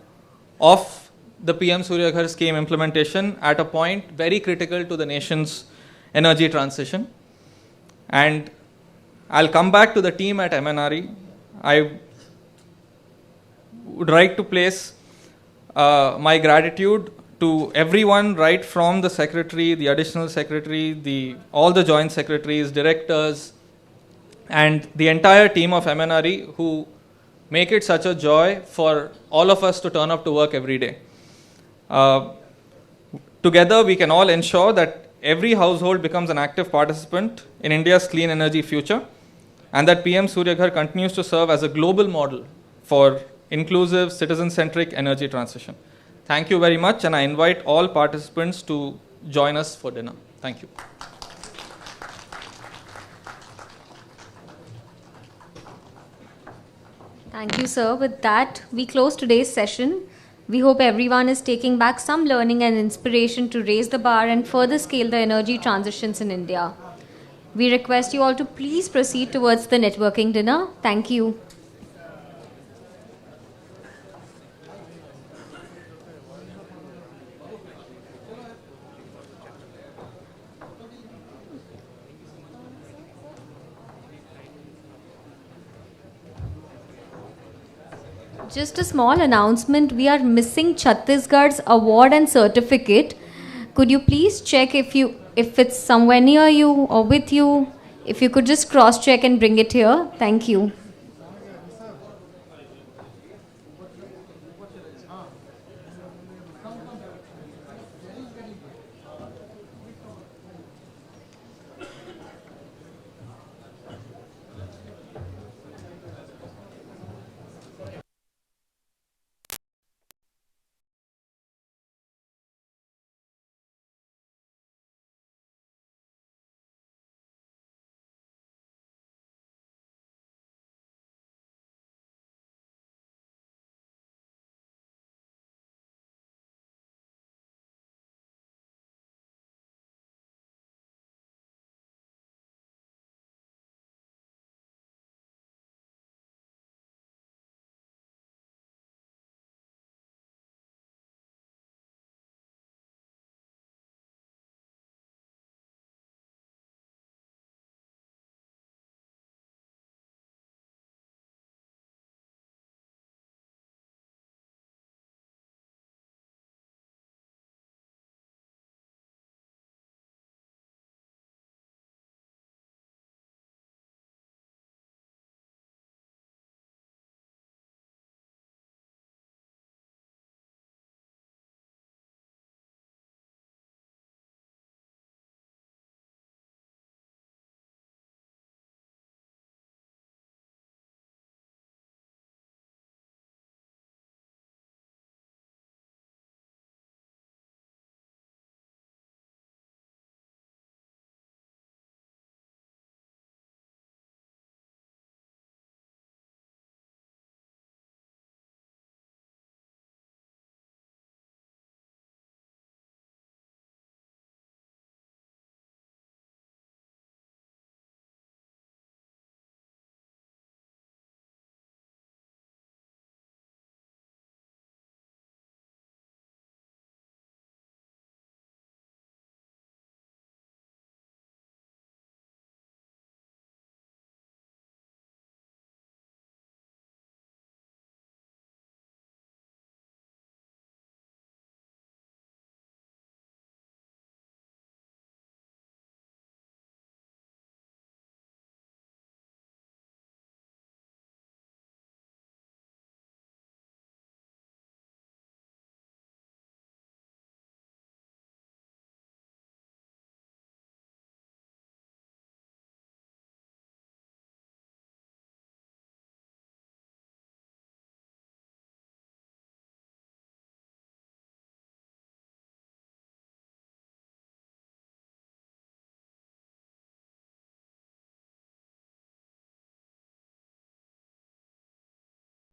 of the PM Surya Ghar scheme implementation at a point very critical to the nation's energy transition. And I'll come back to the team at MNRE. would like to place my gratitude to everyone, right from the secretary, the additional secretary, all the joint secretaries, directors, and the entire team of MNRE who make it such a joy for all of us to turn up to work every day. Together, we can all ensure that every household becomes an active participant in India's clean energy future, and that PM Surya Ghar continues to serve as a global model for inclusive, citizen-centric energy transition. Thank you very much, and I invite all participants to join us for dinner. Thank you. Thank you, sir. With that, we close today's session. We hope everyone is taking back some learning and inspiration to raise the bar and further scale the energy transitions in India. We request you all to please proceed towards the networking dinner. Thank you. Just a small announcement, we are missing Chhattisgarh's award and certificate. Could you please check if it's somewhere near you or with you? If you could just cross check and bring it here. Thank you.